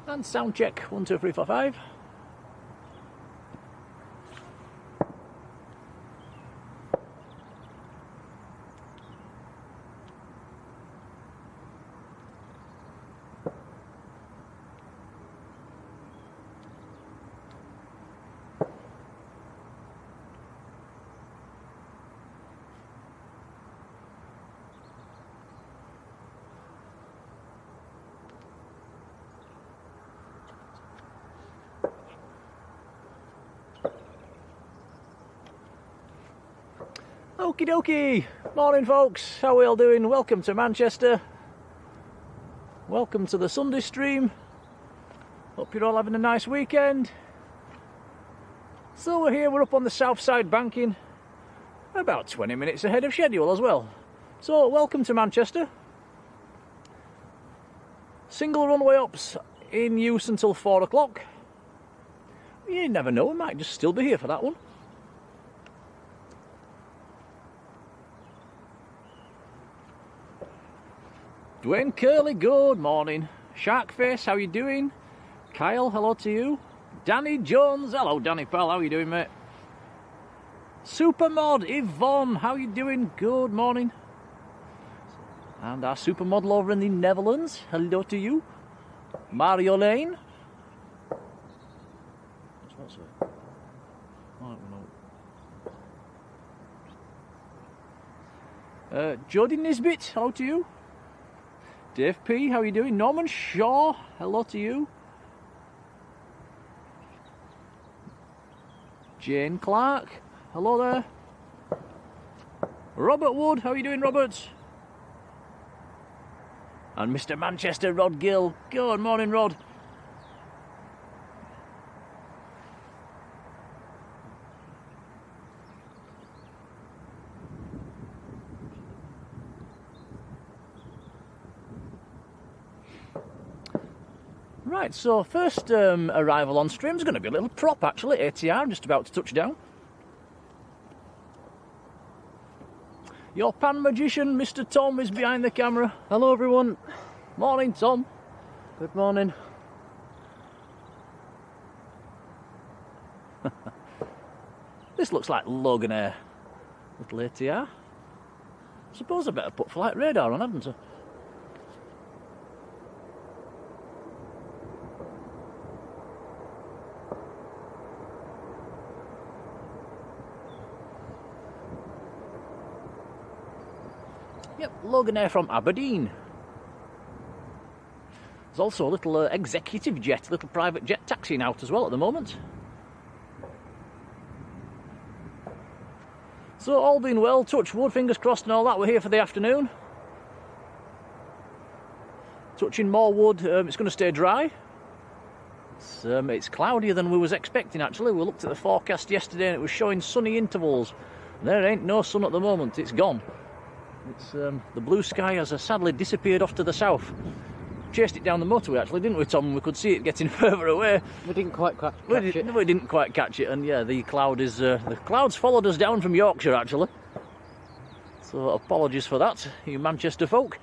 And sound check, 1, 2, 3, 4, 5. Okie dokie, morning folks, how are we all doing? Welcome to Manchester, welcome to the Sunday stream, hope you're all having a nice weekend. So we're here, we're up on the south side banking, about 20 minutes ahead of schedule as well. So welcome to Manchester. Single runway ops in use until 4 o'clock. You never know, we might just still be here for that one. Dwayne Curley, good morning. Sharkface, how you doing? Kyle, hello to you. Danny Jones, hello Danny pal, how you doing mate? Supermod, Yvonne, how you doing? Good morning. And our supermodel over in the Netherlands, hello to you. Marjolein. What's that? I don't know. Jodie Nisbet, hello to you. Dave P, how are you doing? Norman Shaw, hello to you. Jane Clark, hello there. Robert Wood, how are you doing, Robert? And Mr. Manchester, Rod Gill, good morning, Rod. Right, so first arrival on stream is going to be a little prop actually, ATR, just about to touch down. Your pan magician, Mr. Tom, is behind the camera. Hello everyone. Morning, Tom. Good morning. This looks like Loganair. Little ATR. Suppose I better put flight radar on, hadn't I? Yep, Loganair from Aberdeen. There's also a little executive jet, little private jet taxiing out as well at the moment. So all being well, touch wood, fingers crossed and all that, we're here for the afternoon. Touching more wood, it's going to stay dry. It's cloudier than we was expecting actually. We looked at the forecast yesterday and it was showing sunny intervals. There ain't no sun at the moment, it's gone. It's the blue sky has sadly disappeared off to the south. Chased it down the motorway actually, didn't we, Tom? We could see it getting further away. We didn't quite catch it. We didn't quite catch it, and yeah, the clouds followed us down from Yorkshire actually. So apologies for that, you Manchester folk.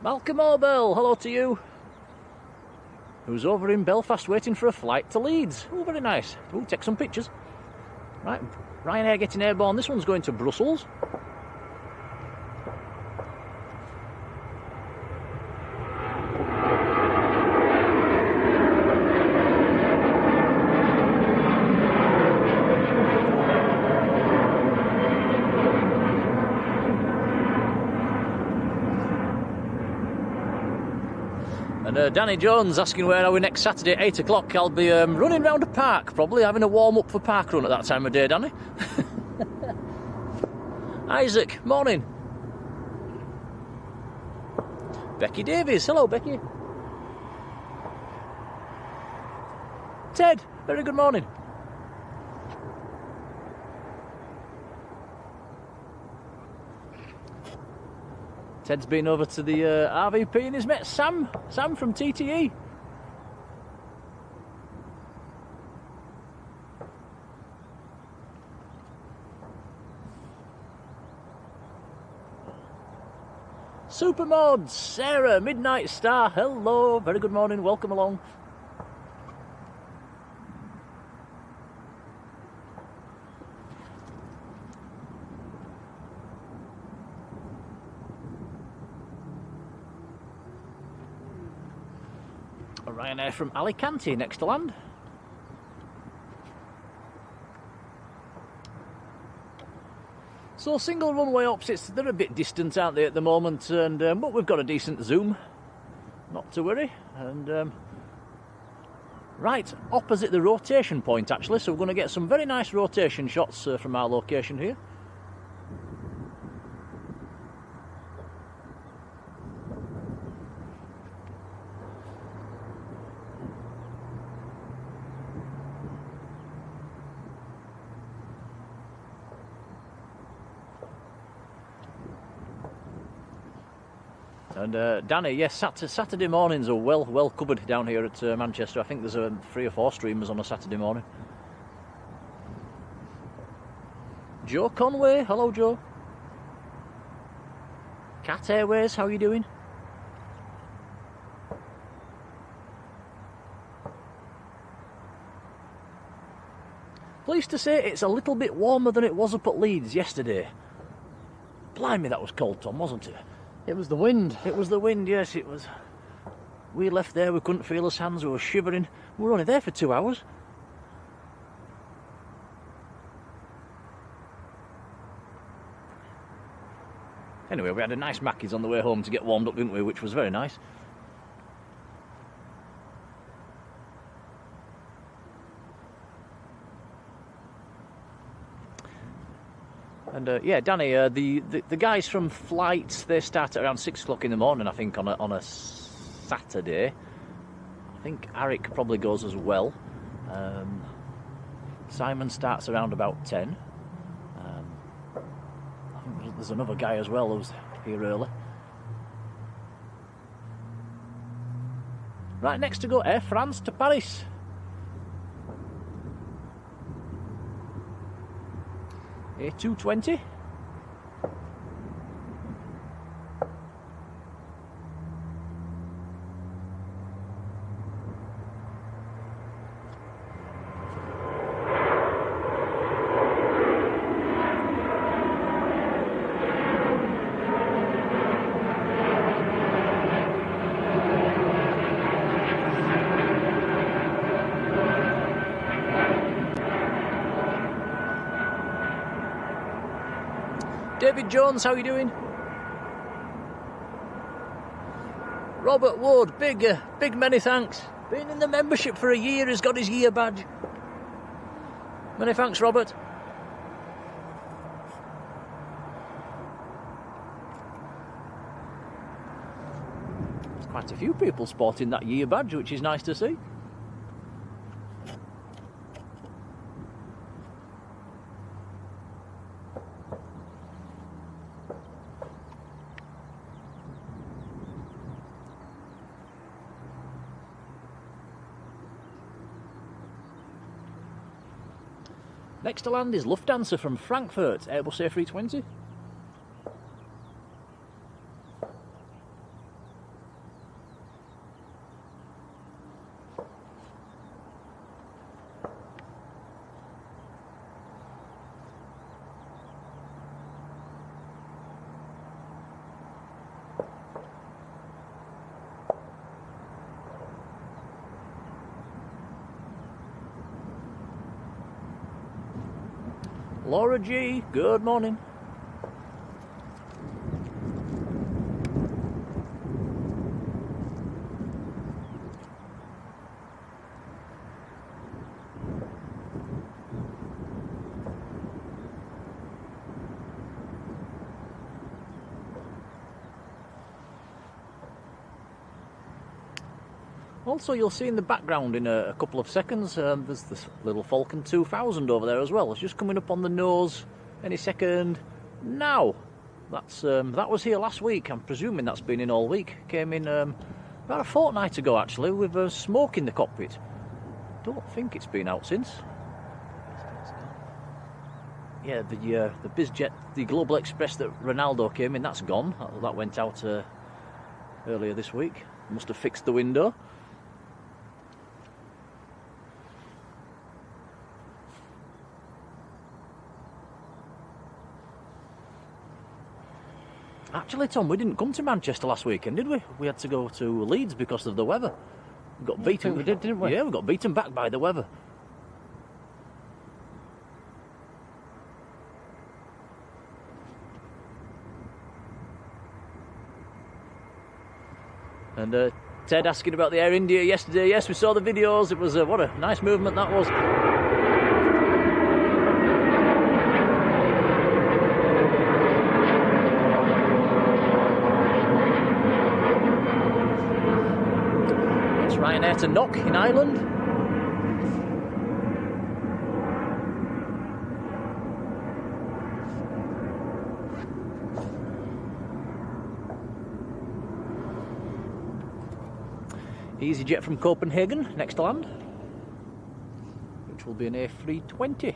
Malcolm O'Bell, hello to you. Who's over in Belfast waiting for a flight to Leeds. Oh, very nice. Oh, take some pictures. Right, Ryanair getting airborne. This one's going to Brussels. And Danny Jones asking where are we next Saturday at 8 o'clock. I'll be running round a park, probably having a warm-up for park run at that time of day, Danny. Isaac, morning. Becky Davies, hello Becky. Ted, very good morning. Ted's been over to the RVP and he's met Sam from TTE. Supermods, Sarah, Midnight Star, hello, very good morning, welcome along. Ryanair from Alicante, next to land. So single runway opposites, they're a bit distant, aren't they, at the moment, and but we've got a decent zoom, not to worry. And right opposite the rotation point, actually, so we're going to get some very nice rotation shots from our location here. And Danny, yes, Saturday mornings are well covered down here at Manchester. I think there's 3 or 4 streamers on a Saturday morning. Joe Conway, hello Joe. Cat Airways, how are you doing? Pleased to say it's a little bit warmer than it was up at Leeds yesterday. Blimey, that was cold, Tom, wasn't it? It was the wind. It was the wind, yes, it was. We left there, we couldn't feel us hands, we were shivering. We were only there for 2 hours. Anyway, we had a nice Mackey's on the way home to get warmed up, didn't we, which was very nice. And yeah, Danny, the guys from flights, they start at around 6 o'clock in the morning, I think, on a Saturday. I think Arik probably goes as well. Simon starts around about 10. I think there's another guy as well who's here early. Right, next to go, Air France to Paris. A220. David Jones, how are you doing? Robert Ward, big many thanks. Been in the membership for a year, has got his year badge. Many thanks, Robert. There's quite a few people sporting that year badge, which is nice to see. Next to land is Lufthansa from Frankfurt, Airbus A320. Laura G, good morning. Also, you'll see in the background in a couple of seconds, there's this little Falcon 2000 over there as well. It's just coming up on the nose any second now. That was here last week. I'm presuming that's been in all week. Came in about a fortnight ago, actually, with smoke in the cockpit. Don't think it's been out since. Yeah, the Bizjet, the Global Express that Ronaldo came in, that's gone. That went out earlier this week. Must have fixed the window. Actually, Tom, we didn't come to Manchester last weekend, did we? We had to go to Leeds because of the weather. We got beaten. We did, didn't we? Yeah, we got beaten back by the weather. And Ted asking about the Air India yesterday. Yes, we saw the videos. It was what a nice movement that was. Ryanair to Knock in Ireland. Easyjet from Copenhagen, next to land, which will be an A320.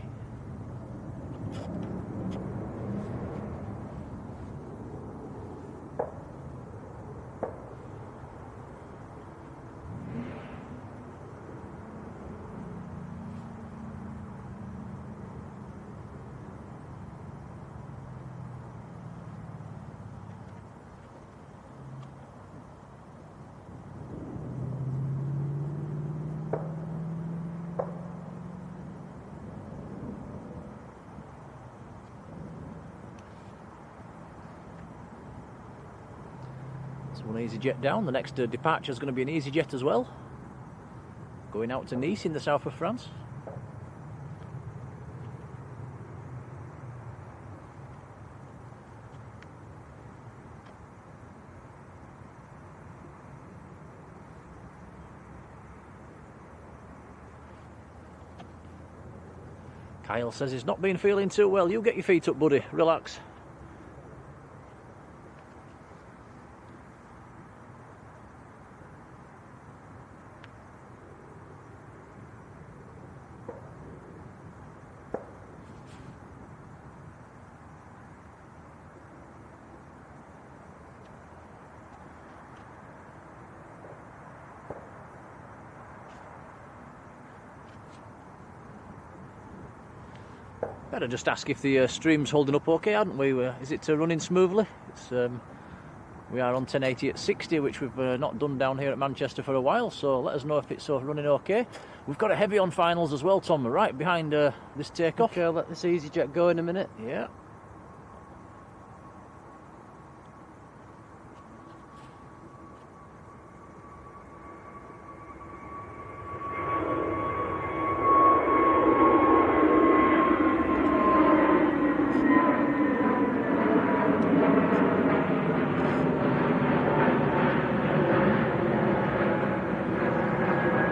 One Easyjet down. The next departure is going to be an Easyjet as well, going out to Nice in the south of France. Kyle says he's not been feeling too well. You get your feet up, buddy. Relax. Better just ask if the stream's holding up okay, hadn't we? Is it running smoothly? We are on 1080 at 60, which we've not done down here at Manchester for a while, so let us know if it's running okay. We've got a heavy on finals as well, Tom, right behind this takeoff. Okay, I'll let this Easyjet go in a minute. Yeah.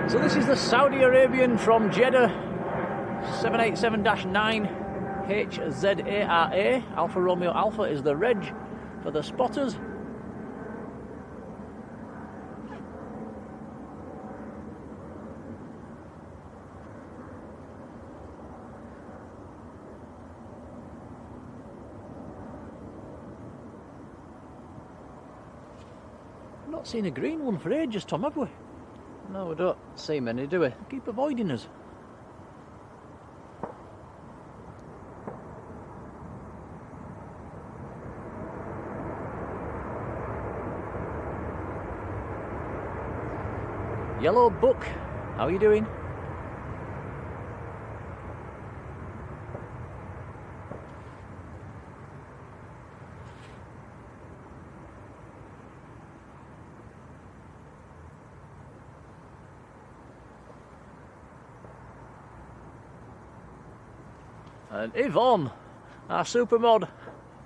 So this is the Saudi Arabian from Jeddah, 787-9 HZARA. Alfa Romeo Alpha is the reg for the spotters. Not seen a green one for ages, Tom, have we? No, we don't see many, do we? Keep avoiding us. Yellow Book, how are you doing? And Yvonne, our super mod,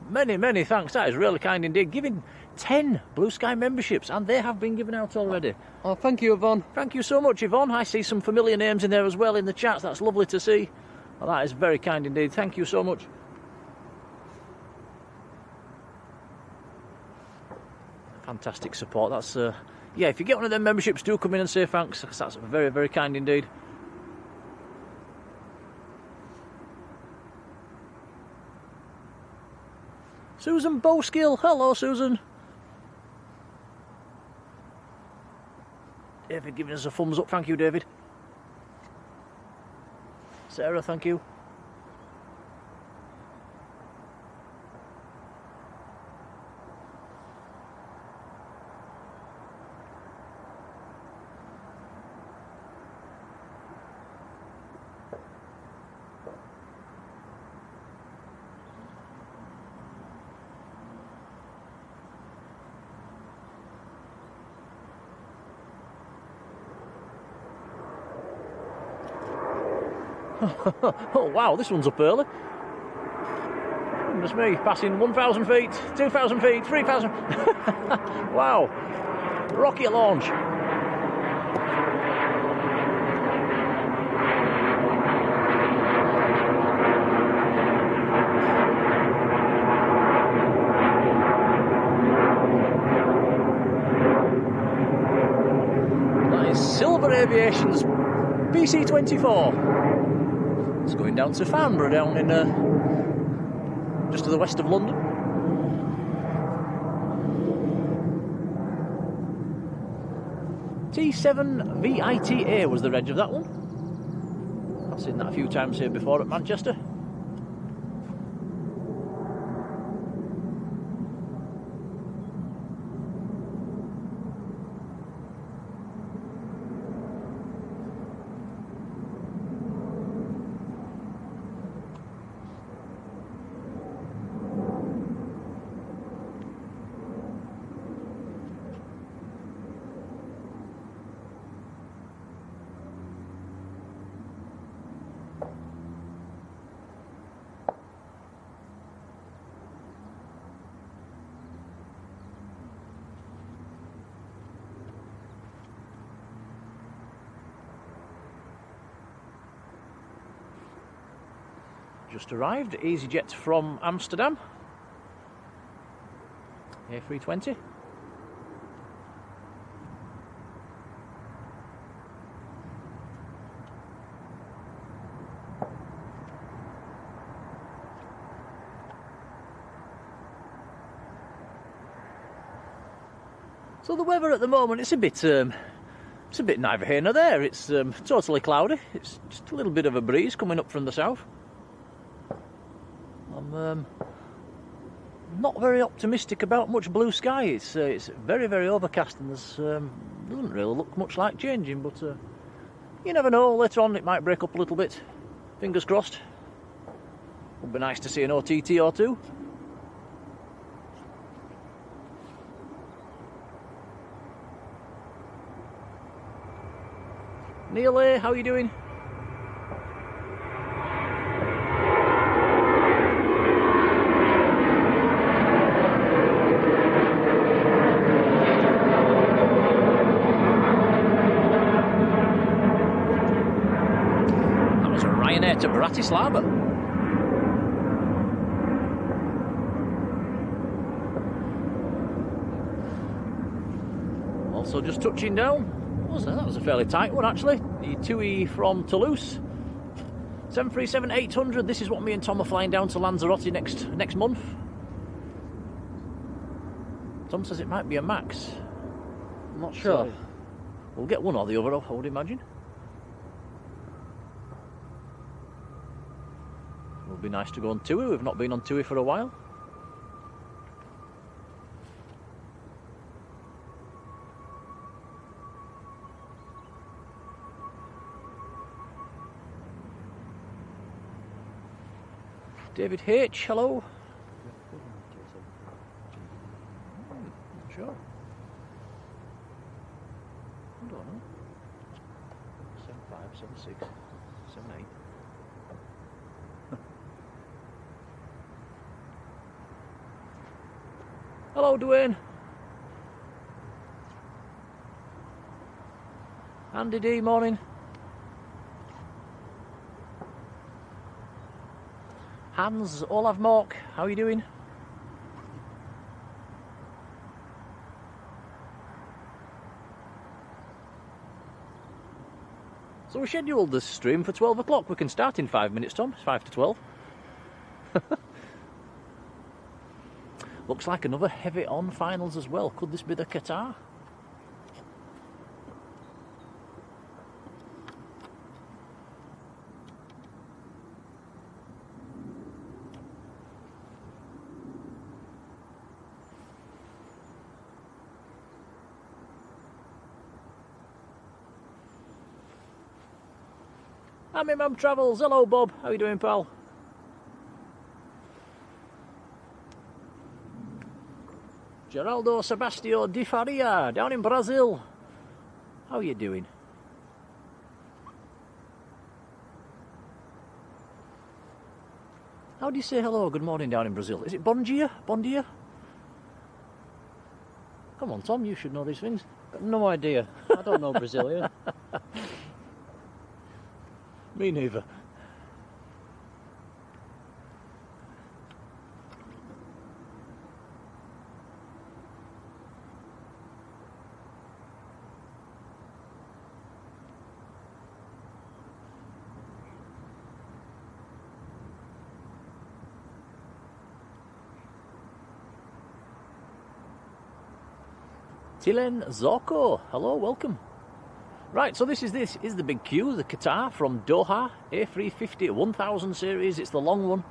many thanks. That is really kind indeed. Giving 10 Blue Sky memberships, and they have been given out already. Oh, thank you, Yvonne. Thank you so much, Yvonne. I see some familiar names in there as well in the chats. That's lovely to see. Well, that is very kind indeed. Thank you so much. Fantastic support. That's yeah, if you get one of them memberships, do come in and say thanks. That's very, very kind indeed. Susan Bowskill. Hello, Susan. David giving us a thumbs up. Thank you, David. Sarah, thank you. Oh wow, this one's up early. Goodness me, passing 1,000 feet, 2,000 feet, 3,000. Wow, rocket launch. That is Silver Aviation's PC-24. It's going down to Farnborough, down in just to the west of London. T7 VITA was the reg of that one. I've seen that a few times here before at Manchester. Just arrived, Easyjet from Amsterdam, A320. So the weather at the moment, it's a bit neither here nor there. It's totally cloudy. It's just a little bit of a breeze coming up from the south. I'm not very optimistic about much blue sky. It's very, very overcast, and there's doesn't really look much like changing. But you never know. Later on, it might break up a little bit. Fingers crossed. Would be nice to see an OTT or two. Neil A, how are you doing? To Bratislava. Also just touching down. What was that? That was a fairly tight one actually. The TUI from Toulouse. 737-800. This is what me and Tom are flying down to Lanzarote next month. Tom says it might be a Max. I'm not sure. So we'll get one or the other, I would imagine. It'll be nice to go on TUI. We've not been on TUI for a while. David H, hello. Not sure. I don't know. 75, 76, 78. Hello, Dwayne. Andy D, morning. Hans, Olav Mork, how are you doing? So we scheduled this stream for 12 o'clock. We can start in 5 minutes, Tom. It's 5 to 12. Looks like another heavy on finals as well. Could this be the Qatar? I'm Imam Travels. Hello, Bob. How you doing, pal? Geraldo Sebastio Di Faria, down in Brazil. How are you doing? How do you say hello, good morning down in Brazil? Is it bon dia? Bon dia? Come on, Tom, you should know these things. Got no idea. I don't know Brazilian. Me neither. Tilen Zorko, hello, welcome. Right, so this is the big Q, the Qatar from Doha, A350 1000 series. It's the long one.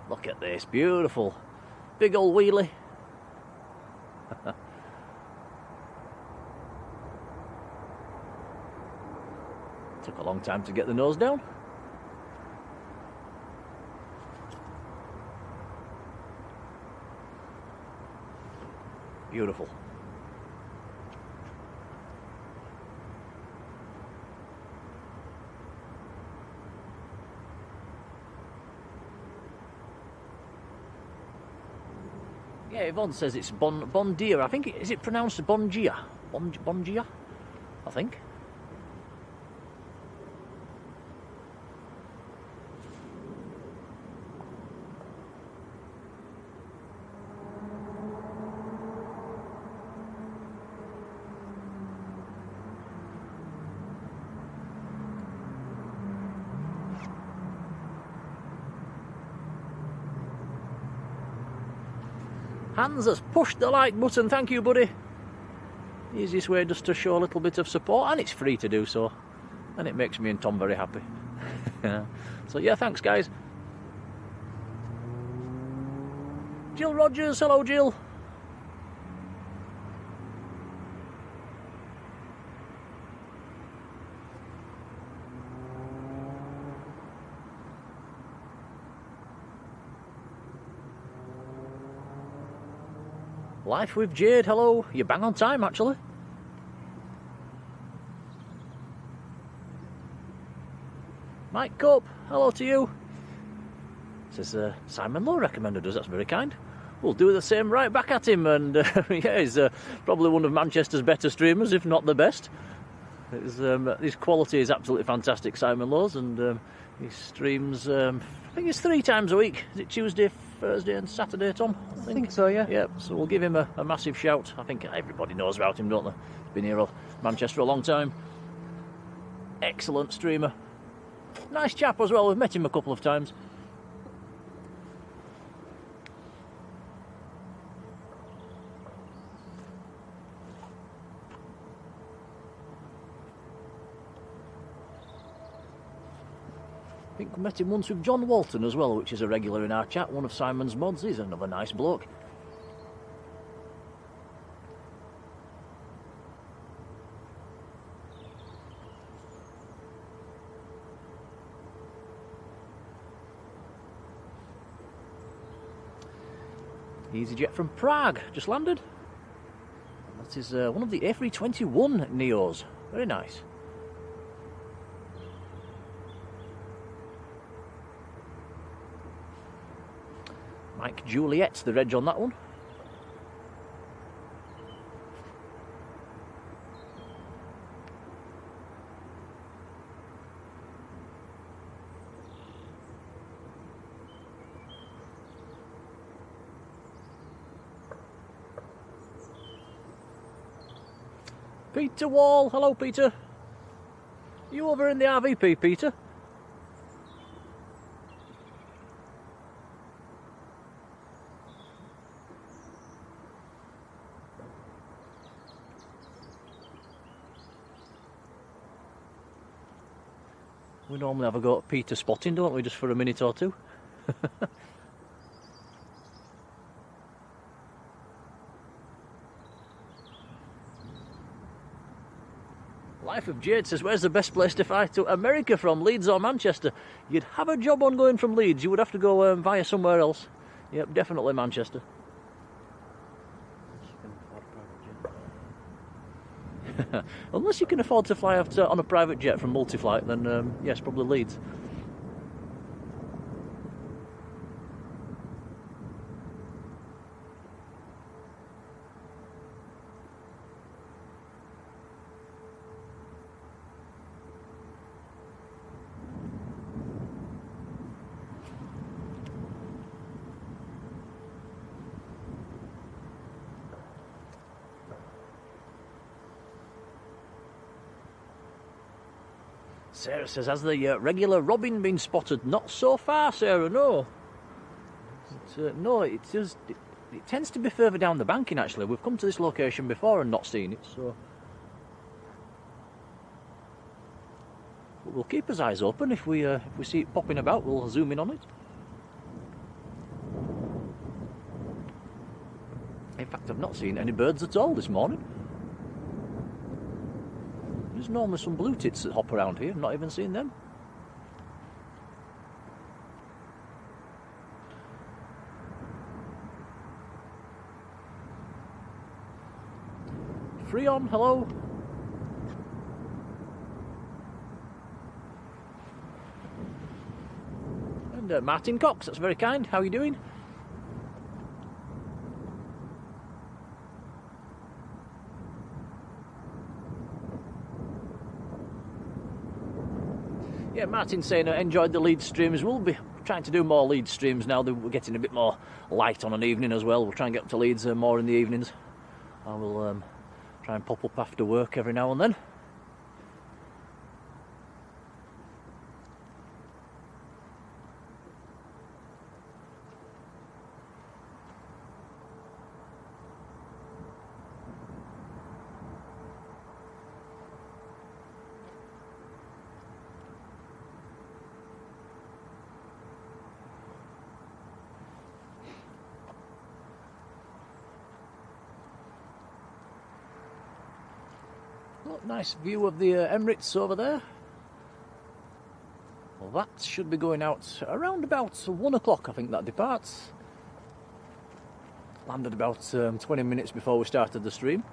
Look at this, beautiful. Big old wheelie. Took a long time to get the nose down. Beautiful. Yeah, Yvonne says it's bon dia. I think is it pronounced bon gia? Bon gia? I think. Hans has pushed the like button, thank you, buddy. Easiest way just to show a little bit of support, and it's free to do so. And it makes me and Tom very happy. So yeah, thanks guys. Jill Rogers, hello Jill. Life with Jade, hello. You're bang on time, actually. Mike Cope, hello to you. Says Simon Lowe recommended us, that's very kind. We'll do the same right back at him, and yeah, he's probably one of Manchester's better streamers, if not the best. His quality is absolutely fantastic, Simon Lowe's, and he streams, I think it's 3 times a week. Is it Tuesday, Thursday and Saturday, Tom? I think so, yeah. Yeah, so we'll give him a massive shout. I think everybody knows about him, don't they? He's been here in Manchester a long time. Excellent streamer. Nice chap as well, we've met him a couple of times. I think we met him once with John Walton as well, which is a regular in our chat, one of Simon's mods. He's another nice bloke. Easyjet from Prague, just landed. That is one of the A321 Neos. Very nice. Mike Juliet's the reg on that one. Peter Wall, hello Peter. You over in the RVP, Peter? We normally have a go at Peter spotting, don't we, just for a minute or two? Life of Jade says, where's the best place to fly to America from, Leeds or Manchester? You'd have a job on going from Leeds, you would have to go via somewhere else. Yep, definitely Manchester. Unless you can afford to fly out on a private jet from Multiflight, then yes, probably Leeds. Sarah says, has the regular robin been spotted? Not so far, Sarah, no. No, it tends to be further down the banking, actually. We've come to this location before and not seen it, so... But we'll keep our eyes open. If we see it popping about, we'll zoom in on it. In fact, I've not seen any birds at all this morning. There's normally some blue tits that hop around here, not even seen them. Freon, hello. And Martin Cox, that's very kind. How are you doing? Yeah, Martin's saying enjoyed the lead streams. We'll be trying to do more lead streams now that we're getting a bit more light on an evening as well. We'll try and get up to Leeds more in the evenings. I will try and pop up after work every now and then. Oh, nice view of the Emirates over there. Well, that should be going out around about 1 o'clock, I think that departs. Landed about 20 minutes before we started the stream.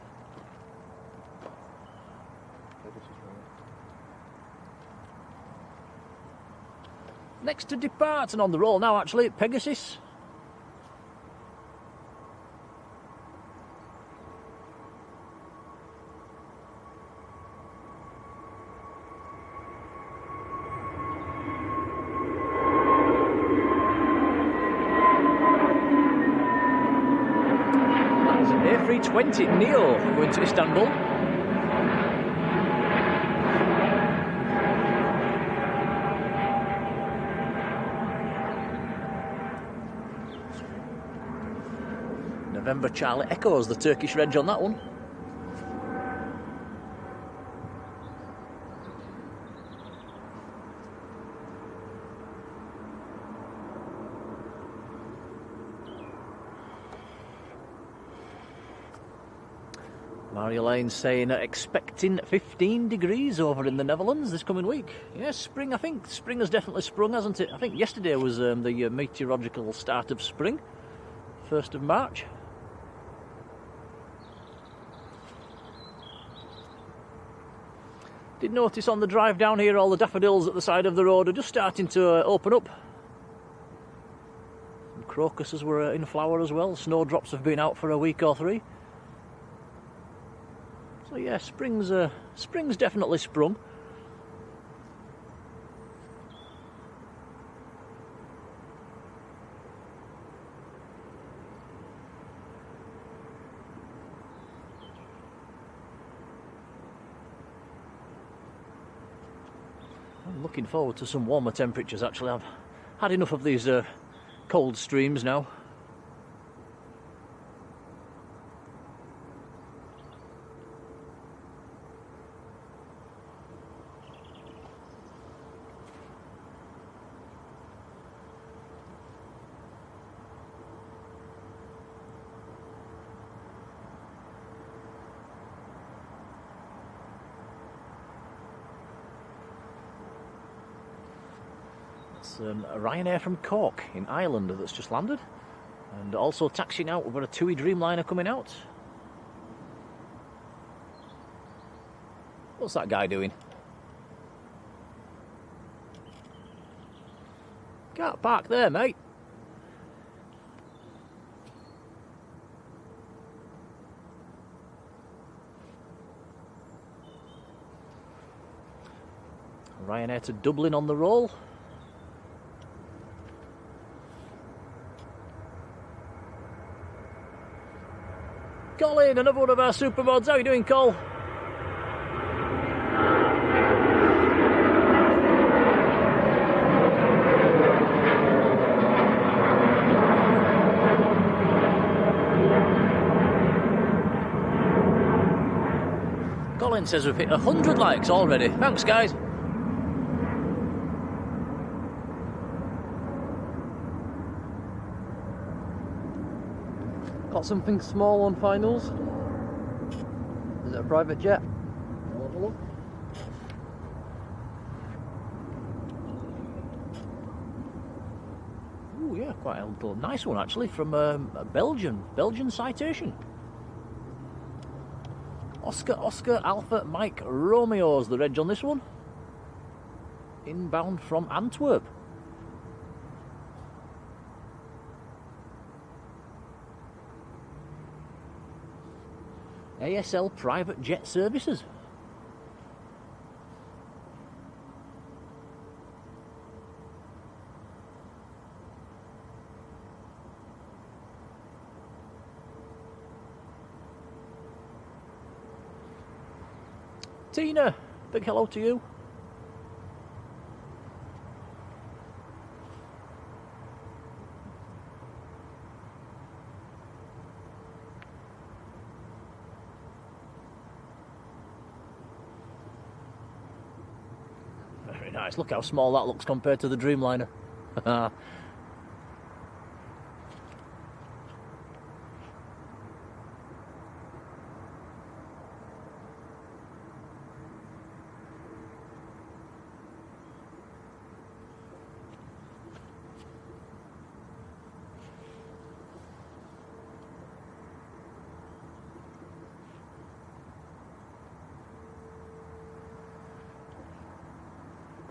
Next to depart, and on the roll now actually, Pegasus. A320 Neo going to Istanbul. November Charlie Echoes the Turkish reg on that one. Marjolein saying expecting 15 degrees over in the Netherlands this coming week. Yes, spring, I think. Spring has definitely sprung, hasn't it? I think yesterday was the meteorological start of spring, 1st of March. Did notice on the drive down here all the daffodils at the side of the road are just starting to open up. Some crocuses were in flower as well. Snowdrops have been out for a week or 3. So yeah, spring's definitely sprung. I'm looking forward to some warmer temperatures actually. I've had enough of these cold streams now. Ryanair from Cork in Ireland that's just landed, and also taxiing out. We've got a TUI Dreamliner coming out. What's that guy doing? Can't park there, mate. Ryanair to Dublin on the roll. Colin, another one of our supermods. How are you doing, Col? Colin says we've hit 100 likes already. Thanks, guys. Got something small on finals. Is it a private jet? We'll have a look. Ooh, yeah, quite a little nice one actually from a Belgian citation. Oscar Alpha Mike Romeo's the reg on this one. Inbound from Antwerp. ASL Private Jet Services. Tina, big hello to you. Very nice. Look how small that looks compared to the Dreamliner.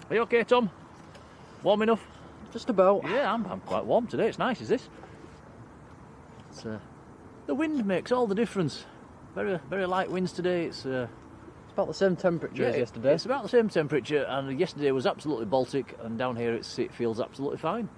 Are you okay, Tom? Warm enough? Just about. Yeah, I'm quite warm today. It's nice, is this? It's, the wind makes all the difference. Very light winds today. It's about the same temperature as yesterday. It's about the same temperature, and yesterday was absolutely Baltic, and down here it feels absolutely fine.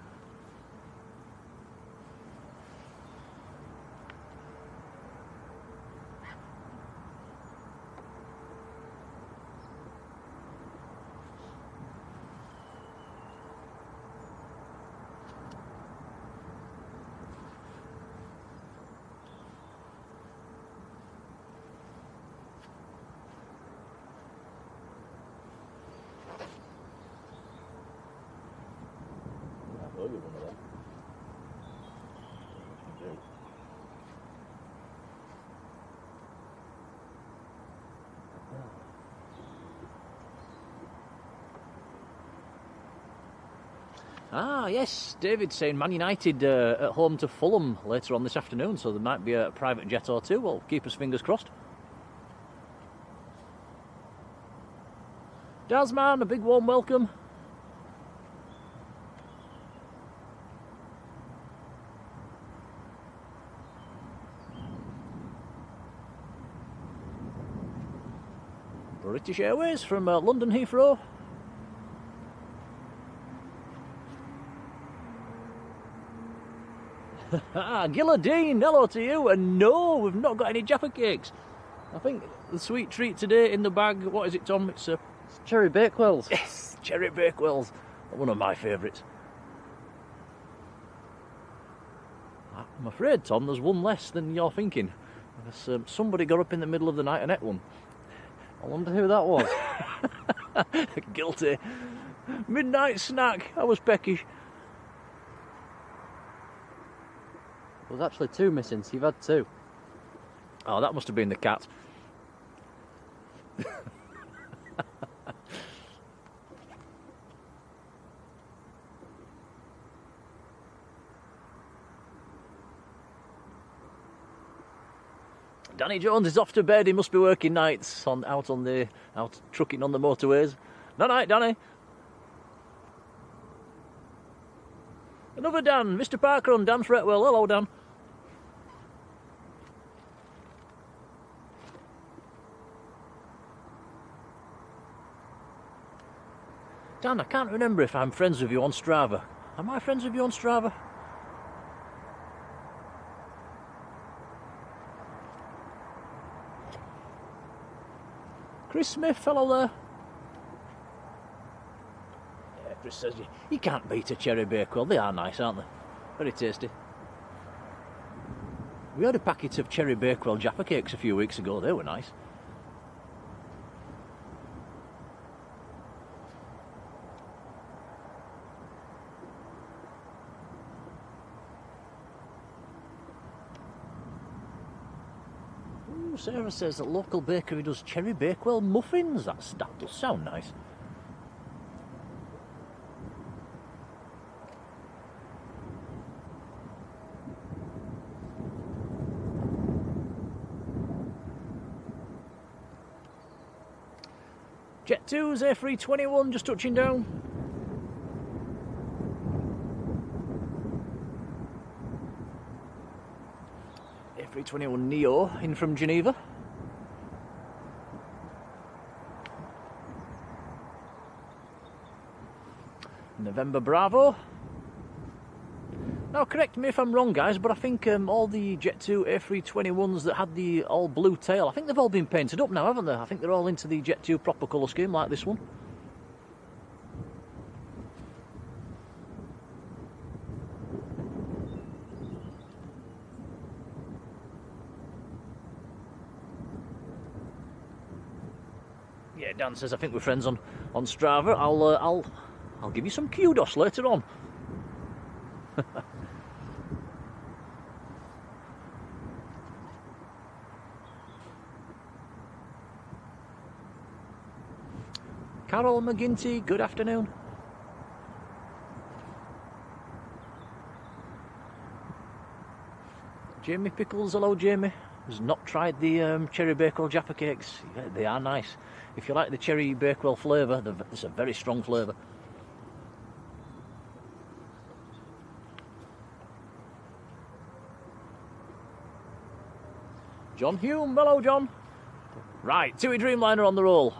Ah, yes, David's saying Man United at home to Fulham later on this afternoon, so there might be a private jet or two. Well, keep us fingers crossed. Dazman, a big warm welcome. British Airways from London Heathrow. Gilladine, hello to you. And no, we've not got any Jaffa cakes. I think the sweet treat today in the bag, what is it, Tom? It's cherry bakewells. Yes, Cherry Bakewells, one of my favourites. I'm afraid, Tom, there's one less than you're thinking. Somebody got up in the middle of the night and ate one. I wonder who that was. Guilty. Midnight snack. I was peckish. There's actually 2 missing, so you've had 2. Oh, that must have been the cat. Danny Jones is off to bed. He must be working nights out trucking on the motorways. Night night, Danny. Another Dan, Mr. Parker on Dan Fretwell. Hello, Dan. Dan, I can't remember if I'm friends with you on Strava. Am I friends with you on Strava? Chris Smith, hello there. Yeah, Chris says you can't beat a cherry bakewell. They are nice, aren't they? Very tasty. We had a packet of cherry bakewell Jaffa cakes a few weeks ago. They were nice. Sarah says that local bakery does cherry bakewell muffins. That does sound nice. Jet2's A321 just touching down. A321 Neo in from Geneva. November Bravo. Now correct me if I'm wrong, guys, but I think all the Jet2 A321s that had the all blue tail, I think they've all been painted up now, haven't they? I think they're all into the Jet2 proper colour scheme like this one. Yeah, Dan says I think we're friends on Strava. I'll give you some kudos later on. Carol McGinty, good afternoon. Jamie Pickles, hello Jamie. Has not tried the cherry bakewell Jaffa cakes. Yeah, they are nice. If you like the cherry bakewell flavour, it's a very strong flavour. John Hume, hello John. Right, TUI Dreamliner on the roll.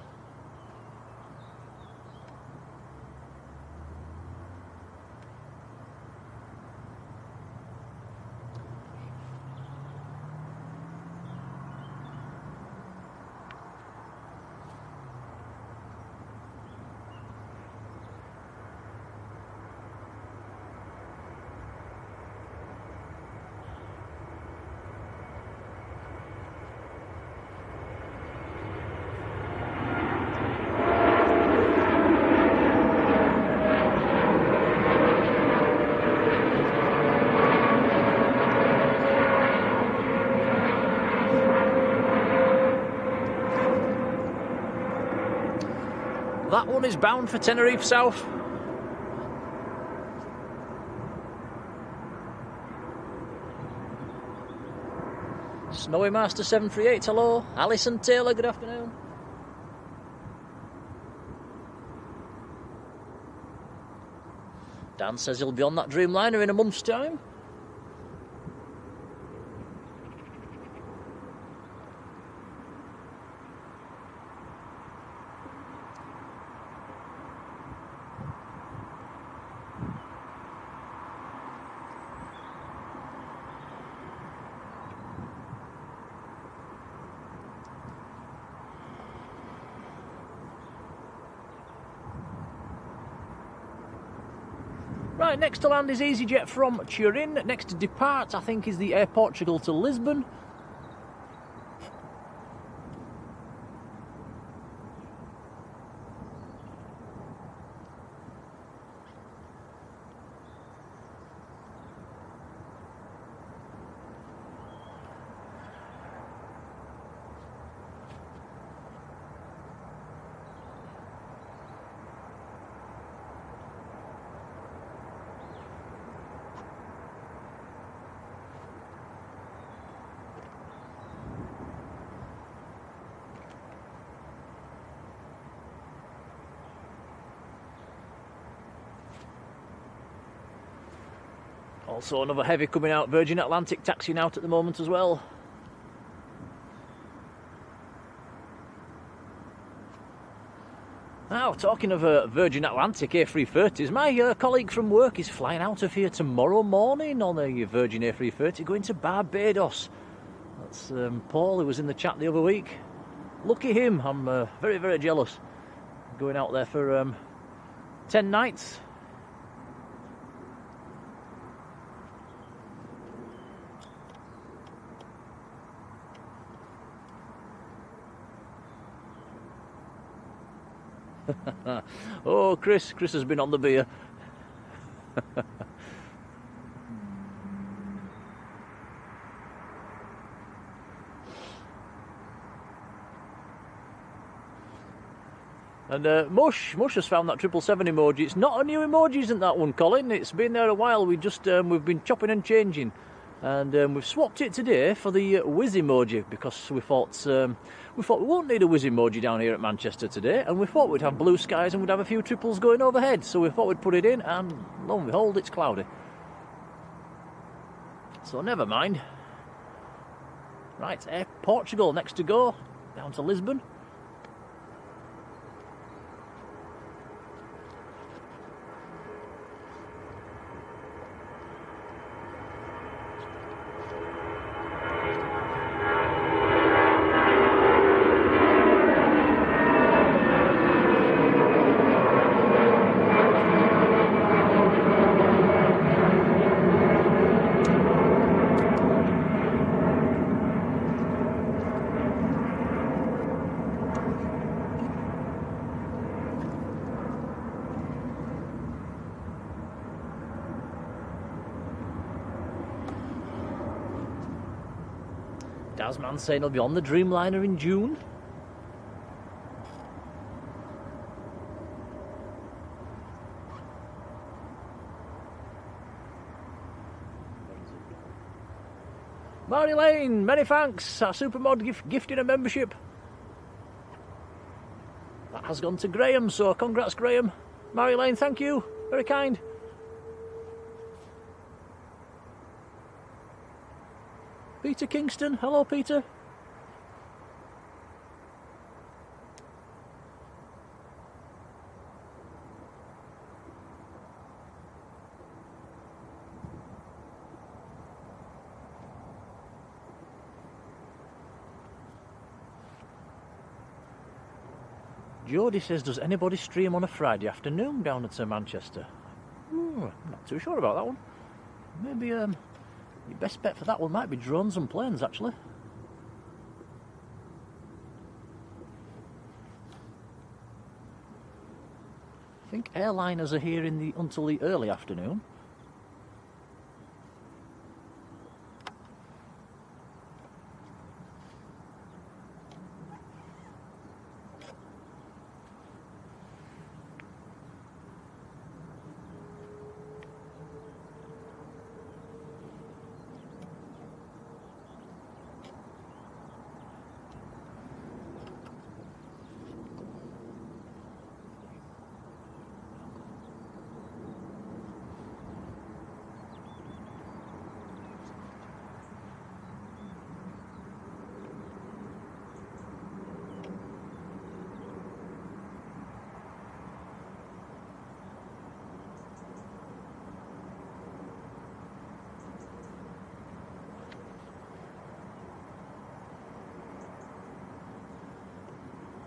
That one is bound for Tenerife South. Snowy Master 738, hello. Alison Taylor, good afternoon. Dan says he'll be on that Dreamliner in a month's time. Right, next to land is Easyjet from Turin. Next to depart, I think, is the Air Portugal to Lisbon. Also another heavy coming out, Virgin Atlantic taxiing out at the moment as well. Now, talking of Virgin Atlantic A350s, my colleague from work is flying out of here tomorrow morning on a Virgin A350 going to Barbados. That's Paul, who was in the chat the other week. Lucky him, I'm very, very jealous. Going out there for 10 nights. Oh, Chris has been on the beer. And Mush has found that 777 emoji. It's not a new emoji, isn't that one, Colin? It's been there a while. We've been chopping and changing, and we've swapped it today for the whiz emoji because we thought we won't need a whiz emoji down here at Manchester today, and we thought we'd have blue skies and we'd have a few triples going overhead. So we thought we'd put it in, and lo and behold, it's cloudy. So never mind. Right, Air Portugal next to go down to Lisbon. Dasman saying he'll be on the Dreamliner in June. Marjolein, many thanks. Our Supermod gifting a membership. That has gone to Graham, so congrats, Graham. Marjolein, thank you. Very kind. Peter Kingston, hello Peter. Jody says, does anybody stream on a Friday afternoon down at Manchester? I'm not too sure about that one. Maybe your best bet for that one might be drones and planes, actually. I think airliners are here until the early afternoon.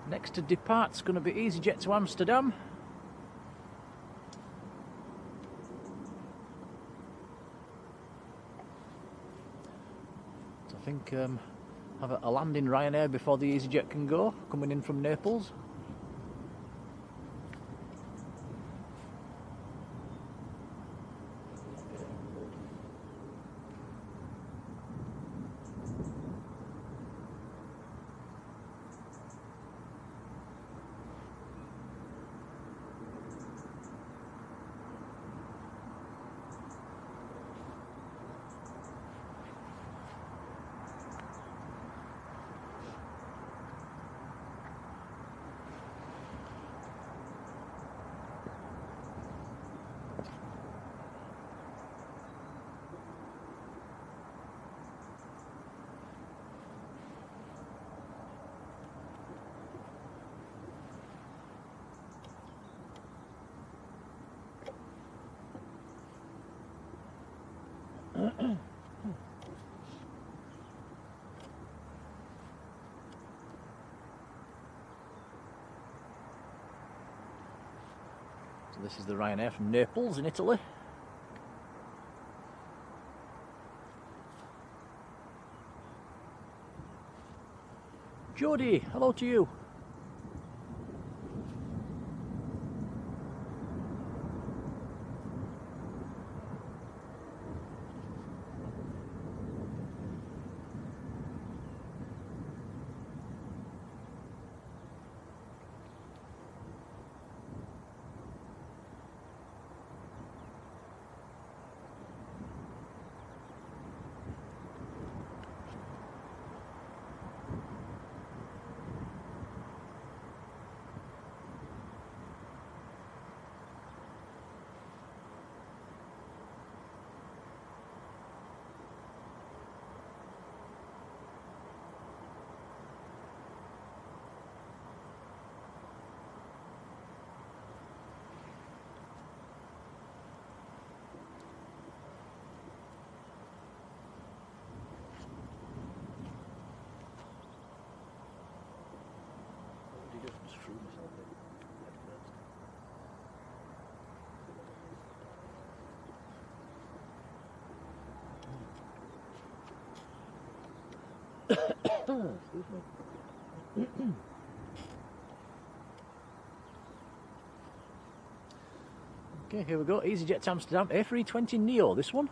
Next to depart's going to be Easyjet to Amsterdam. think have a landing Ryanair before the Easyjet can go, coming in from Naples. So this is the Ryanair from Naples in Italy. Jodie, hello to you. Excuse me. Okay, here we go. Easyjet to Amsterdam, A320 Neo, this one.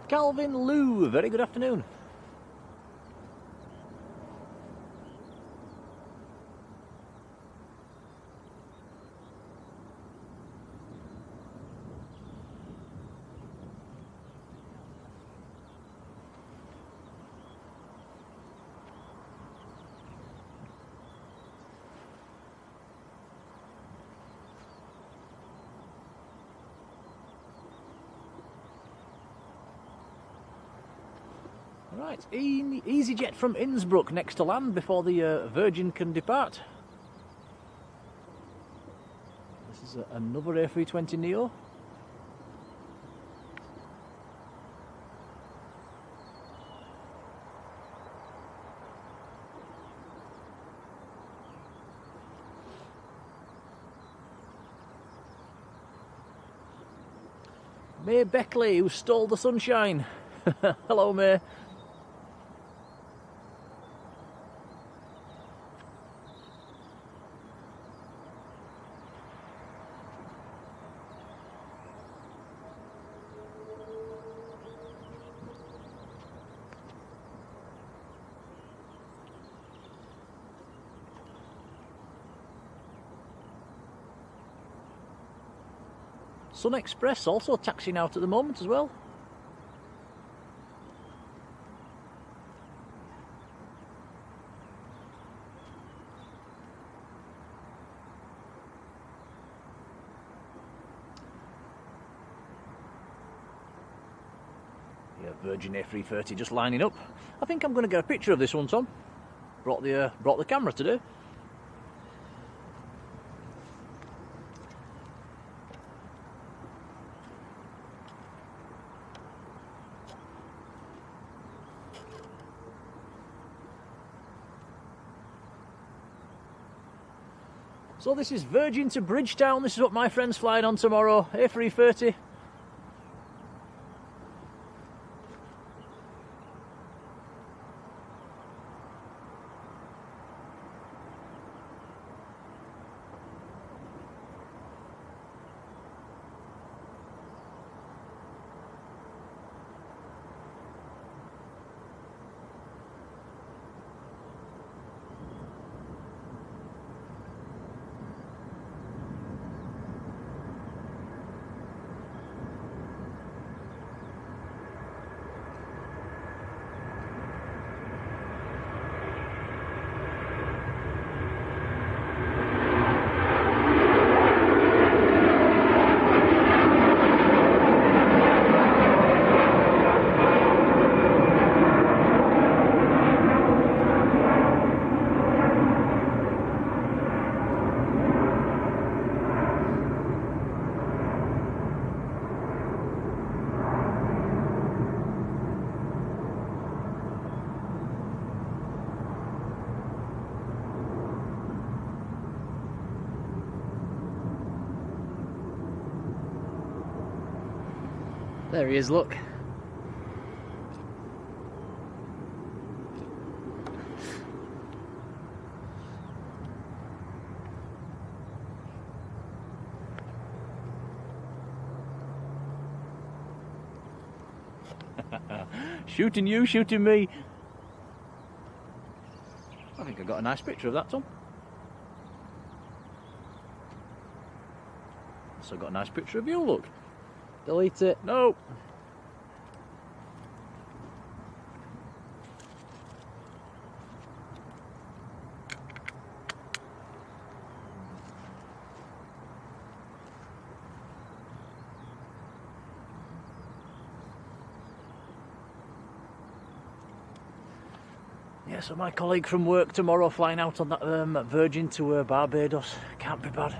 Calvin Lou, very good afternoon. Right, Easyjet from Innsbruck next to land before the Virgin can depart. This is another A320 Neo. May Beckley, who stole the sunshine. Hello, May. Sun Express also taxiing out at the moment as well. Yeah, Virgin A350 just lining up. I think I'm going to get a picture of this one, Tom. Brought the camera today. So this is Virgin to Bridgetown. This is what my friend's flying on tomorrow. A330. There he is, look. Shooting you, shooting me. I think I got a nice picture of that, Tom. Also got a nice picture of you, look. Delete it. No. Yeah, so my colleague from work tomorrow flying out on that Virgin to Barbados. Can't be bad.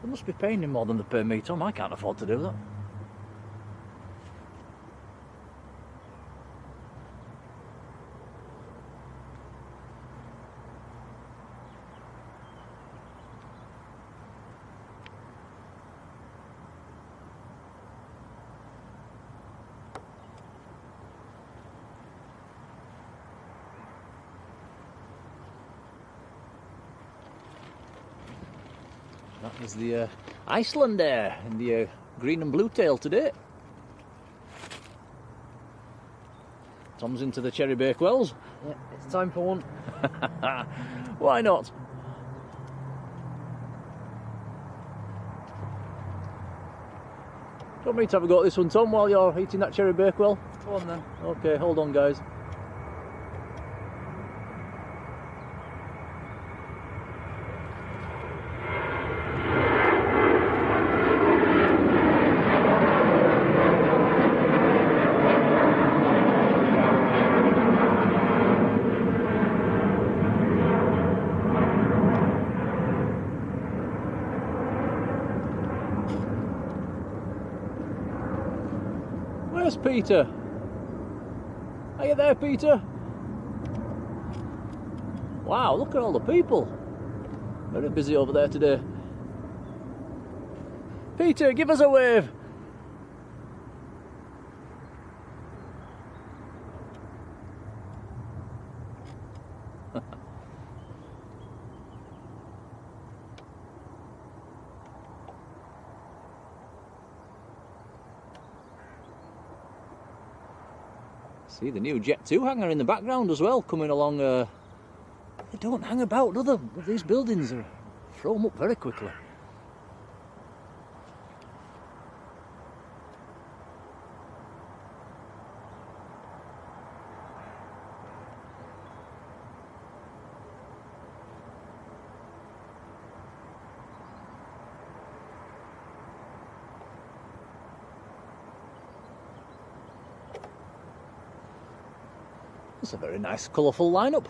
They must be paying him more than they pay me, Tom. I can't afford to do that. That is the Iceland Air in the green and blue tail today. Tom's into the Cherry Bakewells. Yeah, it's time for one. Why not? Do you want me to have a go at this one, Tom, while you're eating that Cherry Bakewell? Go on then. Okay, hold on, guys. Where's Peter? Are you there, Peter? Wow, look at all the people. Very busy over there today. Peter, give us a wave. See the new Jet2 hangar in the background as well, coming along. They don't hang about, do they? These buildings are throw them up very quickly. It's a very nice colourful lineup.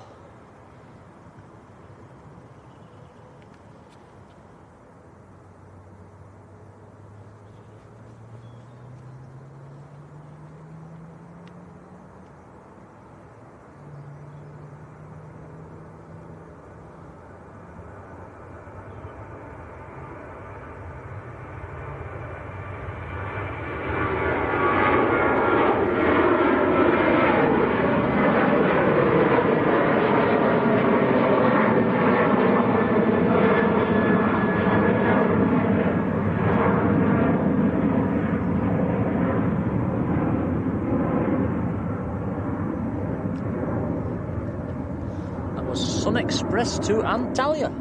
Express to Antalya.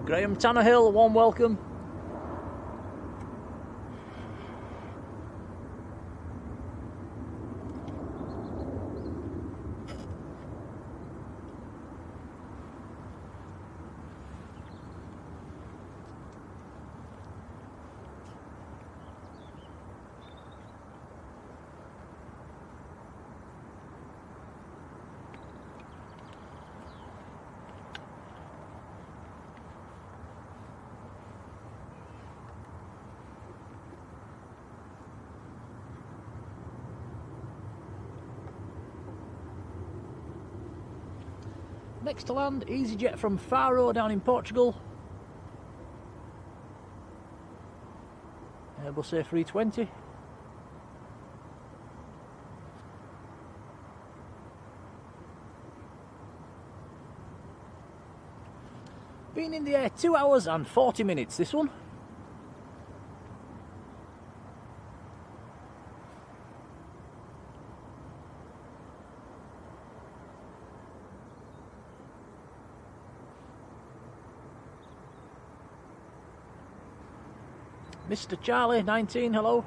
Graham Tannehill, warm welcome. Next to land, Easyjet from Faro down in Portugal. Airbus A320. Been in the air 2 hours and 40 minutes, this one. Mr. Charlie, 19, hello.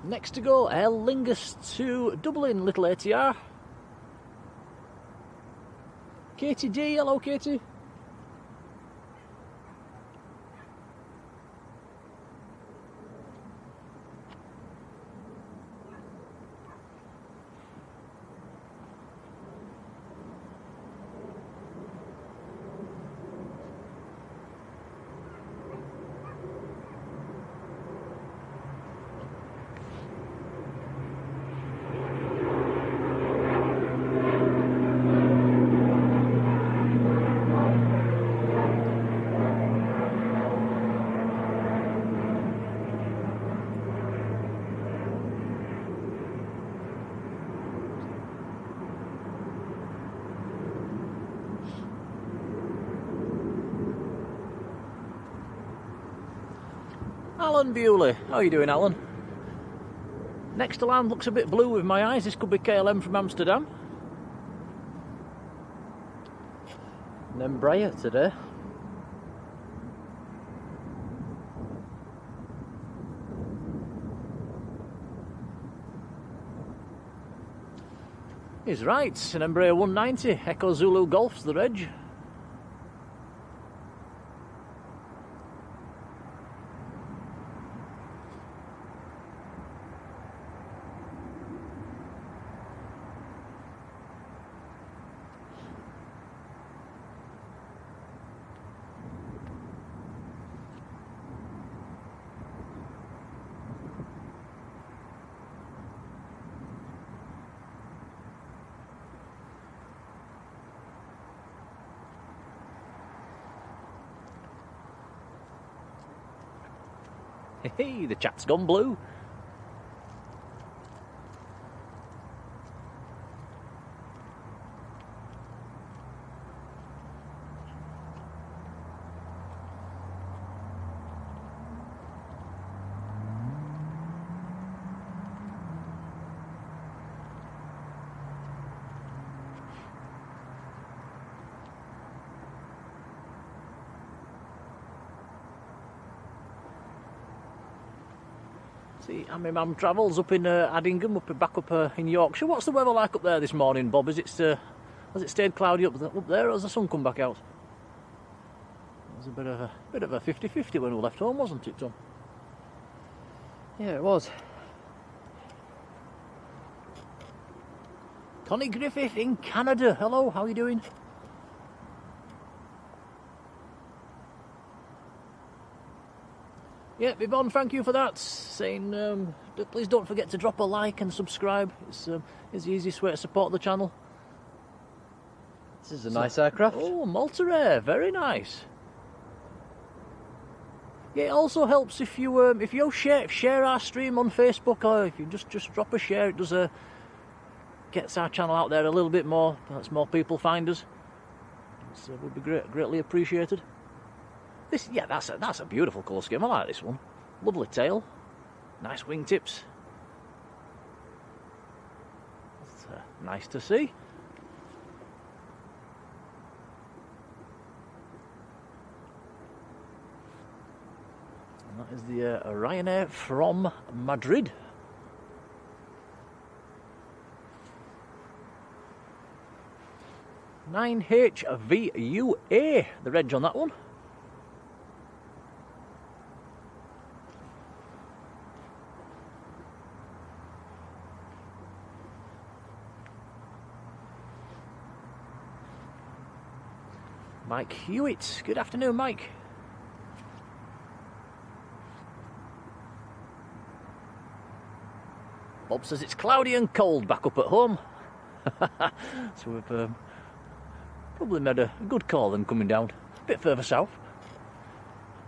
Next to go, Aer Lingus to Dublin, little ATR. Katie D, hello Katie. Alan Bewley, how are you doing, Alan? Next to land looks a bit blue with my eyes. This could be KLM from Amsterdam. An Embraer today. He's right, an Embraer 190, Echo Zulu Golf's the reg. Hey, the chat's gone blue. See, and my mum travels up in Addingham, back up in Yorkshire. What's the weather like up there this morning, Bob? Has it stayed cloudy up there, or has the sun come back out? It was a bit of a 50-50 when we left home, wasn't it, Tom? Yeah, it was. Connie Griffith in Canada. Hello, how are you doing? Yeah, Yvonne, thank you for that. Saying, please don't forget to drop a like and subscribe. It's the easiest way to support the channel. This is a nice aircraft. Oh, Malta Air, very nice. Yeah, it also helps if you share our stream on Facebook, or if you just drop a share. It does gets our channel out there a little bit more. Lets more people find us. It would be greatly appreciated. That's a beautiful colour scheme. I like this one. Lovely tail, nice wingtips. It's nice to see. And that is the Ryanair from Madrid. (9HVUA), the reg on that one. Mike Hewitt. Good afternoon, Mike. Bob says it's cloudy and cold back up at home. So we've probably made a good call then coming down a bit further south.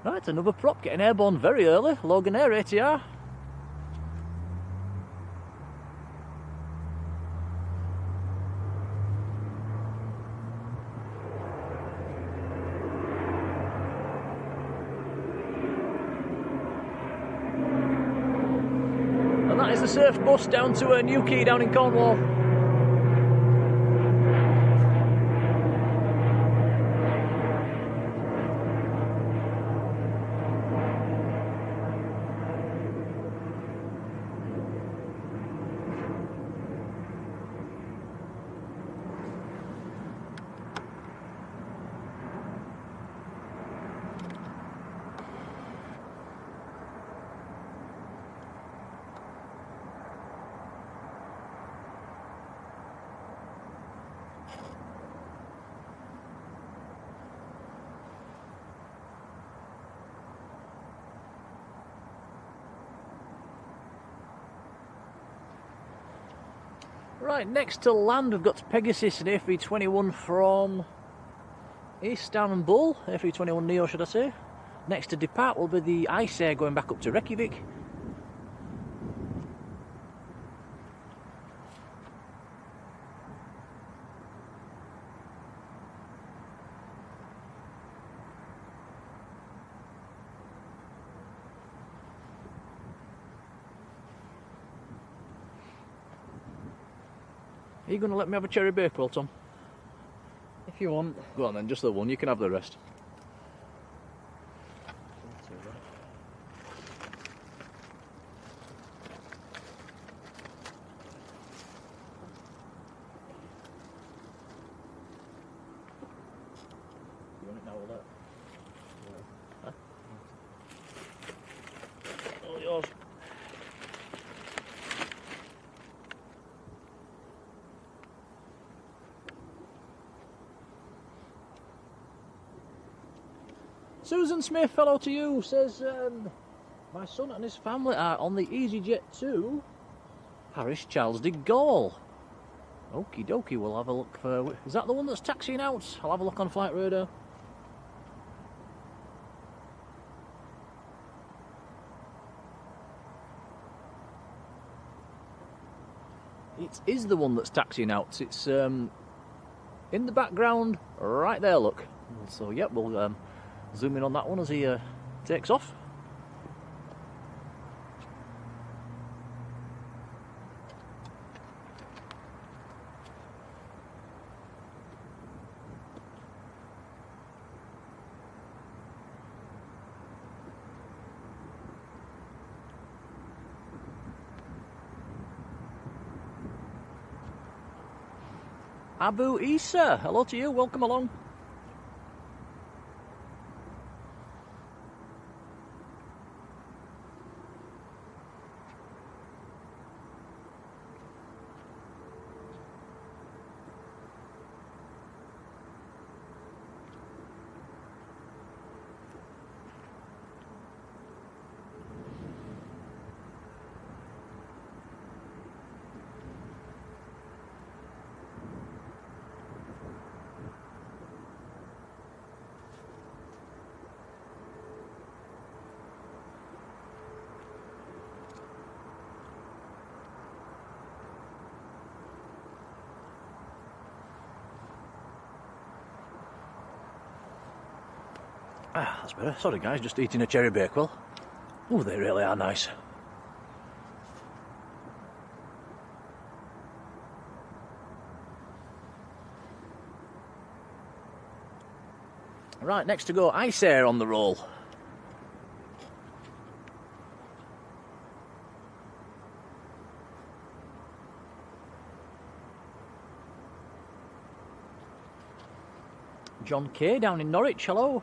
Right, another prop getting airborne very early. Logan Air ATR. The surf bus down to a New Quay down in Cornwall. Right, next to land we've got Pegasus and A321 from Istanbul, A321 Neo should I say. Next to depart will be the Ice Air going back up to Reykjavik. Are you going to let me have a cherry bakewell, Tom? If you want. Go on then, just the one, you can have the rest. You want it now or that? Huh? All yours. Susan Smith, hello to you, says my son and his family are on the Easyjet to Paris Charles de Gaulle. Okie dokie, we'll have a look for... Is that the one that's taxiing out? I'll have a look on flight radar. It is the one that's taxiing out. It's in the background right there, look. So, yep, we'll zoom in on that one as he takes off. Abu Isa, hello to you, welcome along. Ah, that's better. Sorry guys, just eating a cherry bakewell. Oh, they really are nice. Right, next to go, EgyptAir on the roll. John Kay down in Norwich, hello.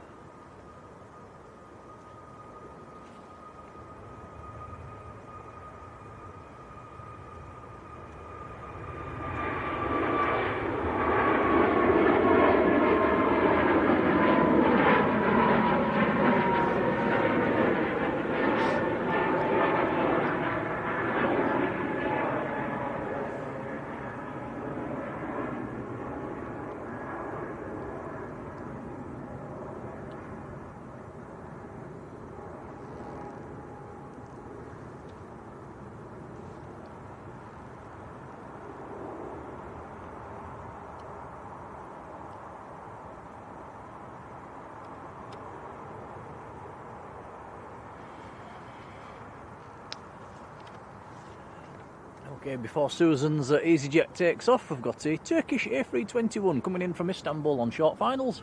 Okay, before Susan's Easyjet takes off, we've got a Turkish A321 coming in from Istanbul on short finals.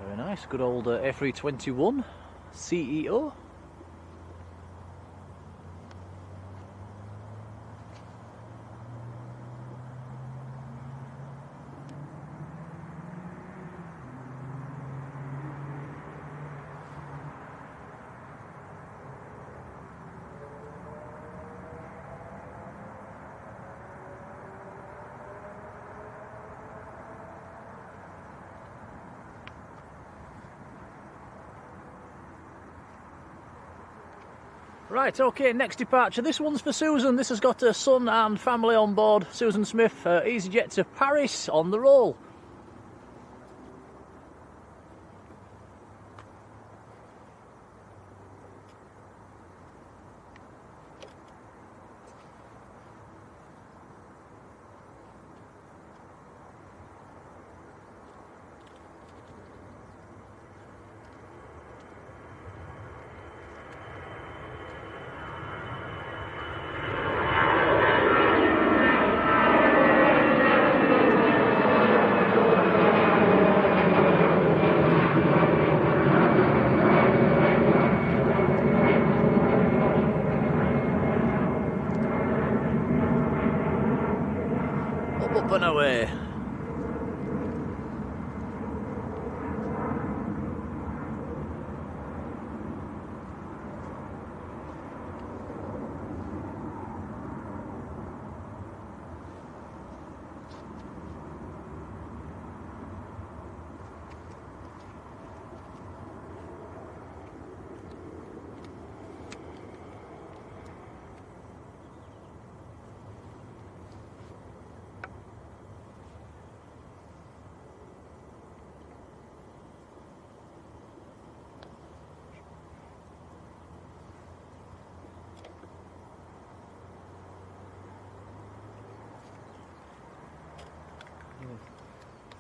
Very nice, good old A321 CEO. Right, okay, next departure. This one's for Susan. This has got her son and family on board. Susan Smith, Easyjet to Paris on the roll. Up and away.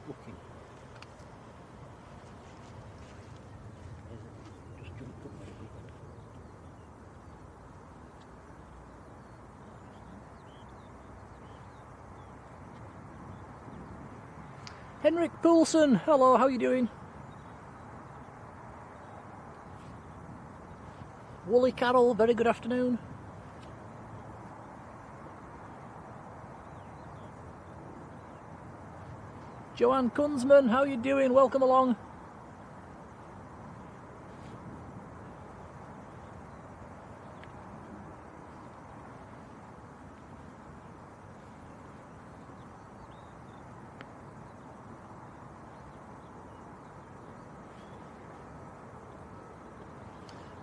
Looking. Just jumped up maybe. Henrik Poulsen, hello, how are you doing? Wooly Carol, very good afternoon. Joanne Kunzman, how are you doing? Welcome along.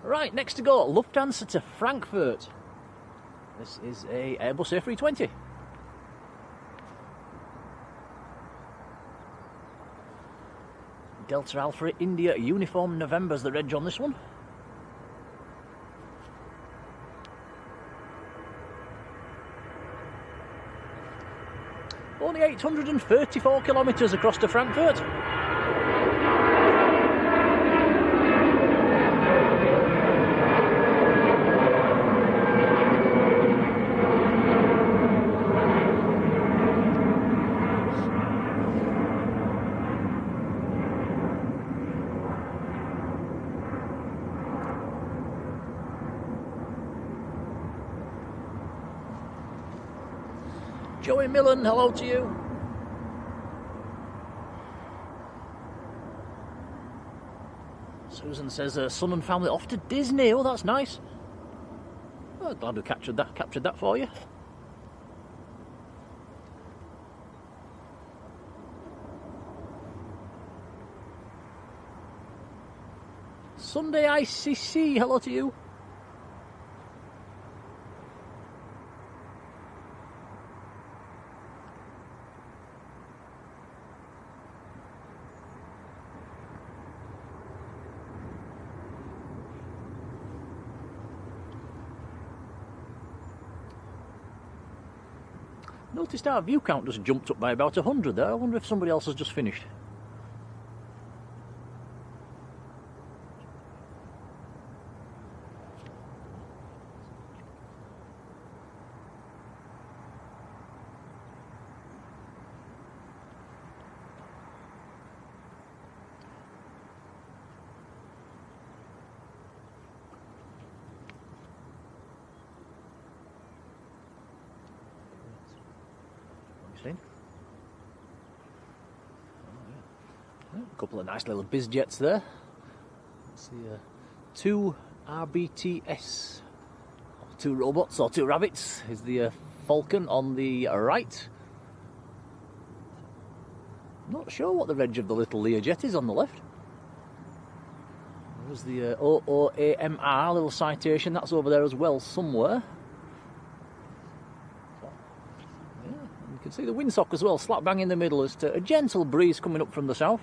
Right, next to go, Lufthansa to Frankfurt. This is a Airbus A320. Delta Alpha India Uniform November's the reg on this one. Only 834 kilometres across to Frankfurt. Joey Millen, hello to you. Susan says her son and family off to Disney. Oh, that's nice. Oh, glad we captured that for you. Sunday ICC, hello to you. Noticed our view count just jumped up by about 100 there. I wonder if somebody else has just finished. A couple of nice little Bizjets there. Let's see, two RBTS, two robots or two rabbits. Is the Falcon on the right. Not sure what the reg of the little Learjet is on the left. There's the OOAMR little citation, that's over there as well somewhere. Yeah, you can see the windsock as well, slap bang in the middle. There's a gentle breeze coming up from the south.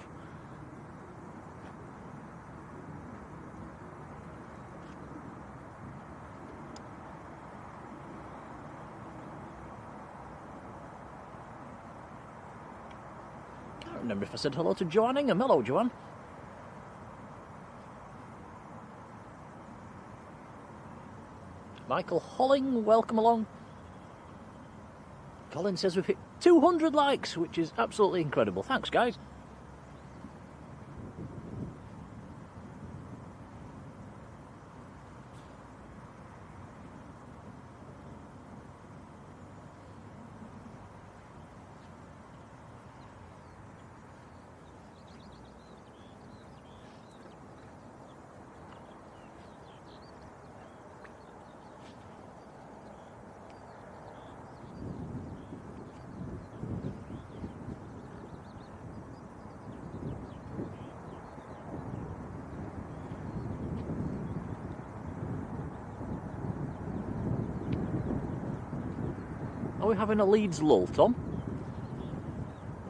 Can't remember if I said hello to Joanne Ingham. Hello, Joanne. Michael Holling, welcome along. Colin says we've hit 200 likes, which is absolutely incredible. Thanks, guys. Are we having a Leeds lull, Tom?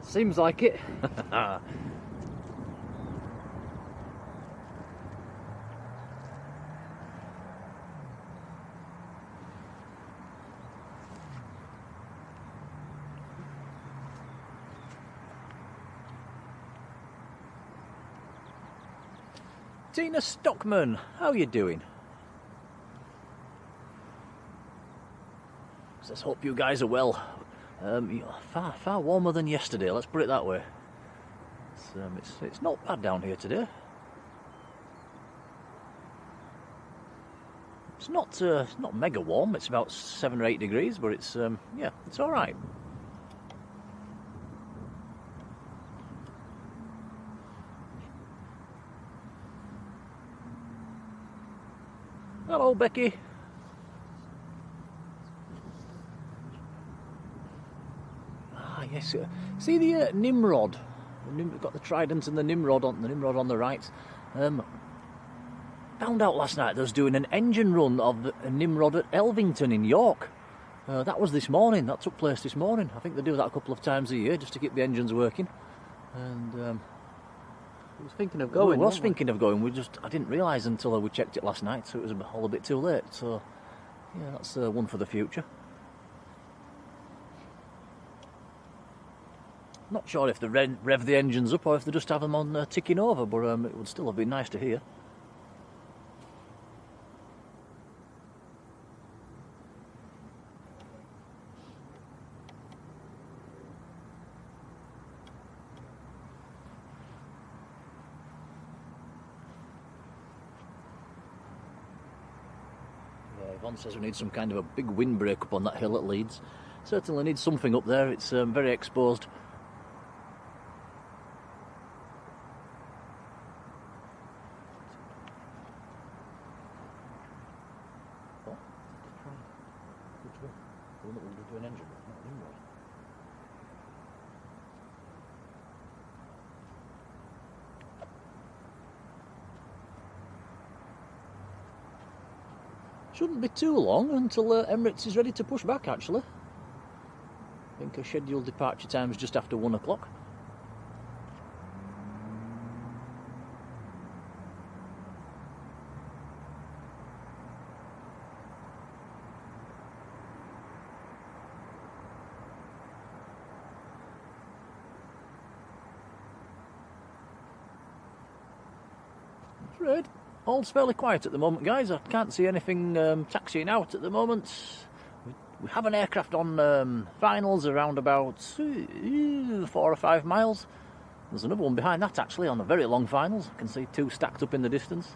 Seems like it. Tina Stockman, how you doing? Let's hope you guys are well. Far warmer than yesterday, let's put it that way. It's not bad down here today. It's not mega warm, it's about 7 or 8 degrees, but it's yeah, it's alright. Hello, Becky. Ah, yes. See the Nimrod. We've got the Trident and the Nimrod on the right. Found out last night they was doing an engine run of the Nimrod at Elvington in York. That was this morning. That took place this morning. I think they do that a couple of times a year just to keep the engines working. And I was thinking of going. I was thinking of going. I didn't realise until we checked it last night, so it was all a bit too late. So, yeah, that's one for the future. Not sure if they rev the engines up or if they just have them on ticking over, but it would still have been nice to hear. Yvonne says we need some kind of a big windbreak up on that hill at Leeds. Certainly need something up there, it's very exposed. Oh, which way? The one that will do an engine, not an Nimrod. Shouldn't be too long until Emirates is ready to push back, actually. I think our scheduled departure time is just after 1 o'clock. That's right. All's fairly quiet at the moment, guys. I can't see anything taxiing out at the moment. We have an aircraft on finals around about 4 or 5 miles. There's another one behind that, actually, on a very long finals. I can see 2 stacked up in the distance.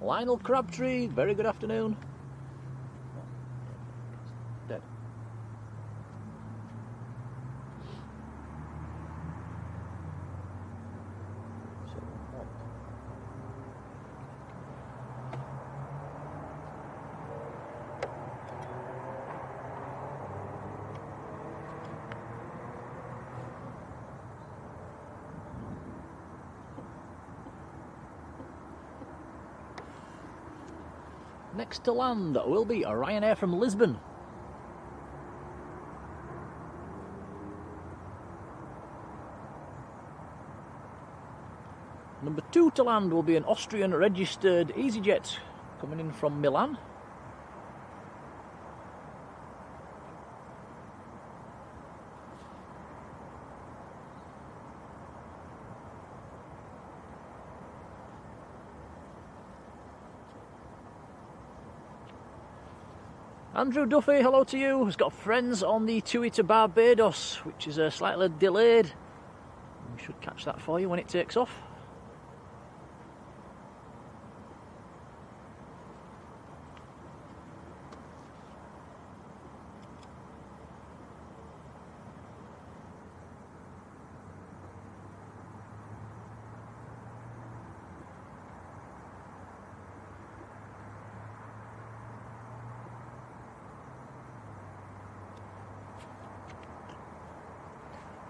Lionel Crabtree, very good afternoon. Dead. Next to land will be a Ryanair from Lisbon. Number 2 to land will be an Austrian registered Easyjet coming in from Milan. Andrew Duffy, hello to you. He's got friends on the Qsuite to Barbados, which is slightly delayed. We should catch that for you when it takes off.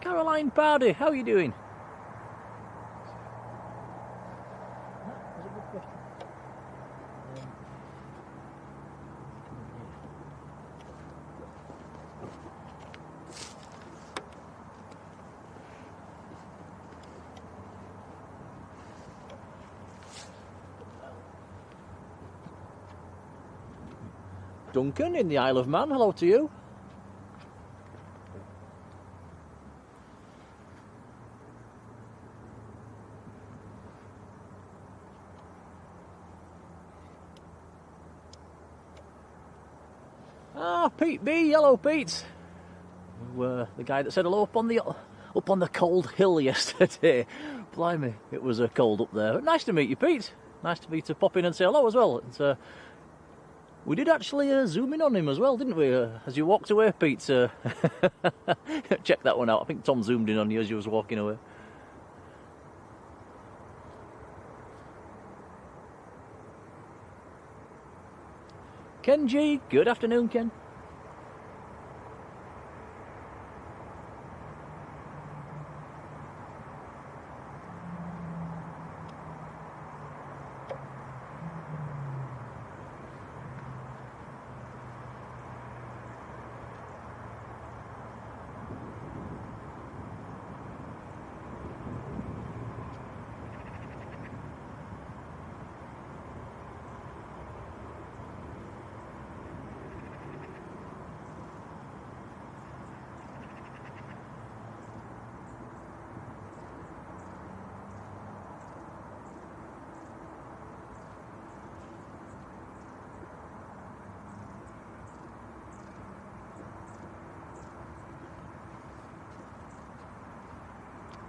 Caroline Pardy, how are you doing? That's a good question. Duncan in the Isle of Man, hello to you. Ah, Pete B, hello Pete. The guy that said hello up on the cold hill yesterday. Blimey, it was cold up there. But nice to meet you, Pete. Nice to meet you to pop in and say hello as well. And, we did actually zoom in on him as well, didn't we? As you walked away, Pete. Check that one out. I think Tom zoomed in on you as you was walking away. Ken G, good afternoon, Ken.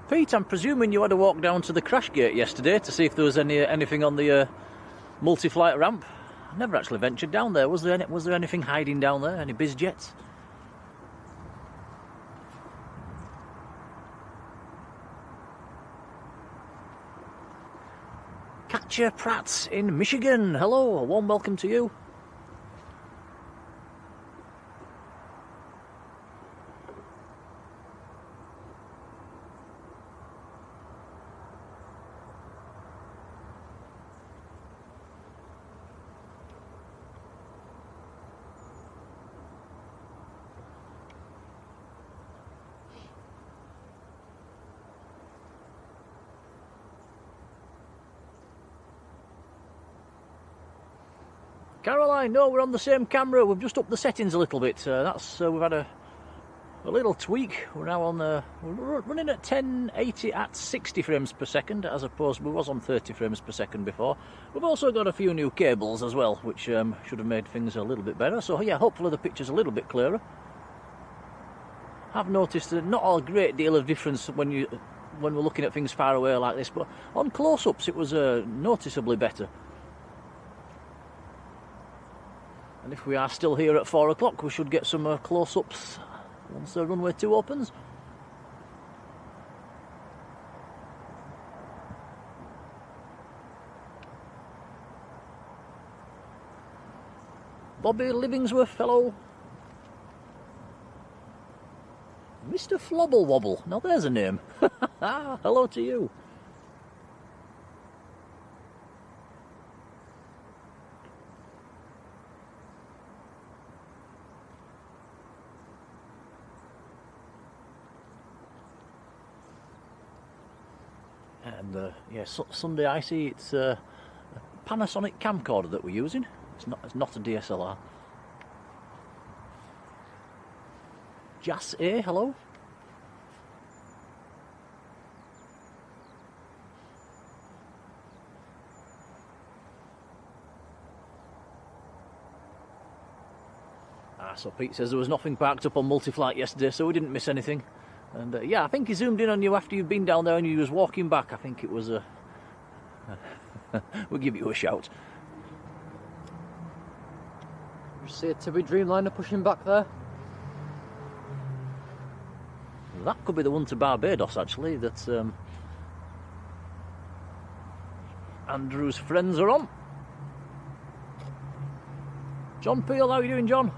Pete, I'm presuming you had a walk down to the crash gate yesterday to see if there was anything on the multi-flight ramp. I never actually ventured down there. Was there anything hiding down there? Any Bizjets? Katja Pratt in Michigan. Hello, a warm welcome to you. Caroline, no, we're on the same camera. We've just upped the settings a little bit. We've had a little tweak. We're now on we're running at 1080 at 60 frames per second, as opposed we was on 30 frames per second before. We've also got a few new cables as well, which should have made things a little bit better. So yeah, hopefully the picture's a little bit clearer. I've noticed not a great deal of difference when we're looking at things far away like this, but on close-ups it was noticeably better. And if we are still here at 4 o'clock, we should get some close-ups once the runway 2 opens. Bobby Livingsworth, hello. Mr. Flobble Wobble, now there's a name. Hello to you. And yeah, Sunday I see it's a Panasonic camcorder that we're using. It's not a DSLR. Jas A, hello. So Pete says there was nothing parked up on multi-flight yesterday, so we didn't miss anything. And yeah, I think he zoomed in on you after you've been down there and you was walking back. I think it was a... we'll give you a shout. You see a Tibby Dreamliner pushing back there? That could be the one to Barbados, actually, that Andrew's friends are on. John Peel, how are you doing, John?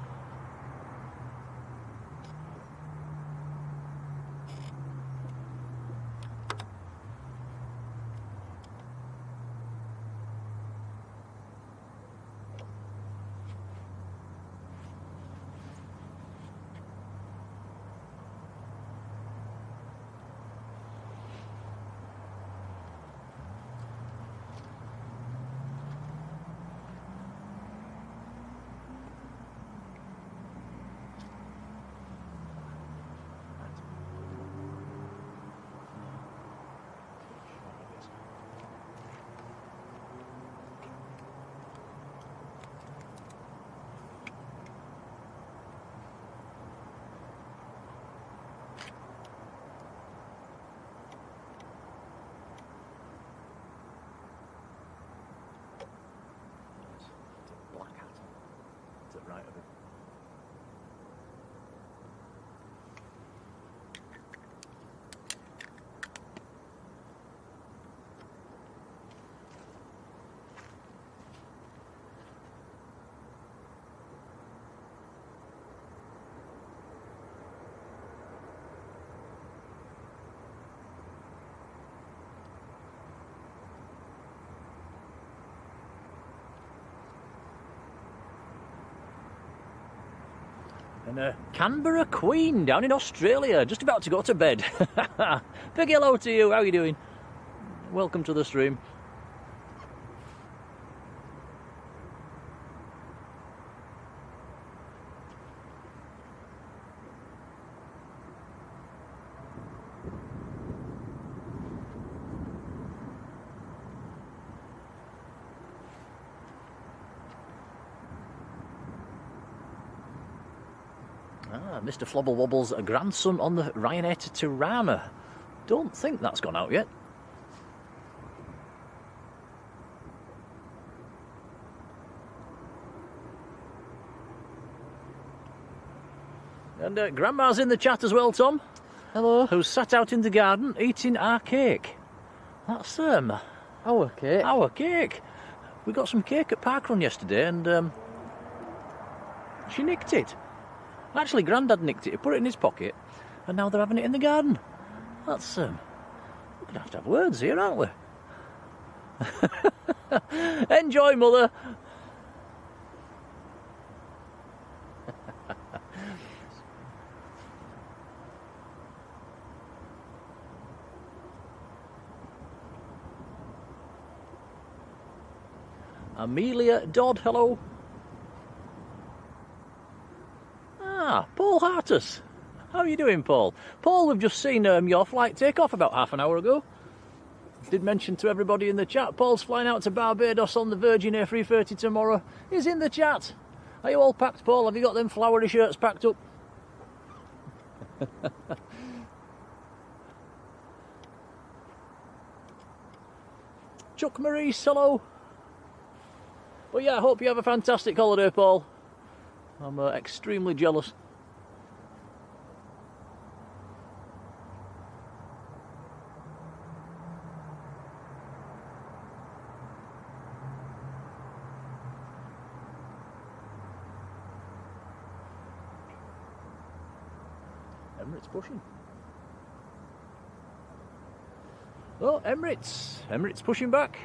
Right of it. And Canberra Queen down in Australia, just about to go to bed. Big hello to you, how are you doing? Welcome to the stream. Mr. Flobble Wobble's a grandson on the Ryanair to Tirana. Don't think that's gone out yet. And Grandma's in the chat as well, Tom. Hello. Who's sat out in the garden eating our cake. That's our cake. Our cake. We got some cake at Parkrun yesterday and she nicked it. Actually, Grandad nicked it, he put it in his pocket, and now they're having it in the garden. That's, we're going to have words here, aren't we? Enjoy, Mother. Amelia Dodd, hello. Paul Hartus. How are you doing, Paul? Paul, we've just seen your flight take off about half an hour ago. Did mention to everybody in the chat, Paul's flying out to Barbados on the Virgin A350 tomorrow. He's in the chat. Are you all packed, Paul? Have you got them flowery shirts packed up? Chuck Maurice, hello. But yeah, I hope you have a fantastic holiday, Paul. I'm extremely jealous. Emirates pushing. Oh, Emirates pushing back.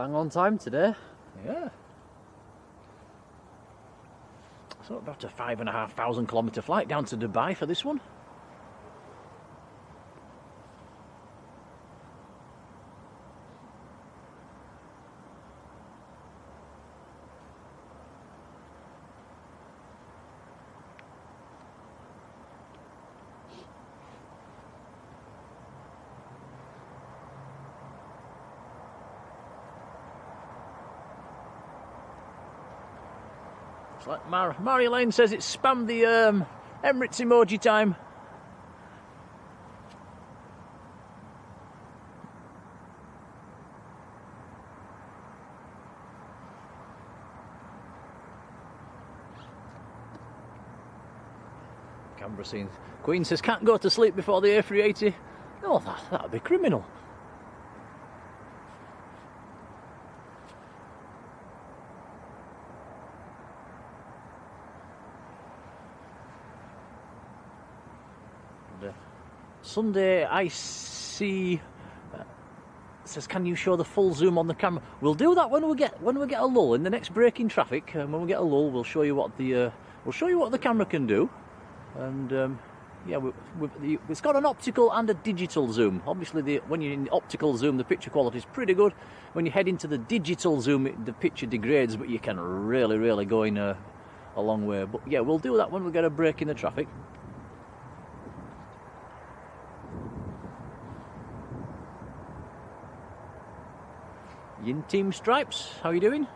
Bang on time today. Yeah. So about a 5,500 kilometre flight down to Dubai for this one. It's like Marjolein says, it's spammed the Emirates emoji time. Camera scene. Queen says, can't go to sleep before the A380. Oh, that'd be criminal. Sunday I see says, can you show the full zoom on the camera? We'll do that when we get a lull in the next break in traffic. When we get a lull, we'll show you what the camera can do. And yeah, it's got an optical and a digital zoom. Obviously, when you're in the optical zoom, the picture quality is pretty good. When you head into the digital zoom, the picture degrades, but you can really go in a long way. But yeah, we'll do that when we get a break in the traffic. Yin Team Stripes, how are you doing?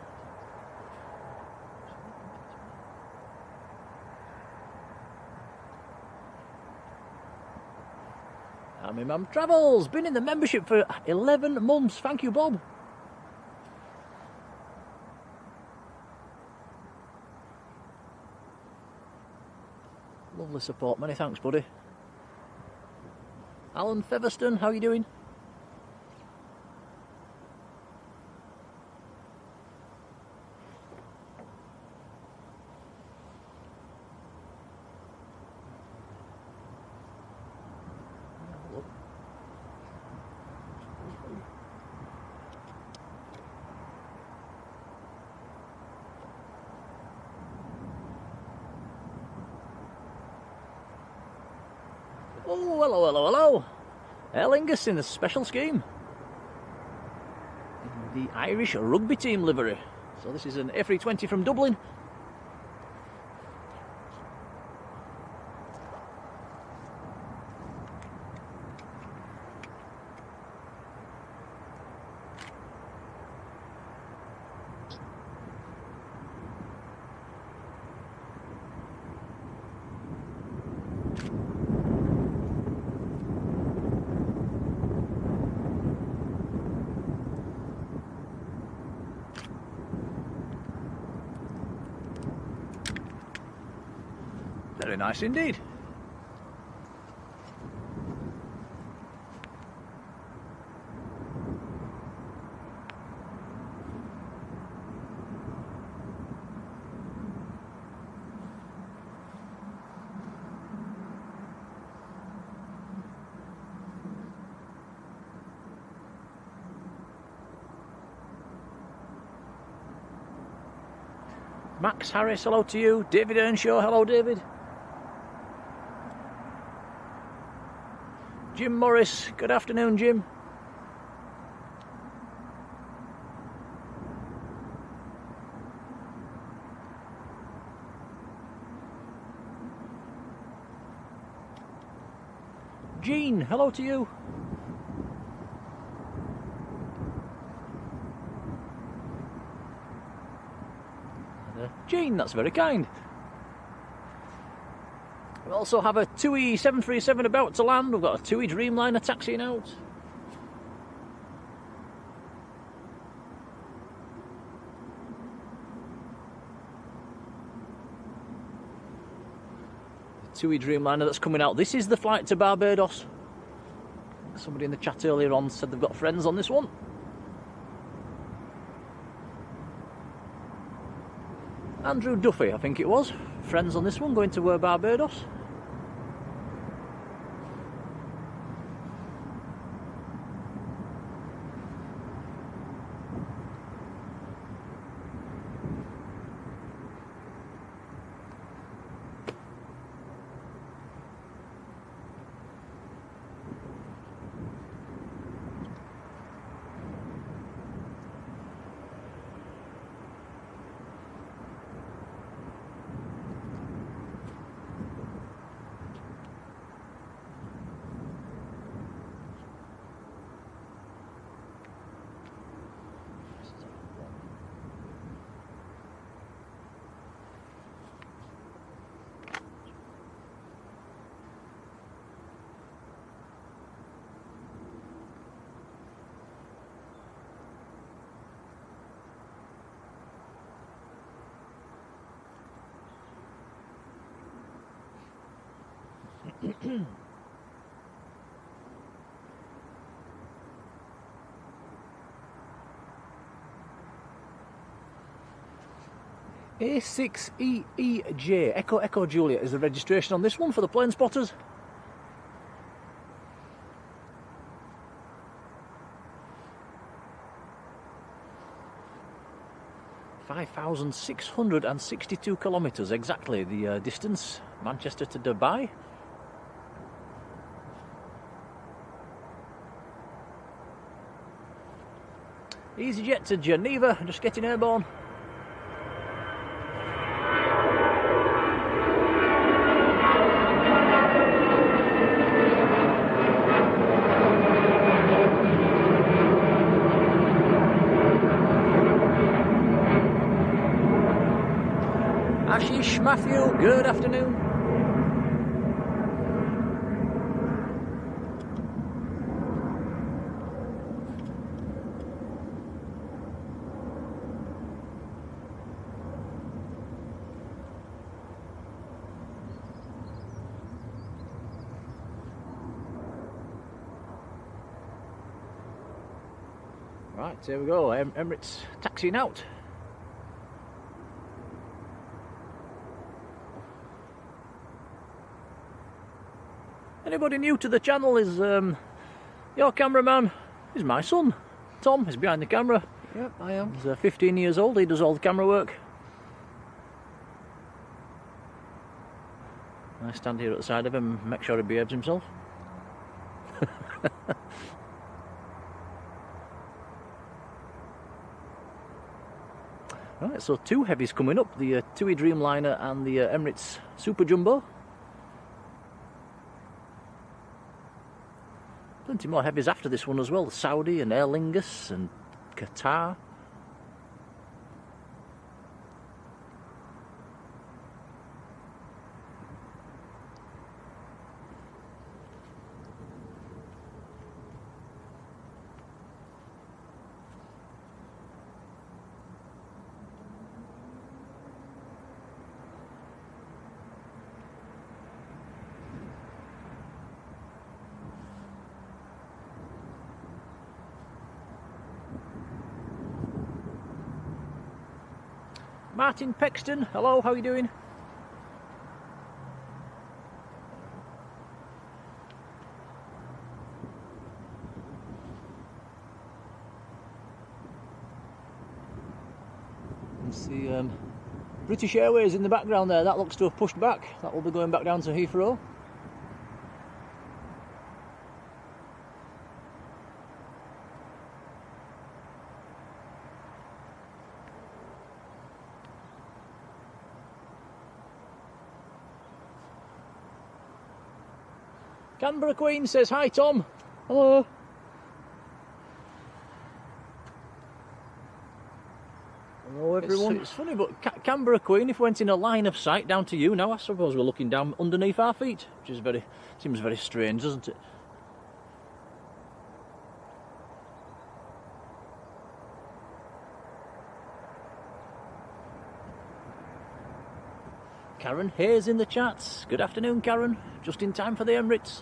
My mum travels, been in the membership for 11 months. Thank you, Bob. Lovely support, many thanks, buddy. Alan Featherstone, how are you doing? Oh, hello. Aer Lingus in a special scheme. In the Irish rugby team livery. So this is an A320 from Dublin. Very nice indeed. Max Harris, hello to you. David Earnshaw, hello David. Jim Morris, good afternoon, Jim. Jean, hello to you. Jean, that's very kind. We also have a TUI 737 about to land. We've got a TUI Dreamliner taxiing out. The TUI Dreamliner that's coming out. This is the flight to Barbados. Somebody in the chat earlier on said they've got friends on this one. Andrew Duffy, I think it was. Friends on this one, going to Barbados. A6EEJ, Echo Echo Juliet is the registration on this one for the plane spotters. (5,662 kilometres exactly the distance, Manchester to Dubai. Easyjet to Geneva, just getting airborne. Ashish Matthew, good afternoon. Right, here we go, Emirates taxiing out. Anybody new to the channel is your cameraman is my son. Tom is behind the camera. Yep, I am. He's 15 years old, he does all the camera work. I stand here at the side of him and make sure he behaves himself. Right, so two heavies coming up, the TUI Dreamliner and the Emirates Super Jumbo. Plenty more heavies after this one as well, Saudi and Aer Lingus and Qatar. Martin Pexton, hello, how are you doing? It's the British Airways in the background there, that looks to have pushed back. That will be going back down to Heathrow. Canberra Queen says hi Tom. Hello. Hello everyone. It's funny, but Canberra Queen, if we went in a line of sight down to you now, I suppose we're looking down underneath our feet, which is seems very strange, doesn't it? Karen Hayes in the chats. Good afternoon, Karen. Just in time for the Emirates.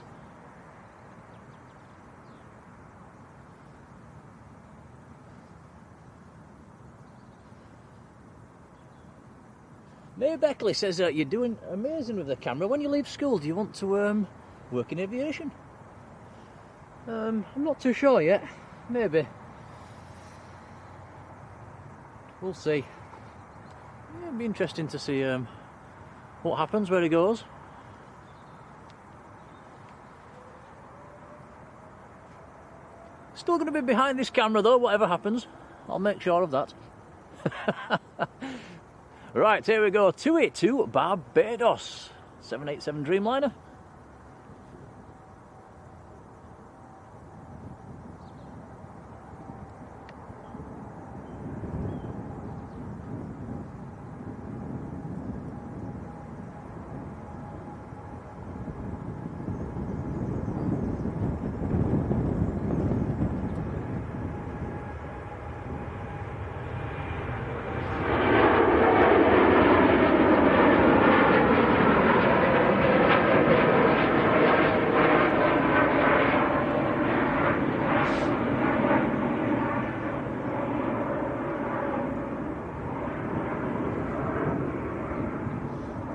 May Beckley says you're doing amazing with the camera. When you leave school, do you want to work in aviation? I'm not too sure yet. Maybe. We'll see. Yeah, it'd be interesting to see what happens, where he goes. Still going to be behind this camera though, whatever happens. I'll make sure of that. Right, here we go. TUI to Barbados. 787 Dreamliner.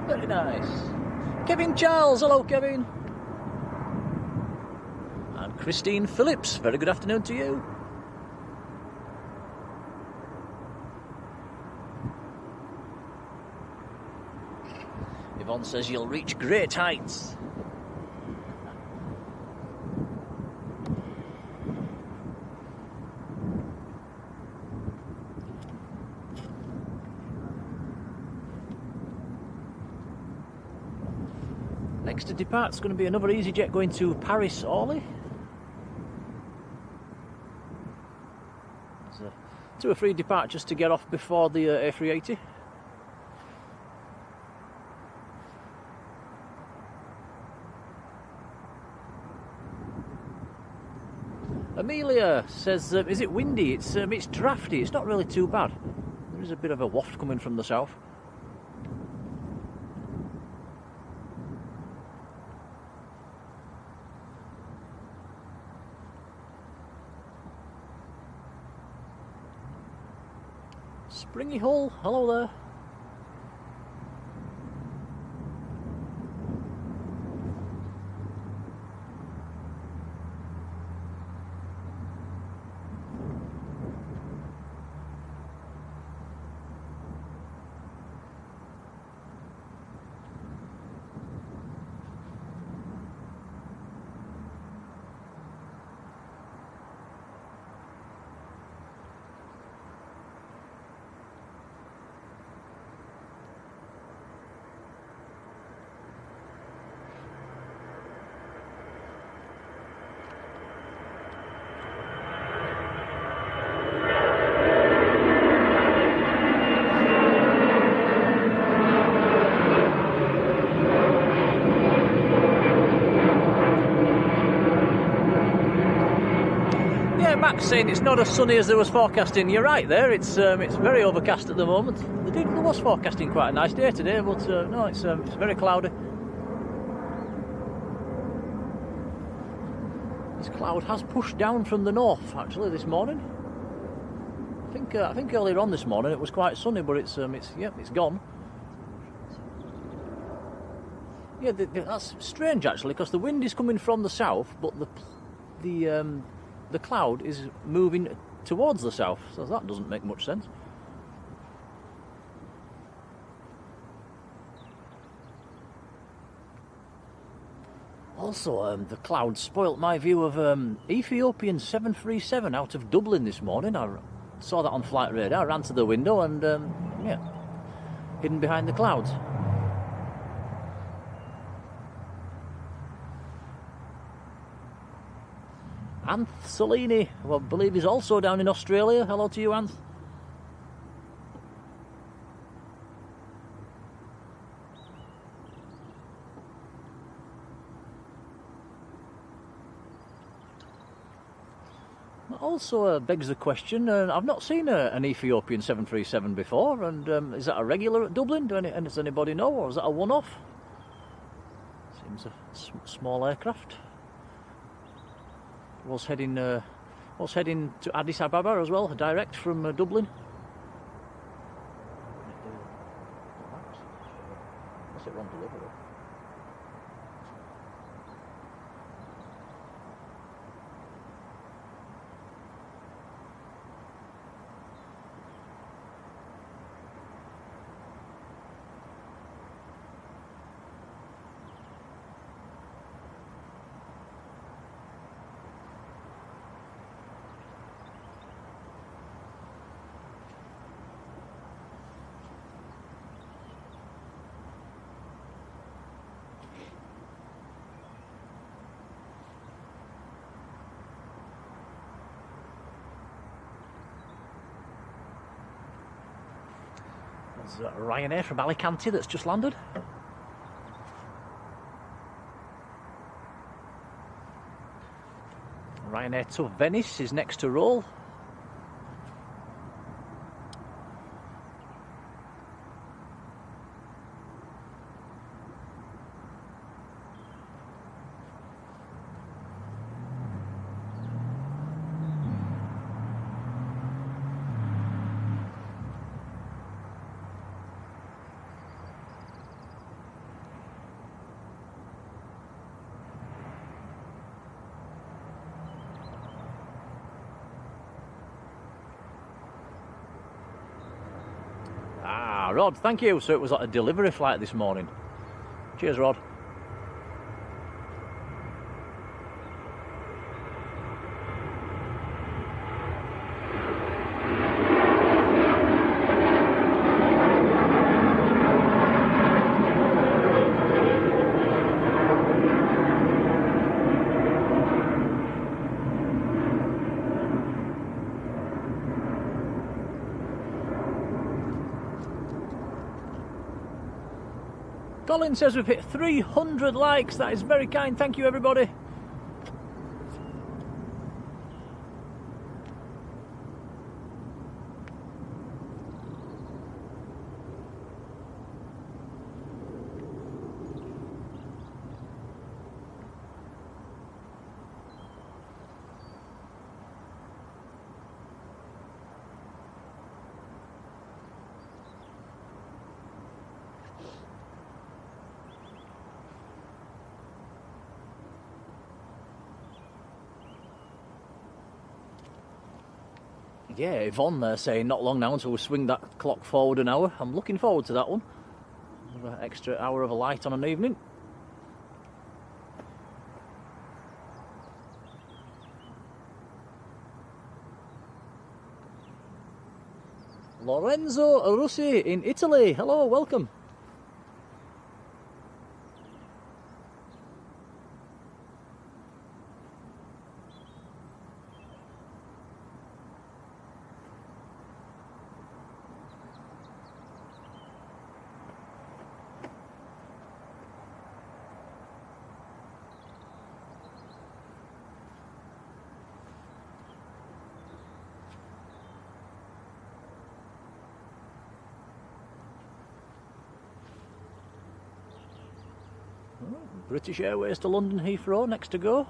Very nice. Kevin Charles, hello Kevin. And Christine Phillips, very good afternoon to you. Yvonne says you'll reach great heights. Next to depart is going to be another Easyjet going to Paris Orly. There's 2 or 3 departures to get off before the A380. Amelia says, is it windy? It's drafty, it's not really too bad. There is a bit of a waft coming from the south. Springy Hull, hello there. Max saying it's not as sunny as there was forecasting. You're right there. It's very overcast at the moment. There was forecasting quite a nice day today, but no, it's very cloudy. This cloud has pushed down from the north actually this morning. I think earlier on this morning it was quite sunny, but it's gone. Yeah, that's strange actually, because the wind is coming from the south, but the cloud is moving towards the south, so that doesn't make much sense. Also, the cloud spoilt my view of Ethiopian 737 out of Dublin this morning. I saw that on flight radar, ran to the window and hidden behind the clouds. Anth Salini, who I believe is also down in Australia. Hello to you, Anth. That also begs the question, I've not seen an Ethiopian 737 before, and is that a regular at Dublin? Does anybody know, or is that a one-off? Seems a small aircraft. Was heading to Addis Ababa as well, direct from Dublin. What's it wrong delivery? There's Ryanair from Alicante that's just landed. Ryanair to Venice is next to roll. Rod, thank you. So it was like a delivery flight this morning. Cheers, Rod. Colin says we've hit 300 likes. That is very kind. Thank you, everybody. Yeah, Yvonne there saying not long now until we swing that clock forward an hour. I'm looking forward to that one. Another extra hour of a light on an evening. Lorenzo Russi in Italy. Hello, welcome. British Airways to London Heathrow, next to go.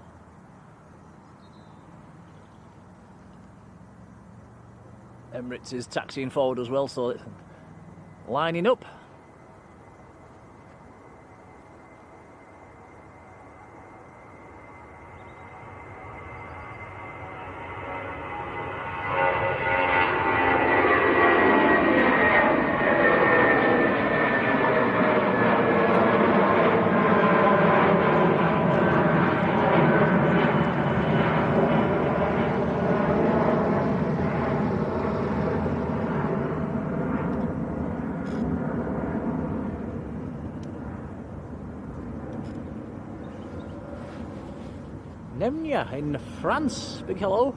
Emirates is taxiing forward as well, so it's lining up. In France, big hello.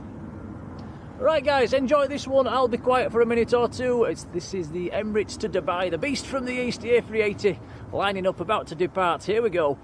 Right guys, enjoy this one. I'll be quiet for a minute or two. This is the Emirates to Dubai, the beast from the east, the A380, lining up, about to depart. Here we go.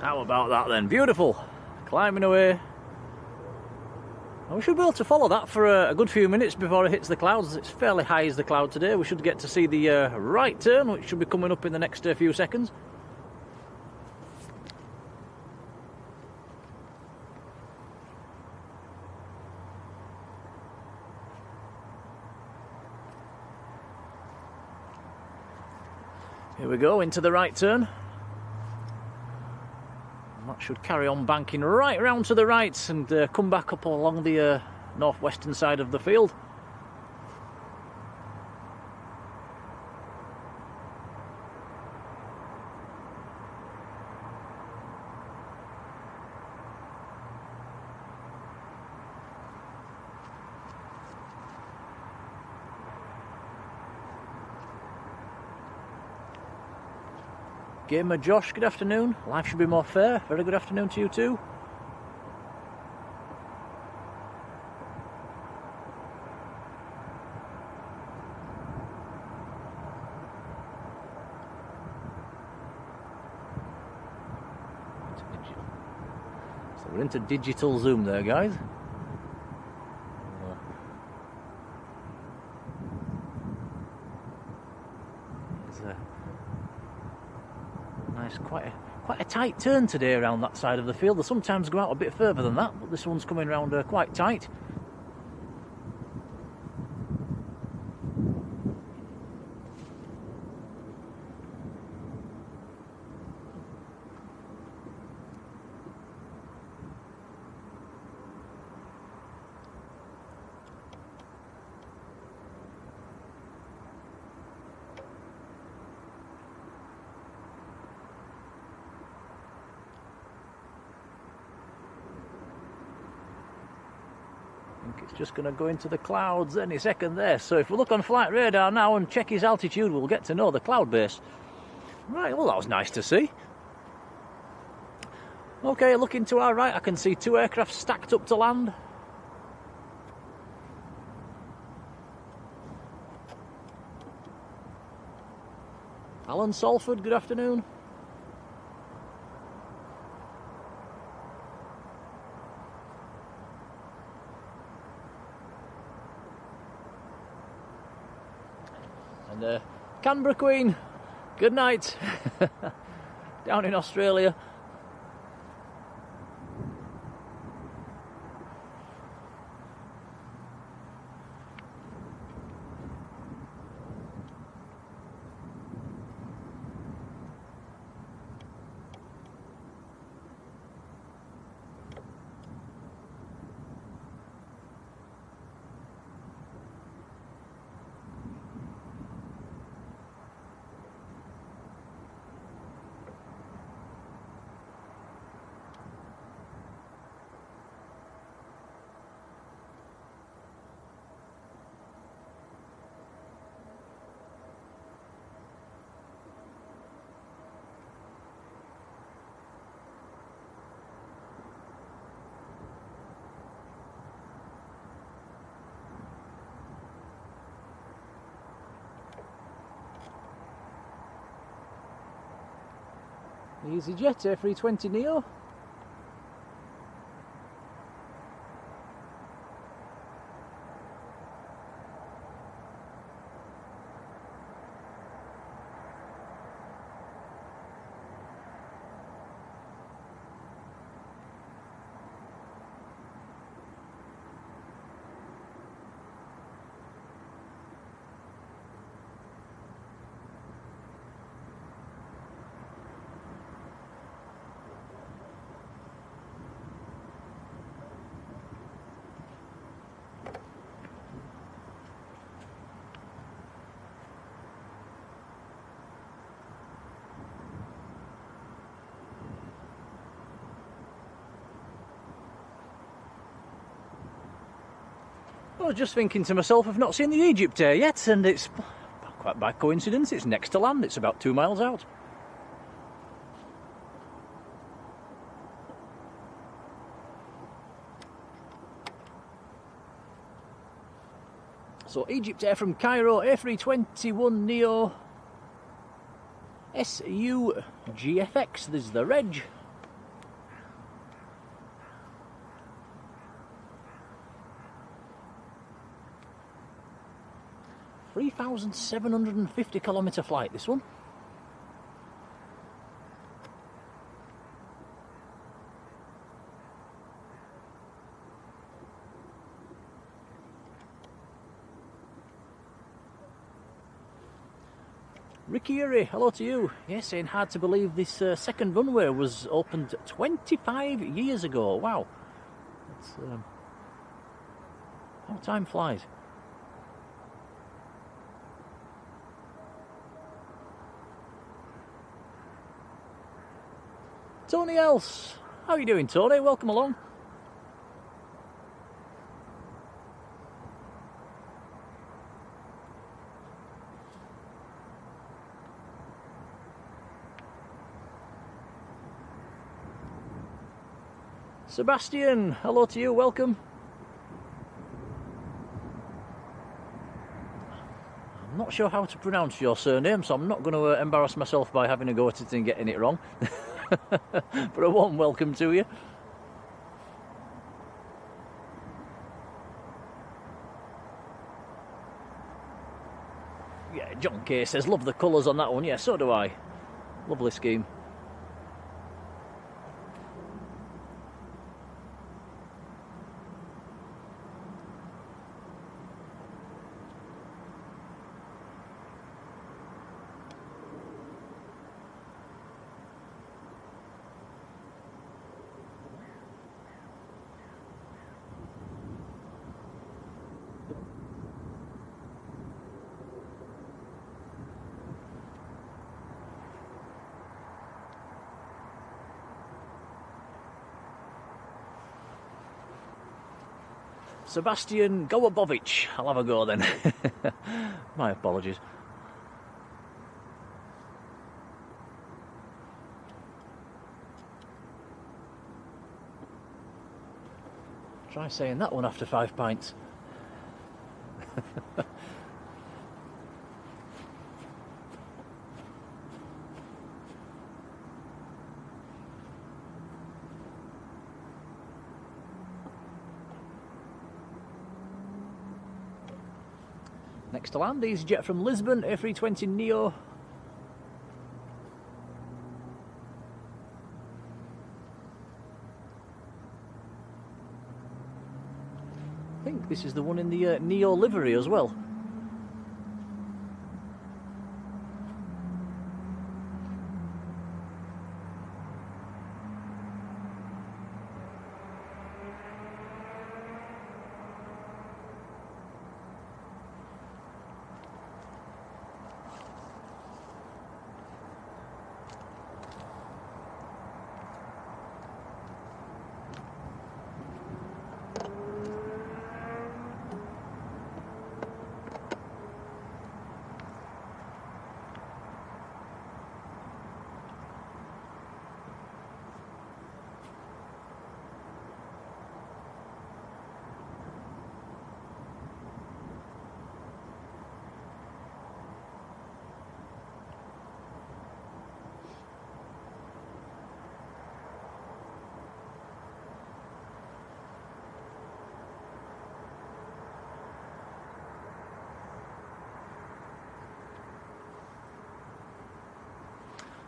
How about that then? Beautiful. Climbing away. And we should be able to follow that for a good few minutes before it hits the clouds. It's fairly high as the cloud today. We should get to see the right turn, which should be coming up in the next few seconds. Here we go, into the right turn. And that should carry on banking right round to the right and come back up along the northwestern side of the field. Gamer Josh, good afternoon. Life should be more fair. Very good afternoon to you too. So we're into digital zoom there, guys. Nice, quite a tight turn today around that side of the field. They sometimes go out a bit further than that, but this one's coming round quite tight. It's just going to go into the clouds any second there. So if we look on flight radar now and check his altitude, we'll get to know the cloud base. Right, well, that was nice to see. Okay, looking to our right, I can see 2 aircraft stacked up to land. Alan Salford, good afternoon. And Canberra Queen, good night. Down in Australia. Easyjet A350 Neo. I was just thinking to myself, I've not seen the EgyptAir yet, and it's quite by coincidence, it's next to land, it's about 2 miles out. So EgyptAir from Cairo, A321 Neo SUGFX, this is the reg. $3,750 flight, this one. Ricky Uri, hello to you. Yes, saying hard to believe this second runway was opened 25 years ago. Wow. That's, how time flies. Tony Else, how are you doing, Tony? Welcome along. Sebastian, hello to you, welcome. I'm not sure how to pronounce your surname, so I'm not going to embarrass myself by having a go at it and getting it wrong. But a warm welcome to you. Yeah, John K says, love the colours on that one. Yeah, so do I. Lovely scheme. Sebastian Gowabovic. I'll have a go then. My apologies. Try saying that one after 5 pints. Next to land, Easyjet from Lisbon, A320 Neo. I think this is the one in the Neo livery as well.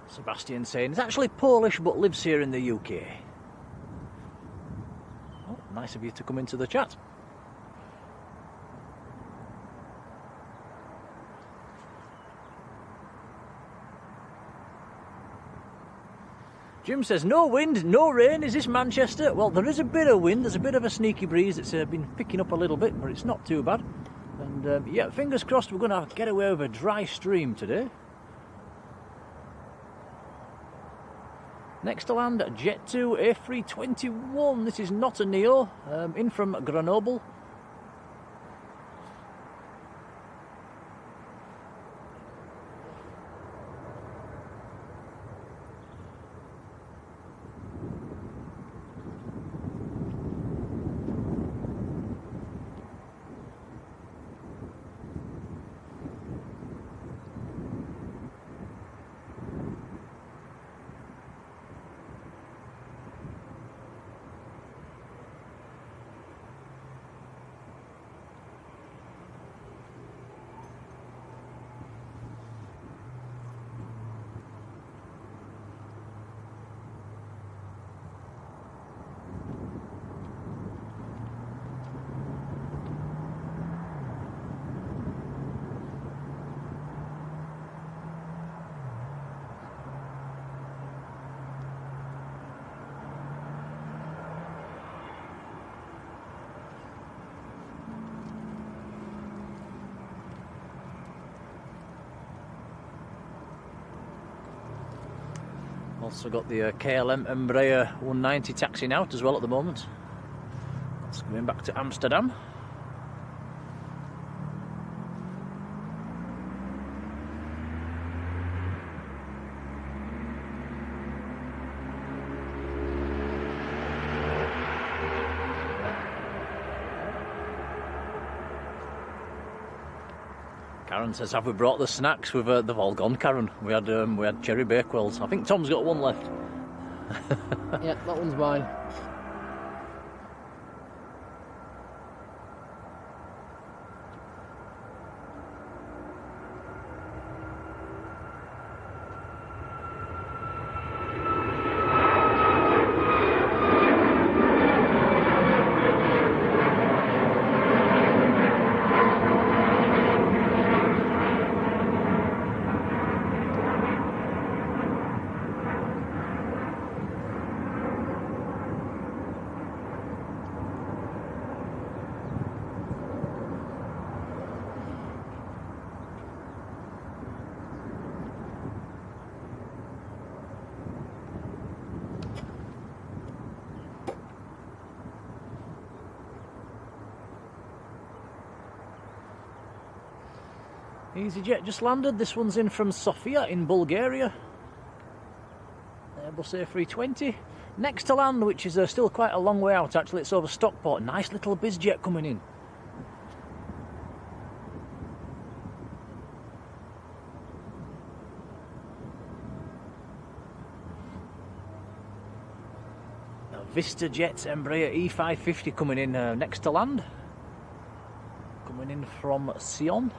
Sebastian saying he's actually Polish but lives here in the UK. Oh, nice of you to come into the chat. Jim says, no wind, no rain, is this Manchester? Well, there is a bit of wind, there's a bit of a sneaky breeze, it's been picking up a little bit, but it's not too bad. And yeah, fingers crossed we're going to get away with a dry stream today. Next to land, Jet2 A321. This is not a Neo, in from Grenoble. Also got the KLM Embraer 190 taxiing out as well at the moment. That's coming back to Amsterdam. Karen says, have we brought the snacks? They've all gone, Karen. We had cherry bakewells. I think Tom's got one left. Yeah, that one's mine. Easyjet just landed. This one's in from Sofia in Bulgaria. Airbus A320. Next to land, which is still quite a long way out actually, it's over Stockport. Nice little Bizjet coming in. VistaJet Embraer E550 coming in next to land. Coming in from Sion.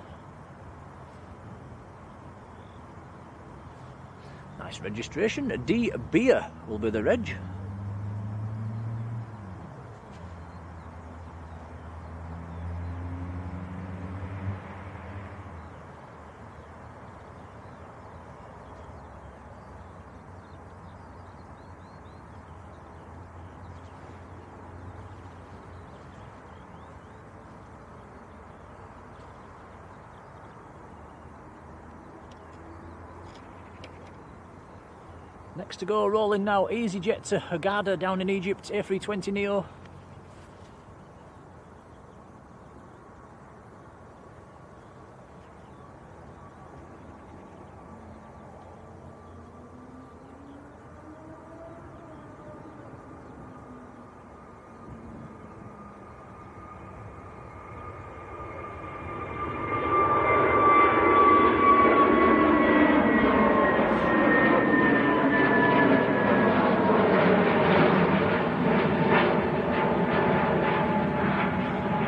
Nice registration. D Beer will be the reg. Next to go, rolling now, Easyjet to Hurghada down in Egypt, A320 Neo.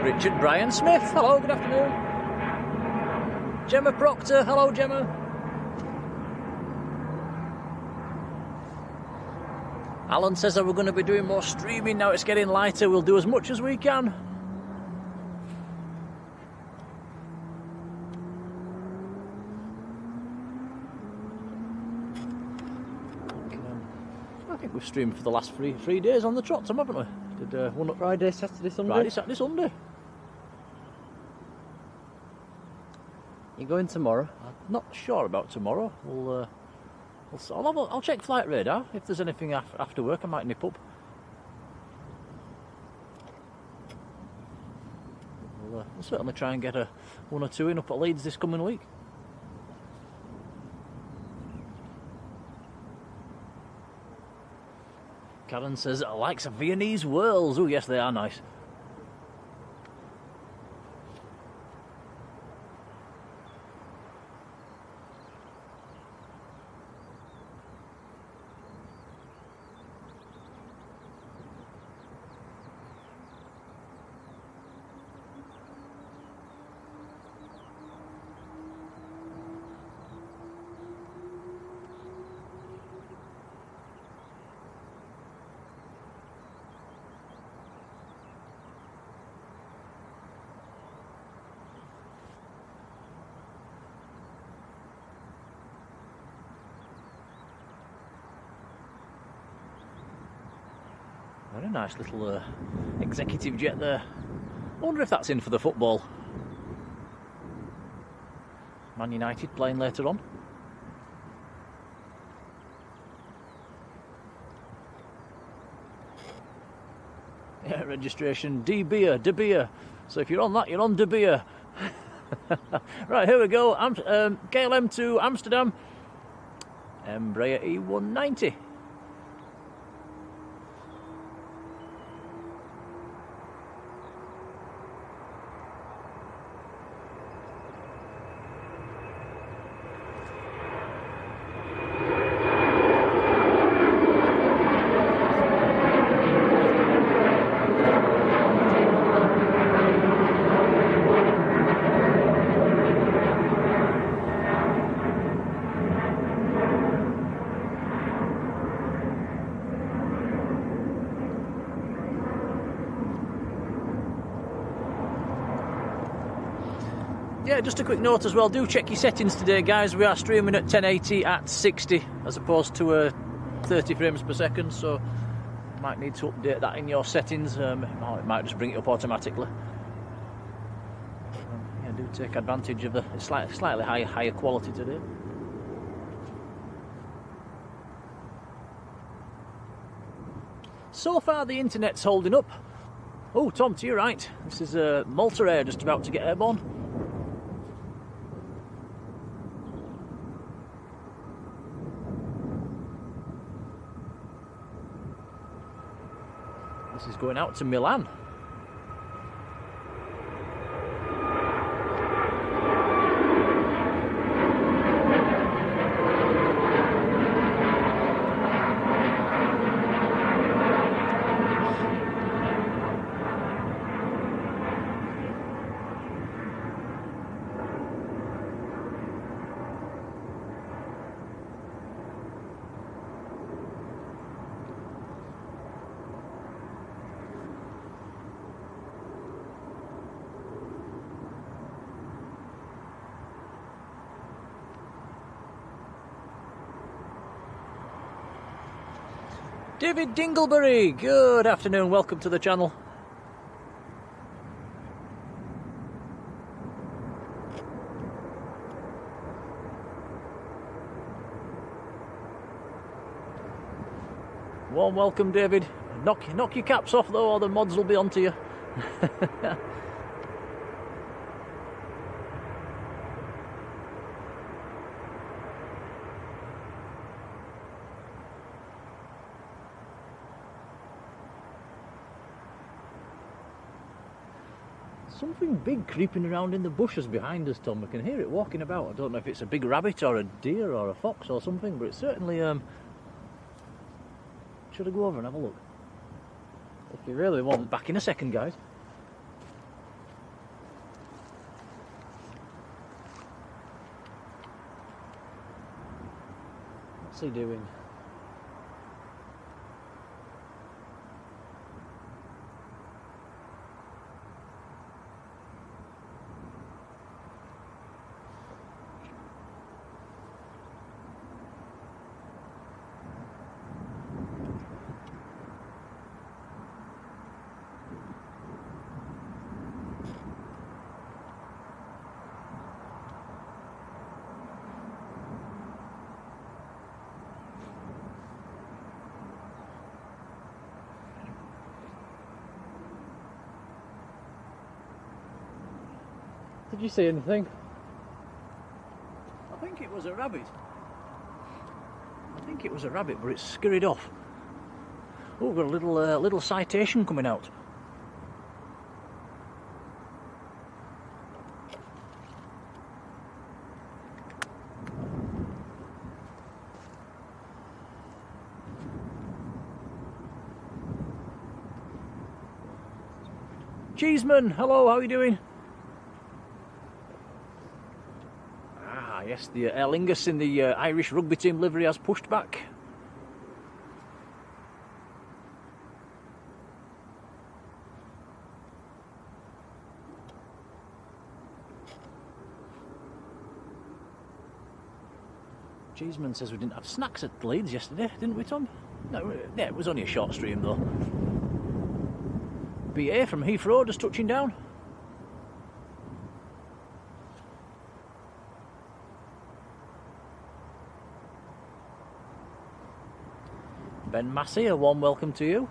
Richard Brian Smith, hello, good afternoon. Gemma Proctor, hello Gemma. Alan says that we're going to be doing more streaming now it's getting lighter. We'll do as much as we can. I think we've streamed for the last three days on the trot, Tom, haven't we? Did one Friday, Saturday, Sunday? Friday, Saturday, Sunday. You going tomorrow? I'm not sure about tomorrow. I'll check flight radar. If there's anything after work, I might nip up. We'll certainly try and get one or two in up at Leeds this coming week. Karen says, I like some Viennese whirls. Oh yes, they are nice. Very nice little executive jet there. I wonder if that's in for the football. Man United playing later on. Yeah, registration De Beer. So if you're on that, you're on De Beer. Right, here we go. KLM to Amsterdam. Embraer E190. Yeah, just a quick note as well, do check your settings today, guys. We are streaming at 1080 at 60 as opposed to 30 frames per second, so you might need to update that in your settings. It might just bring it up automatically. Yeah, do take advantage of the slightly higher quality today. So far the internet's holding up. Oh, Tom, to your right, this is Malta Air just about to get airborne. This is going out to Milan. David Dingleberry, good afternoon, welcome to the channel. Warm welcome, David. Knock your caps off though, or the mods will be onto you. Something big creeping around in the bushes behind us, Tom. I can hear it walking about. I don't know if it's a big rabbit or a deer or a fox or something, but it's certainly... Should I go over and have a look? If you really want. Back in a second, guys. What's he doing? Did you see anything? I think it was a rabbit. But it's scurried off. Oh, we've got a little citation coming out. Cheeseman, hello, how are you doing? Yes, the Aer Lingus in the Irish rugby team livery has pushed back. Cheeseman says we didn't have snacks at Leeds yesterday, didn't we, Tom? No, yeah, it was only a short stream though. BA from Heathrow just touching down. Ben Massey, a warm welcome to you.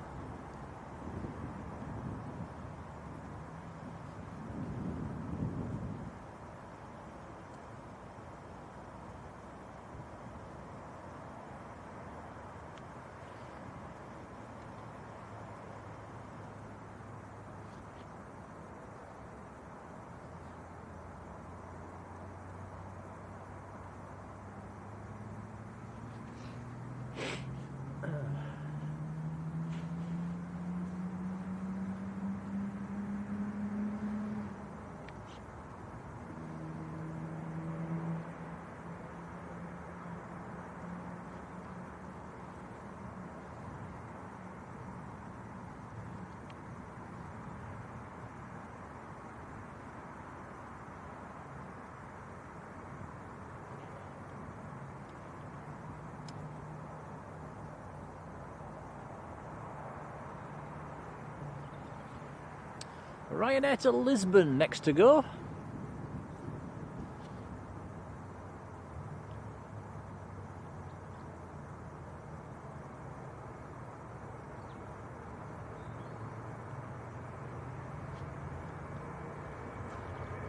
Ryanair to Lisbon next to go.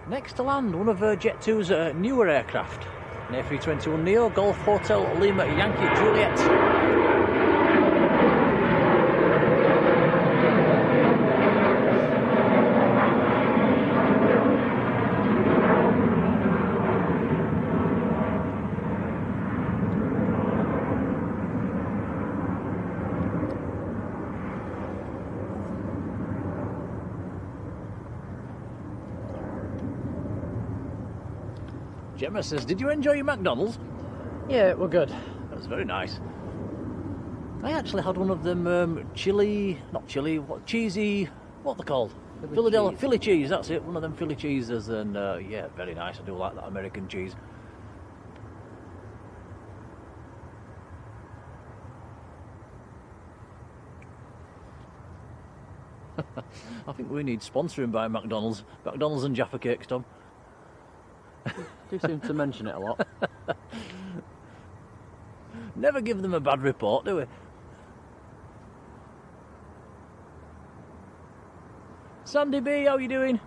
Next to land, one of Jet2's newer aircraft, an A321neo, Golf Hotel Lima Yankee Juliet. Gemma says, did you enjoy your McDonald's? Yeah, we're good. That was very nice. I actually had one of them cheesy, what are they called? Philly cheese, that's it, one of them Philly cheeses, and yeah, very nice. I do like that American cheese. I think we need sponsoring by McDonald's and Jaffa Cakes, Tom. Do seem to mention it a lot. Never give them a bad report, do we? Sandy B, how you doing?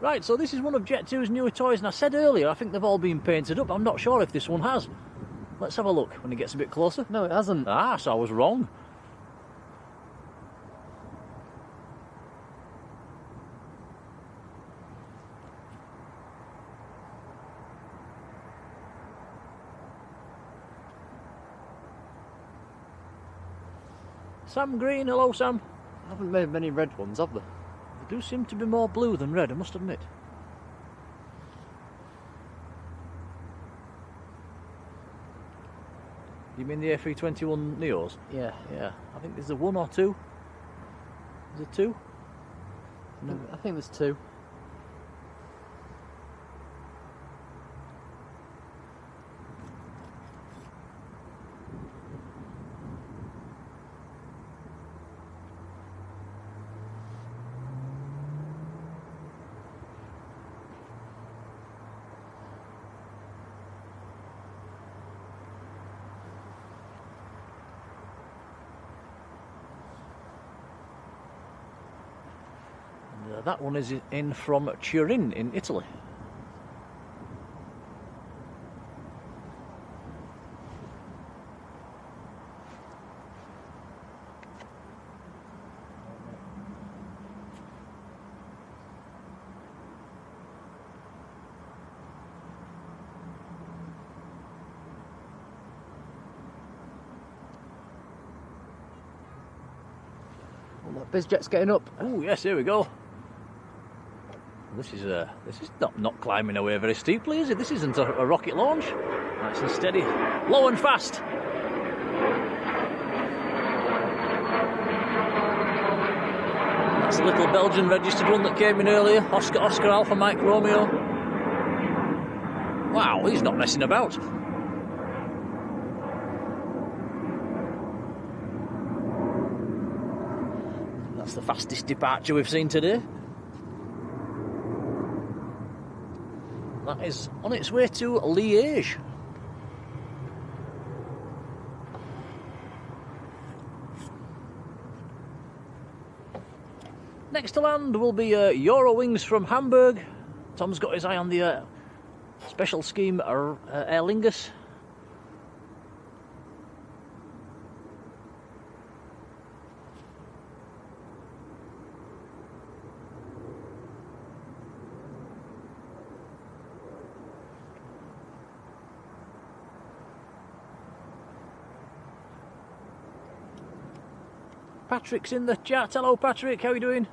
Right, so this is one of Jet2's newer toys, and I said earlier I think they've all been painted up. I'm not sure if this one has. Let's have a look when it gets a bit closer. No, it hasn't. Ah, so I was wrong. Sam Green, hello Sam. I haven't made many red ones, have they? They do seem to be more blue than red, I must admit. You mean the A321 Neos? Yeah. Yeah, I think there's a one or two. Is it two? No, I think there's two. That one is in from Turin in Italy. Well, that Bizjet's getting up. Oh yes, here we go. This is not climbing away very steeply, is it? This isn't a rocket launch. Nice and steady, low and fast. That's the little Belgian registered one that came in earlier. Oscar Alpha Mike Romeo. Wow, he's not messing about. That's the fastest departure we've seen today. That is on its way to Liège. Next to land will be Eurowings from Hamburg. Tom's got his eye on the special scheme Aer Lingus. Patrick's in the chat. Hello Patrick, how are you doing?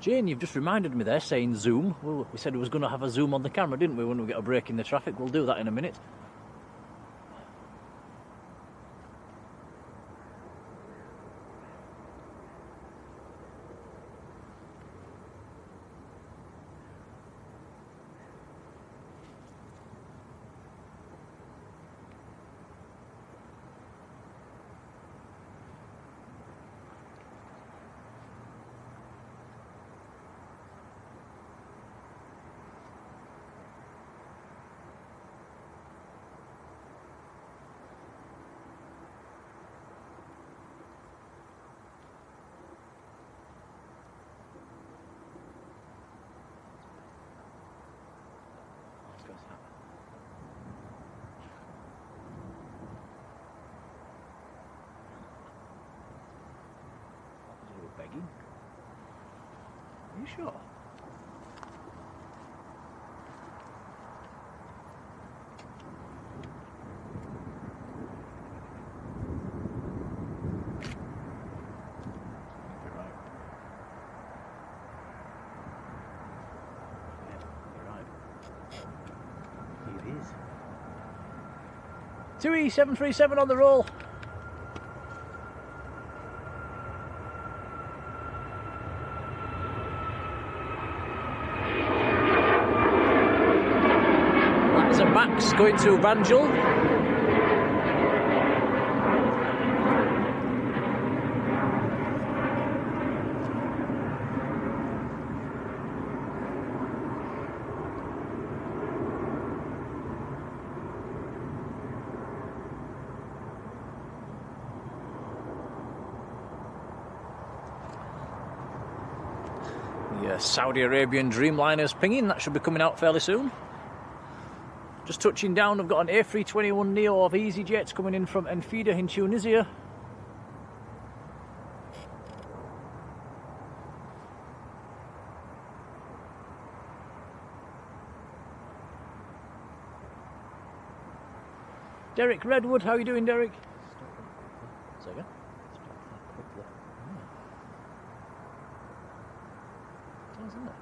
Jane, you've just reminded me there, saying zoom. Well, we said we was going to have a zoom on the camera, didn't we, when we get a break in the traffic? We'll do that in a minute. sure? Here it is. 2E737 on the roll. That is a Max going to Banjul. Saudi Arabian Dreamliner's pinging, that should be coming out fairly soon. Just touching down, I've got an A321neo of Easyjet coming in from Enfida in Tunisia. Derek Redwood, how are you doing, Derek? Say again? Isn't it?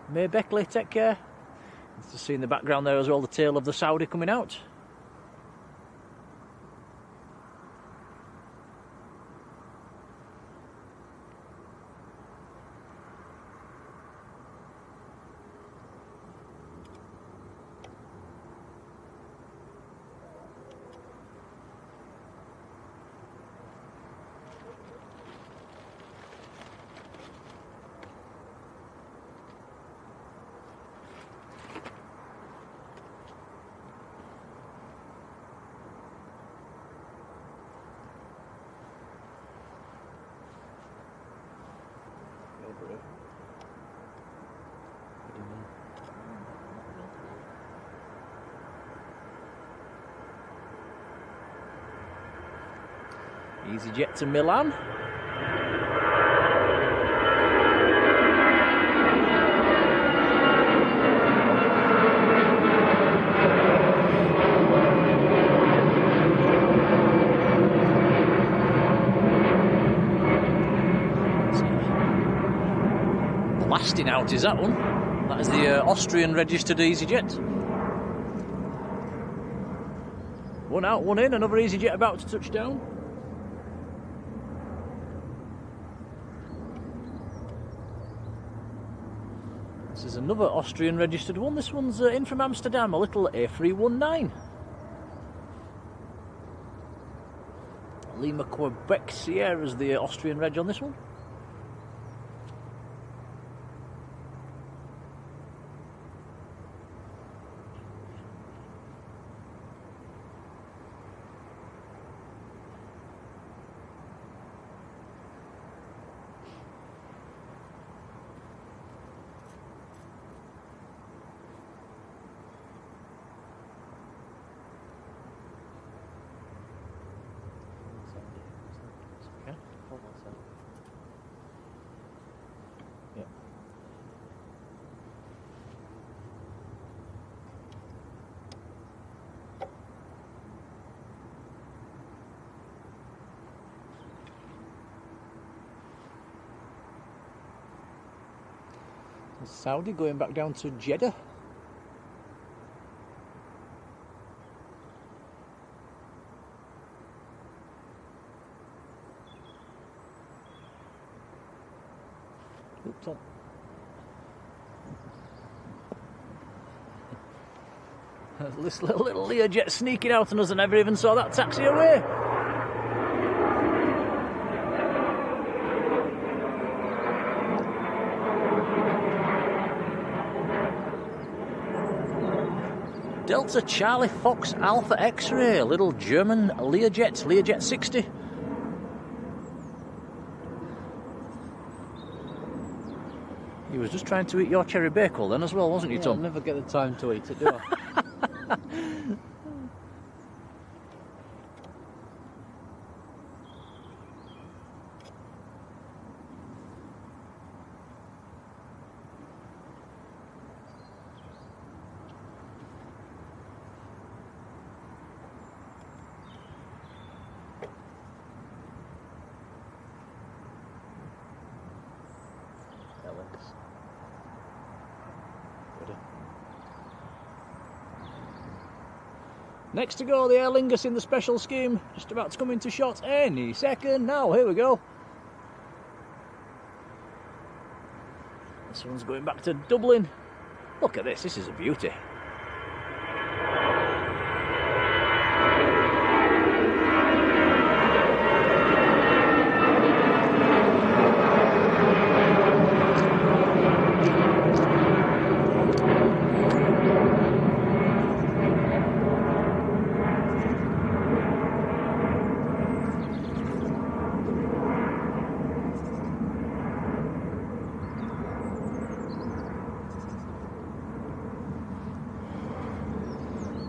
May Beckley, take care. Just see in the background there as well the tail of the Saudi coming out. Easyjet to Milan. Blasting out is that one. That is the Austrian registered Easyjet. One out, one in, another Easyjet about to touch down. This is another Austrian registered one. This one's in from Amsterdam, a little A319. Lima Quebec Sierra is the Austrian reg on this one. Saudi going back down to Jeddah. Oops, on. This little Learjet sneaking out on us and never even saw that taxi away. Delta Charlie Fox Alpha X-Ray, little German Learjet 60. He was just trying to eat your cherry bagel then as well, wasn't he, Yeah, Tom? I never get the time to eat it, do I? Next to go, the Aer Lingus in the special scheme, just about to come into shot any second now. Here we go. This one's going back to Dublin. Look at this is a beauty.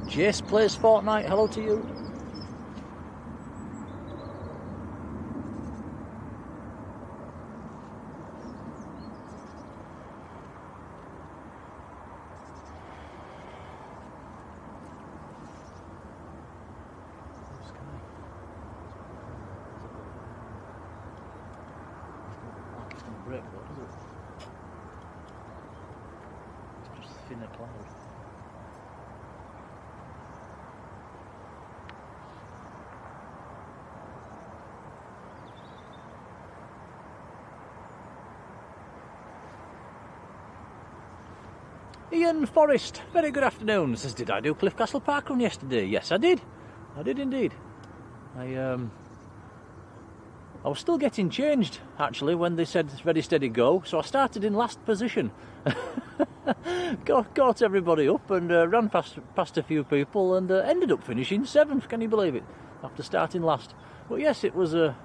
Jace plays Fortnite, hello to you. Like it's going to break though, does it? It's just a thinner cloud. Ian Forrest, very good afternoon. Says, did I do Cliff Castle Park Run yesterday? Yes, I did. I did indeed. I was still getting changed actually when they said ready, steady, go. So I started in last position. Caught everybody up and ran past a few people and ended up finishing 7th. Can you believe it? After starting last. But yes, it was a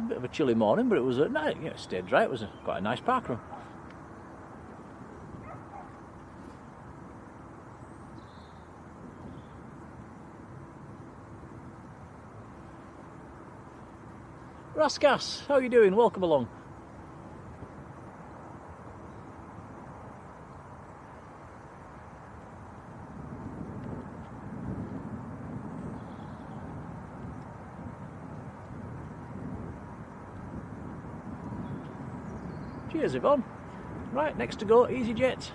bit of a chilly morning, but it was nice. You know, it stayed dry. It was quite a nice park run. Raskas, how are you doing? Welcome along. Cheers, Yvonne. Right, next to go, Easyjet.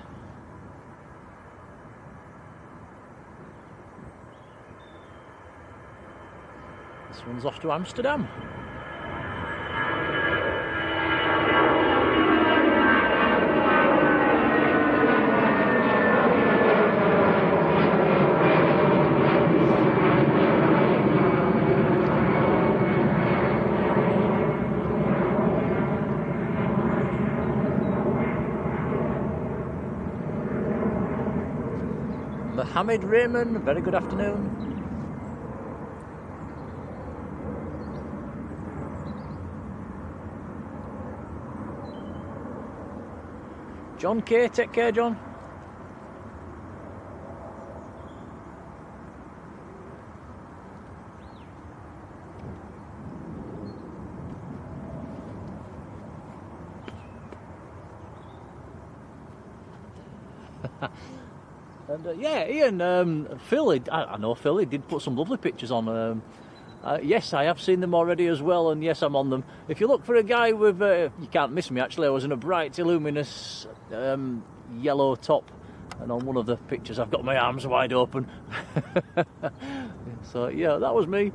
This one's off to Amsterdam. Mohammed Raymond, very good afternoon. John K, take care, John. And yeah, Ian, Phil, I know Phil, he did put some lovely pictures on. Yes, I have seen them already as well, and yes, I'm on them. If you look for a guy with, you can't miss me actually, I was in a bright, luminous yellow top, and on one of the pictures I've got my arms wide open. So yeah, that was me.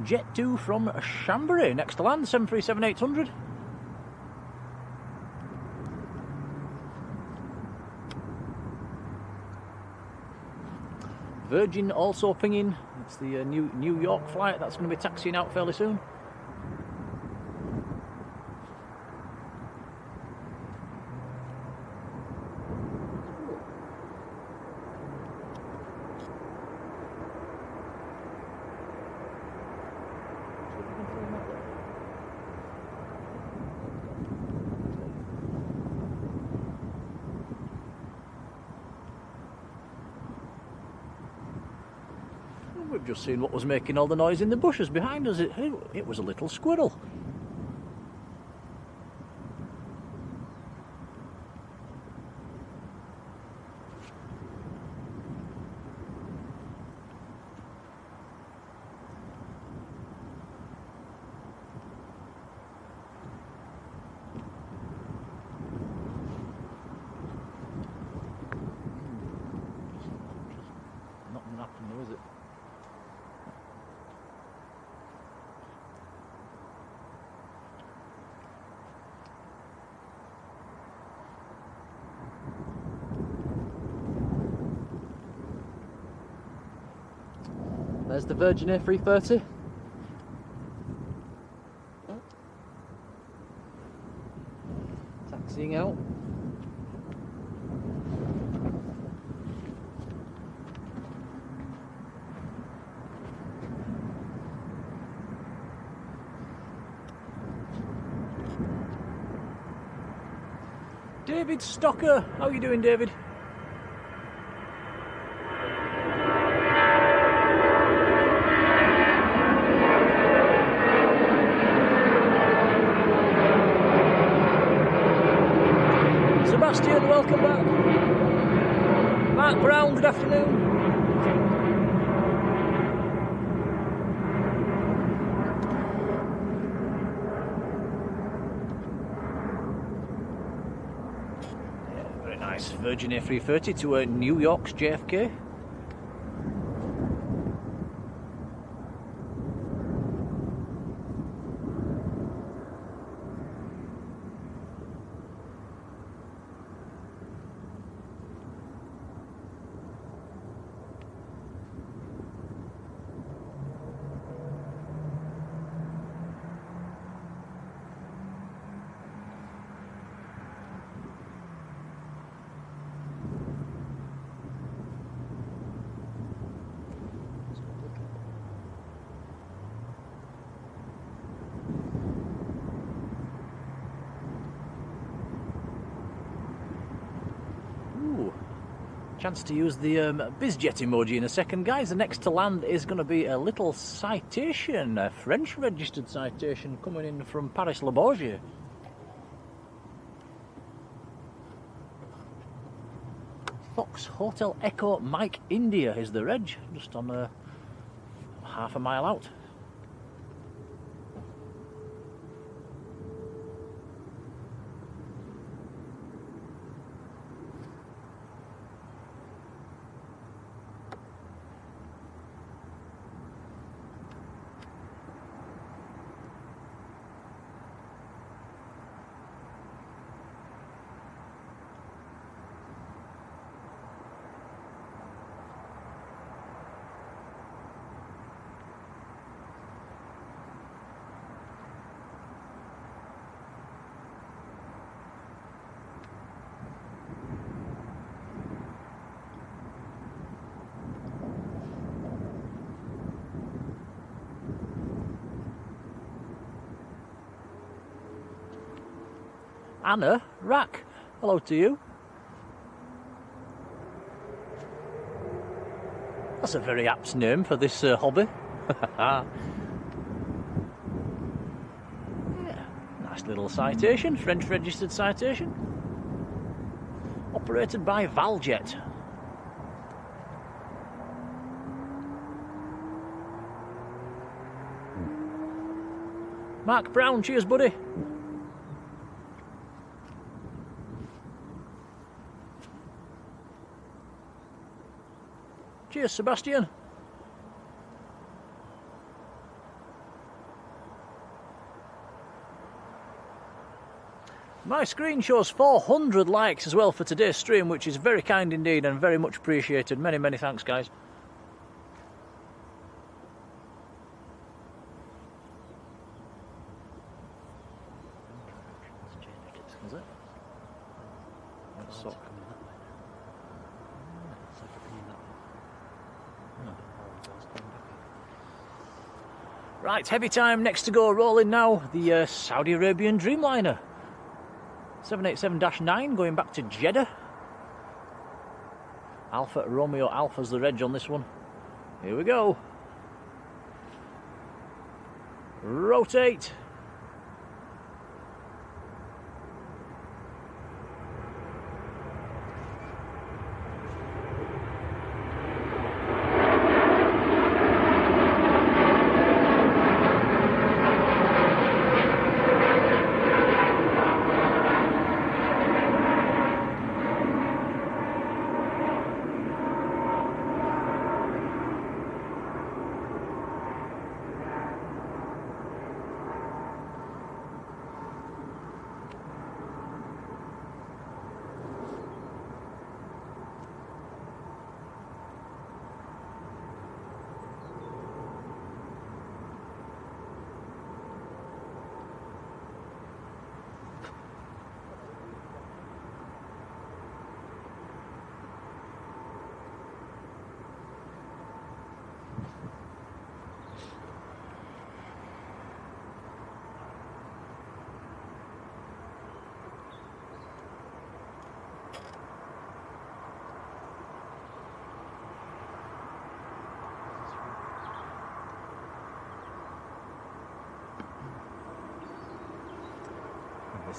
Jet2 from Chambéry, next to land, 737-800. Virgin also pinging. It's the New York flight that's going to be taxiing out fairly soon. We've just seen what was making all the noise in the bushes behind us. It was a little squirrel. Not going to happen though, is it? There's the Virgin A330. Taxiing out. David Stocker, how are you doing, David? Sebastian, welcome back. Mark Brown, good afternoon. Yeah, very nice. Virgin A330 to New York's JFK. Chance to use the Bizjet emoji in a second, guys. The next to land is going to be a little citation, a French registered citation coming in from Paris Le Bourget. Fox Hotel Echo Mike India is the reg, just on half a mile out. Anna Rack, hello to you. That's a very apt name for this hobby. Yeah, nice little citation, French registered citation. Operated by Valjet. Mark Brown, cheers buddy. Cheers, Sebastian. My screen shows 400 likes as well for today's stream, which is very kind indeed and very much appreciated. Many, many thanks, guys. Is it? So. Right, heavy time, next to go, rolling now, the Saudi Arabian Dreamliner. 787-9 going back to Jeddah. Alpha Romeo Alpha's the reg on this one. Here we go. Rotate.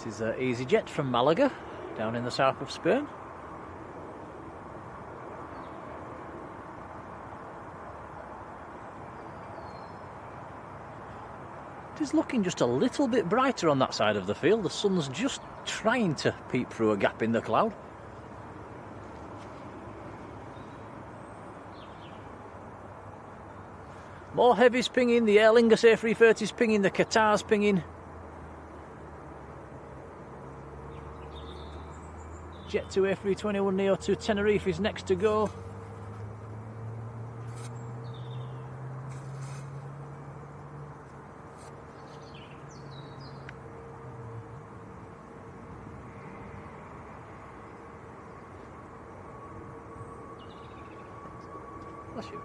This is Easyjet from Malaga, down in the south of Spain. It is looking just a little bit brighter on that side of the field. The sun's just trying to peep through a gap in the cloud. More heavies pinging, the Aer Lingus A330's pinging, the Qatar's pinging. Jet2 A321neo to Tenerife is next to go. Bless you.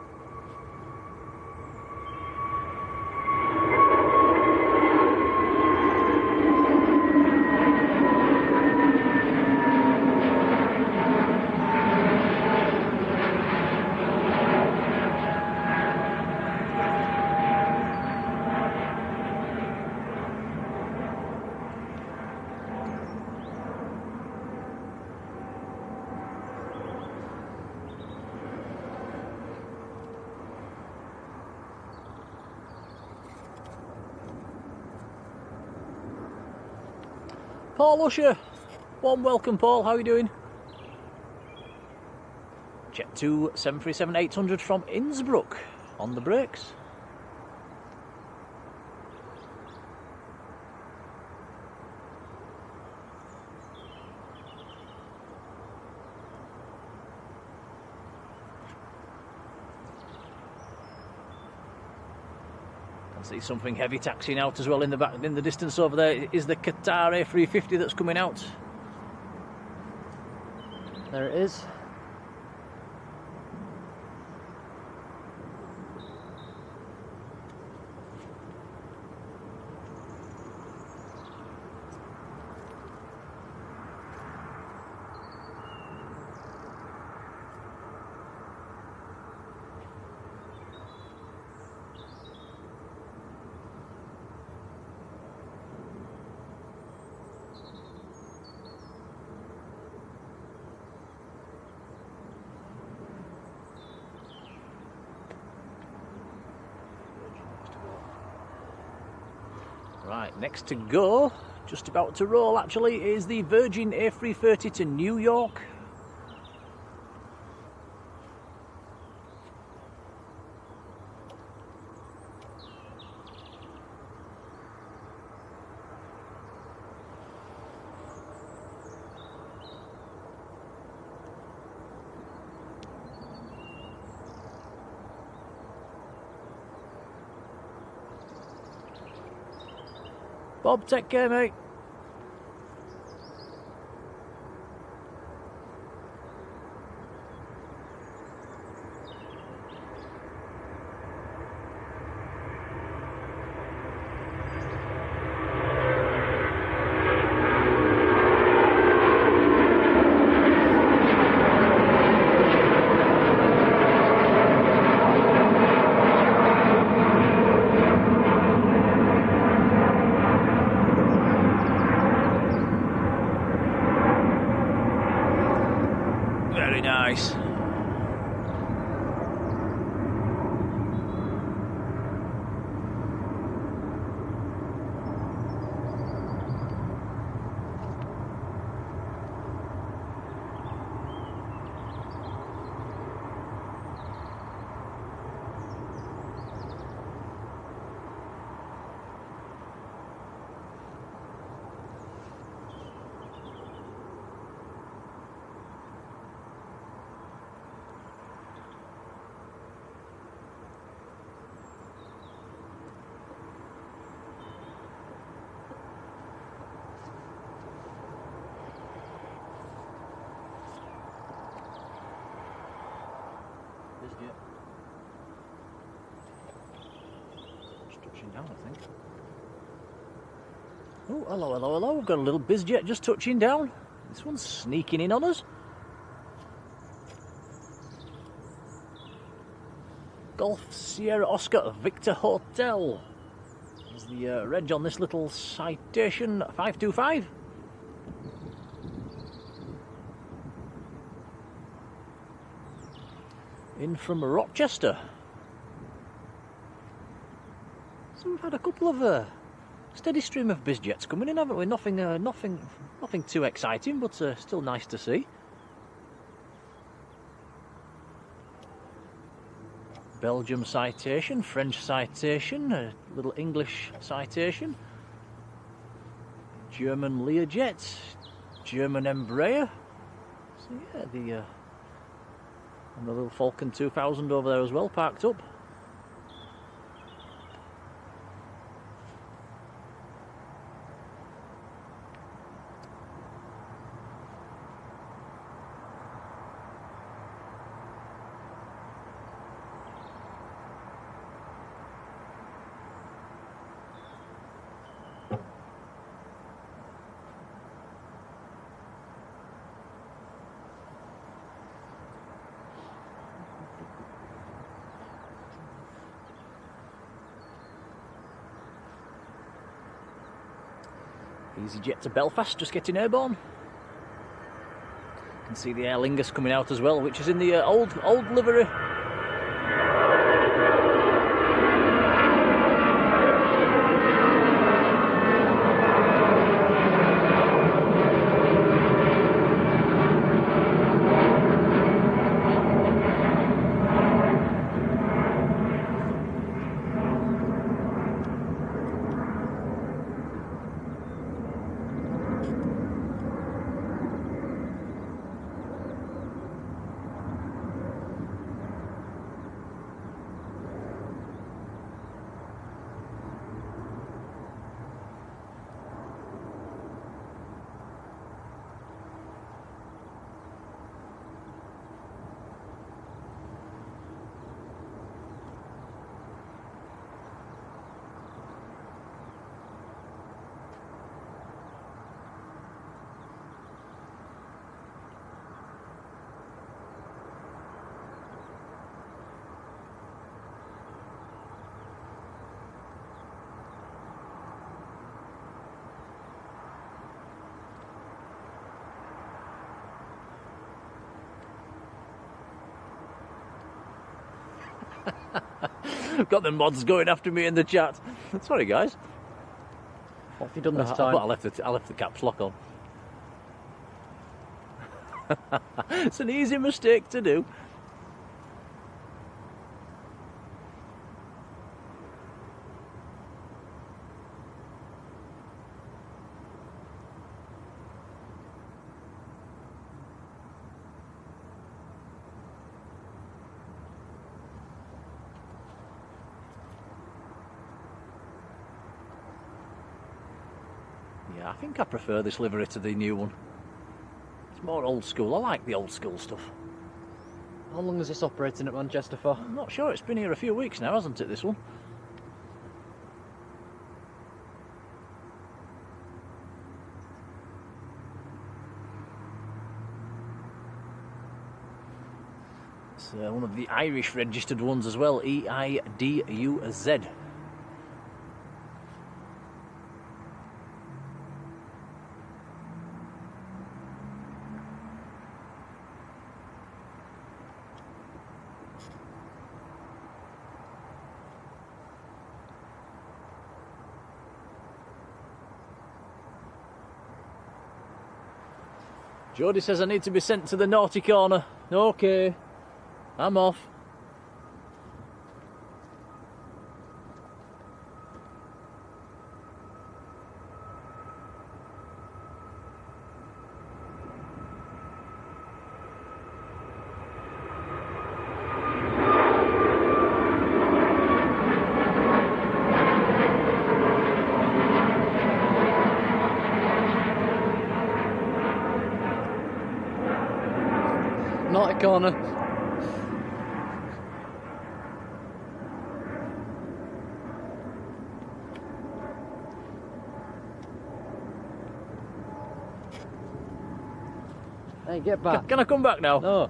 Paul Usher, warm welcome Paul, how are you doing? Jet2 737-800 from Innsbruck on the brakes. See something heavy taxiing out as well in the back, in the distance over there is the Qatar A350 that's coming out. There it is. Right, next to go, just about to roll actually, is the Virgin A330 to New York. Bob, take care, mate. Very nice. Bizjet. Just touching down, I think. Oh, hello, hello, hello. We've got a little Bizjet just touching down. This one's sneaking in on us. Golf Sierra Oscar Victor Hotel. There's the reg on this little Citation 525. In from Rochester. So we've had a couple of steady stream of Bizjets coming in, haven't we? Nothing too exciting, but still nice to see. Belgium Citation, French Citation, a little English Citation, German Learjet, German Embraer. So yeah, and the little Falcon 2000 over there as well, parked up. Easyjet to Belfast, just getting airborne. You can see the Aer Lingus coming out as well, which is in the old livery. I've got the mods going after me in the chat. Sorry, guys. What have you done this time? I left the caps lock on. It's an easy mistake to do. Yeah, I think I prefer this livery to the new one. It's more old school. I like the old school stuff. How long is this operating at Manchester for? I'm not sure. It's been here a few weeks now, hasn't it, this one? It's one of the Irish registered ones as well, EIDUZ. Jodie says I need to be sent to the naughty corner. Okay, I'm off. Naughty corner. Hey, get back. Can I come back now? No.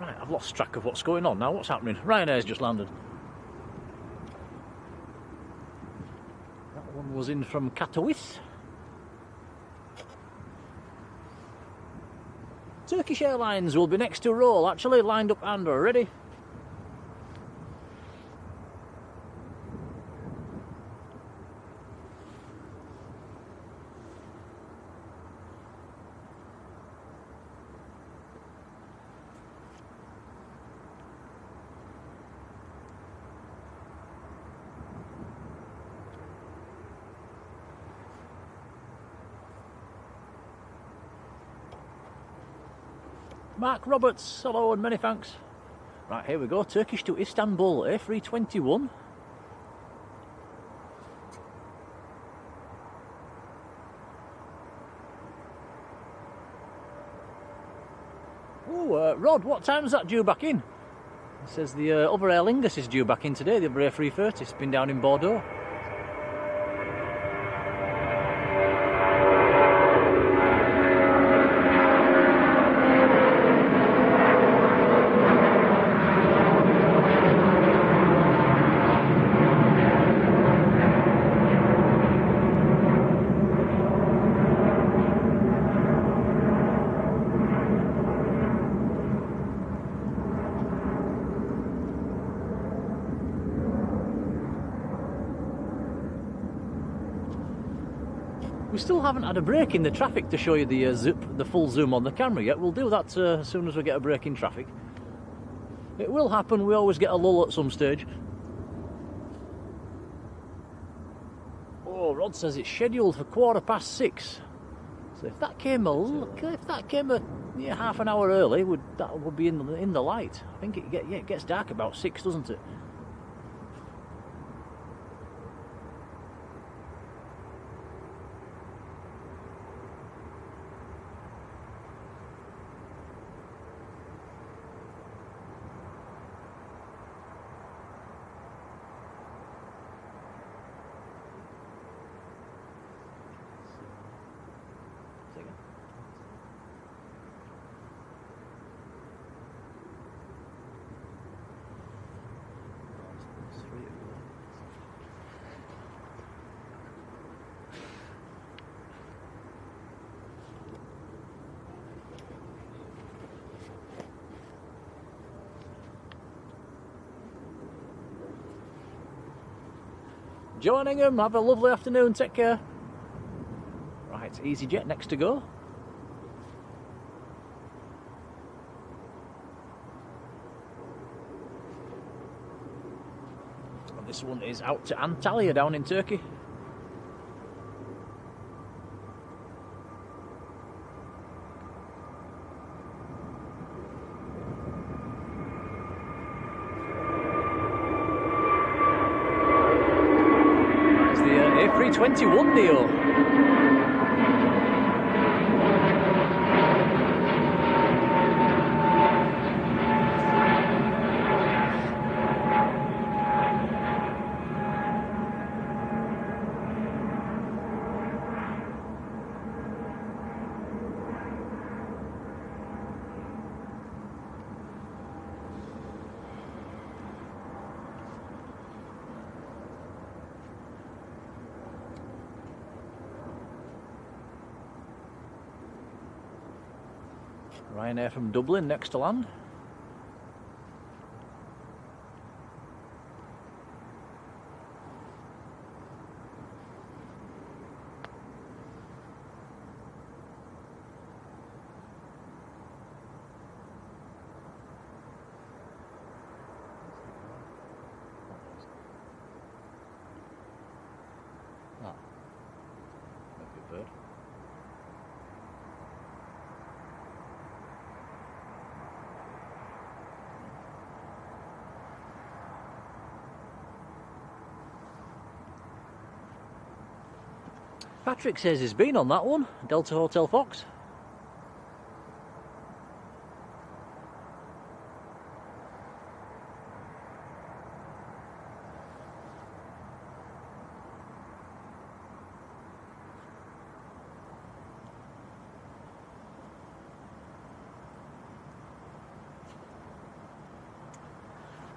Right, I've lost track of what's going on now. What's happening? Ryanair's just landed. That one was in from Katowice. Turkish Airlines will be next to roll, actually, lined up and already. Mark Roberts, hello and many thanks. Right, here we go, Turkish to Istanbul, A321. Oh, Rod, what time is that due back in? It says the other Aer Lingus is due back in today, the other A330, it's been down in Bordeaux. We still haven't had a break in the traffic to show you the full zoom on the camera yet. We'll do that as soon as we get a break in traffic. It will happen, we always get a lull at some stage. Oh, Rod says it's scheduled for 6:15. So if that came half an hour early, that would be in the light. I think it gets dark about 6, doesn't it? joining them. Have a lovely afternoon. Take care. Right, Easyjet next to go. And this one is out to Antalya down in Turkey. A321 Neo. Ryanair from Dublin next to land. Ah, maybe a bird. Patrick says he's been on that one, Delta Hotel Fox.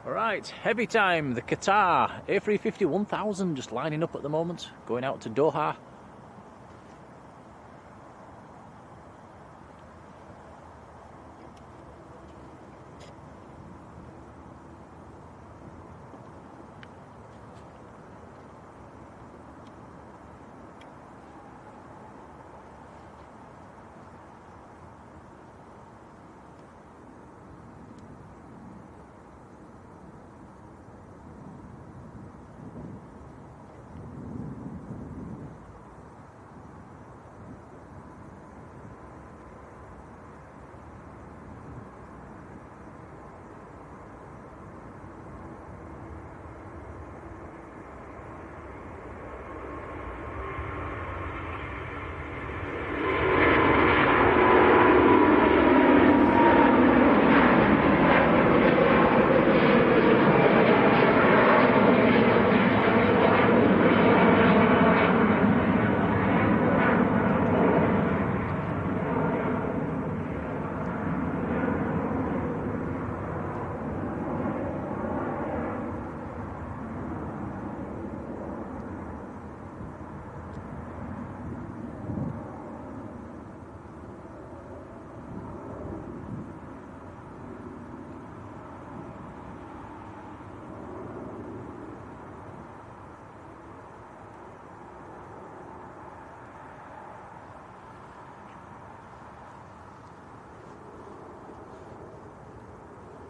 Right, heavy time, the Qatar A350 1000 just lining up at the moment, going out to Doha.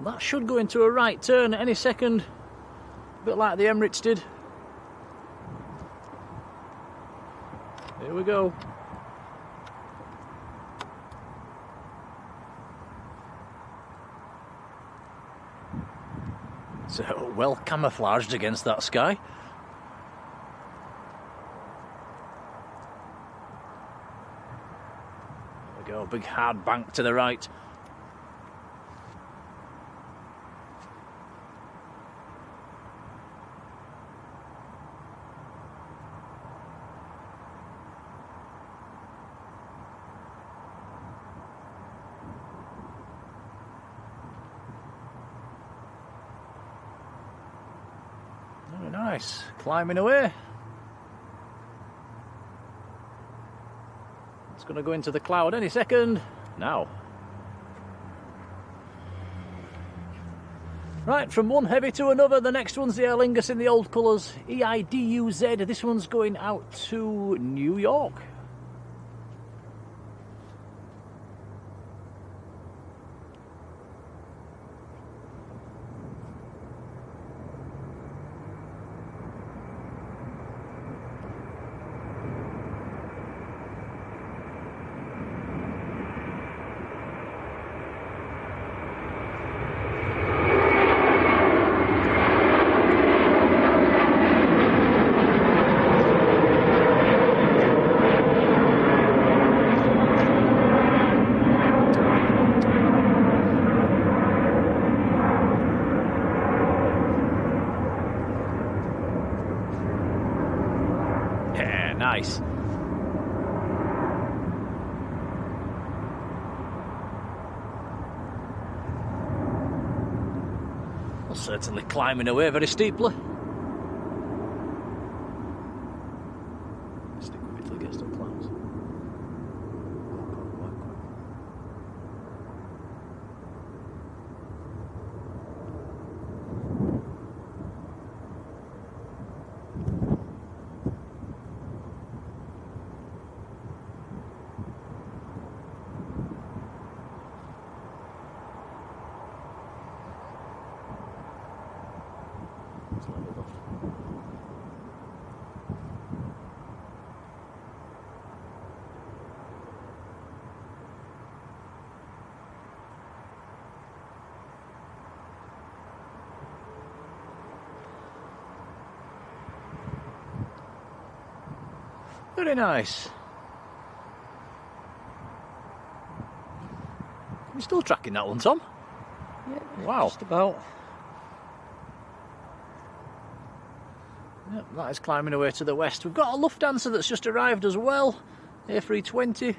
That should go into a right turn at any second, a bit like the Emirates did. Here we go. So well camouflaged against that sky. There we go, big hard bank to the right. Very nice, climbing away. It's going to go into the cloud any second. Now. Right, from one heavy to another, the next one's the Aer Lingus in the old colours, EIDUZ. This one's going out to New York. Nice. Well, certainly climbing away very steeply. Stick with it till it gets to the clouds. Very nice. You're still tracking that one, Tom? Yeah, wow. Just about. Yep, that is climbing away to the west. We've got a Lufthansa that's just arrived as well, A320.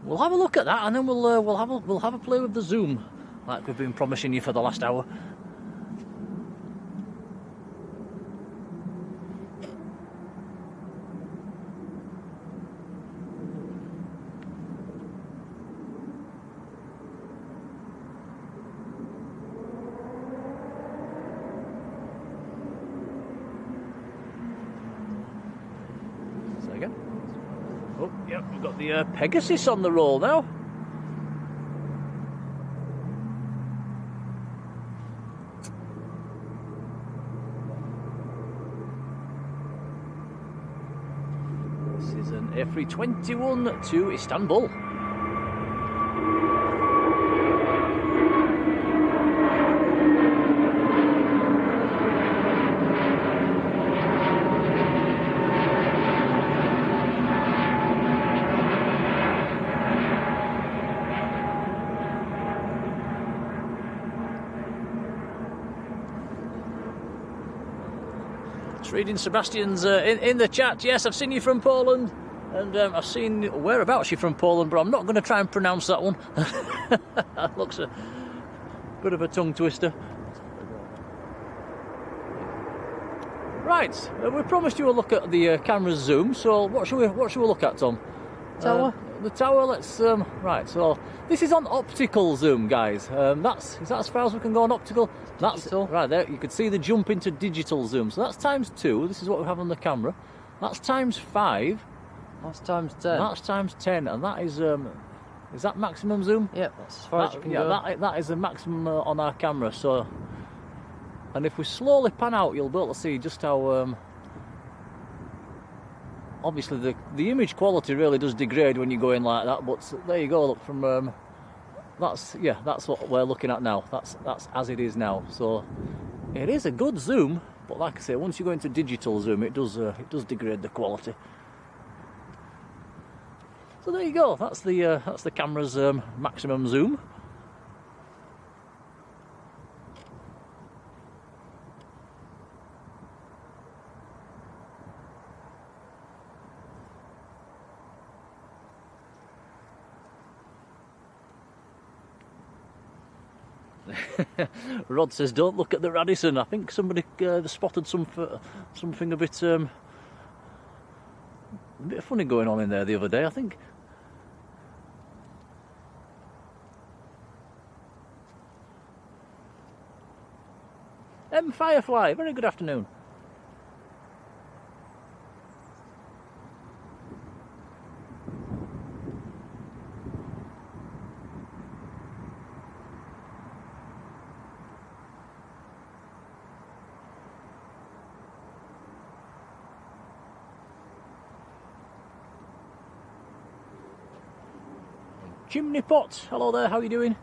We'll have a look at that, and then we'll have a play with the zoom, like we've been promising you for the last hour. Oh, yep, we've got the Pegasus on the roll now. This is an A321 to Istanbul. Reading Sebastian's in the chat. Yes, I've seen you from Poland, and I've seen whereabouts you're from Poland, but I'm not going to try and pronounce that one. That looks a bit of a tongue twister. Right, we promised you a look at the camera's zoom. So what should we look at, Tom? Tower. The tower. Let's right. So this is on optical zoom, guys. Is that as far as we can go on optical? That's digital. Right there. You could see the jump into digital zoom. So that's times 2. This is what we have on the camera. That's times 5. That's times 10. That's times 10, and that is that maximum zoom? Yep, that's as far as you can go. That is the maximum on our camera. So, and if we slowly pan out, you'll be able to see just how. Obviously, the image quality really does degrade when you go in like that. But there you go. Look from that's what we're looking at now. That's as it is now. So it is a good zoom, but like I say, once you go into digital zoom, it does degrade the quality. So there you go. That's the camera's maximum zoom. Rod says, "Don't look at the Radisson." I think somebody spotted something a bit funny going on in there the other day. I think. M Firefly, very good afternoon. Chimney Pot, hello there, how are you doing?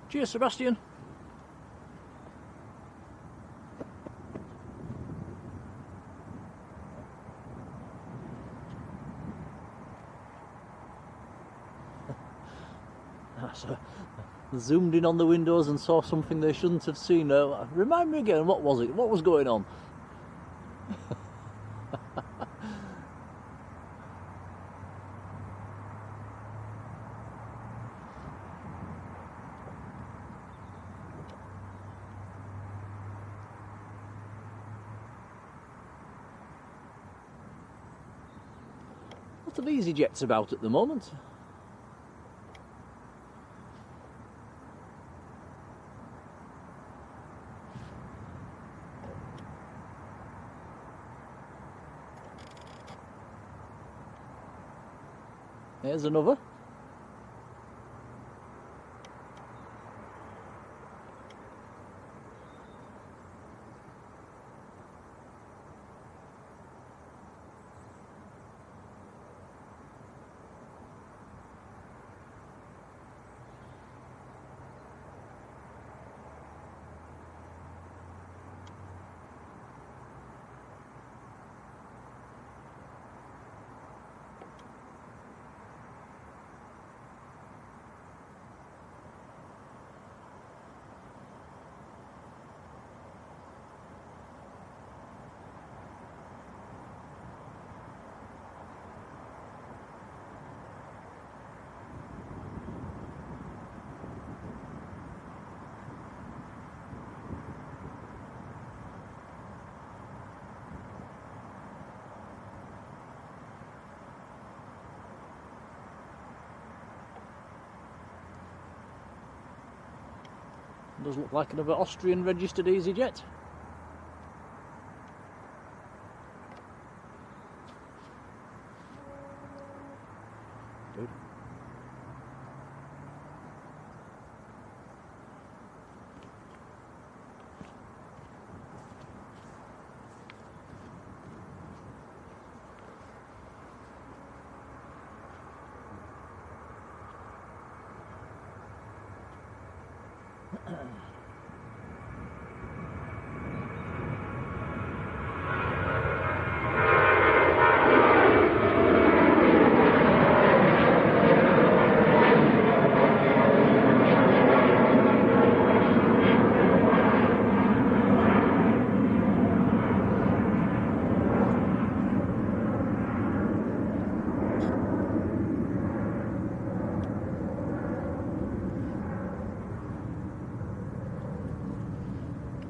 Cheers, Sebastian. So, zoomed in on the windows and saw something they shouldn't have seen. Remind me again, what was it? What was going on? Lot of Easyjets about at the moment. There's another. Does look like another Austrian registered Easyjet. Dude.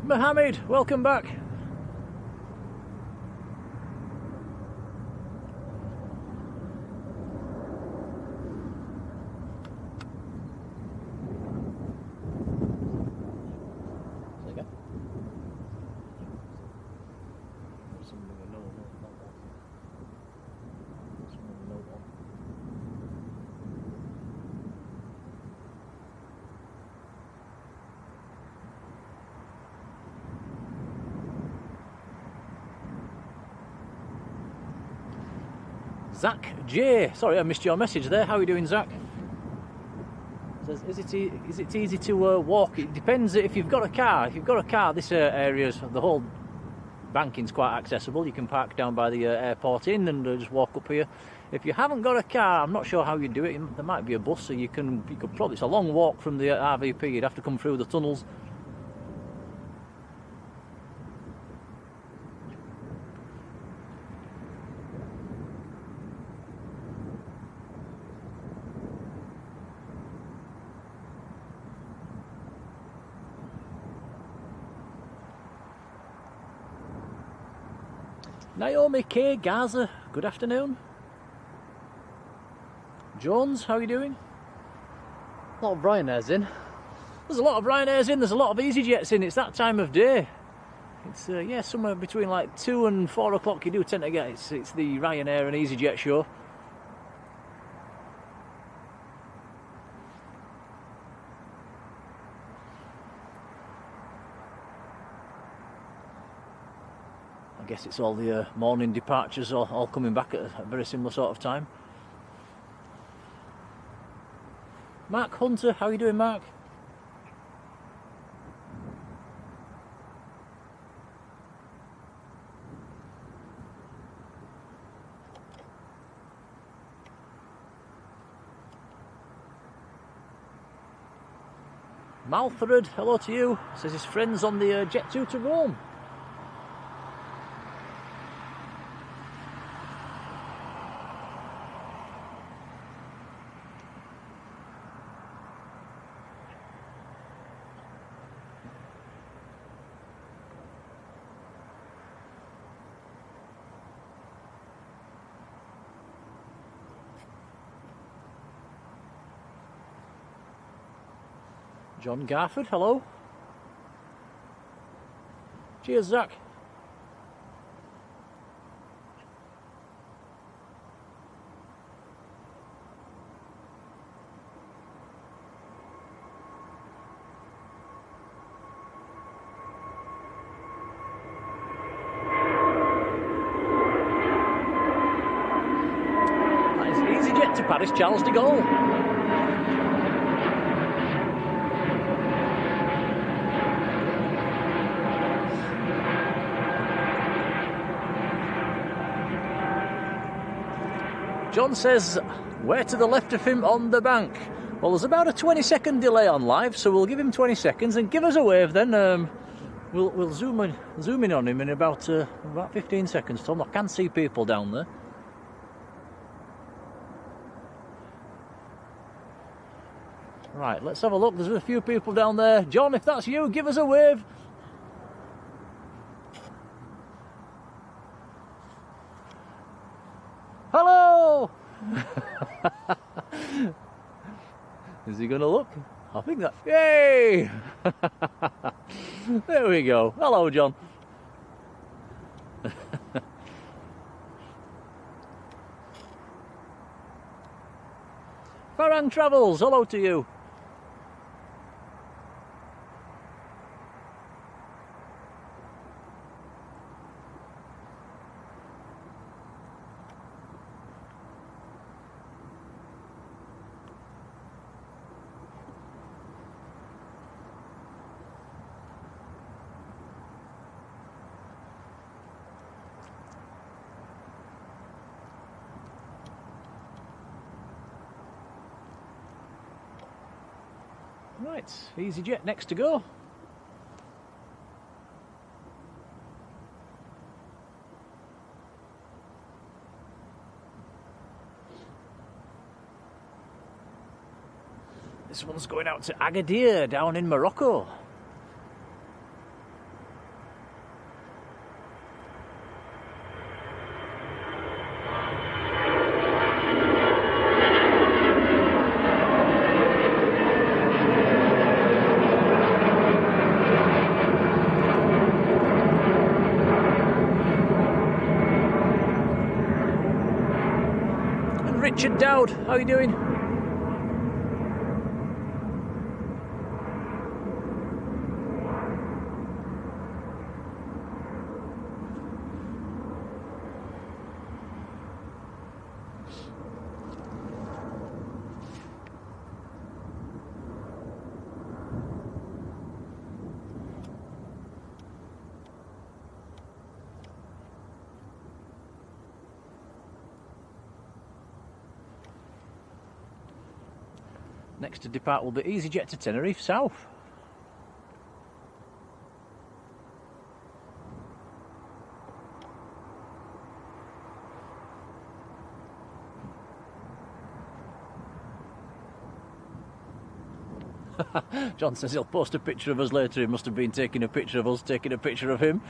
Mohammed, welcome back. Zach J. Sorry, I missed your message there. How are you doing, Zach? Says, is it easy to walk? It depends if you've got a car. If you've got a car, this area's the whole banking's quite accessible. You can park down by the airport inn and just walk up here. If you haven't got a car, I'm not sure how you do it. There might be a bus, so you could probably. It's a long walk from the RVP. You'd have to come through the tunnels. Naomi K. Gaza, good afternoon. Jones, how are you doing? A lot of Ryanairs in. There's a lot of Ryanairs in, there's a lot of EasyJets in, it's that time of day. It's, yeah, somewhere between like 2 and 4 o'clock you do tend to get, it's the Ryanair and EasyJet show. I guess it's all the morning departures all coming back at a very similar sort of time. Mark Hunter, how are you doing, Mark? Malthorod, hello to you. Says his friends on the Jet2 to Rome. John Garford, hello. Cheers, Zach. That is EasyJet to Paris, Charles de Gaulle. John says, where to the left of him on the bank? Well, there's about a 20-second delay on live, so we'll give him 20 seconds and give us a wave then. We'll zoom in on him in about 15 seconds, Tom. I can see people down there. Right, let's have a look. There's a few people down there. John, if that's you, give us a wave. Hello! Is he going to look? I think that... Yay! There we go. Hello, John. Farang Travels, hello to you. Right, EasyJet next to go. This one's going out to Agadir down in Morocco. Richard Dowd, how are you doing? Next to depart will be Easyjet to Tenerife South. John says he'll post a picture of us later. He must have been taking a picture of us, taking a picture of him.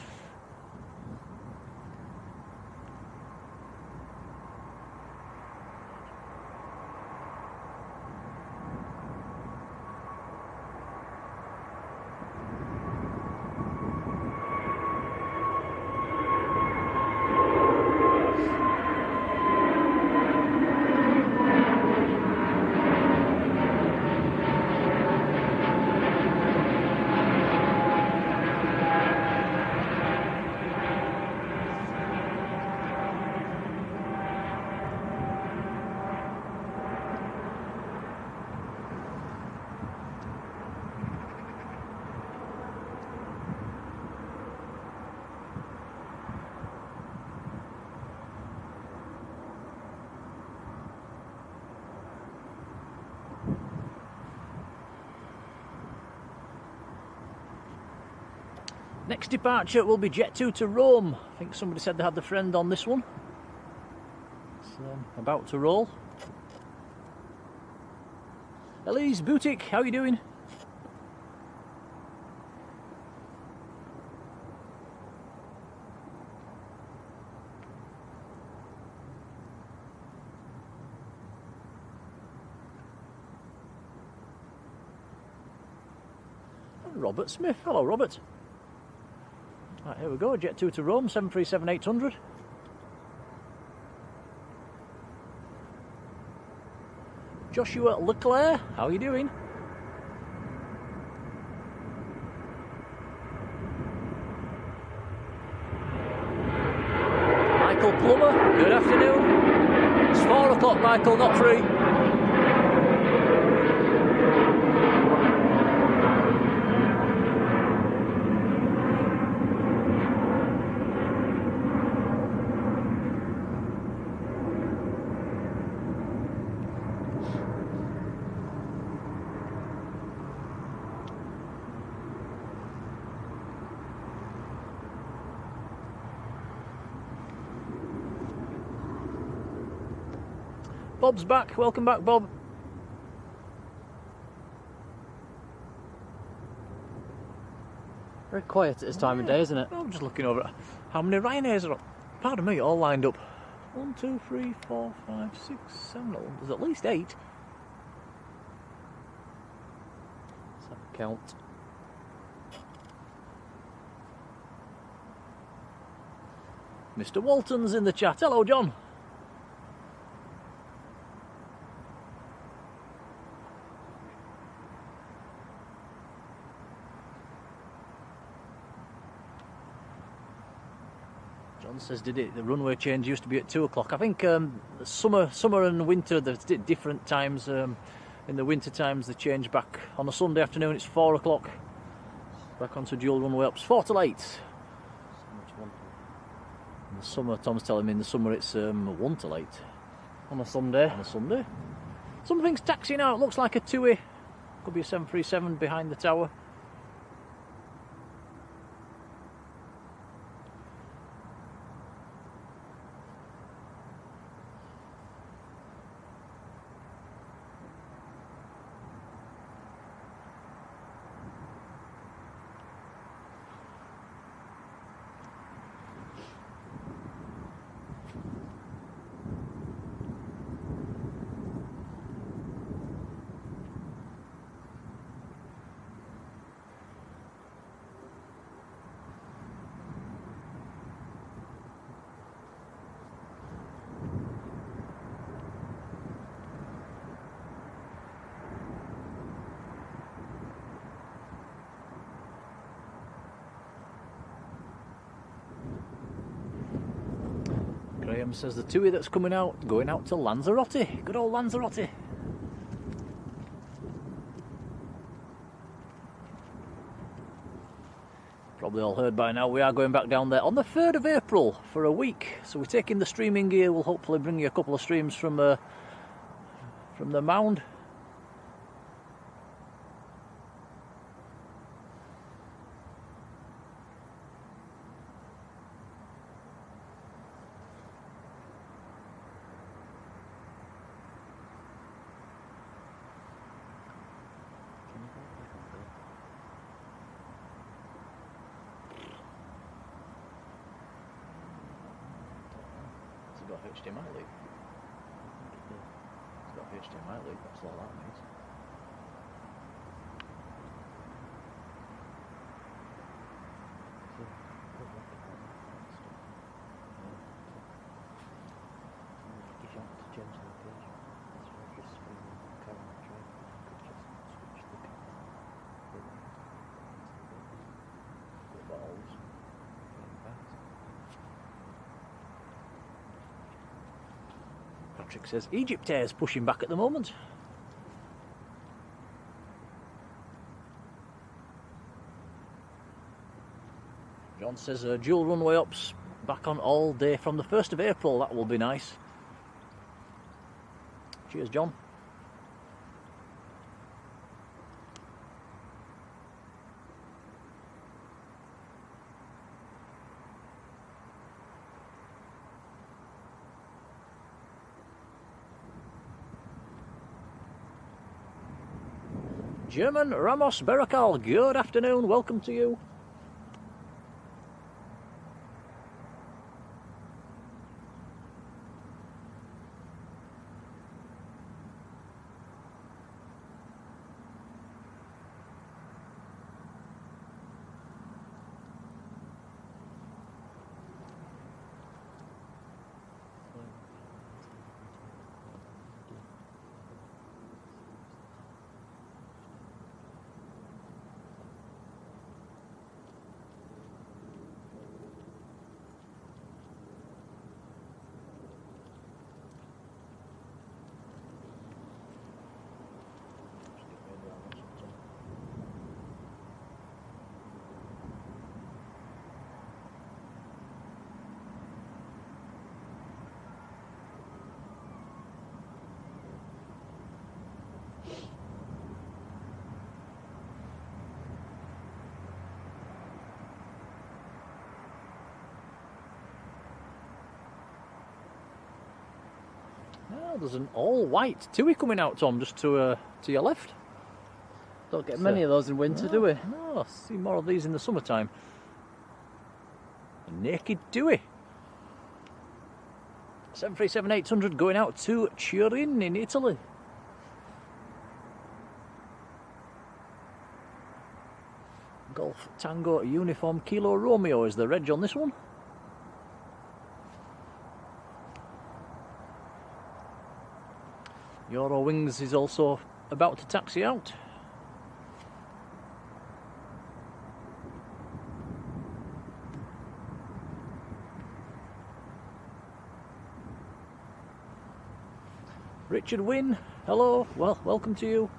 Next departure will be Jet2 to Rome. I think somebody said they had the friend on this one. It's about to roll. Elise Boutique, how are you doing? Robert Smith, hello Robert. Right, here we go, Jet2 to Rome, 737-800. Joshua Leclerc, how are you doing? Michael Plummer, good afternoon. It's 4 o'clock, Michael, not 3. Bob's back. Welcome back, Bob. Very quiet at this time of day, isn't it? I'm just looking over at how many Ryanairs are on. Pardon me, all lined up. 1, 2, 3, 4, 5, 6, 7. There's at least 8. Let's have a count. Mr. Walton's in the chat. Hello, John. Says, did it? The runway change used to be at 2 o'clock. I think summer and winter, there's different times. In the winter times, they change back on a Sunday afternoon. It's 4 o'clock. Back onto dual runway ups, 4 till 8. In the summer, Tom's telling me in the summer it's 1 till 8 on a Sunday. On a Sunday. Something's taxiing out. Looks like a TUI. Could be a 737 behind the tower. Graham says the TUI that's coming out, going out to Lanzarote. Good old Lanzarote. Probably all heard by now, we are going back down there on the 3rd of April for a week. So we're taking the streaming gear. We'll hopefully bring you a couple of streams from the Mound. got HDMI lead. It's got HDMI lead, that's all that means. Patrick says EgyptAir is pushing back at the moment. John says dual runway ops back on all day from the 1st of April. That will be nice. Cheers, John. German Ramos Berakal, good afternoon, welcome to you. Oh, there's an all-white TUI coming out, Tom, just to your left. Don't get many of those in winter, do we? No, I see more of these in the summertime. A naked TUI. 737-800 going out to Turin in Italy. Golf Tango Uniform Kilo Romeo is the reg on this one. Eurowings is also about to taxi out. Richard Wynne, hello, well, welcome to you.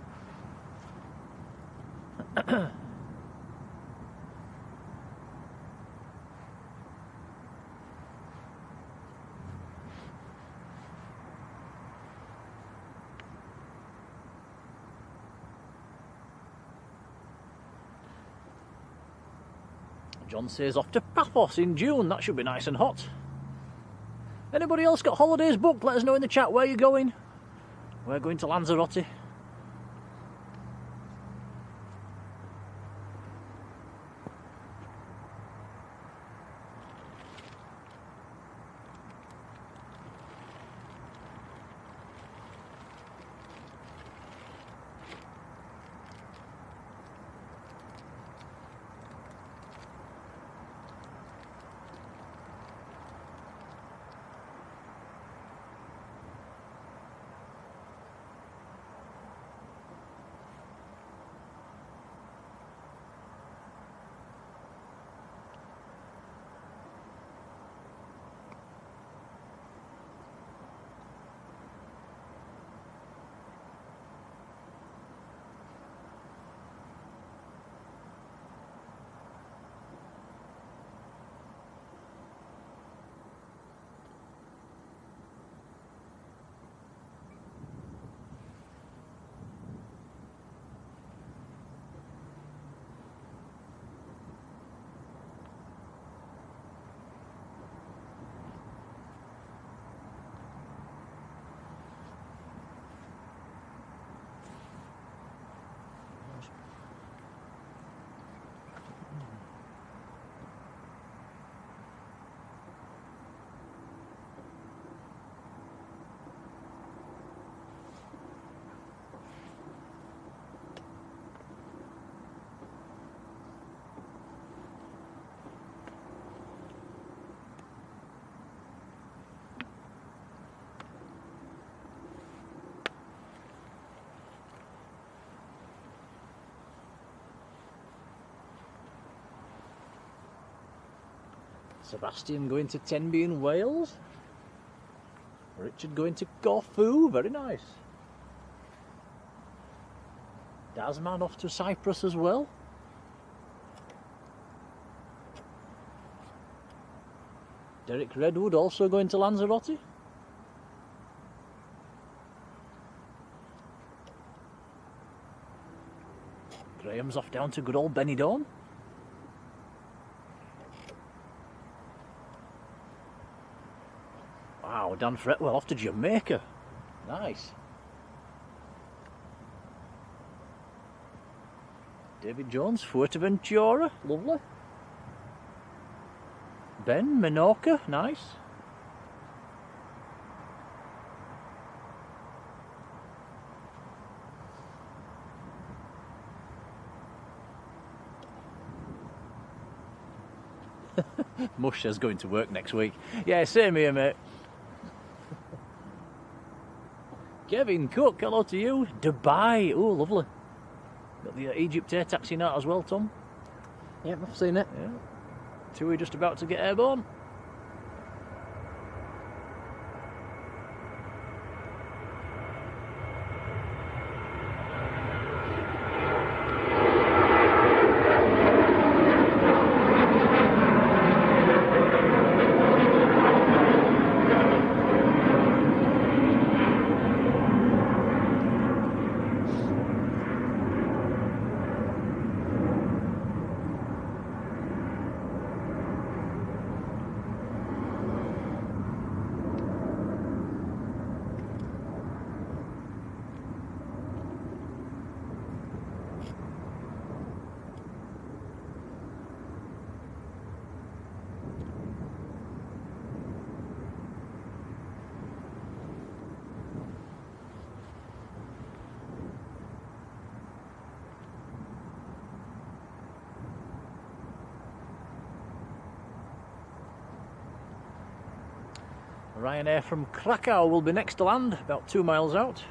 John says off to Paphos in June, that should be nice and hot. Anybody else got holidays booked? Let us know in the chat where you're going. We're going to Lanzarote. Sebastian going to Tenby in Wales. Richard going to Corfu, very nice. Dasman off to Cyprus as well. Derek Redwood also going to Lanzarote. Graham's off down to good old Benidorm. Wow, Dan Fretwell off to Jamaica. Nice. David Jones, Fuerteventura, lovely. Ben, Menorca, nice. Mush says going to work next week. Yeah, same here, mate. Kevin Cook, hello to you. Dubai, oh, lovely. Got the EgyptAir taxi now as well, Tom. Yep, I've seen it. Yeah. Tui just about to get airborne. Ryanair from Krakow will be next to land, about 2 miles out.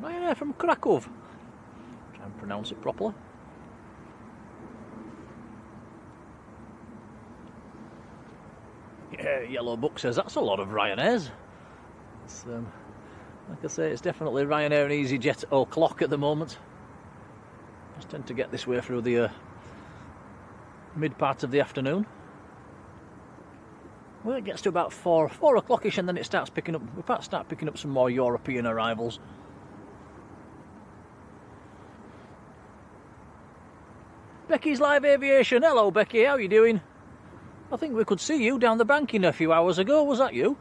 Ryanair from Krakow. Try and pronounce it properly. Yeah, Yellow Book says that's a lot of Ryanairs. It's, like I say, it's definitely Ryanair and EasyJet o'clock at the moment. Just tend to get this way through the mid part of the afternoon. Well, it gets to about 4 o'clock-ish, and then it starts picking up. We start picking up some more European arrivals. Becky's Live Aviation. Hello, Becky. How are you doing? I think we could see you down the banking a few hours ago. Was that you?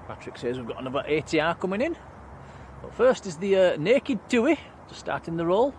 Patrick says we've got another ATR coming in. But first is the Naked Tui, just starting the roll.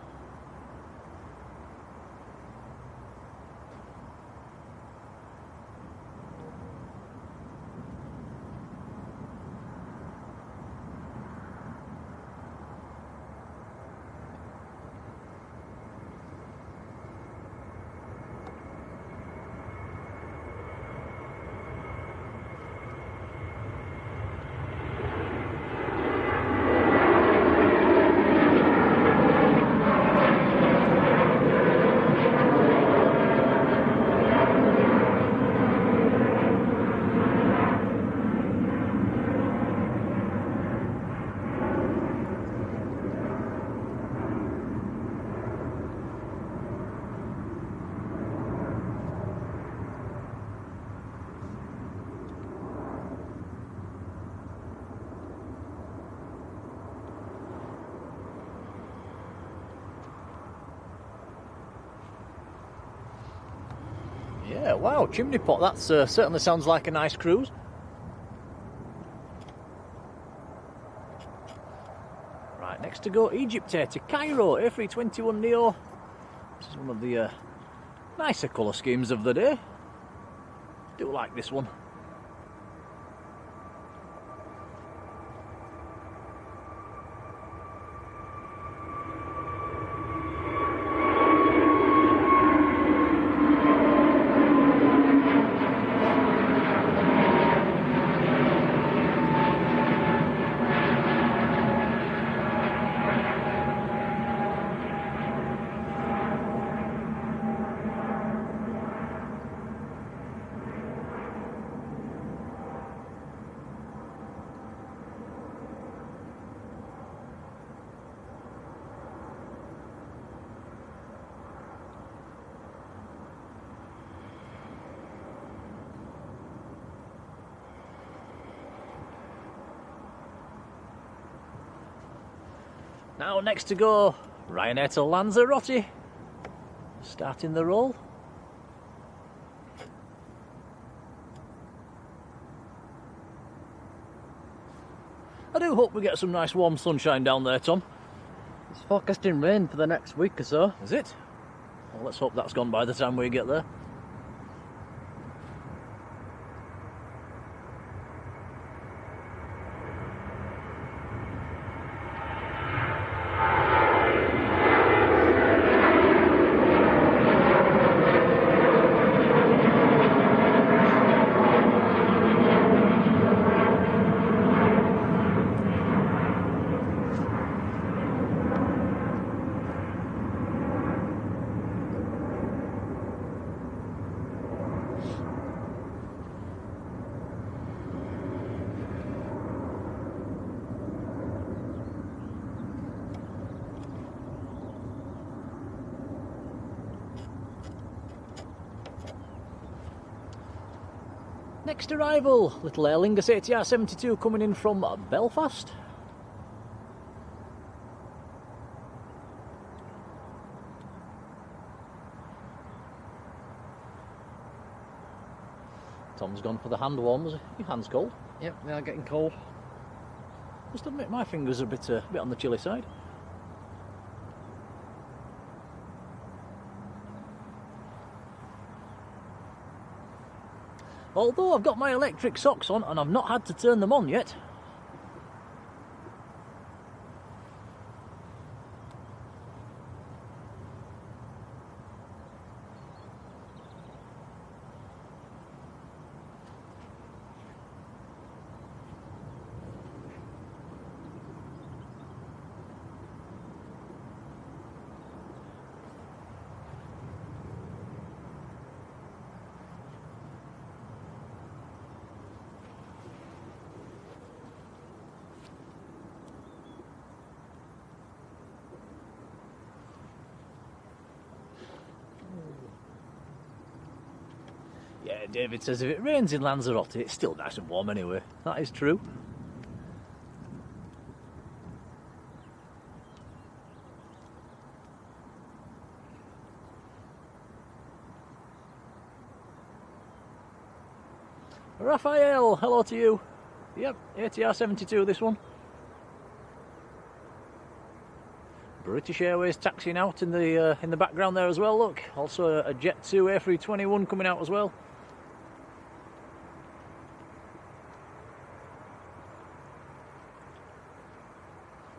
Yeah, wow, chimney pot, that certainly sounds like a nice cruise. Right, next to go, EgyptAir to Cairo, A321neo. This is one of the nicer colour schemes of the day. Do like this one. Now next to go, Ryanair to Lanzarote, starting the roll. I do hope we get some nice warm sunshine down there, Tom. It's forecasting rain for the next week or so. Is it? Well, let's hope that's gone by the time we get there. Next arrival, little Aer Lingus ATR 72 coming in from Belfast. Tom's gone for the hand warmers. Your hands cold? Yep, they are getting cold. Must admit my fingers are a bit on the chilly side. Although I've got my electric socks on and I've not had to turn them on yet. Yeah, David says if it rains in Lanzarote, it's still nice and warm anyway. That is true. Raphael, hello to you. Yep, ATR 72 this one. British Airways taxiing out in the background there as well, look. Also a Jet2 A321 coming out as well.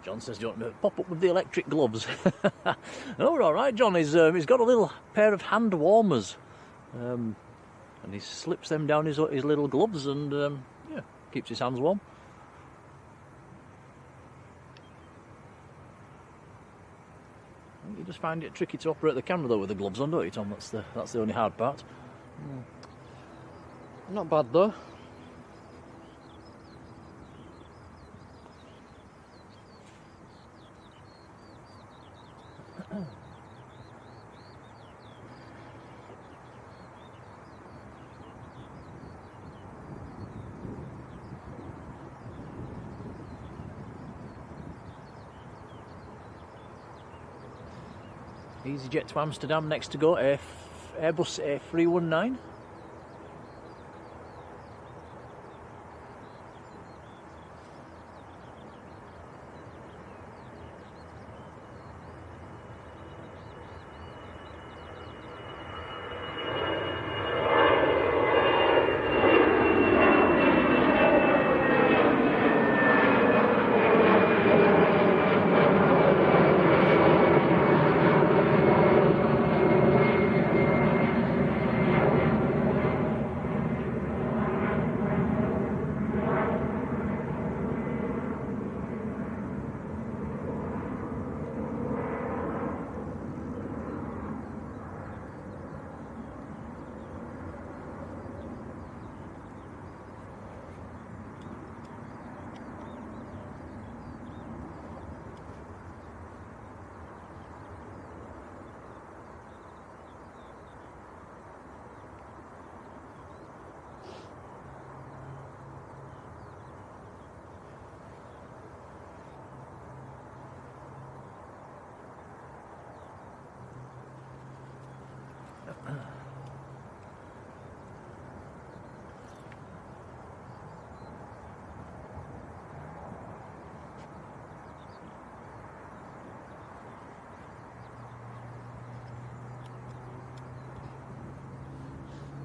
John says, do you want me to pop up with the electric gloves? Oh, we're all right, John. He's got a little pair of hand warmers. And he slips them down his little gloves and, yeah, keeps his hands warm. You just find it tricky to operate the camera though with the gloves on, don't you, Tom? That's the only hard part. Not bad though. Easyjet to Amsterdam next to go, Airbus A319.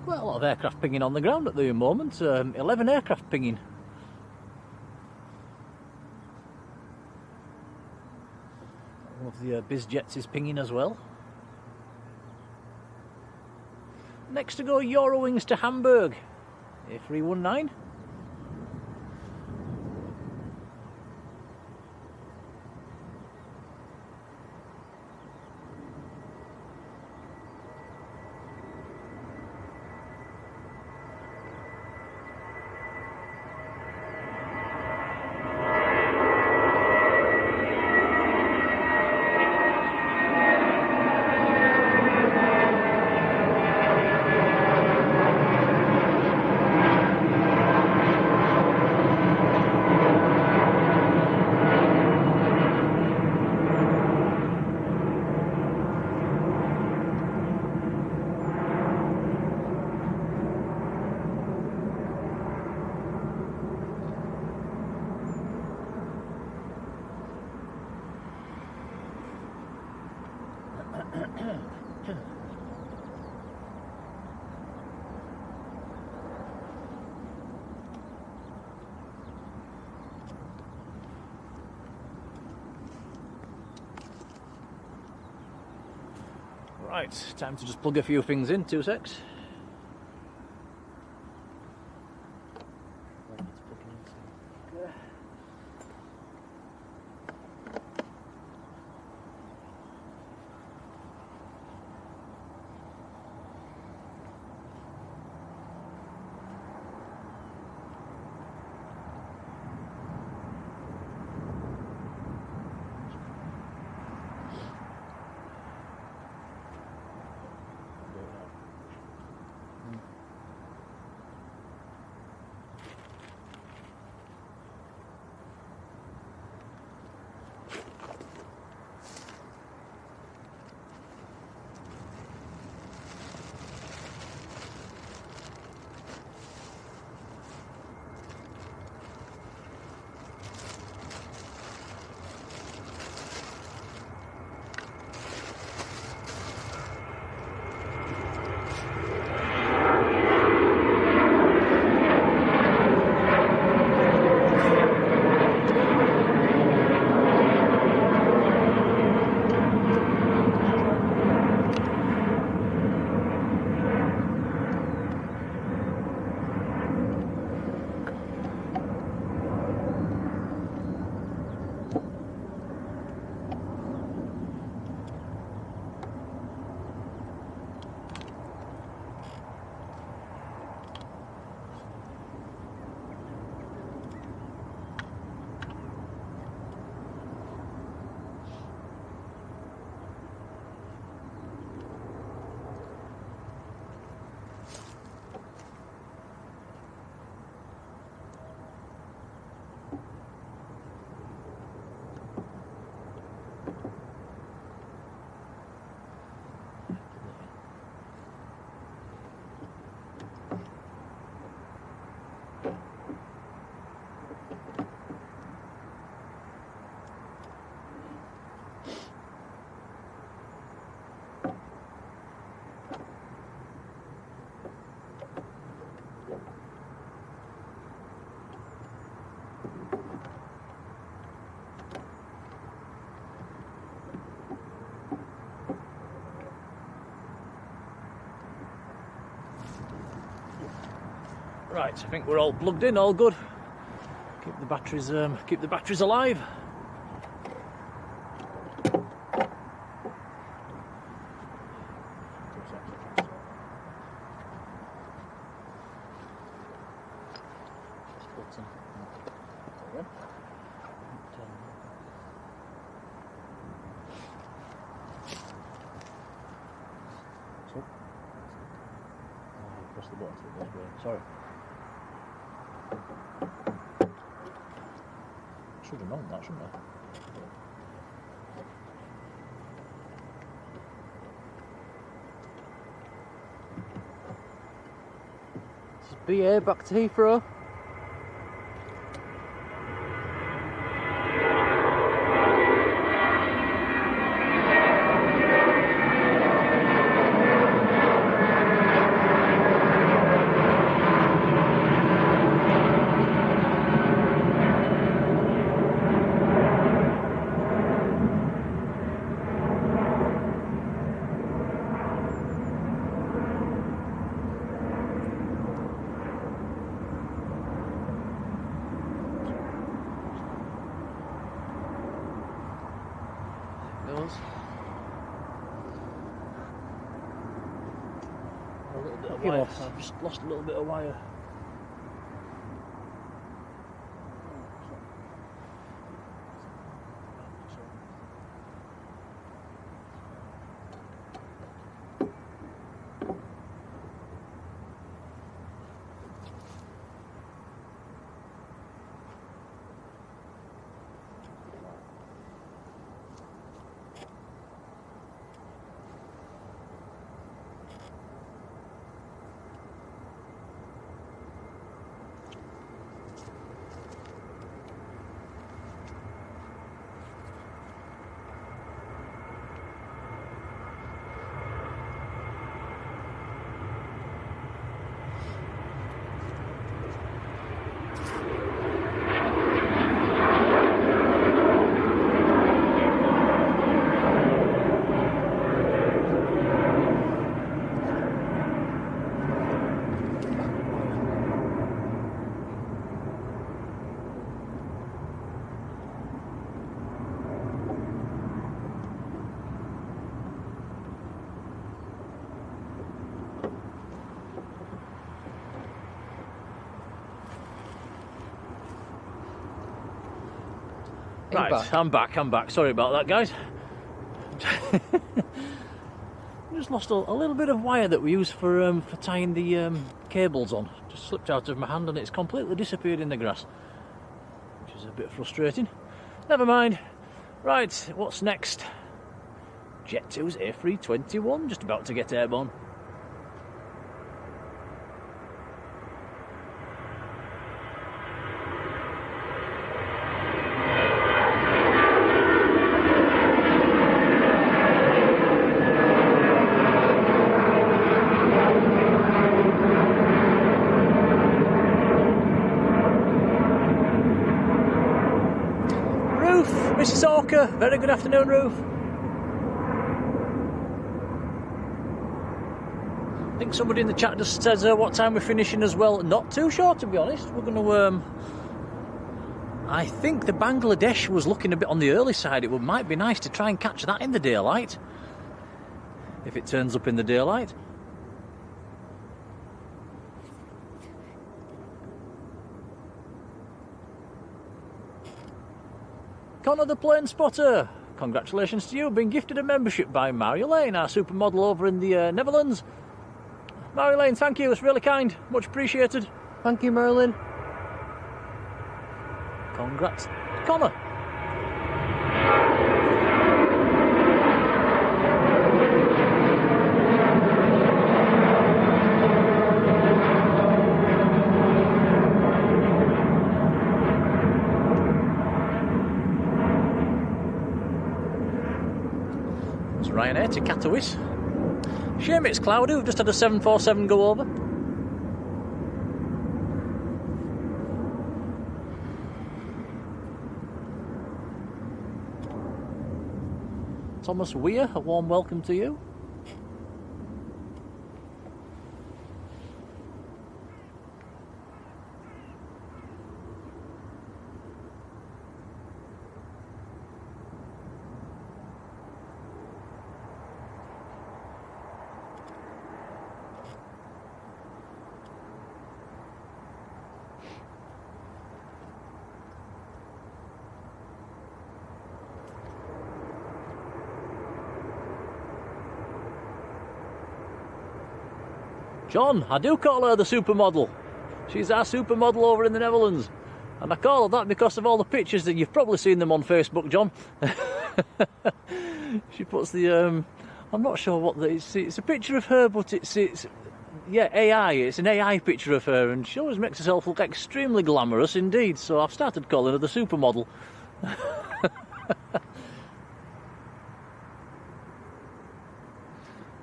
Well, a lot of aircraft pinging on the ground at the moment. 11 aircraft pinging. One of the Bizjets is pinging as well. Next to go, Eurowings to Hamburg. A319. Right, time to just plug a few things in, 2 secs. Right, I think we're all plugged in, all good. Keep the batteries alive. Press the button so it goes green. Sorry. Should have known that, shouldn't I? This is BA back to Heathrow. goes. A little bit of wire. I've just lost a little bit of wire. Right, I'm back. Sorry about that, guys. Just lost a little bit of wire that we use for tying the cables on. Just slipped out of my hand and it's completely disappeared in the grass, which is a bit frustrating. Never mind. Right, what's next? Jet2's A321, just about to get airborne. Very good afternoon, Ruth. I think somebody in the chat just says what time we're finishing as well. Not too short, to be honest. We're going to... I think the Bangladesh was looking a bit on the early side. It might be nice to try and catch that in the daylight, if it turns up in the daylight. Connor the Plane Spotter, congratulations to you, been gifted a membership by Marjolein, our supermodel over in the Netherlands. Marjolein, thank you, it's really kind, much appreciated. Thank you, Marjolein. Congrats, Connor. Ryanair to Katowice. Shame it's cloudy, we've just had a 747 go over. Thomas Weir, a warm welcome to you. John, I do call her the supermodel. She's our supermodel over in the Netherlands. And I call her that because of all the pictures that you've probably seen them on Facebook, John. She puts the, I'm not sure what it's a picture of her, but it's yeah, AI. It's an AI picture of her, and she always makes herself look extremely glamorous indeed. So I've started calling her the supermodel.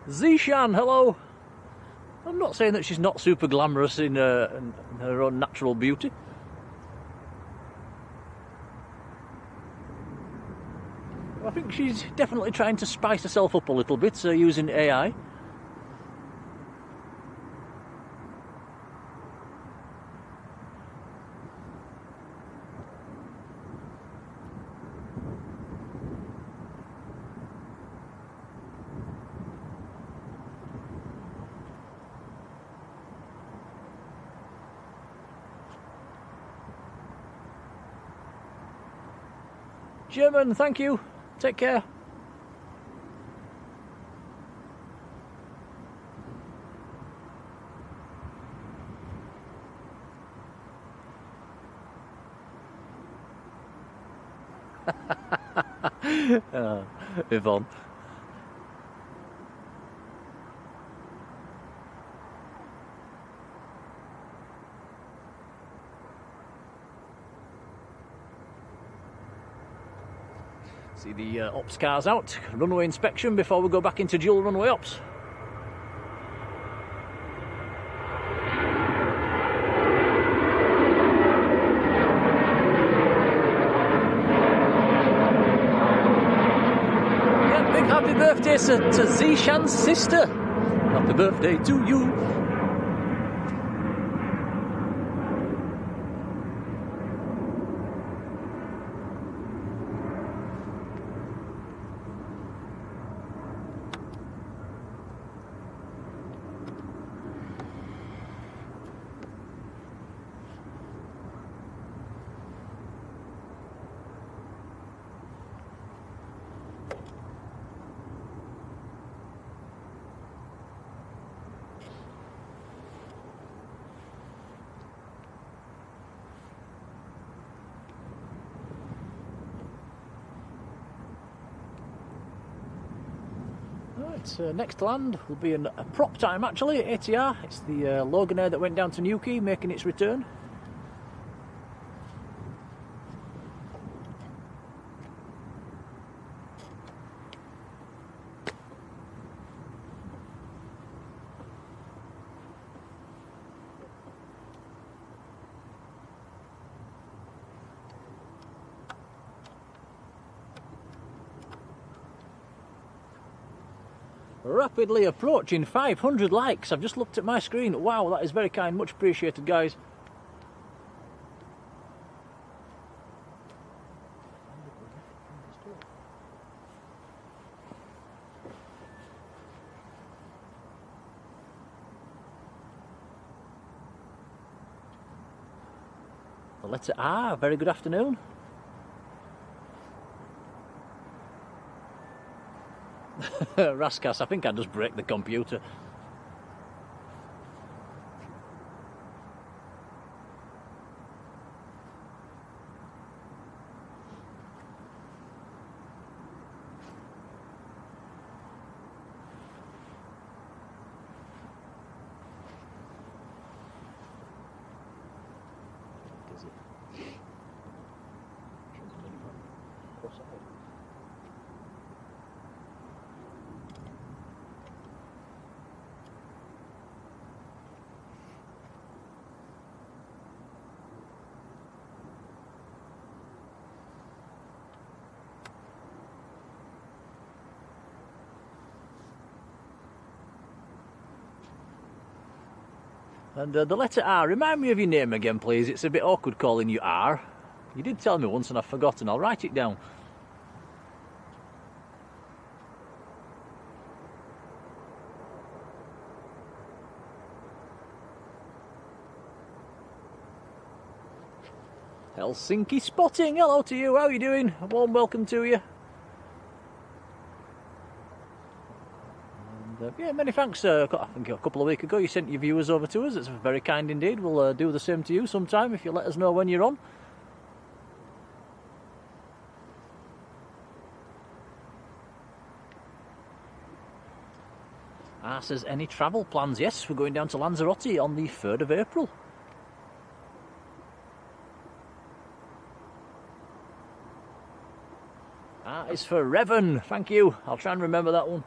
Zishan, hello. I'm not saying that she's not super glamorous in her own natural beauty. I think she's definitely trying to spice herself up a little bit, using AI. German, thank you. Take care. Yvonne. See the ops cars out, runway inspection before we go back into dual runway ops. Yeah, big happy birthday to Zishan's sister. Happy birthday to you. Next land will be a prop time actually at ATR. It's the Loganair that went down to Newquay making its return. Rapidly approaching 500 likes. I've just looked at my screen. Wow, that is very kind. Much appreciated, guys. The letter R. Very good afternoon. Raskas, I think I just break the computer. And the letter R, remind me of your name again, please. It's a bit awkward calling you R. You did tell me once and I've forgotten. I'll write it down. Helsinki spotting. Hello to you. How are you doing? A warm welcome to you. Yeah, many thanks. I think a couple of weeks ago you sent your viewers over to us. It's very kind indeed. We'll do the same to you sometime if you let us know when you're on. Says, any travel plans? Yes, we're going down to Lanzarote on the 3rd of April. It's for Revan. Thank you. I'll try and remember that one.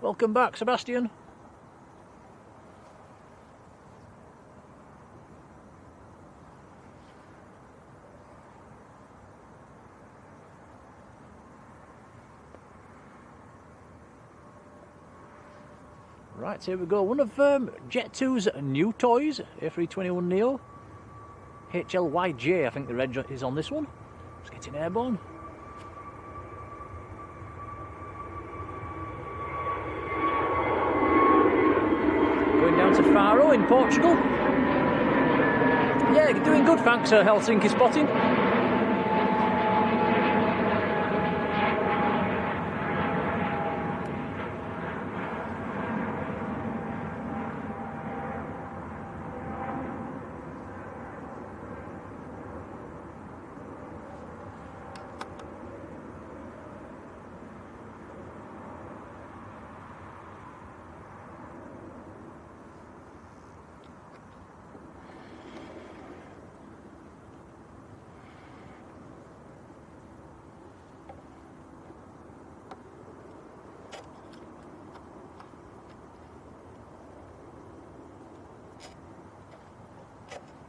Welcome back, Sebastian. Right, here we go. One of Jet2's new toys, A321neo. HLYJ, I think the reg is on this one. It's getting airborne. Faro in Portugal. Yeah, doing good, thanks, Helsinki spotting.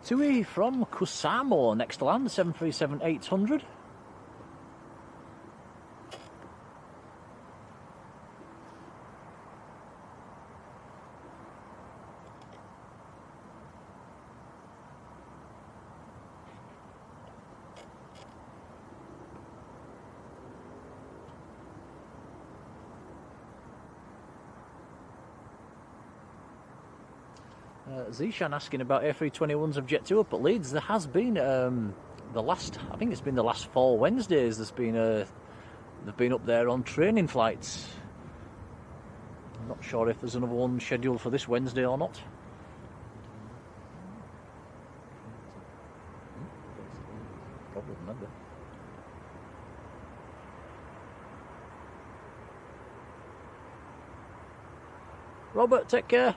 Tui from Kusamo, next to land, 737-800. Zishan asking about A321s of Jet2 up at Leeds. There has been I think it's been the last 4 Wednesdays. They've been up there on training flights. I'm not sure if there's another one scheduled for this Wednesday or not. Probably remember. Robert, take care.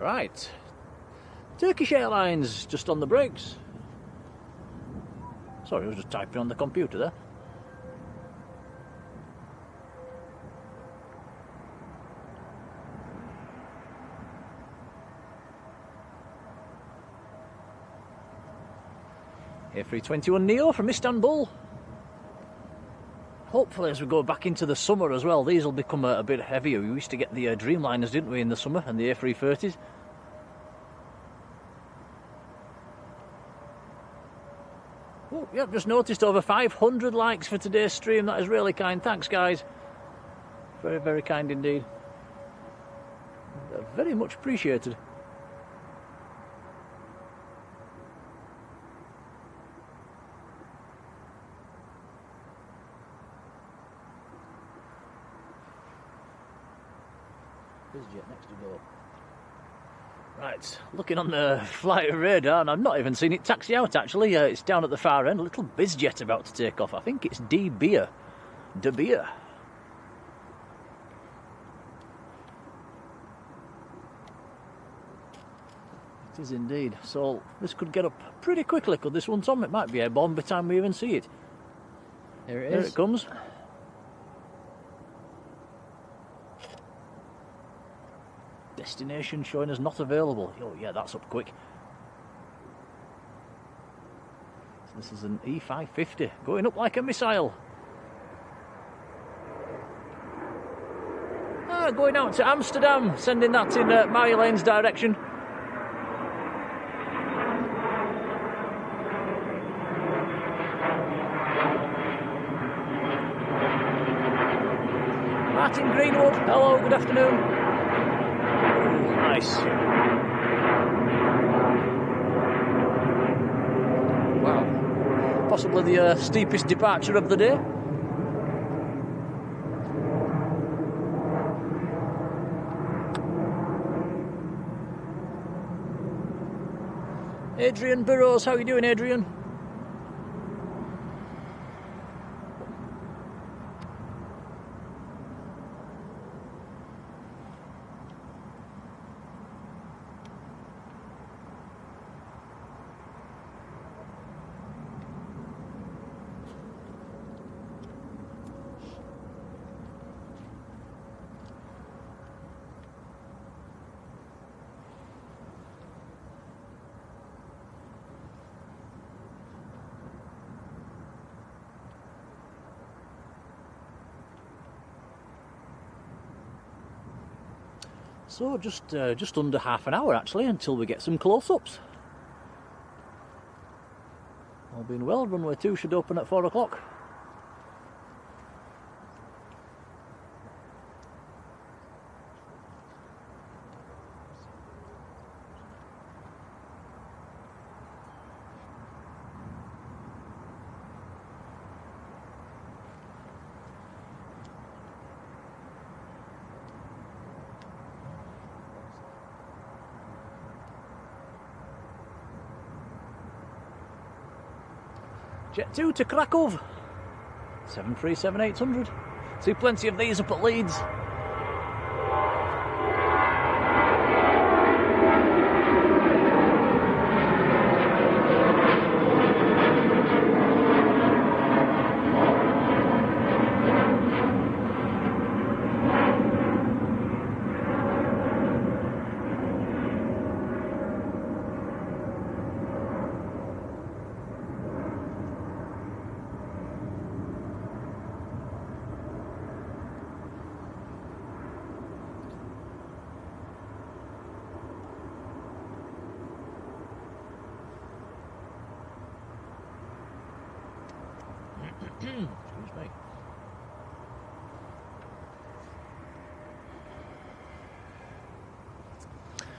Right, Turkish Airlines just on the brakes. Sorry, I was just typing on the computer there. A321neo from Istanbul. Hopefully as we go back into the summer as well, these will become a bit heavier. We used to get the Dreamliners, didn't we, in the summer, and the A330s. Oh, yep, just noticed over 500 likes for today's stream. That is really kind. Thanks, guys. Very, very kind indeed. very much appreciated. Bizjet next to go. Right, looking on the flight radar, and I've not even seen it taxi out actually. It's down at the far end, a little Bizjet about to take off. I think it's De Beer. De Beer. It is indeed. So this could get up pretty quickly, could this one, Tom? It might be airborne by the time we even see it. There it is. There it comes. Destination showing as not available. Oh yeah, that's up quick. So this is an E550 going up like a missile. Going out to Amsterdam, sending that in Marjoleine's direction. Martin Greenwood, hello, good afternoon. Nice. Wow. Possibly the steepest departure of the day. Adrian Burrows, how are you doing, Adrian? So just under half an hour actually until we get some close-ups. All being well, runway 2 should open at 4 o'clock. Jet2 to Krakow, 737-800. See plenty of these up at Leeds. Excuse me.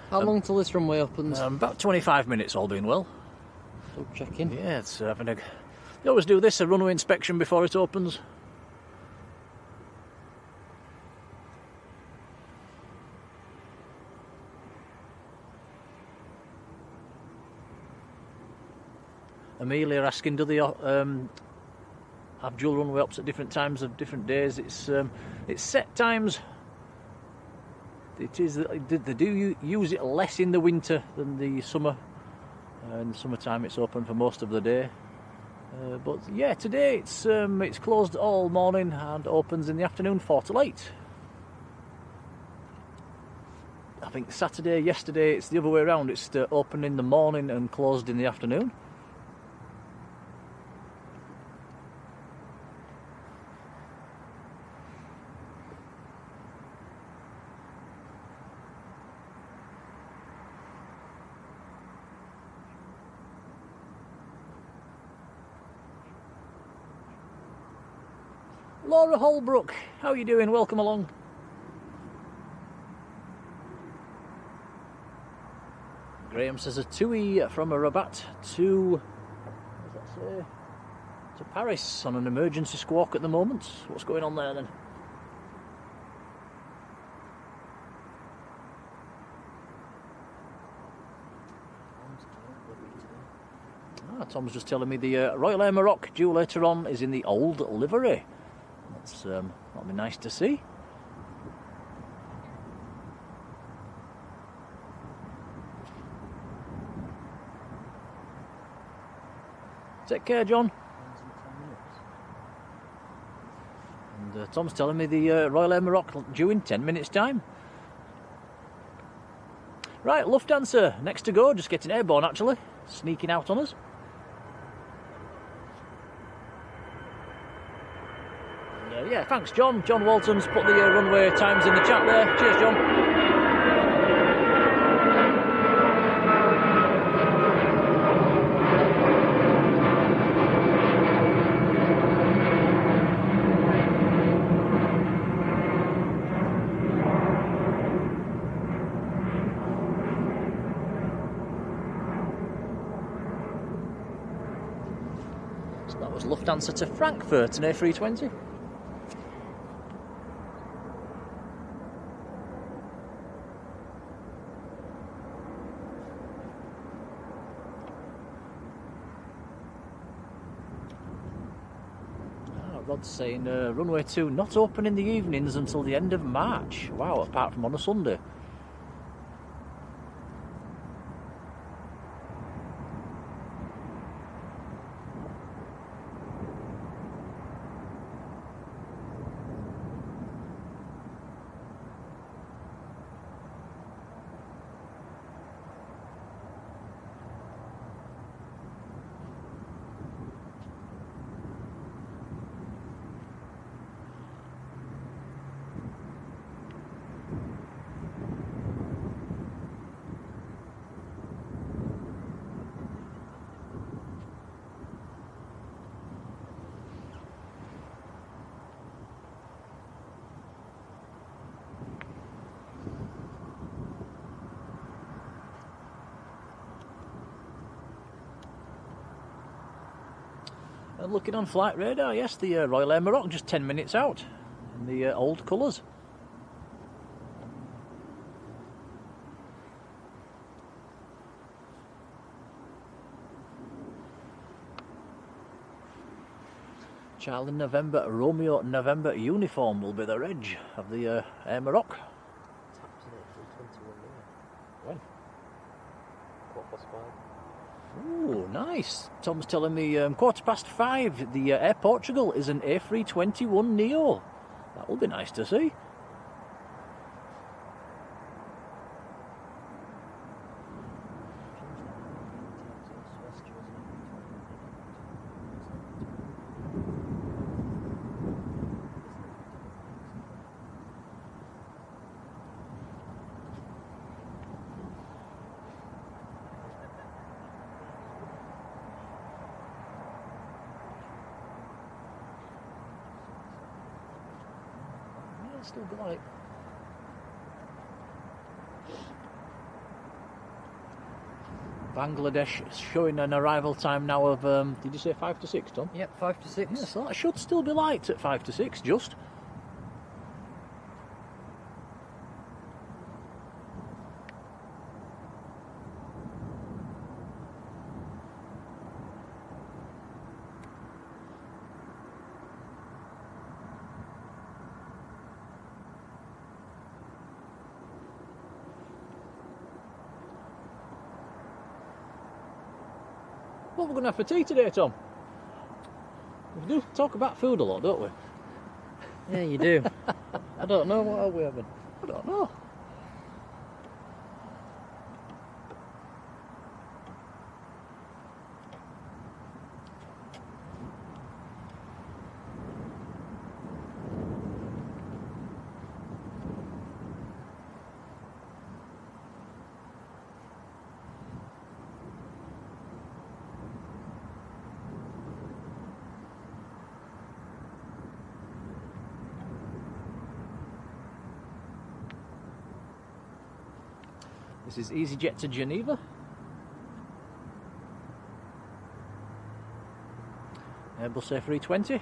How long till this runway opens? About 25 minutes, all being well. Still checking. Yeah, it's having a... They always do this, a runway inspection before it opens. Amelia asking, do they have dual runway ops at different times of different days? It's set times. It is. They do use it less in the winter than the summer. In the summertime, it's open for most of the day. But yeah, today it's closed all morning and opens in the afternoon 4 till 8. I think Saturday, yesterday, it's the other way around. It's open in the morning and closed in the afternoon. Laura Holbrook, how are you doing? Welcome along. Graham says a TUI from Rabat to, what does that say? To Paris on an emergency squawk at the moment. What's going on there then? Tom's just telling me the Royal Air Maroc due later on is in the old livery. That'll be nice to see. Take care, John. And Tom's telling me the Royal Air Maroc due in 10 minutes' time. Right, Lufthansa next to go, just getting airborne actually, sneaking out on us. Yeah, thanks, John. John Walton's put the runway times in the chat there. Cheers, John. So that was Lufthansa to Frankfurt, an A320. Rod's saying runway 2 not open in the evenings until the end of March. Wow, apart from on a Sunday. And looking on flight radar, yes, the Royal Air Maroc just 10 minutes out in the old colours. Child in November, Romeo November uniform will be the reg of the Air Maroc. When? 5:15. Ooh, nice. Tom's telling me 5:15. The Air Portugal is an A321 Neo. That will be nice to see. Still be light. Bangladesh is showing an arrival time now of, did you say 5 to 6, Tom? Yep, 5 to 6. Yeah, so that should still be light at 5 to 6, just. What we're going to have for tea today, Tom? We do talk about food a lot, don't we? Yeah, you do. I don't know, what are we having? I don't know. This is Easyjet to Geneva. Airbus A320.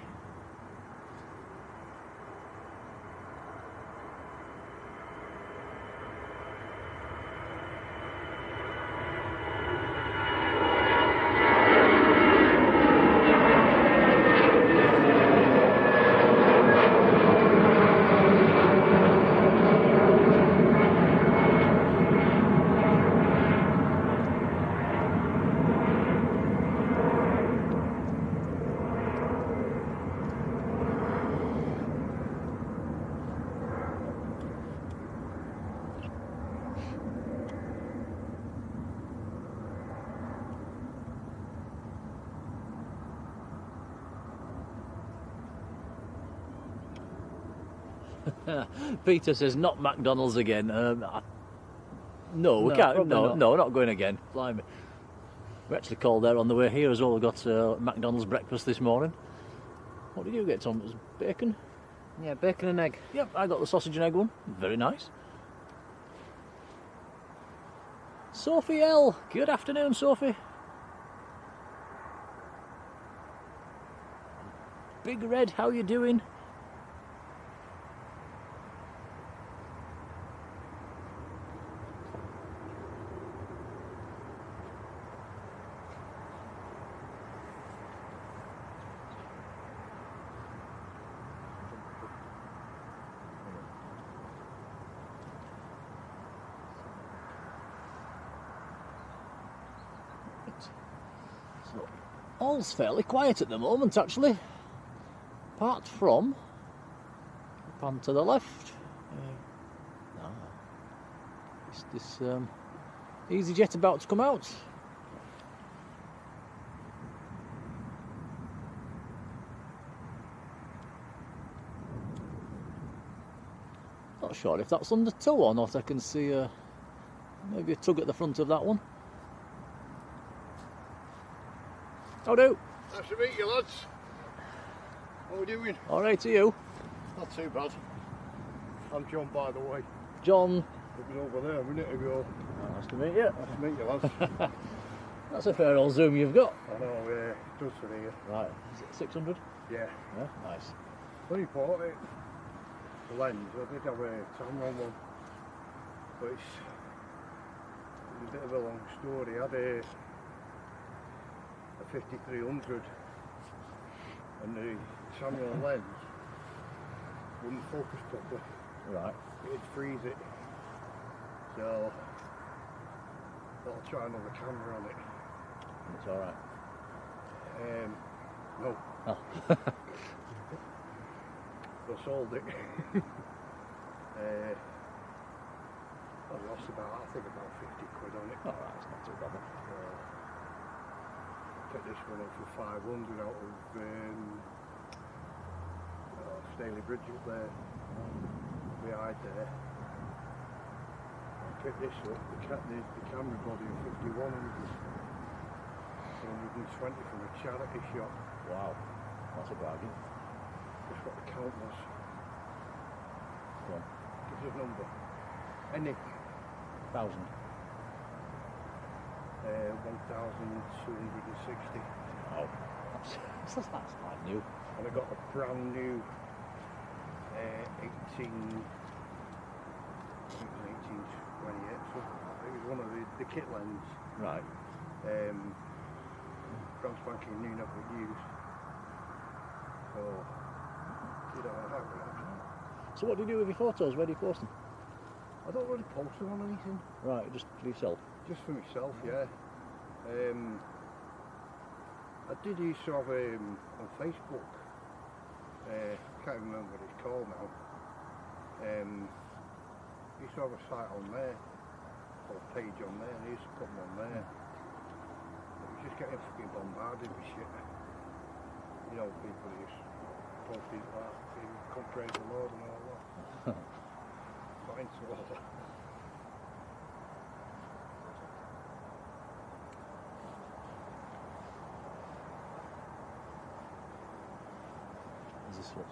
Peter says not McDonald's again. No, we can't. No, not going again. Blimey. We actually called there on the way here as well. We got McDonald's breakfast this morning. What did you get, Tom? It was bacon? Yeah, bacon and egg. Yep, I got the sausage and egg one. Very nice. Sophie L. Good afternoon, Sophie. Big Red, how you doing? So, all's fairly quiet at the moment, actually. Apart from, pan to the left. This Easyjet about to come out. Not sure if that's under tow or not. I can see maybe a tug at the front of that one. How do? Nice to meet you, lads. How are we doing? All right, to you. Not too bad. I'm John, by the way. John. It was over there a minute ago. Oh, nice to meet you. Nice to meet you, lads. That's a fair old zoom you've got. I know, it does for here. Right, is it 600? Yeah. Yeah, nice. When you bought it, the lens, I did have a cameraman one, but it's a bit of a long story. I had a 5300 and the camera lens wouldn't focus properly. Right. It'd freeze it. So I'll try another camera on it. It's alright. No. Oh. I sold it. I lost about 50 quid on it. Alright, it's not too bad. Picked this one up for 500 out of Staley Bridge up there, behind there. I picked this up, the camera body of 5100, 120 from a charity shop. Wow, that's a bargain. That's what the count was. Go on. Give us a number. Any. 1,000. 1,260. Oh, that's quite new. And I got a brand new 1828, so it was one of the kit lens. Right. Brand spanking new, never used. So, you don't know how to actually. So what do you do with your photos? Where do you post them? I don't really post them on anything. Right, just for yourself? Just for myself, yeah. I did used to have on Facebook. I can't remember what it's called now. Used to have a site on there, or a page on there, and I used to put them on there. It was just getting fucking bombarded with shit. You know, people just posting like, come praise the Lord and all that. Fine, so all that. Is this what?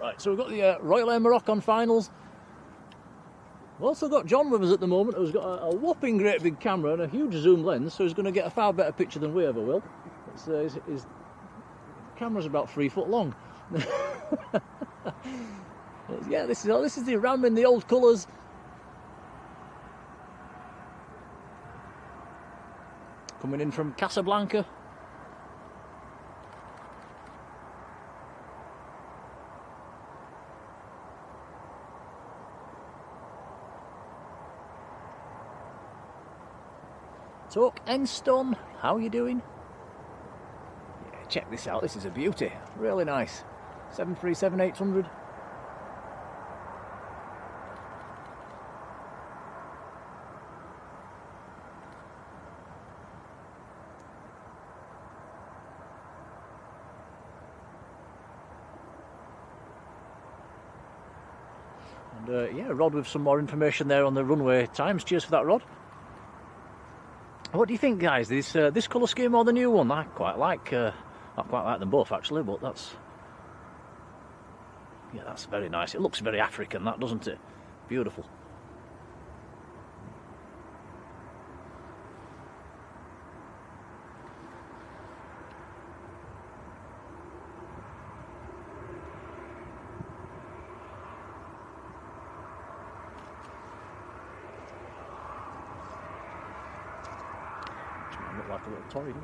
Right, so we've got the Royal Air Maroc on finals. We've also got John with us at the moment, who's got a whopping great big camera and a huge zoom lens, so he's going to get a far better picture than we ever will. His camera's about 3 foot long. Yeah, this is the Ram in the old colours. Coming in from Casablanca. Talk Enstone, how are you doing? Yeah, check this out, this is a beauty, really nice. 737-800. And yeah, Rod with some more information there on the runway times. Cheers for that, Rod. What do you think, guys? This colour scheme or the new one? I quite like them both, actually. But that's very nice. It looks very African, that, doesn't it? Beautiful. Look like a little toy, doesn't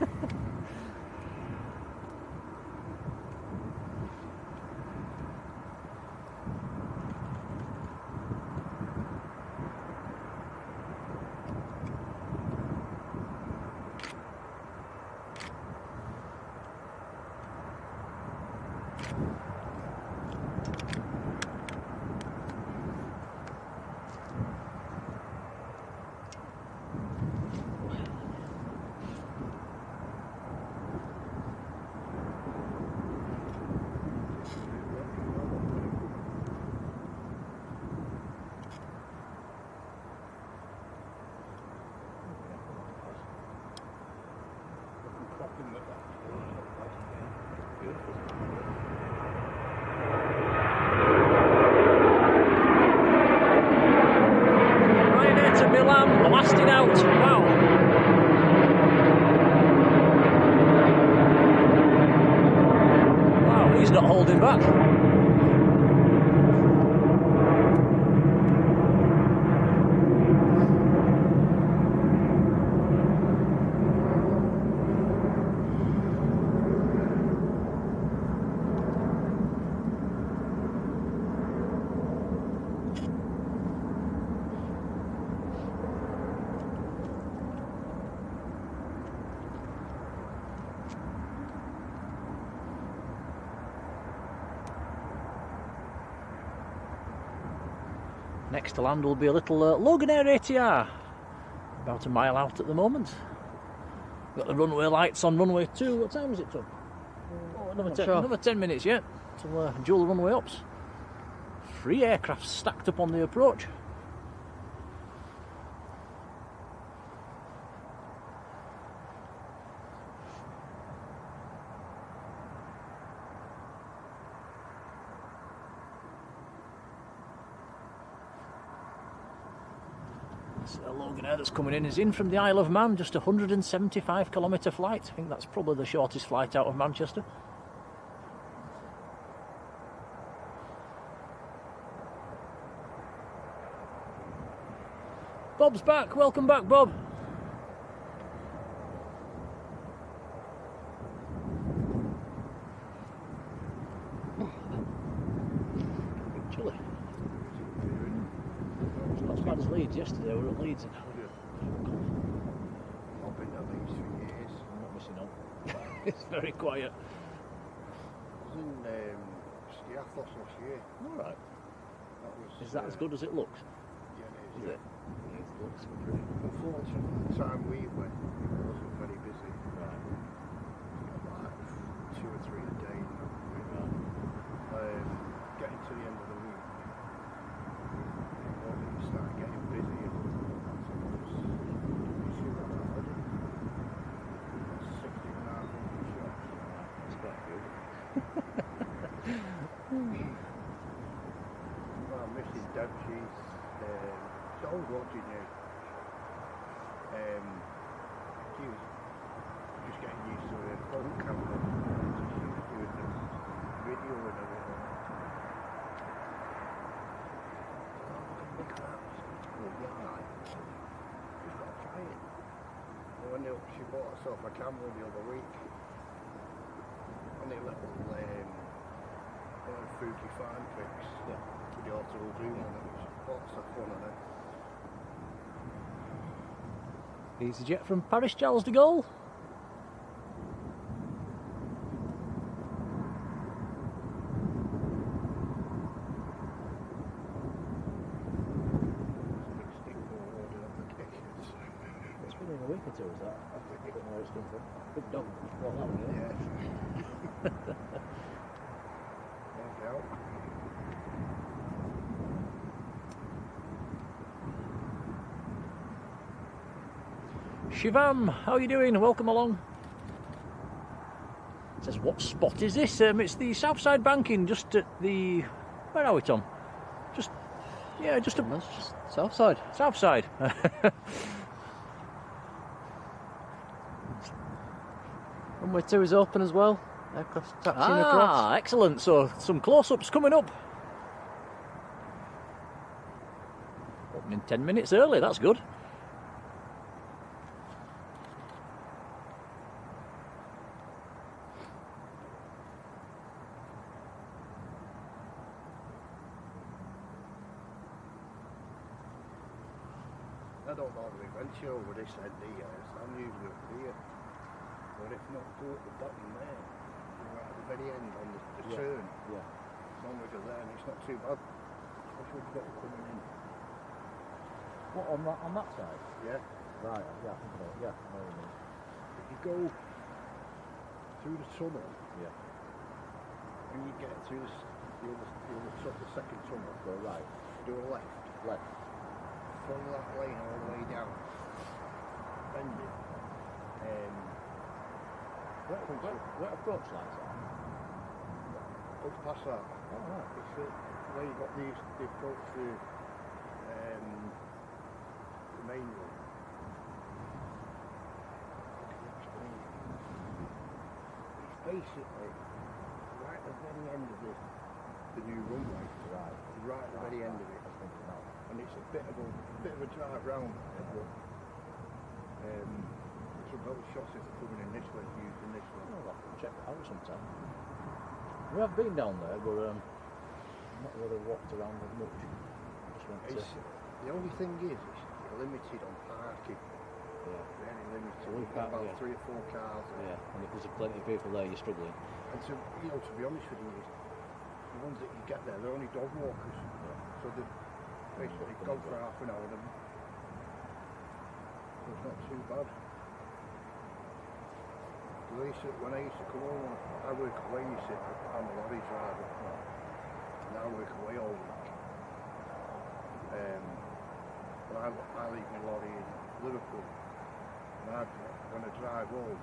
it? Ryanair to Milan, blasting out. Wow. Wow, he's not holding back. Next to land will be a little Loganair ATR, about a mile out at the moment. Got the runway lights on runway 2. What time is it, Tom? Oh, another 10 minutes yet till dual runway ops. 3 aircraft stacked up on the approach. Loganair that's coming in is in from the Isle of Man, just a 175-kilometre flight. I think that's probably the shortest flight out of Manchester. Bob's back, welcome back, Bob. Chilly. It's not as bad as Leeds yesterday, we were at Leeds. I've been at Leeds for years. I'm not missing out. It's very quiet. I was in Skiathos last year. Alright. Is that as good as it looks? Yeah, it is. Is it? Yeah, it looks pretty. Unfortunately, the time we went, it wasn't very busy. Right. Like 2 or 3 a day. Getting to the end of the week, it started getting busy. And That's quite good. well, Mrs. Deb, she's watching you. She was just getting used to her phone camera. So she was doing the video and everything. Look at that. Oh, yeah. She's got to try it. Well, she bought herself a camera the other week. Only a little Fuji fine fix. Yeah. With the auto zoom on it, which lots of fun on it. Easyjet from Paris Charles de Gaulle. It's been in a week or two, is that? I don't know where it's come from. Big dog. Well, that one, yeah. Shivam, how are you doing? Welcome along. It says, what spot is this? It's the Southside banking, just at the... Where are we, Tom? Just... Yeah, just a... That's just Southside. Southside. Runway 2 is open as well. Aircraft taxiing across. Excellent. So, some close-ups coming up. Opening 10 minutes early, that's good. I don't normally venture over this end here, I'm usually up here. But if not, go at the bottom there, right at the very end on the turn. Yeah. Normally go there and it's not too bad. Especially if you've got coming in. What, on that side? Yeah. Right, yeah, I think about it. Yeah, I know what you mean. If you go through the tunnel, Yeah. when you get through the second tunnel, Go right. do a left. Left. Follow that lane all the way down. Bend it. Where approach lights are? Up past that. Oh, right. It's where you've got the approach to the main road. How can I explain it? It's basically right at the very end of the new runway. Right at the very end of it. And it's a bit of a drive round. Some little shots if they're coming in this way, using this way. I'll have to check that out sometime. We have been down there, but not really walked around as much. Just went to... The only thing is, it's limited on parking. Yeah. Really limited. So we've got about 3 yeah. or 4 cars. Yeah, and if there's plenty of people there, you're struggling. And to be honest with you, the ones that you get there, they're only dog walkers. Yeah. So they basically go for half an hour. So it's not too bad. When I used to come home, I work away, you see, I'm a lorry driver. And I work away all week. But I leave my lorry in Liverpool. And when I drive home,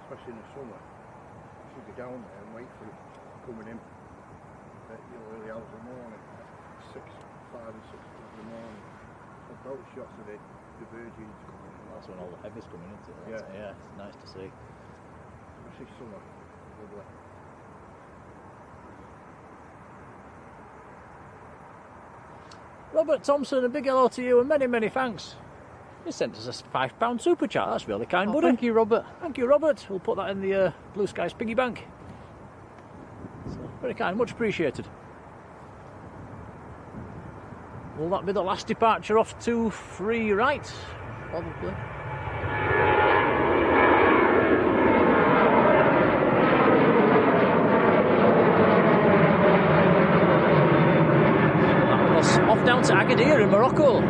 especially in the summer, I should go down there and wait for it coming in at early hours in the morning, 5 and 6 in the morning. So those shots of the Virgins coming in. That's when all the heavies coming into it. Yeah. Yeah, it's nice to see. Especially summer. Lovely. Robert Thompson, a big hello to you and many, many thanks. He sent us a £5 super chat. That's really kind, buddy. Thank you, Robert. Thank you, Robert. We'll put that in the Blue Skies piggy bank. So, very kind, much appreciated. Will that be the last departure off to free right? Probably. Off down to Agadir in Morocco.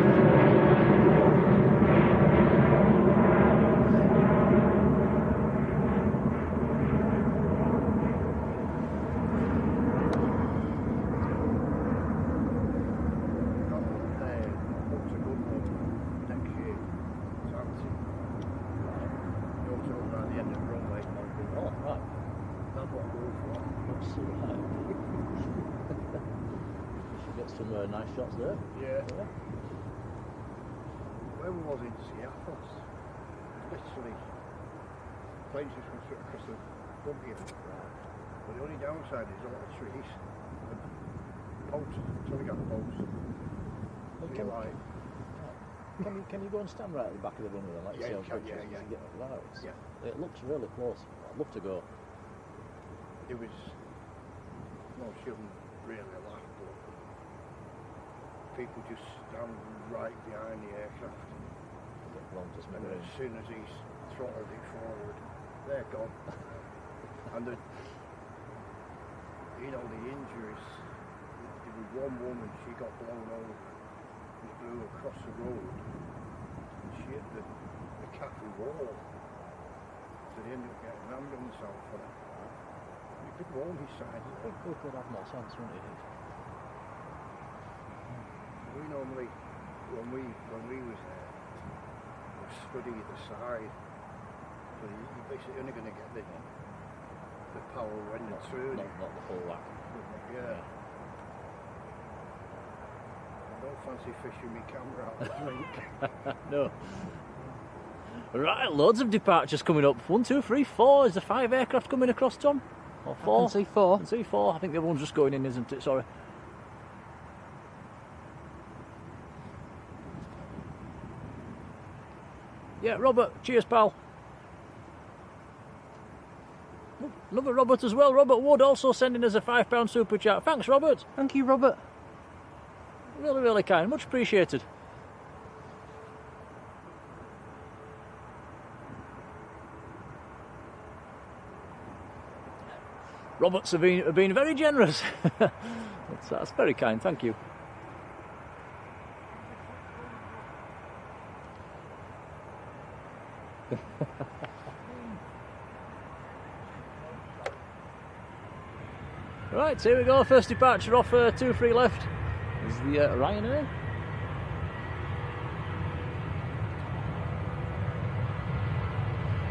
Yeah. where we was in Seattle, literally, planes just went straight across the bumpy. But the only downside is all the trees and posts, telegraph posts. So you're like, Can you go and stand right at the back of the runway then, like yeah, you see on you can, pictures? yeah. Right. Yeah. It looks really close. I'd love to go. It was, no, shouldn't really laugh, but people just stand right behind the aircraft. And as soon as he's throttled it forward, they're gone. And the, you know, the injuries, there was one woman, she got blown over, she blew across the road, and she hit the cafe wall. So they ended up getting an ambulance out for her. You could warn his side. I think people would have more sense, wouldn't it? We normally, when we was there, we study the side. So you're basically only going to get the power when you're turning. Not the full whack. Yeah. I don't fancy fishing my camera out the drink. No. Right, loads of departures coming up. 1, 2, 3, 4. Is there 5 aircraft coming across, Tom? Or 4? I can see 4. I can see 4. I think the other one's just going in, isn't it? Sorry. Yeah, Robert. Cheers, pal. Another Robert as well. Robert Wood also sending us a £5 super chat. Thanks, Robert. Thank you, Robert. Really, really kind. Much appreciated. Roberts have been very generous. That's very kind. Thank you. Right, here we go. First departure off 2-3 left is the Ryanair.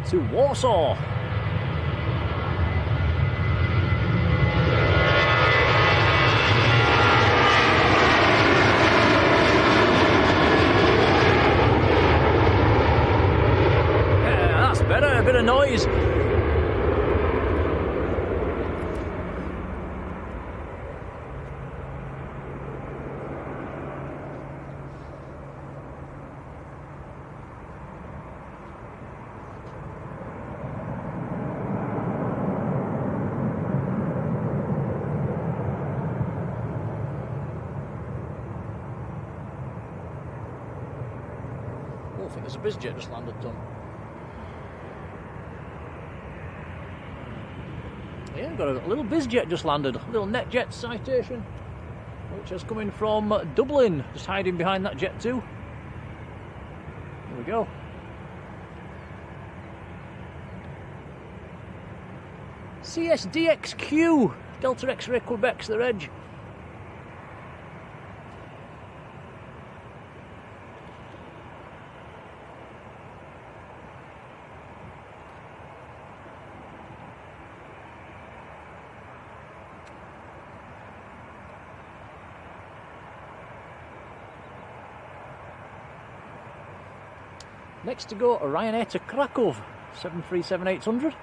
To Warsaw. Yeah, that's better. A bit of noise. I think there's a Bizjet just landed, Tom. Yeah, we've got a little Bizjet just landed, a little NetJet citation, which is coming from Dublin, just hiding behind that Jet2. Here we go. CSDXQ, Delta X-Ray Quebec's the reg. Next to go, Ryanair to Krakow, 737-800.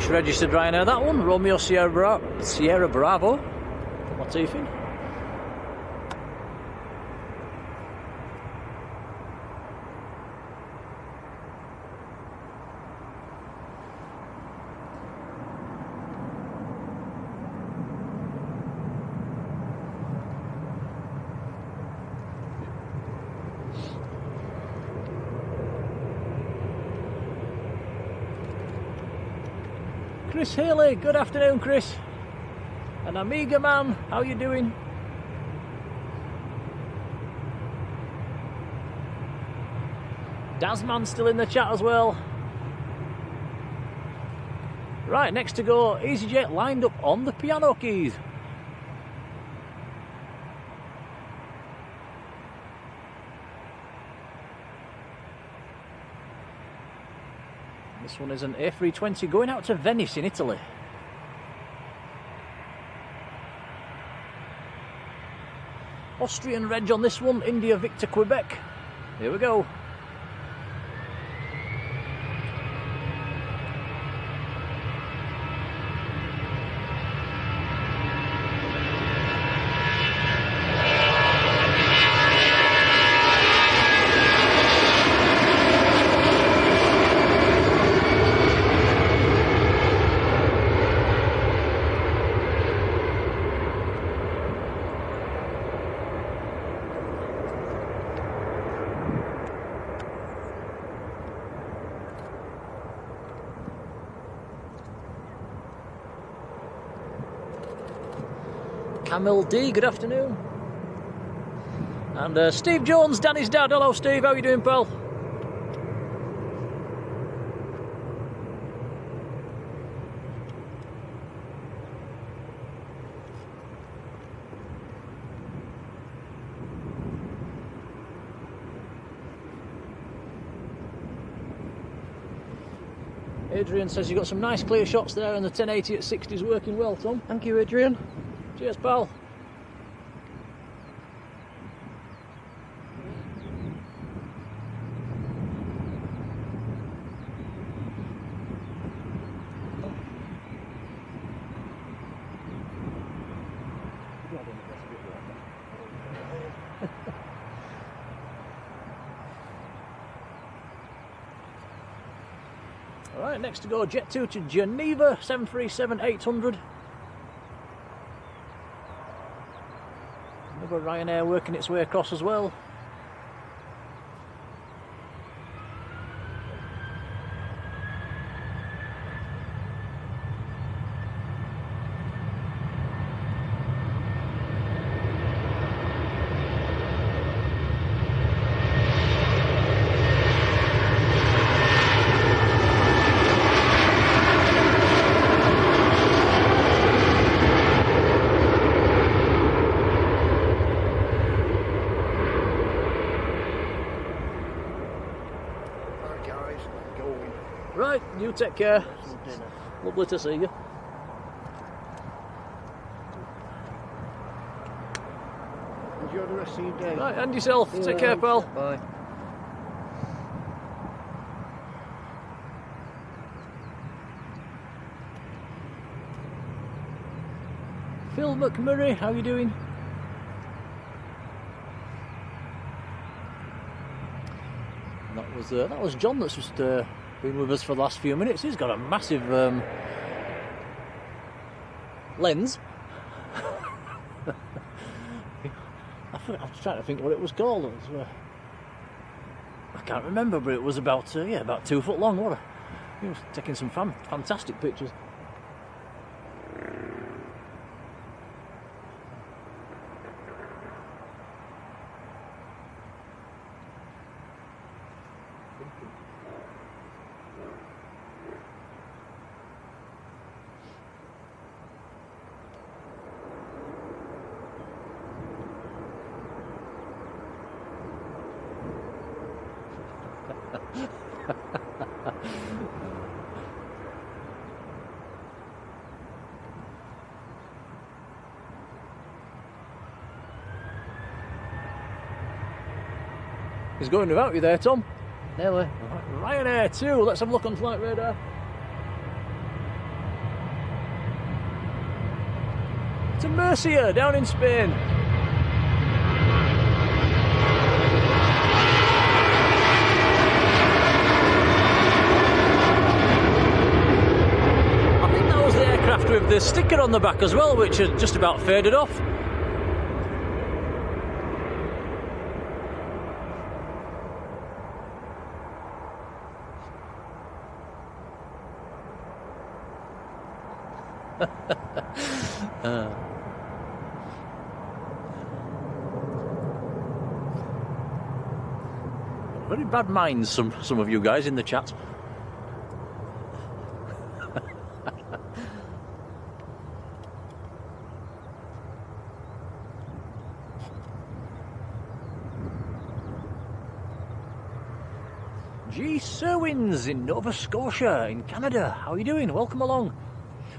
Registered Ryanair, that one. Romeo Sierra Bravo. Put my teeth in. Chris Haley, good afternoon, Chris. And Amiga Man, how you doing? Dazman still in the chat as well. Right, next to go, Easyjet lined up on the piano keys. This one is an A320 going out to Venice in Italy. Austrian reg on this one, India Victor Quebec. Here we go. Camille D, good afternoon. And Steve Jones, Danny's dad. Hello Steve, how are you doing, pal? Adrian says you got some nice clear shots there and the 1080 at 60 is working well, Tom. Thank you, Adrian. Cheers, pal. Alright, next to go Jet2 to Geneva, 737-800. Another Ryanair working its way across as well. Right, you take care. Lovely to see you. Enjoy the rest of your day. Right, and yourself. Take care, pal. Bye. Phil McMurray, how are you doing? That was John that's just been with us for the last few minutes. He's got a massive lens. I was trying to think what it was called. I can't remember, but it was about 2 foot long. He was taking some fantastic pictures. He's going without you there, Tom. Nearly. Ryanair 2, let's have a look on flight radar. To Murcia, down in Spain. I think that was the aircraft with the sticker on the back as well, which had just about faded off. Very bad minds, some of you guys in the chat. G. Serwins in Nova Scotia in Canada. How are you doing? Welcome along.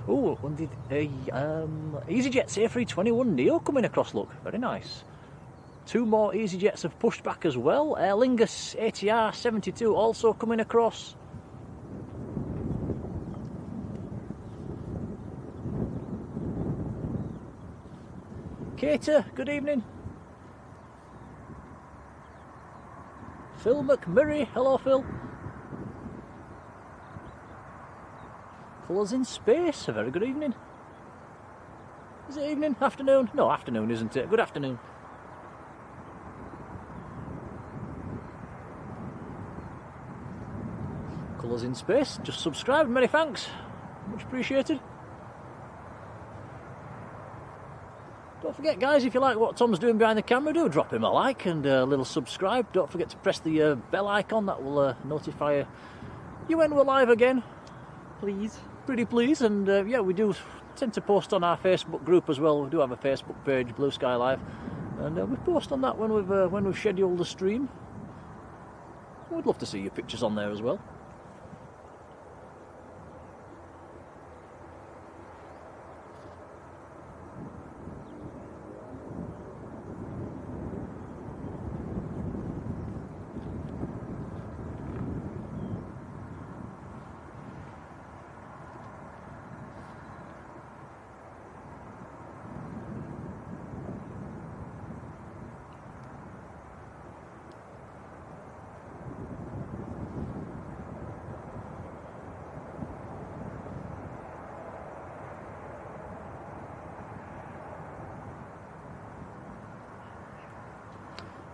Oh, when did EasyJet's A321 Neo coming across? Look, very nice. 2 more EasyJets have pushed back as well. Aer Lingus ATR 72 also coming across. Cater, good evening. Phil McMurray, hello Phil. Colours in Space, a very good evening. Is it evening? Afternoon? No, afternoon, isn't it? Good afternoon. Colours in Space, just subscribed, many thanks. Much appreciated. Don't forget, guys, if you like what Tom's doing behind the camera, do drop him a like and a little subscribe. Don't forget to press the bell icon, that will notify you when we're live again. Please. Pretty please. And yeah, we do tend to post on our Facebook group as well. We do have a Facebook page, Blue Sky Live, and we post on that when we've scheduled the stream. We'd love to see your pictures on there as well.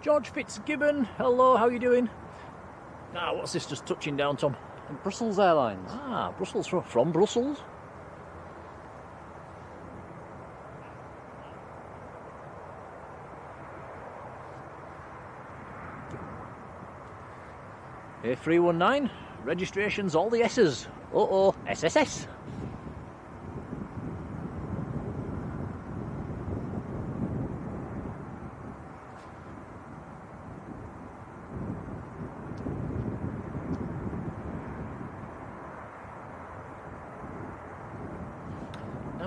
George Fitzgibbon, hello, how are you doing? Ah, what's this just touching down, Tom? Brussels Airlines. Ah, Brussels, from Brussels? A319, registrations, all the S's. Uh-oh, SSS.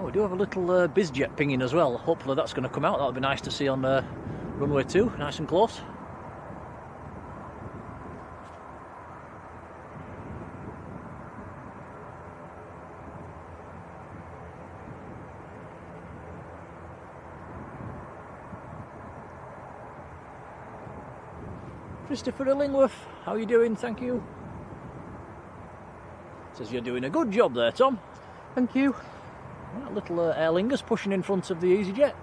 We do have a little Bizjet pinging as well. Hopefully that's going to come out. That'll be nice to see on runway 2, nice and close. Christopher Illingworth, how are you doing? Thank you. Says you're doing a good job there, Tom. Thank you. That little Aer Lingus pushing in front of the EasyJet.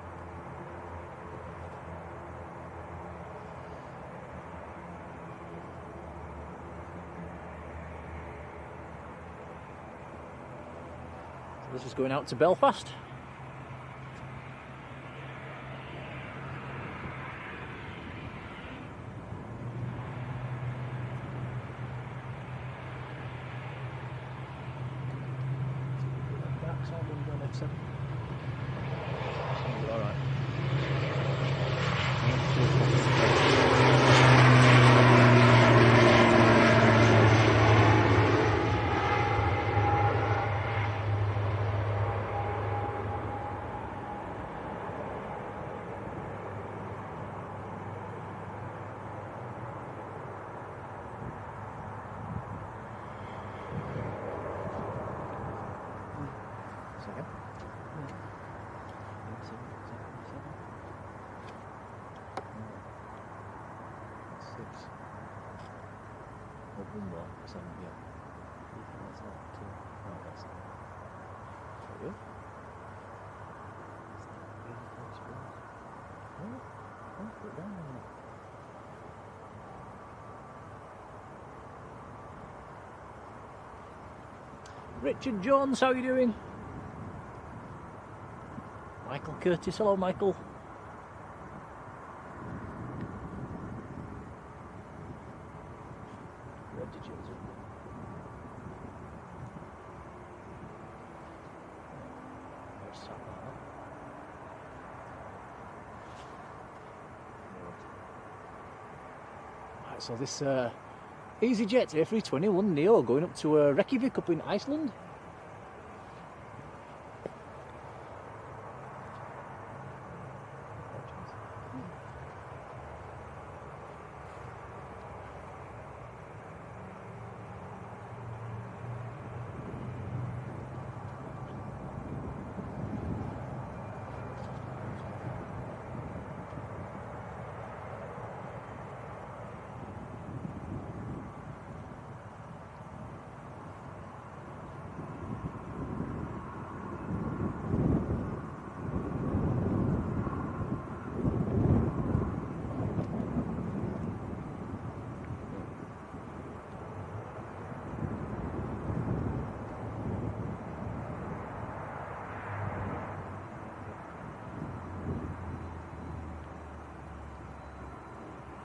So this is going out to Belfast. Richard Jones, how are you doing? Michael Curtis. Hello, Michael. Right, so this Easyjet A321 Neo going up to Reykjavik up in Iceland.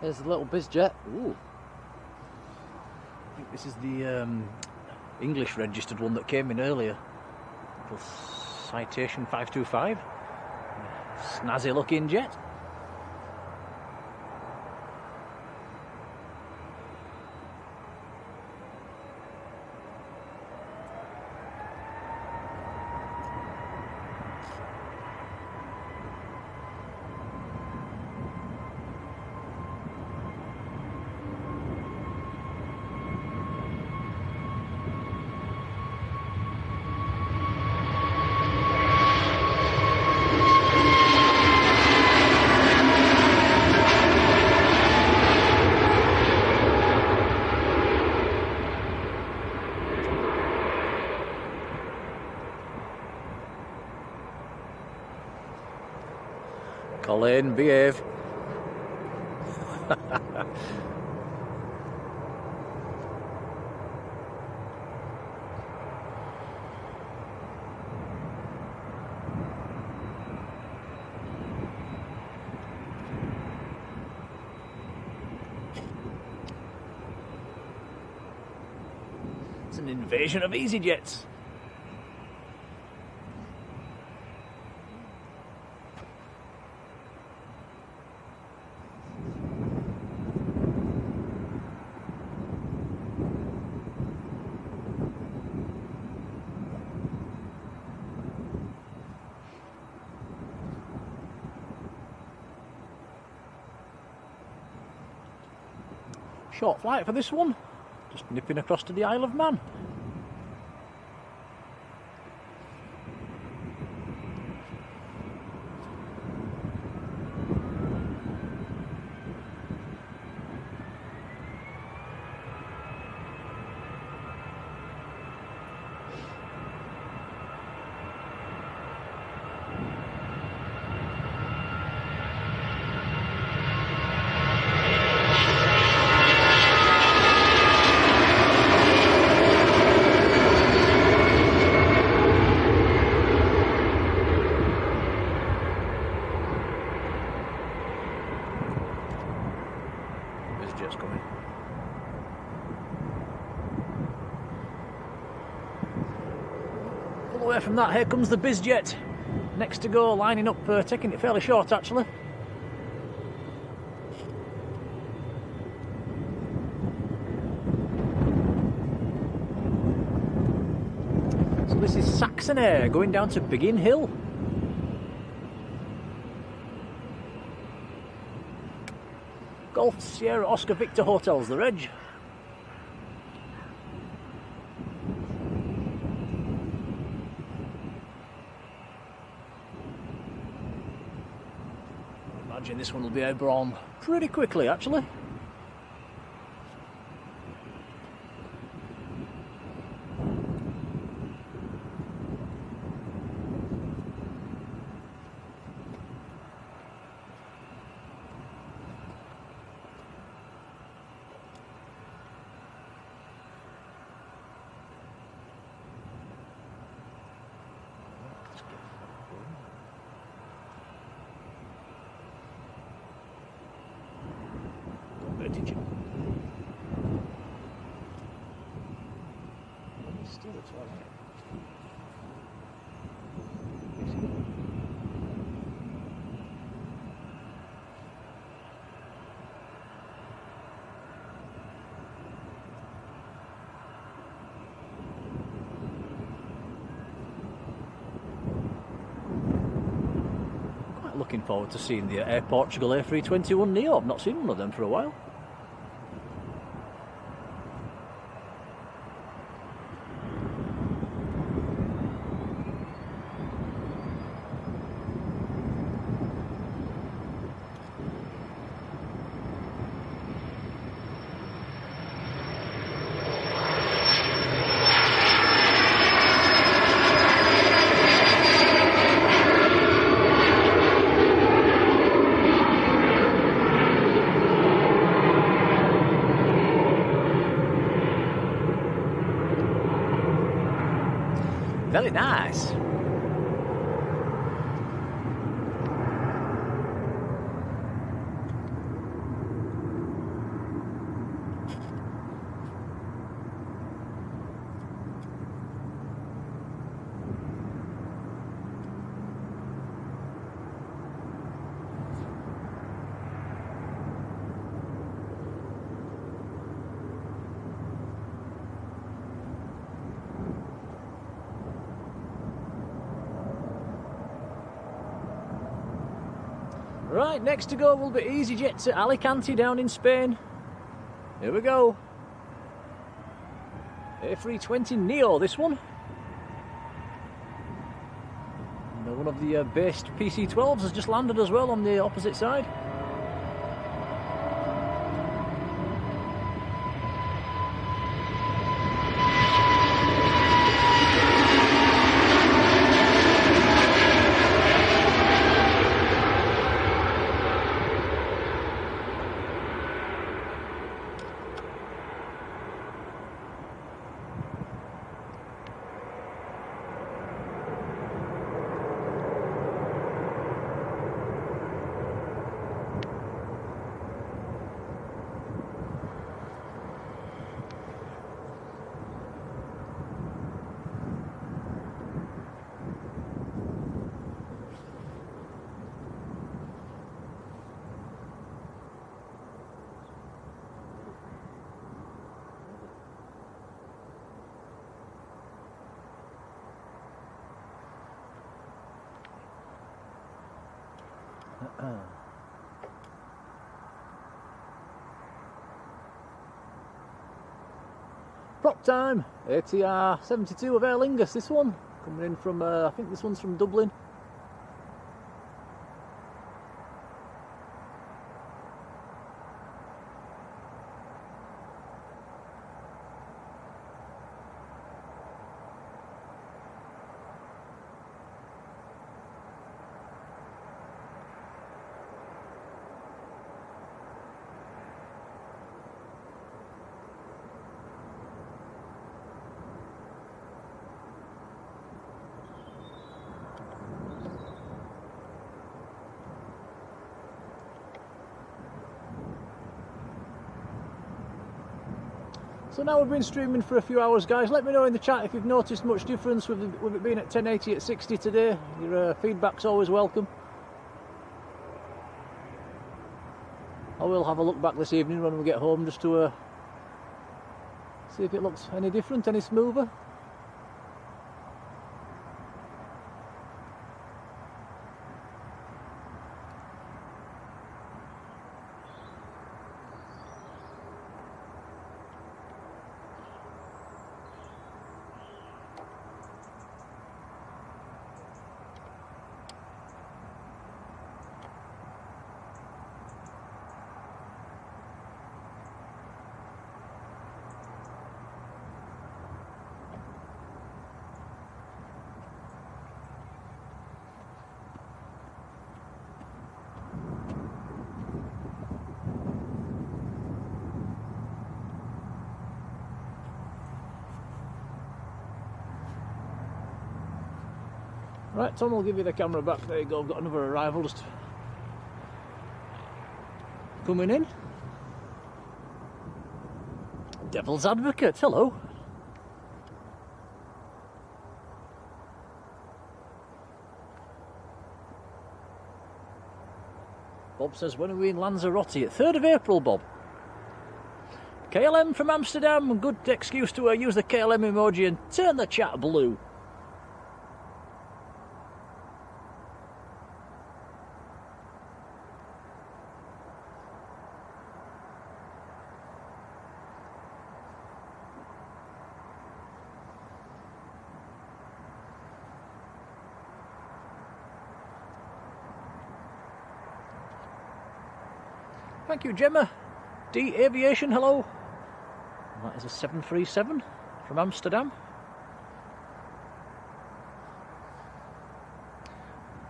There's the little Bizjet. Ooh. I think this is the English registered one that came in earlier. Little Citation 525. Snazzy looking jet. Colin, behave. It's an invasion of Easyjets. Short flight for this one, just nipping across to the Isle of Man. Away from that, here comes the Bizjet. Next to go, lining up, taking it fairly short actually. So this is Saxon Air going down to Biggin Hill. Golf Sierra Oscar Victor Hotels, the reg. Imagine this one will be airborne pretty quickly actually. looking forward to seeing the Air Portugal A321neo. I've not seen one of them for a while. Very nice. Right, next to go will be Easyjet to Alicante down in Spain. Here we go. A320neo, this one. And one of the based PC-12s has just landed as well on the opposite side. Prop time, ATR 72 of Aer Lingus, this one, coming in from, I think this one's from Dublin. So now we've been streaming for a few hours, guys. Let me know in the chat if you've noticed much difference with it being at 1080 at 60 today. Your feedback's always welcome. I will have a look back this evening when we get home just to see if it looks any different, any smoother. Right, Tom will give you the camera back. There you go, I've got another arrival just coming in. Devil's Advocate, hello. Bob says, when are we in Lanzarote? At 3rd of April, Bob. KLM from Amsterdam, good excuse to use the KLM emoji and turn the chat blue. Thank you, Gemma. D Aviation, hello. That is a 737 from Amsterdam.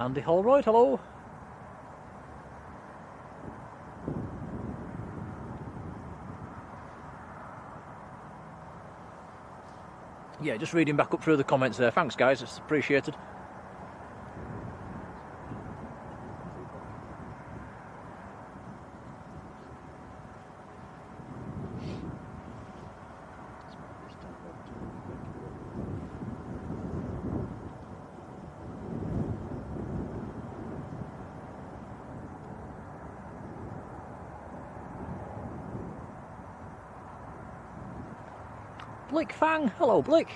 Andy Holroyd, hello. Yeah, just reading back up through the comments there. Thanks, guys. It's appreciated. Blick Fang, hello Blick.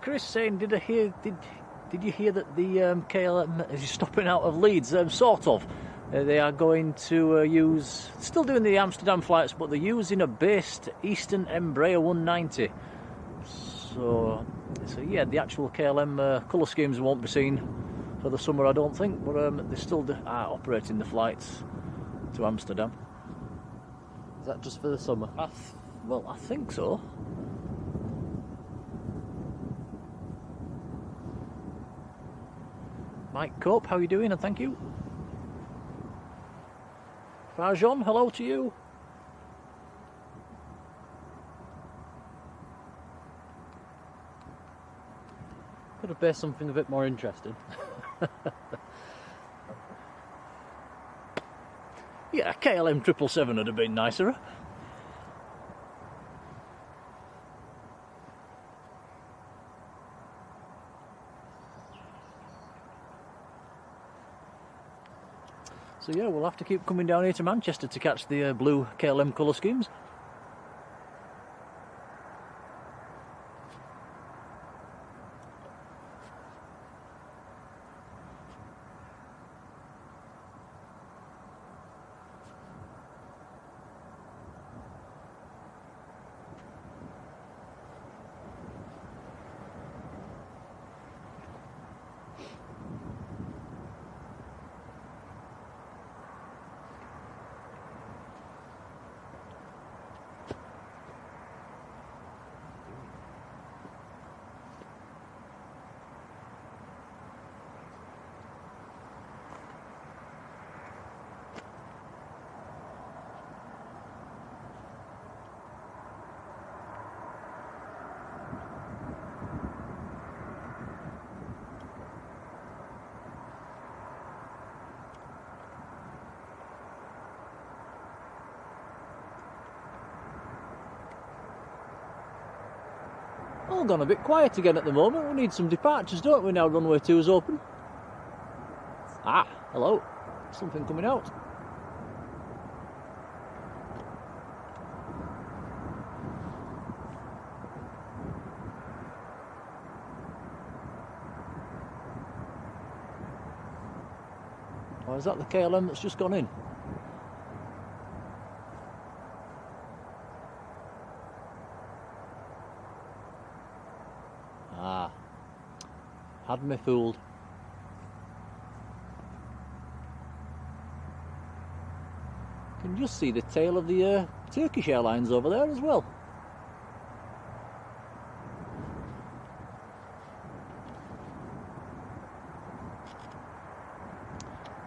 Chris saying, did you hear that the KLM is stopping out of Leeds? Sort of. They are going to use, still doing the Amsterdam flights, but they're using a based Eastern Embraer 190. So yeah, the actual KLM colour schemes won't be seen for the summer, I don't think, but they're still operating the flights to Amsterdam. Is that just for the summer? Well, I think so. Mike Cope, how you doing? And thank you. Farjon, hello to you. Could have based something a bit more interesting. Yeah, KLM 777 would have been nicer. So yeah, we'll have to keep coming down here to Manchester to catch the blue KLM colour schemes. All gone a bit quiet again at the moment. We need some departures, don't we, now runway 2 is open? Ah, hello. Something coming out. Or is that the KLM that's just gone in? Ah, had me fooled. Can just see the tail of the Turkish Airlines over there as well.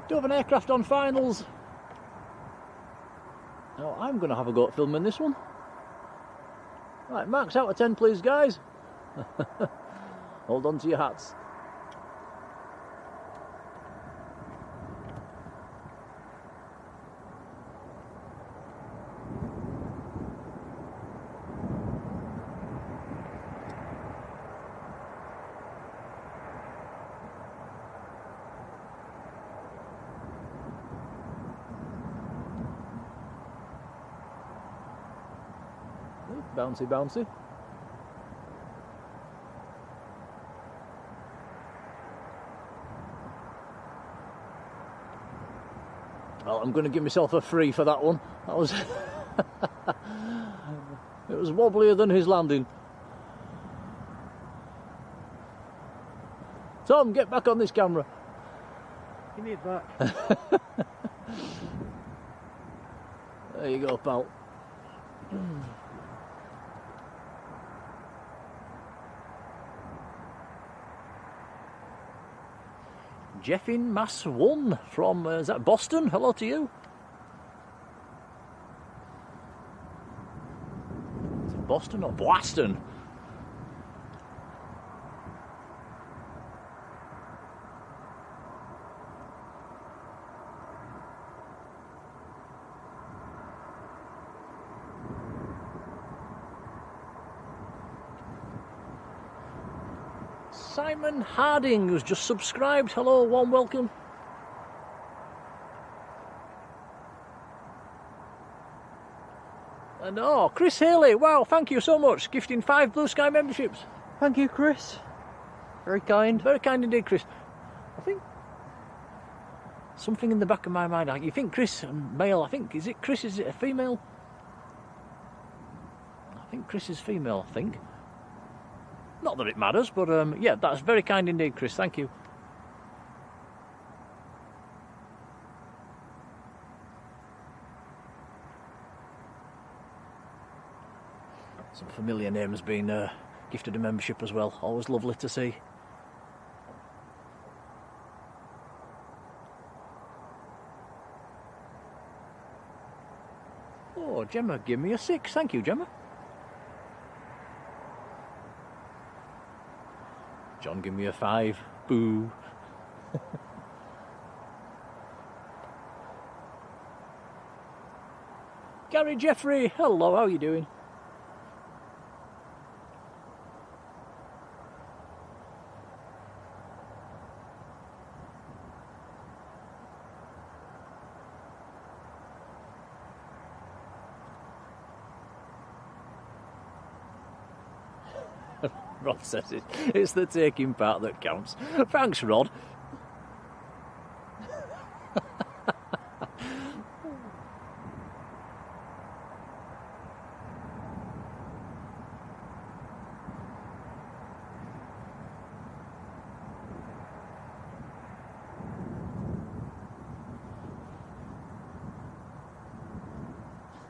Do have an aircraft on finals. Now I'm going to have a go at filming this one. Right, marks out of 10 please guys. Hold on to your hats. Bouncy, bouncy. Well, I'm going to give myself a free for that one. That was it was wobblier than his landing. Tom, get back on this camera. Give me it back. There you go, pal. Jeffin Mass 1 from, is that Boston? Hello to you. Is it Boston or Boston? Simon Harding, who's just subscribed. Hello, warm welcome. And oh, Chris Haley, wow, thank you so much. Gifting 5 Blue Sky memberships. Thank you, Chris. Very kind. Very kind indeed, Chris. I think something in the back of my mind. You think Chris, male, I think, is it Chris, is it a female? I think Chris is female, I think. Not that it matters, but yeah, that's very kind indeed, Chris. Thank you. Some familiar names being gifted a membership as well. Always lovely to see. Oh, Gemma, give me a 6. Thank you, Gemma. John, give me a 5. Boo. Gary Jeffrey, hello, how are you doing? Rod says it's the taking part that counts. Thanks, Rod.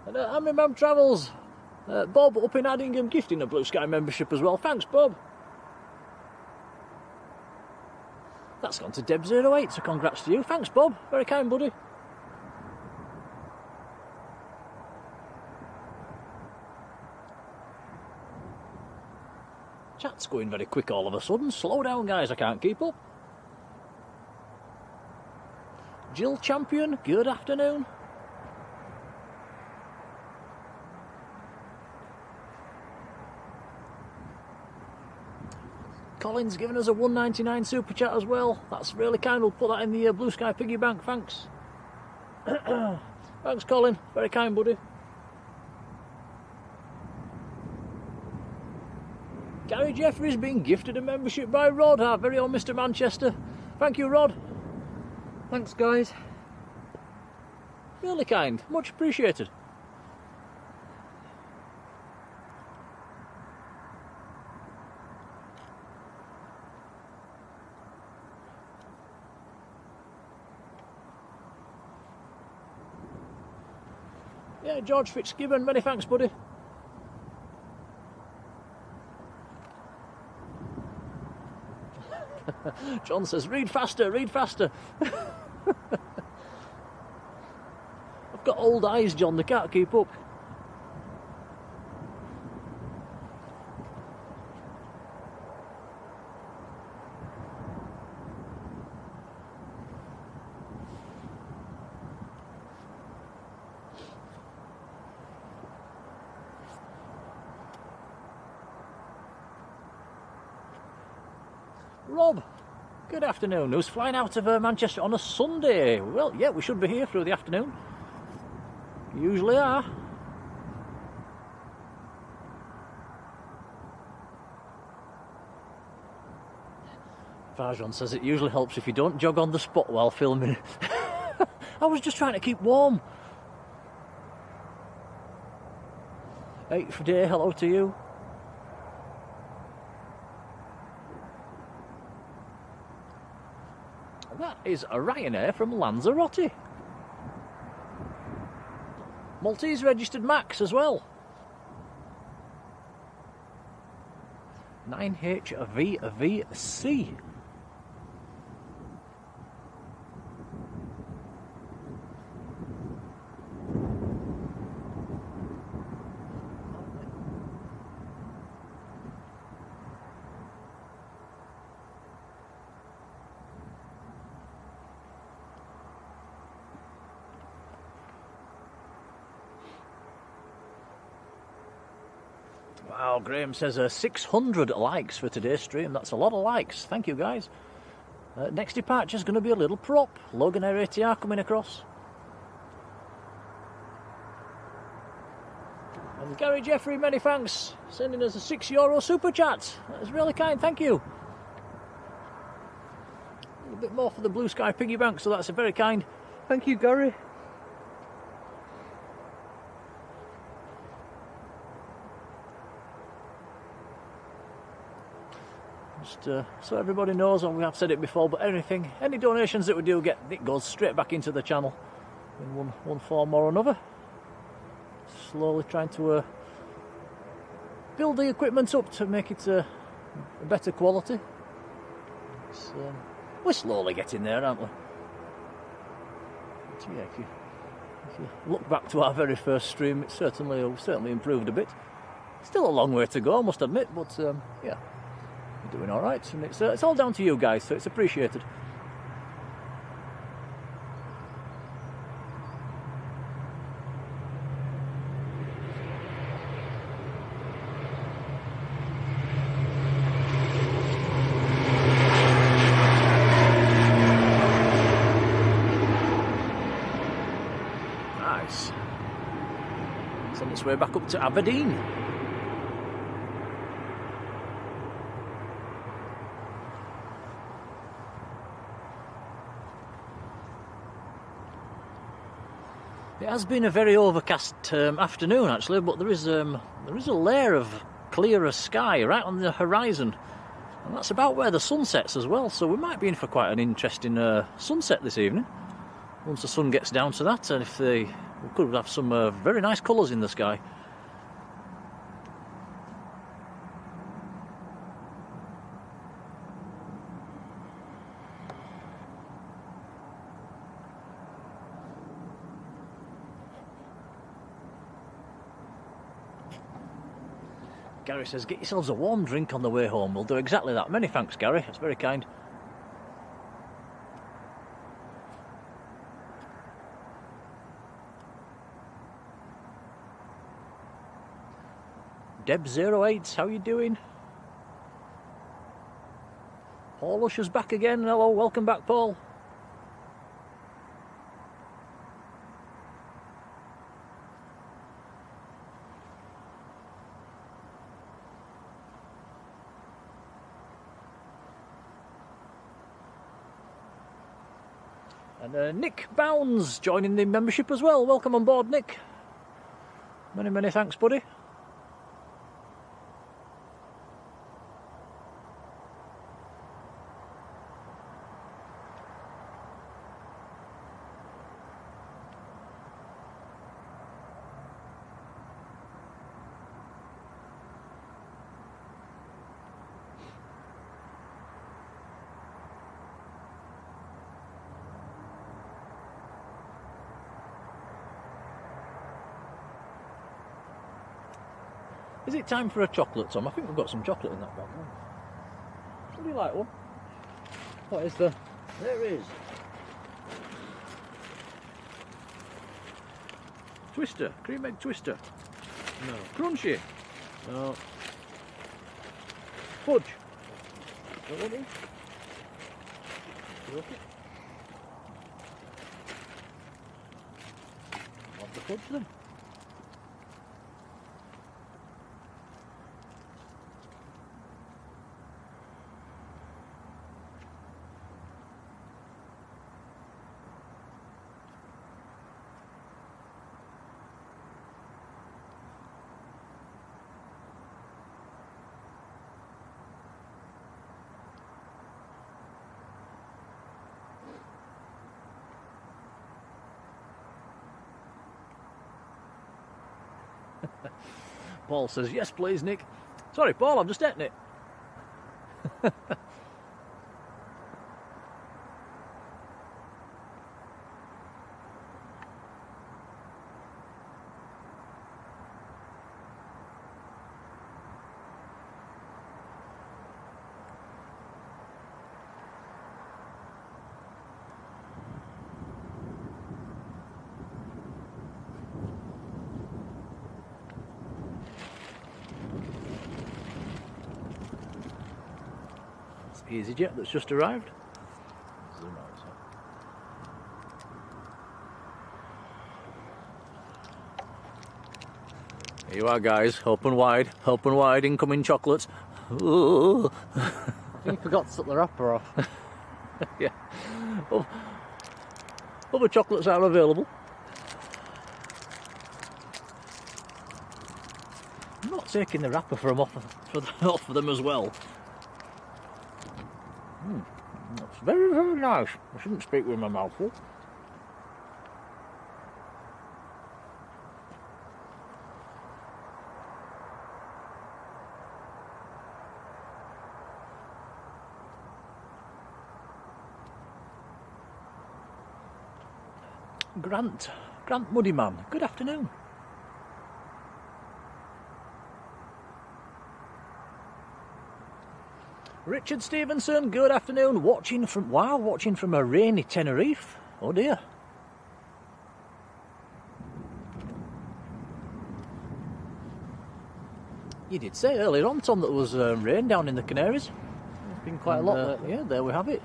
And Hammy Mam Travels. Bob up in Addingham gifting a Blue Sky membership as well. Thanks, Bob. That's gone to Deb08, so congrats to you. Thanks, Bob. Very kind, buddy. Chat's going very quick all of a sudden. Slow down, guys. I can't keep up. Jill Champion, good afternoon. Colin's given us a 199 super chat as well. That's really kind. We'll put that in the Blue Sky piggy bank. Thanks. Thanks, Colin. Very kind, buddy. Gary Jeffrey's been gifted a membership by Rod, our very own Mr. Manchester. Thank you, Rod. Thanks, guys. Really kind. Much appreciated. Yeah, George Fitzgibbon, many thanks, buddy. John says, read faster, read faster. I've got old eyes, John, they can't keep up. Rob, good afternoon. Who's flying out of Manchester on a Sunday? Well, yeah, we should be here through the afternoon. Usually are. Farjon says it usually helps if you don't jog on the spot while filming. I was just trying to keep warm. 8th day, hello to you. That is a Ryanair from Lanzarote. Maltese registered Max as well. 9HVVC. Wow, Graham says 600 likes for today's stream. That's a lot of likes. Thank you, guys. Next departure is going to be a little prop. Logan Air ATR coming across. And Gary Jeffrey, many thanks, sending us a €6 super chat. That's really kind, thank you. A little bit more for the Blue Sky piggy bank, so that's a very kind. Thank you, Gary. Just so everybody knows, and we have said it before, but any donations that we do get, it goes straight back into the channel in one form or another. Slowly trying to build the equipment up to make it a better quality. We're slowly getting there, aren't we? But yeah, if you look back to our very first stream, it certainly improved a bit. Still a long way to go, I must admit, but yeah. We're doing all right, and it's all down to you guys, so it's appreciated. Nice. It's on its way back up to Aberdeen. It has been a very overcast afternoon, actually, but there is a layer of clearer sky right on the horizon, and that's about where the sun sets as well. So we might be in for quite an interesting sunset this evening once the sun gets down to that, and we could have some very nice colours in the sky. Gary says, get yourselves a warm drink on the way home. We'll do exactly that. Many thanks, Gary. That's very kind. Deb08, how you doing? Paul Usher's back again. Hello, welcome back, Paul. And Nick Bounds joining the membership as well. Welcome on board, Nick. Many thanks, buddy. Is it time for a chocolate, Tom? I think we've got some chocolate in that bag. Would you like one? What is the... There is. Twister, cream egg twister. No. Crunchy. No. Fudge. Don't want it? You like it? Want the fudge then? Paul says, yes please Nick. Sorry Paul, I'm just eating it. Easyjet that's just arrived. Zoom out, so. Here you are guys, open wide, incoming chocolates. Ooh. I think you forgot to take the wrapper off. Yeah. Other chocolates are available. I'm not taking the wrapper from off of them as well. That's very, very nice. I shouldn't speak with my mouth full. Grant Muddyman, good afternoon. Richard Stevenson, good afternoon. Watching from a rainy Tenerife. Oh dear. You did say earlier on, Tom, that there was rain down in the Canaries. There's been quite a lot lately. Yeah, there we have it.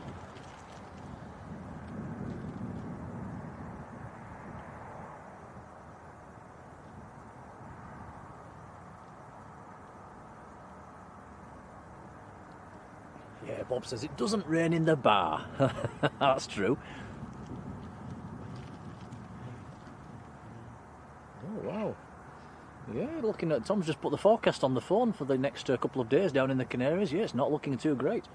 Yeah, Bob says it doesn't rain in the bar. That's true. Oh, wow. Yeah, looking at... Tom's just put the forecast on the phone for the next couple of days down in the Canaries. Yeah, it's not looking too great.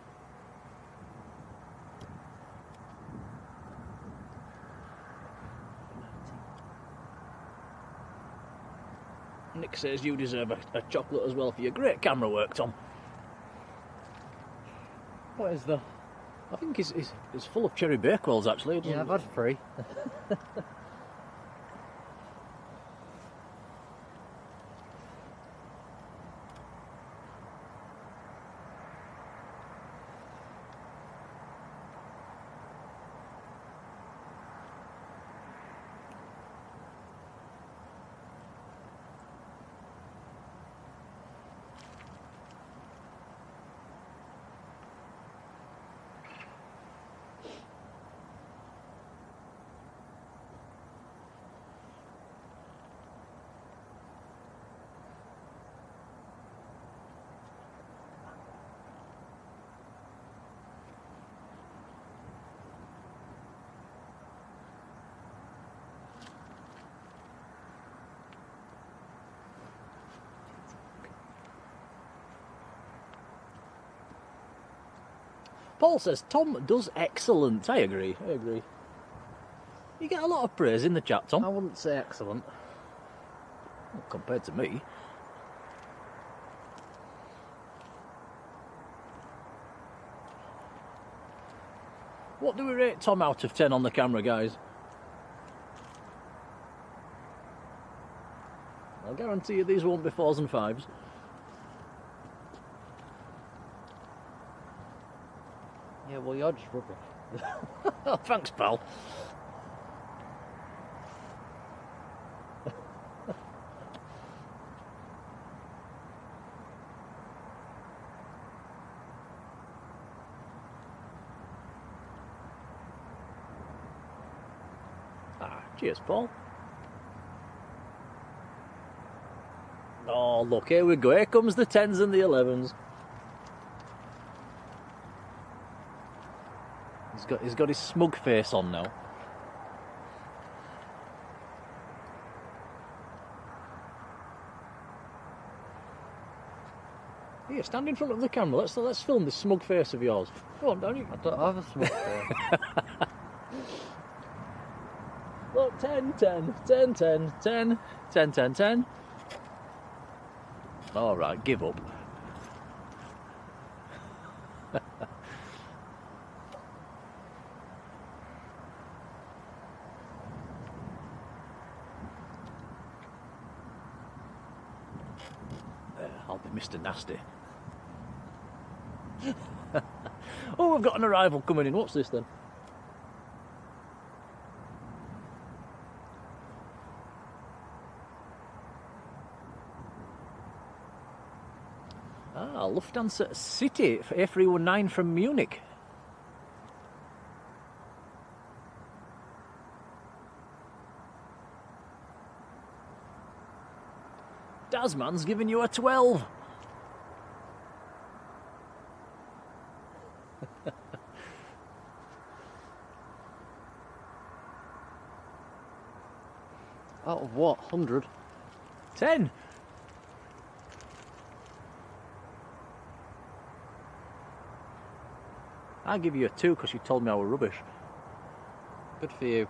Nick says you deserve a chocolate as well for your great camera work, Tom. What is the... I think it's full of cherry bakewells, actually. Yeah, I've had 3. Paul says, Tom does excellent. I agree. You get a lot of praise in the chat, Tom. I wouldn't say excellent. Well, compared to me. What do we rate Tom out of 10 on the camera, guys? I'll guarantee you these won't be 4s and 5s. Yeah, well, you're just rubbish. Oh, thanks, pal. Cheers, Paul. Oh, look, here we go. Here comes the 10s and the 11s. He's got his smug face on now. Here, stand in front of the camera. Let's film this smug face of yours. Go on, Danny. I don't have a smug face. Look, 10, 10, 10, 10, 10, 10, 10, 10. All right, give up. I'll be Mr. Nasty. Oh, we've got an arrival coming in. What's this then? Ah, Lufthansa City for A319 from Munich. Dasman's giving you a 12. Out of what? 100? 10. I'll give you a 2 because you told me I were rubbish. Good for you.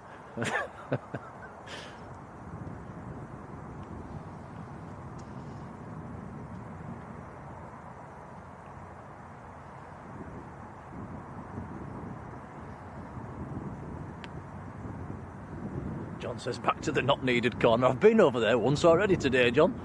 John says back to the not needed corner. I've been over there once already today, John.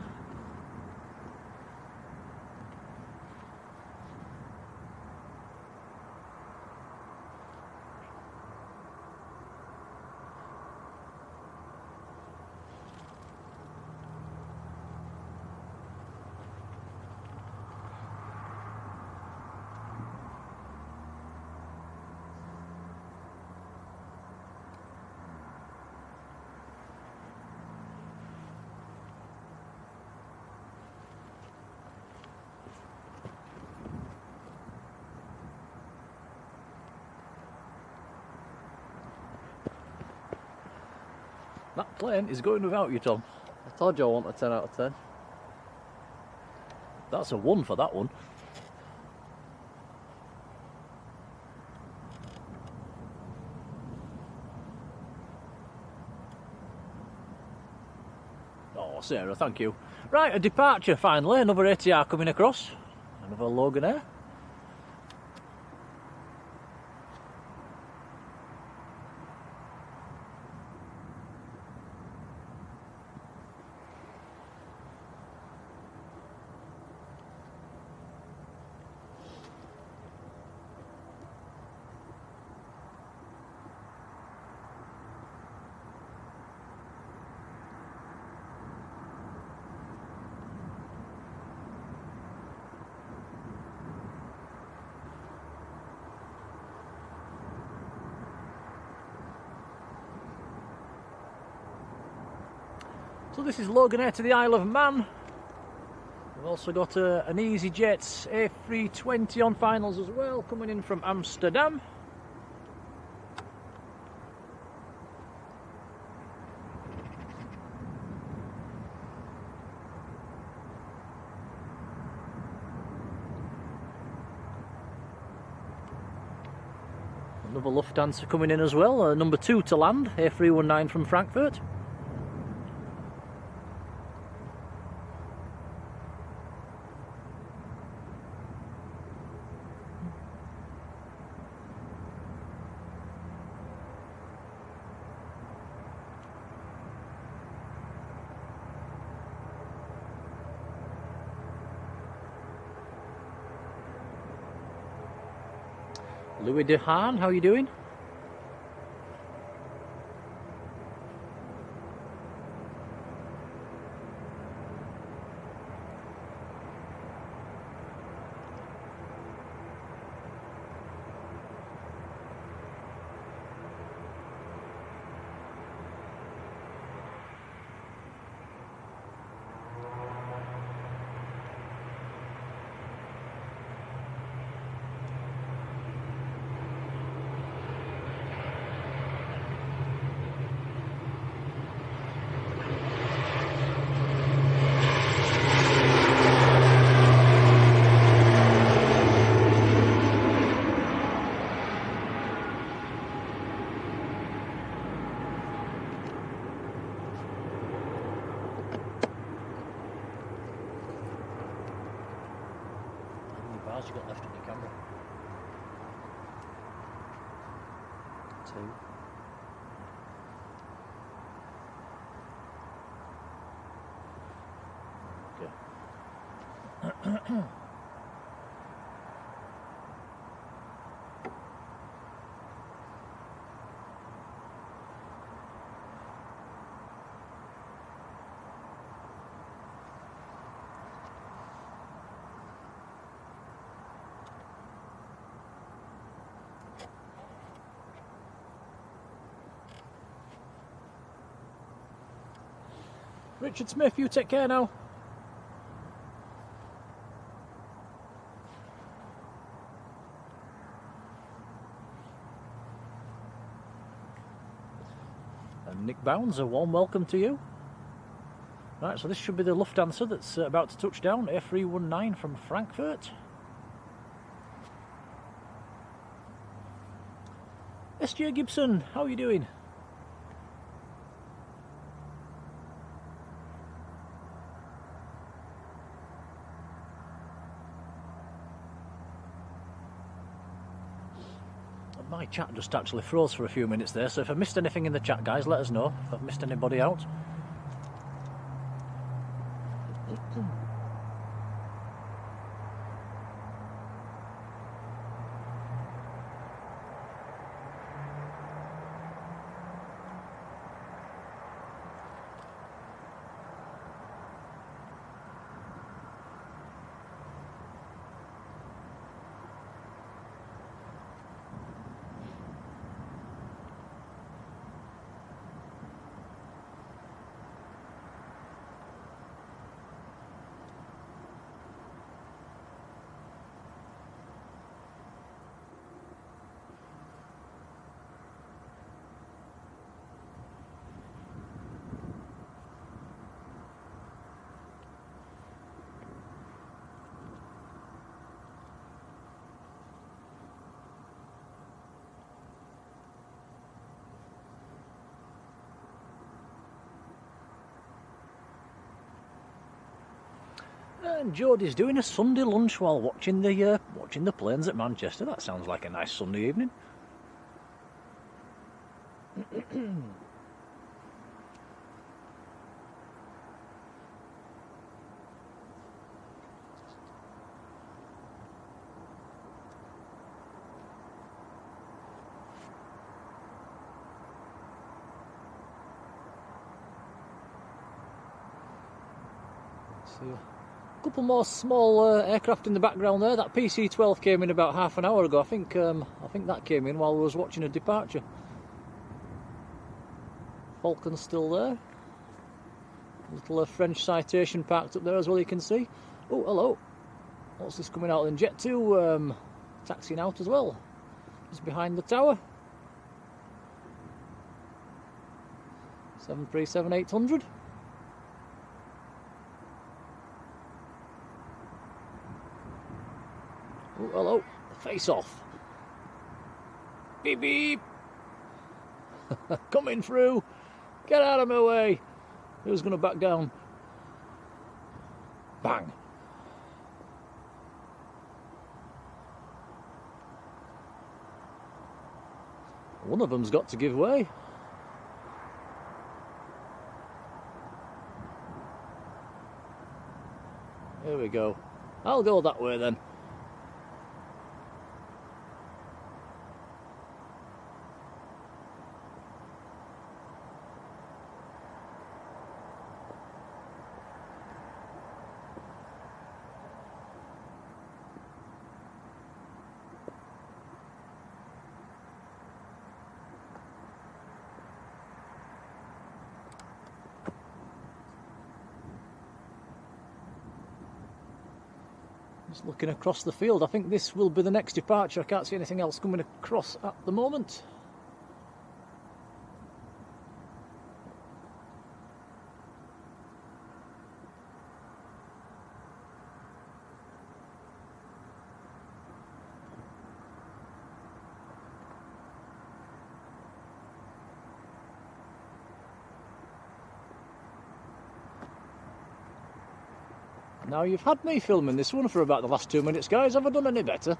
That plane is going without you, Tom. I told you I want a 10 out of 10. That's a 1 for that one. Oh, Sarah, thank you. Right, a departure finally. Another ATR coming across. Another Logan Air. So this is Logan Air to the Isle of Man. We've also got an Easyjet A320 on finals as well, coming in from Amsterdam. Another Lufthansa coming in as well, number 2 to land, A319 from Frankfurt. Louis Dehaan, how are you doing? bars you got left on your camera? 2. Okay. Richard Smith, you take care now. And Nick Bounds, a warm welcome to you. Right, so this should be the Lufthansa that's about to touch down, A319 from Frankfurt. SJ Gibson, how are you doing? My chat just actually froze for a few minutes there, so if I missed anything in the chat, guys, let us know if I've missed anybody out. And Jodie's doing a Sunday lunch while watching the planes at Manchester. That sounds like a nice Sunday evening. See you. Couple more small aircraft in the background there. That PC-12 came in about half an hour ago. I think that came in while I was watching a departure. Falcon's still there. Little French Citation parked up there as well, you can see. Oh, hello. What's this coming out then? Jet2 taxiing out as well. Just behind the tower. 737-800. Oh, hello, face off. Beep beep. Coming through. Get out of my way. Who's going to back down? Bang. One of them's got to give way. Here we go. I'll go that way then. Just looking across the field, I think this will be the next departure. I can't see anything else coming across at the moment. Now you've had me filming this one for about the last 2 minutes, guys. Have I done any better?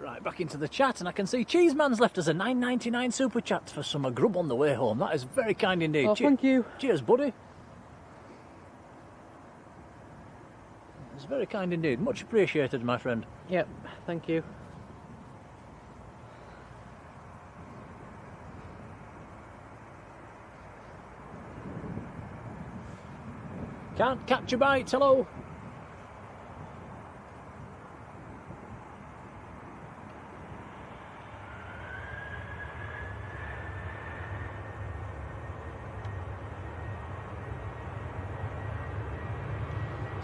Right, back into the chat, and I can see Cheeseman's left us a $9.99 super chat for some grub on the way home. That is very kind indeed. Oh, thank you. Cheers, buddy. It's very kind indeed. Much appreciated, my friend. Yep, thank you. Can't catch a bite, hello.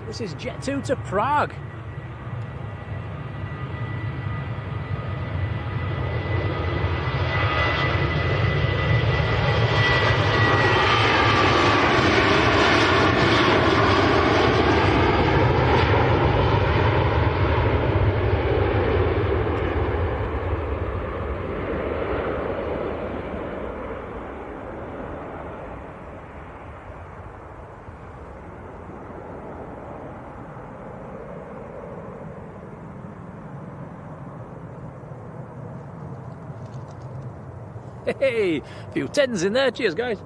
This is Jet2 to Prague. Hey, a few tens in there. Cheers, guys.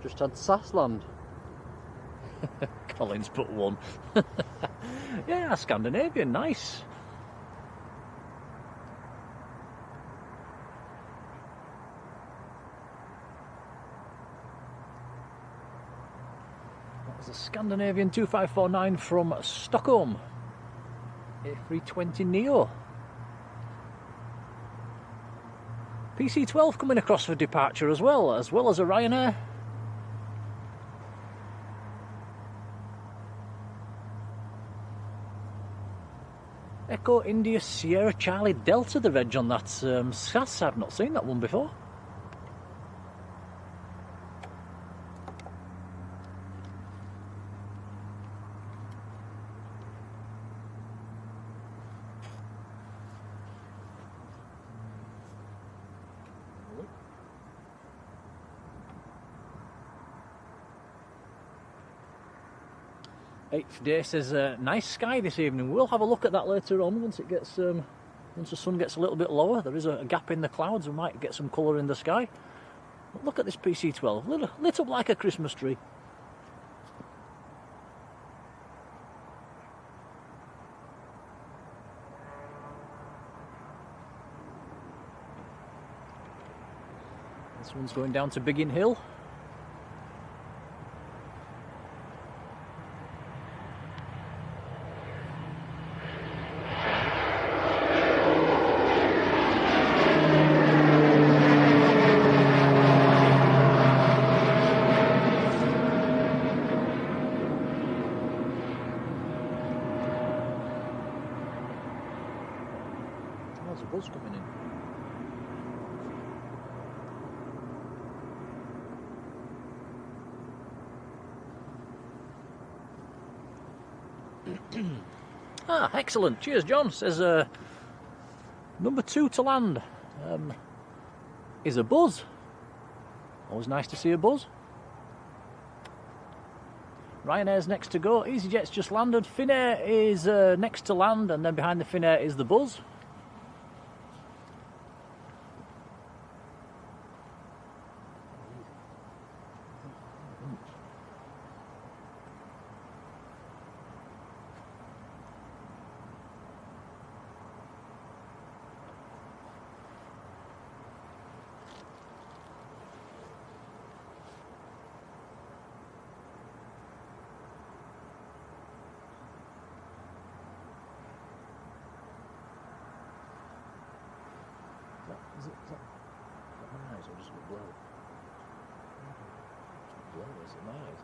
Just had Sassland. Colin's put one. Yeah, Scandinavian, nice. That was a Scandinavian 2549 from Stockholm. A320 Neo. PC-12 coming across for departure as well as a Ryanair. Echo India Sierra Charlie Delta, the reg on that SAS. I've not seen that one before. Eighth day says nice sky this evening. We'll have a look at that later on once it gets once the sun gets a little bit lower. There is a gap in the clouds. We might get some colour in the sky. But look at this PC-12, lit up like a Christmas tree. This one's going down to Biggin Hill. There's a buzz coming in. Ah, excellent. Cheers, John. Says number 2 to land is a buzz. Always nice to see a buzz. Ryanair's next to go. Easyjet's just landed. Finnair is next to land, and then behind the Finnair is the buzz. Is that my eyes or just a bit blurry? Blurry, is it my eyes?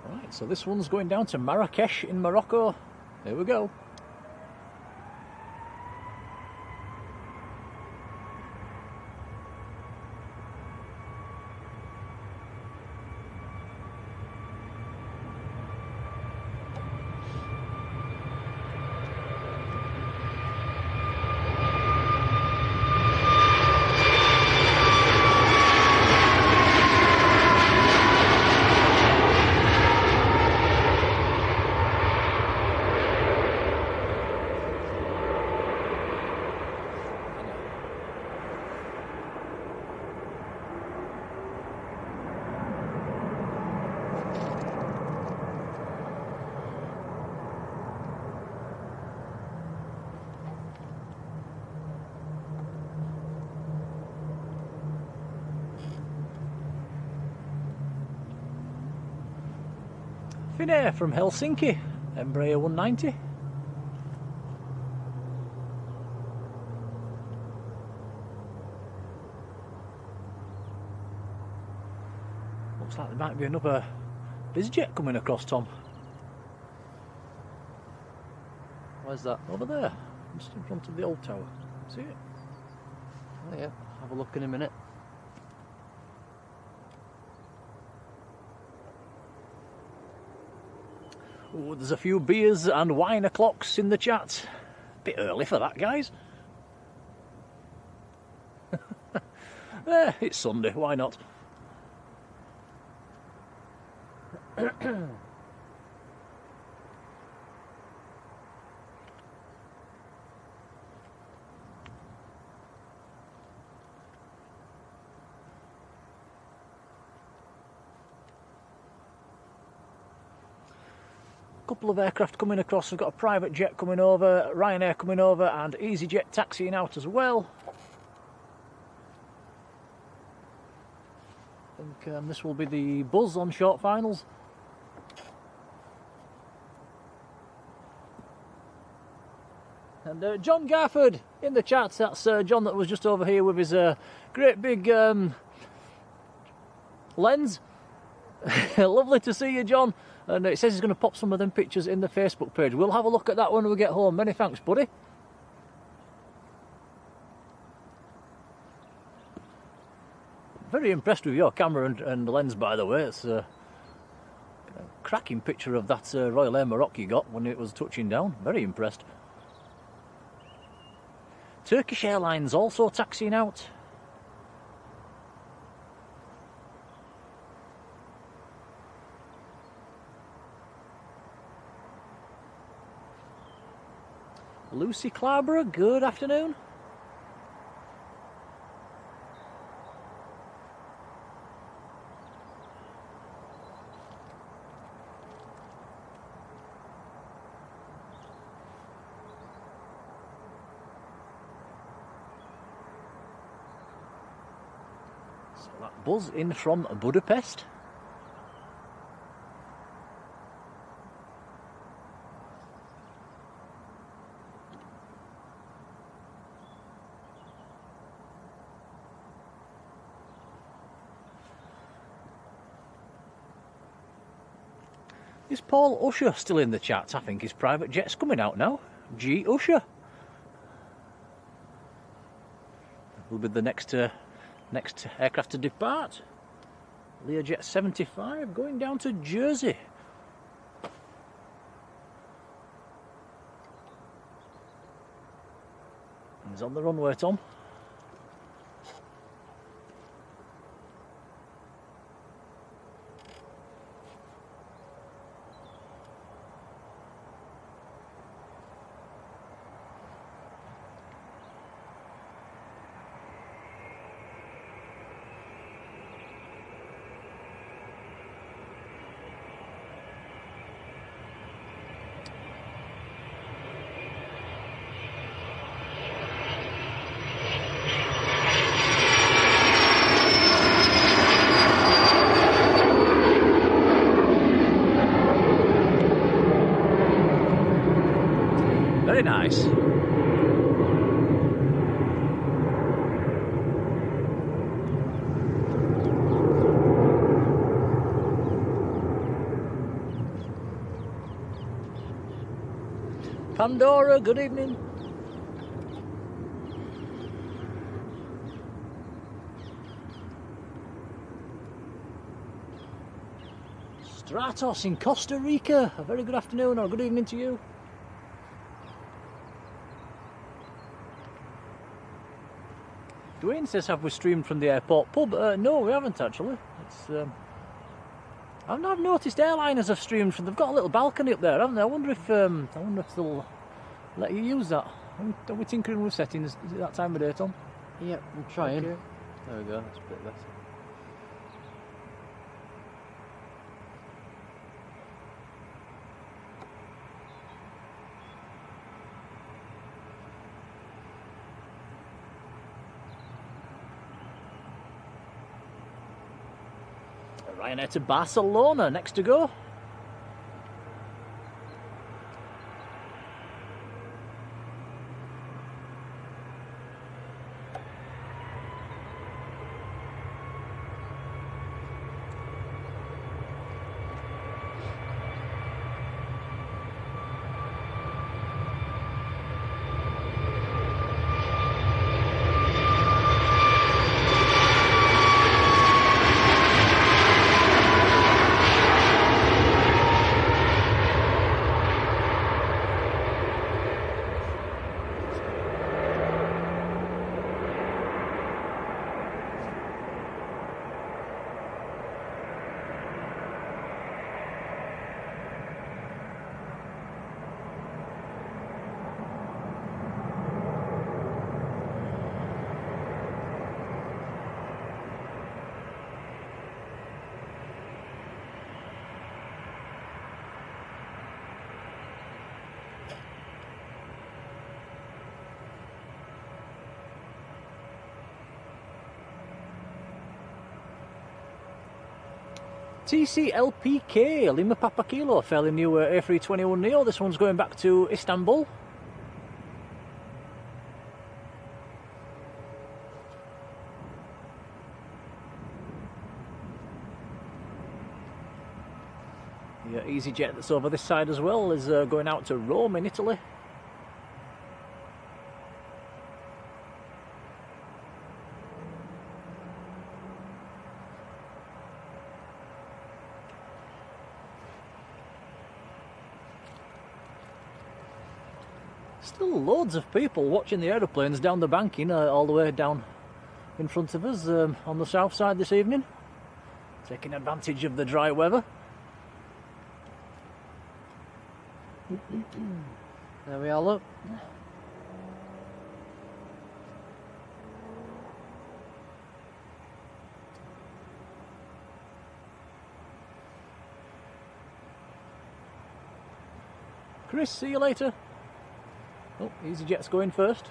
Right, so this one's going down to Marrakesh in Morocco. Here we go. Finnair from Helsinki, Embraer 190. Looks like there might be another Bizjet coming across, Tom. Where's that? Over there, just in front of the old tower. See it? Oh yeah, have a look in a minute. Ooh, there's a few beers and wine o'clocks in the chat. Bit early for that, guys. It's Sunday, why not? Couple of aircraft coming across. We've got a private jet coming over, Ryanair coming over, and Easyjet taxiing out as well. I think this will be the buzz on short finals. And John Garford in the chat. That's John that was just over here with his great big lens. Lovely to see you, John. And it says he's going to pop some of them pictures in the Facebook page. We'll have a look at that when we get home. Many thanks, buddy. Very impressed with your camera and lens, by the way. It's a cracking picture of that Royal Air Maroc you got when it was touching down. Very impressed. Turkish Airlines also taxiing out. Lucy Clarborough, good afternoon. So that buzz in from Budapest. Is Paul Usher still in the chat? I think his private jet's coming out now. G. Usher. Will be the next aircraft to depart. Learjet 75 going down to Jersey. He's on the runway, Tom. Very nice. Pandora, good evening. Stratos in Costa Rica, a very good afternoon or good evening to you. Dwayne says, have we streamed from the airport pub? No, we haven't actually. It's, I've noticed airliners have streamed from. They've got a little balcony up there, haven't they? I wonder if they'll let you use that. Are we tinkering with settings? Is it that time of day, Tom? Yep, I'm trying. Okay. There we go. That's a bit better. Ryanair to Barcelona, next to go. TCLPK, Lima Papa Kilo, fairly new A321neo. This one's going back to Istanbul. The Easyjet that's over this side as well is going out to Rome in Italy. Still loads of people watching the aeroplanes down the banking, all the way down in front of us on the south side this evening, taking advantage of the dry weather. There we are, look. Chris, see you later. Oh, Easyjet's going first.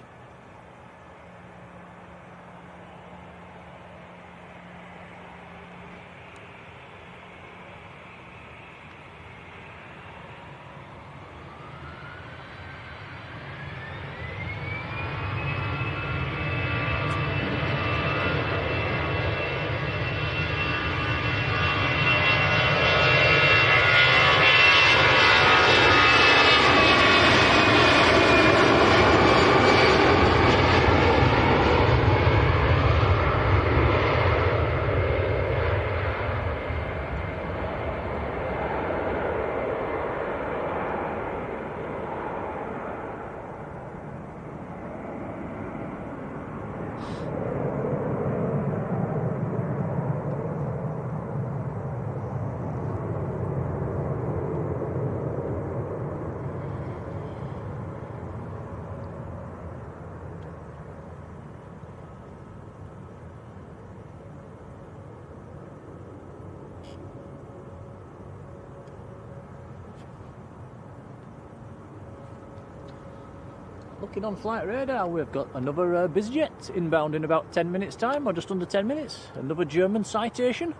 Looking on flight radar, we've got another Bizjet inbound in about 10 minutes time, or just under 10 minutes. Another German citation.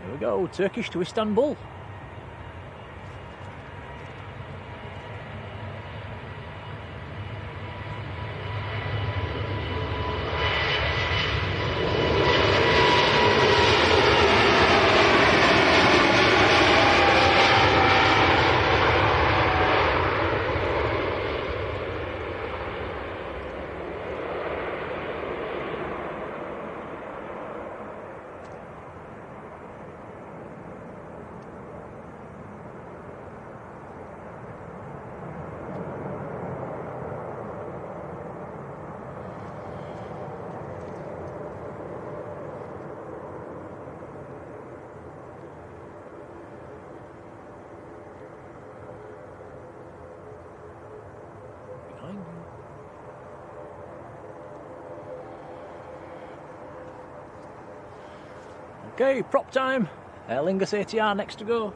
Here we go, Turkish to Istanbul. Okay, prop time. Aer Lingus ATR next to go.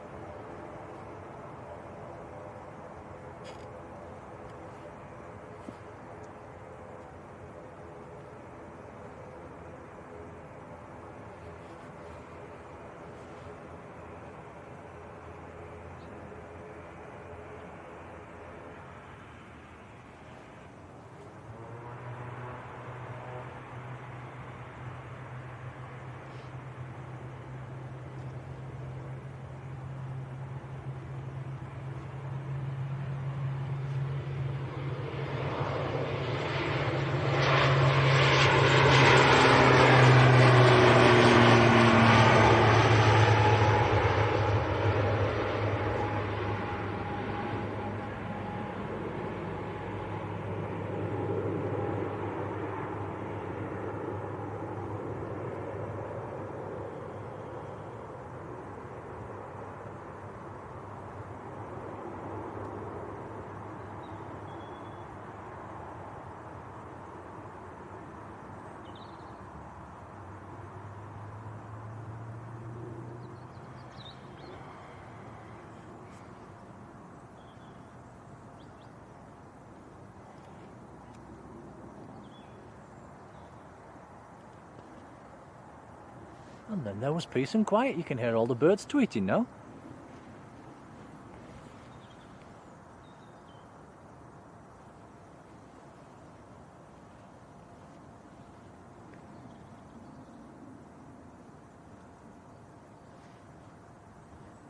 And then there was peace and quiet. You can hear all the birds tweeting now.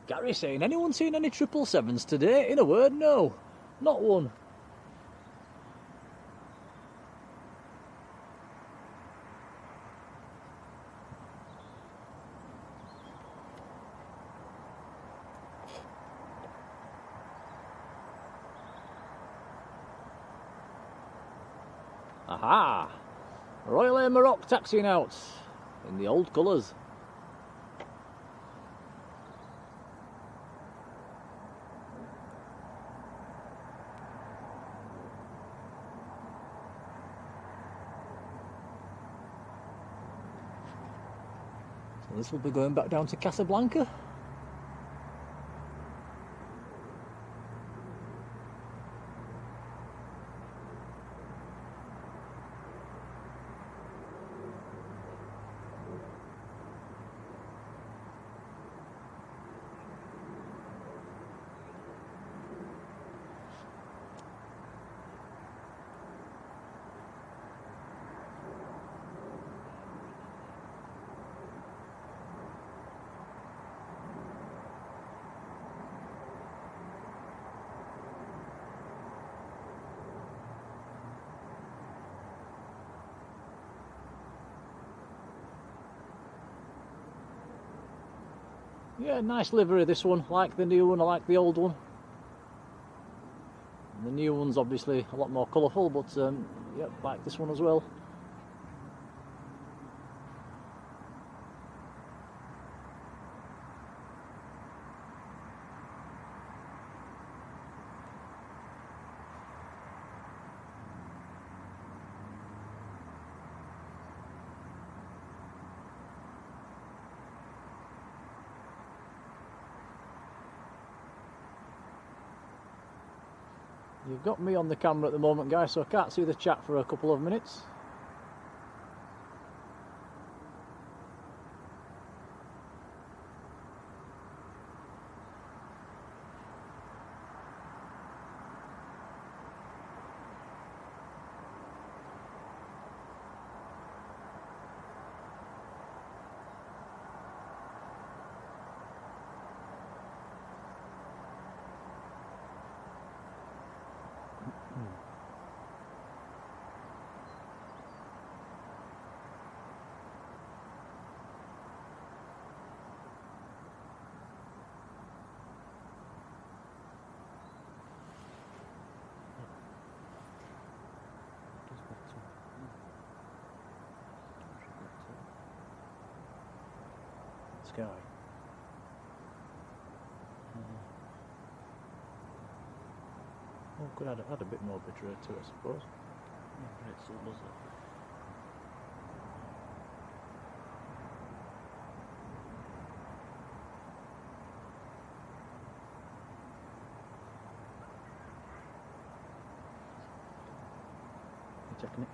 Gary saying, anyone seen any 777s today? In a word, no. Not one. Aha! Royal Air Maroc taxiing out in the old colours. So this will be going back down to Casablanca. Yeah, nice livery this one, like the new one, I like the old one. And the new one's obviously a lot more colourful, but yeah, like this one as well. You've got me on the camera at the moment, guys, so I can't see the chat for a couple of minutes. Sky. Oh, could add a bit more bitrate to it, I suppose. Yeah, it still does it. You checking it?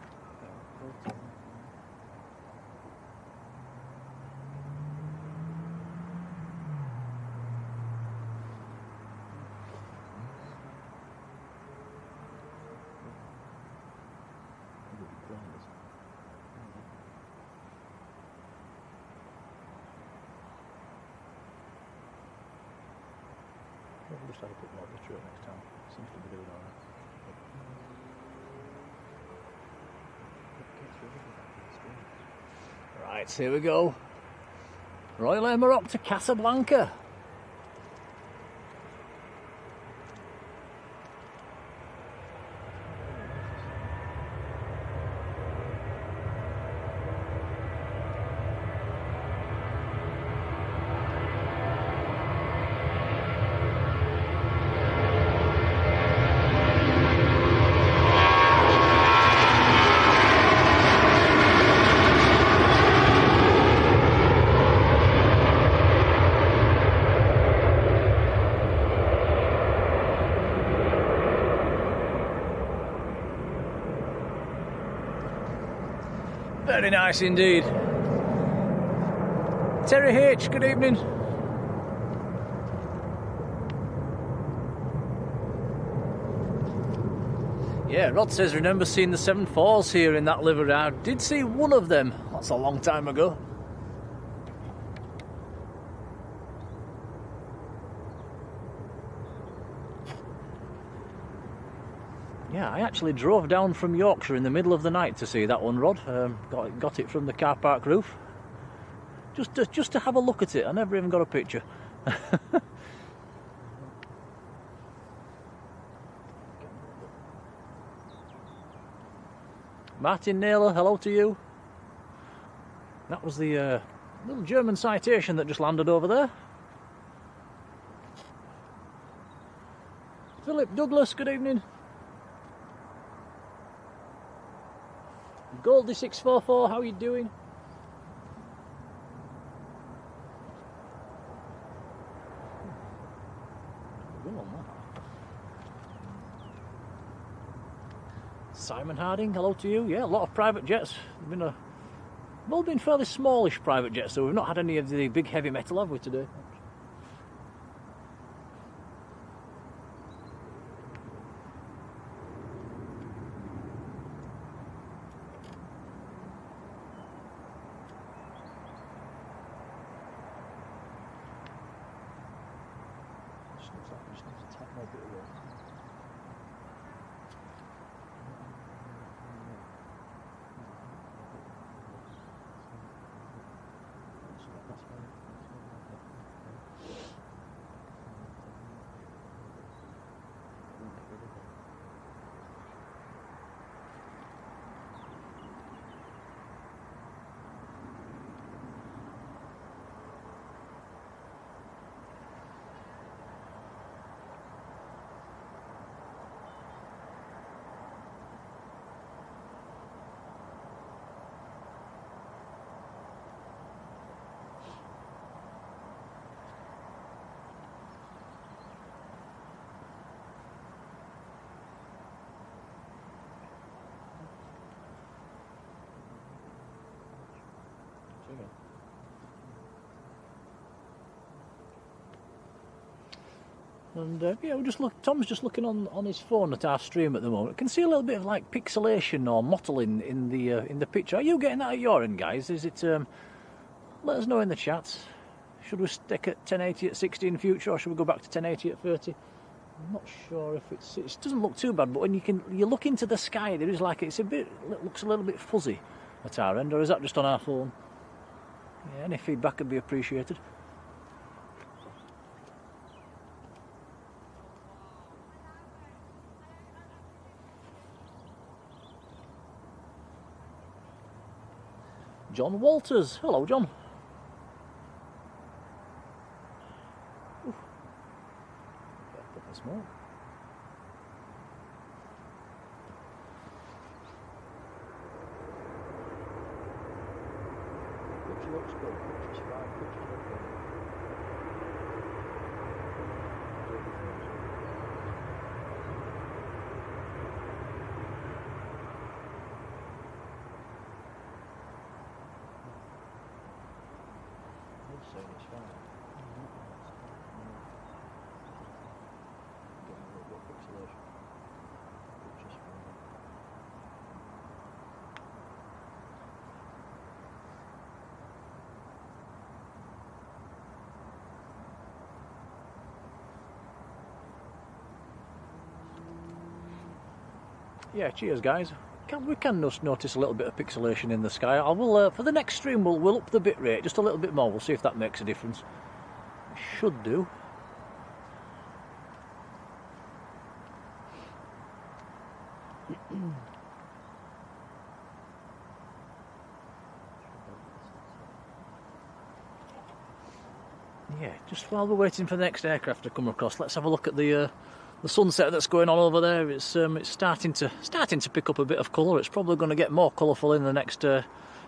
We'll just have a bit more bitrate next time. Seems to be doing alright. Right, here we go. Royal Air Maroc to Casablanca. Very nice indeed. Terry H, good evening. Yeah, Rod says, remember seeing the 747s here in that livery. I did see one of them. That's a long time ago. Yeah, I actually drove down from Yorkshire in the middle of the night to see that one, Rod. Got it from the car park roof. Just to have a look at it. I never even got a picture. Martin Naylor, hello to you. That was the little German citation that just landed over there. Philip Douglas, good evening. Goldie644, how are you doing? Simon Harding, hello to you. Yeah, a lot of private jets. They've all been fairly smallish private jets, so we've not had any of the big heavy metal, have we, today? And yeah, Tom's just looking on his phone at our stream at the moment. I can see a little bit of like pixelation or mottling in the picture. Are you getting that at your end, guys? Is it? Let us know in the chat. Should we stick at 1080 at 60 in the future, or should we go back to 1080 at 30? I'm not sure if it doesn't look too bad, but when you look into the sky, there is like it looks a little bit fuzzy at our end, or is that just on our phone? Yeah, any feedback would be appreciated. John Walters, hello, John. Smoke. Picture looks good. Picture's fine. Picture's looking good. I'm saying it's fine. Yeah, cheers, guys. We can just notice a little bit of pixelation in the sky. I will for the next stream. We'll up the bit rate just a little bit more. We'll see if that makes a difference. Should do. Yeah, just while we're waiting for the next aircraft to come across, let's have a look at the sunset that's going on over there. It's starting to pick up a bit of colour. It's probably going to get more colourful in the next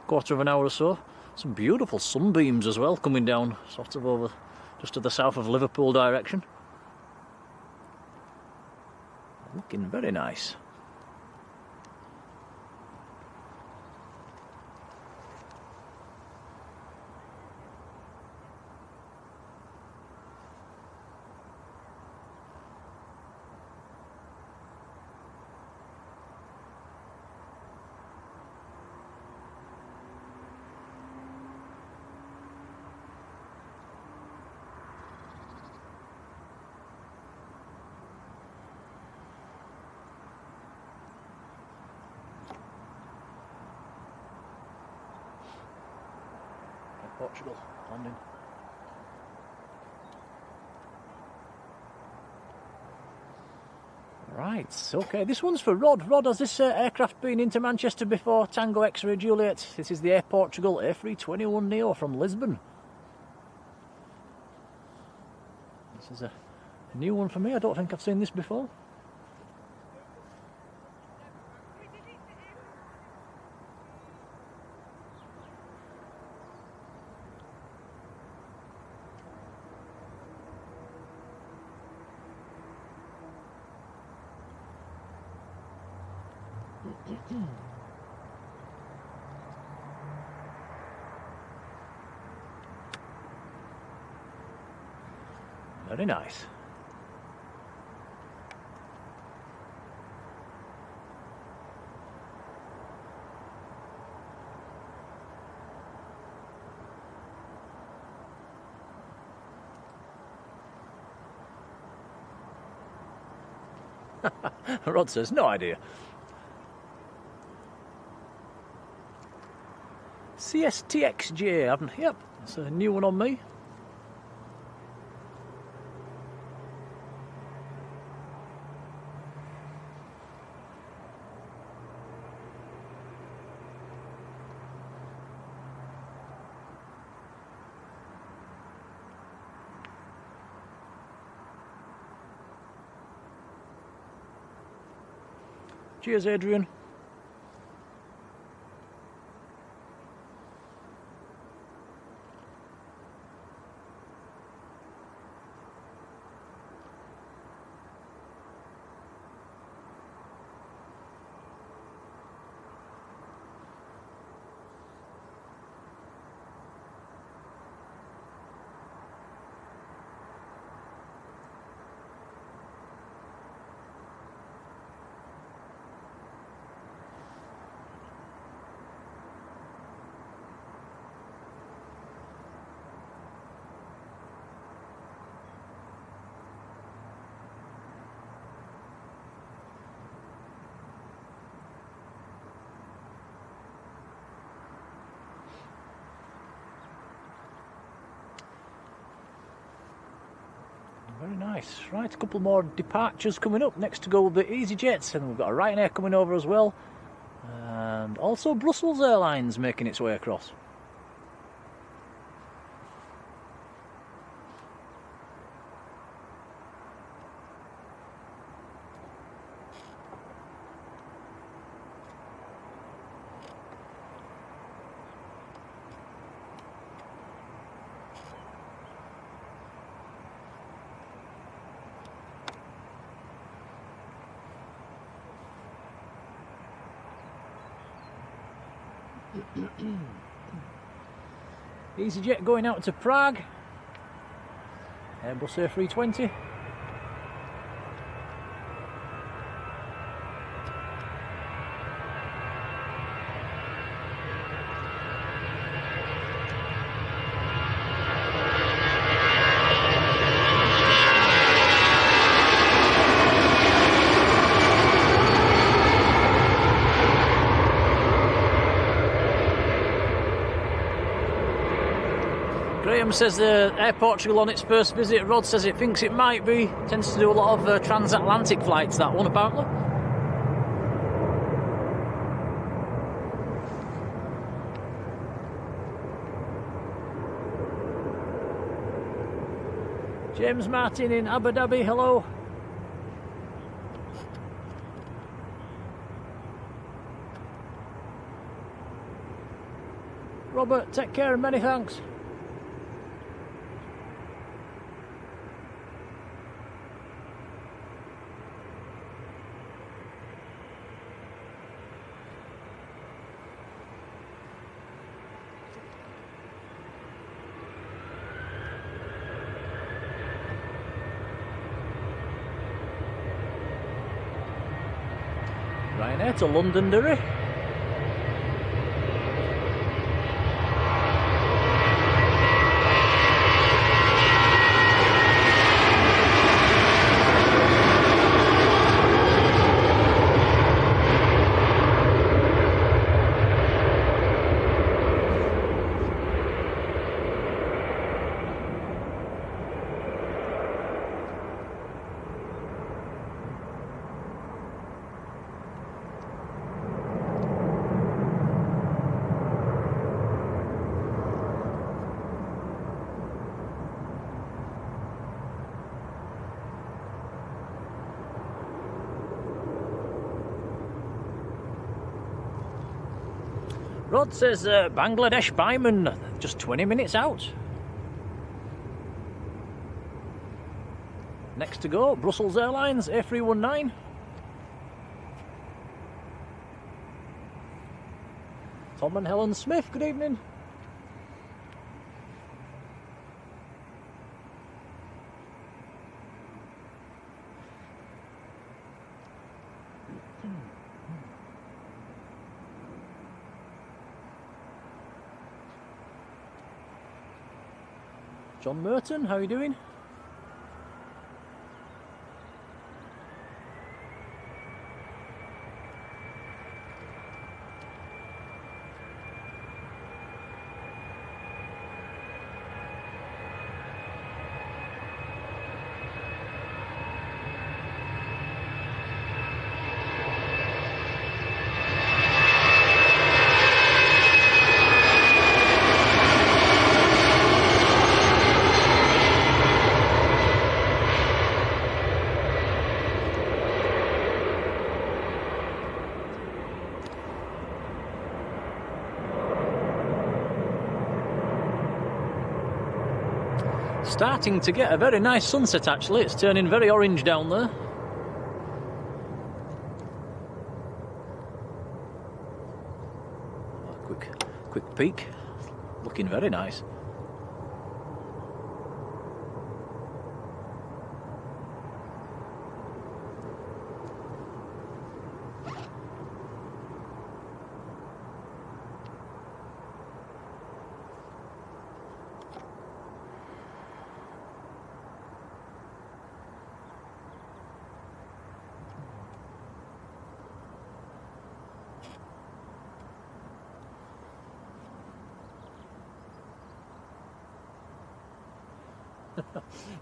quarter of an hour or so. Some beautiful sunbeams as well coming down, sort of over just to the south of Liverpool direction. Looking very nice. Portugal landing. Right, okay, this one's for Rod. Rod, has this aircraft been into Manchester before? Tango X-Ray Juliet. This is the Air Portugal A321neo from Lisbon. This is a new one for me. I don't think I've seen this before. Very nice. Rod says, no idea. CSTXJ, haven't? Yep, it's a new one on me. Cheers, Adrian. Nice. Right, a couple more departures coming up. Next to go with the Easyjets, and we've got a Ryanair coming over as well. And also Brussels Airlines making its way across. Easyjet going out to Prague, Airbus A320. Graham says Air Portugal on its first visit. Rod says it thinks it might be. Tends to do a lot of transatlantic flights, that one, apparently. James Martin in Abu Dhabi, hello. Robert, take care and many thanks. Ryanair to Londonderry. Rod says Bangladesh Biman, just 20 minutes out. Next to go, Brussels Airlines, A319. Tom and Helen Smith, good evening. John Merton, how are you doing? Starting to get a very nice sunset actually, it's turning very orange down there. Quick peek, looking very nice.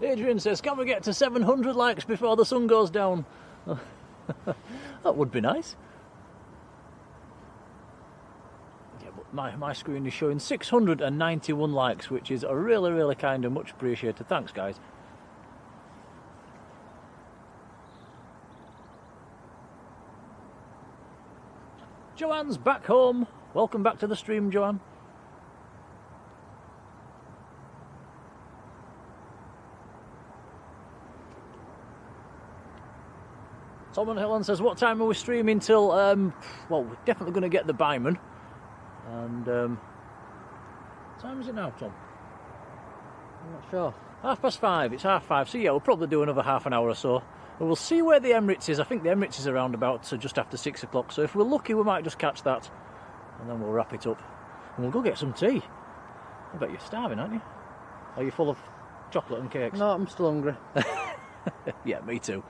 Adrian says, can we get to 700 likes before the sun goes down? That would be nice. Yeah, but my screen is showing 691 likes, which is a really, really kind and much appreciated. Thanks, guys. Joanne's back home. Welcome back to the stream, Joanne. Tom and Helen says, what time are we streaming till? Well, we're definitely going to get the Biman. And, what time is it now, Tom? I'm not sure. 5:30. It's 5:30. So, yeah, we'll probably do another half an hour or so. And we'll see where the Emirates is. I think the Emirates is around about just after 6 o'clock. So if we're lucky, we might just catch that. And then we'll wrap it up. And we'll go get some tea. I bet you're starving, aren't you? Are you full of chocolate and cakes? No, I'm still hungry. Yeah, me too.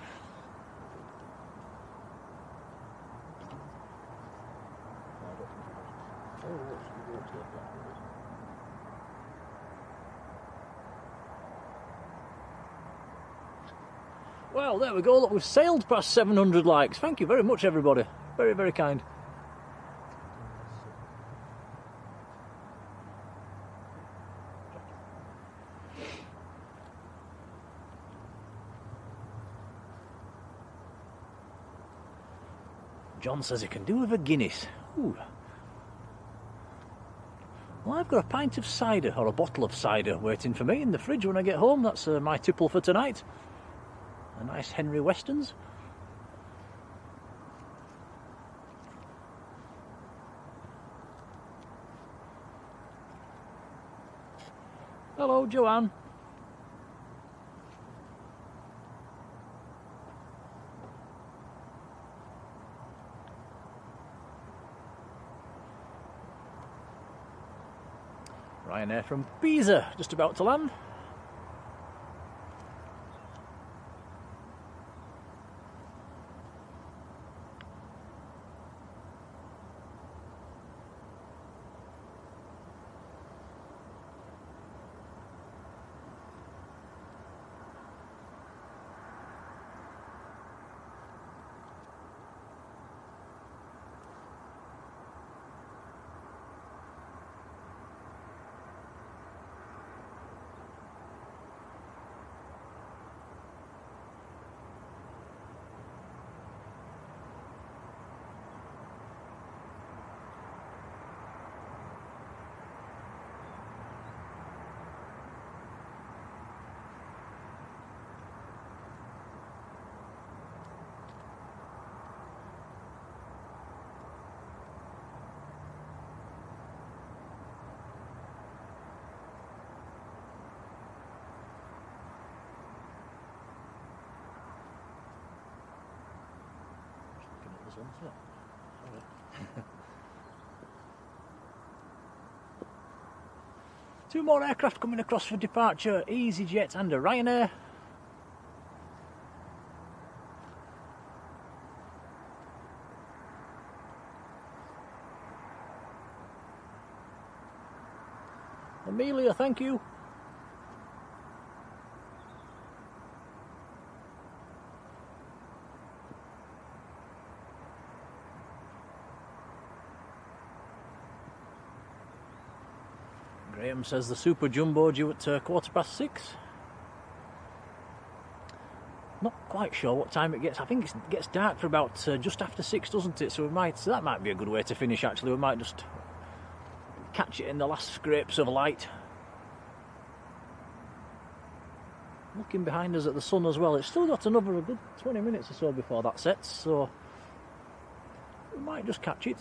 Well, there we go. Look, we've sailed past 700 likes. Thank you very much, everybody. Very, very kind. John says he can do with a Guinness. Ooh. Well, I've got a pint of cider, or a bottle of cider, waiting for me in the fridge when I get home. That's my tipple for tonight. A nice Henry Weston's. Hello, Joanne. Ryanair from Pisa, just about to land. Two more aircraft coming across for departure, Easyjet and a Ryanair. Amelia, thank you. Graham says the Super Jumbo due at 6:15. Not quite sure what time it gets. I think it gets dark for about just after 6, doesn't it? So that might be a good way to finish. Actually, we might just catch it in the last scrapes of light. Looking behind us at the sun as well. It's still got another a good 20 minutes or so before that sets, so we might just catch it.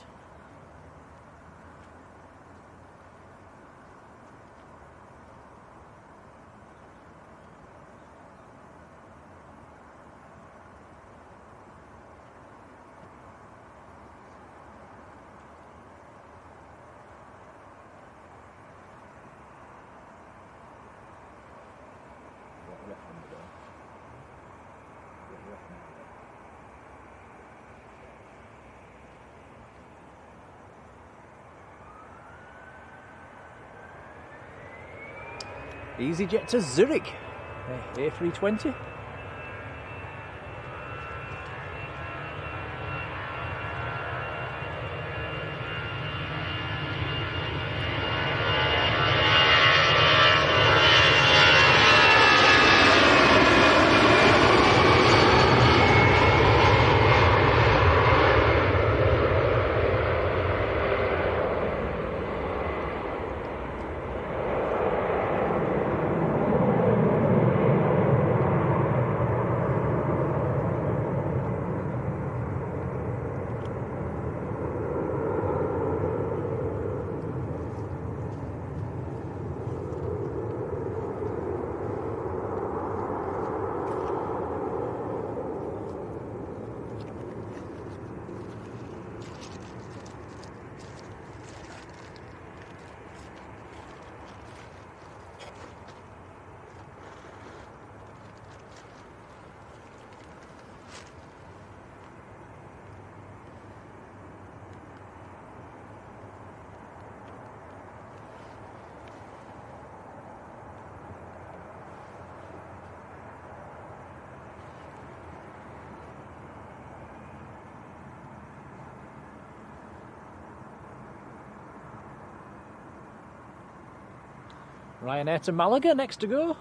Easyjet to Zurich. A320. Ryanair to Malaga, next to go.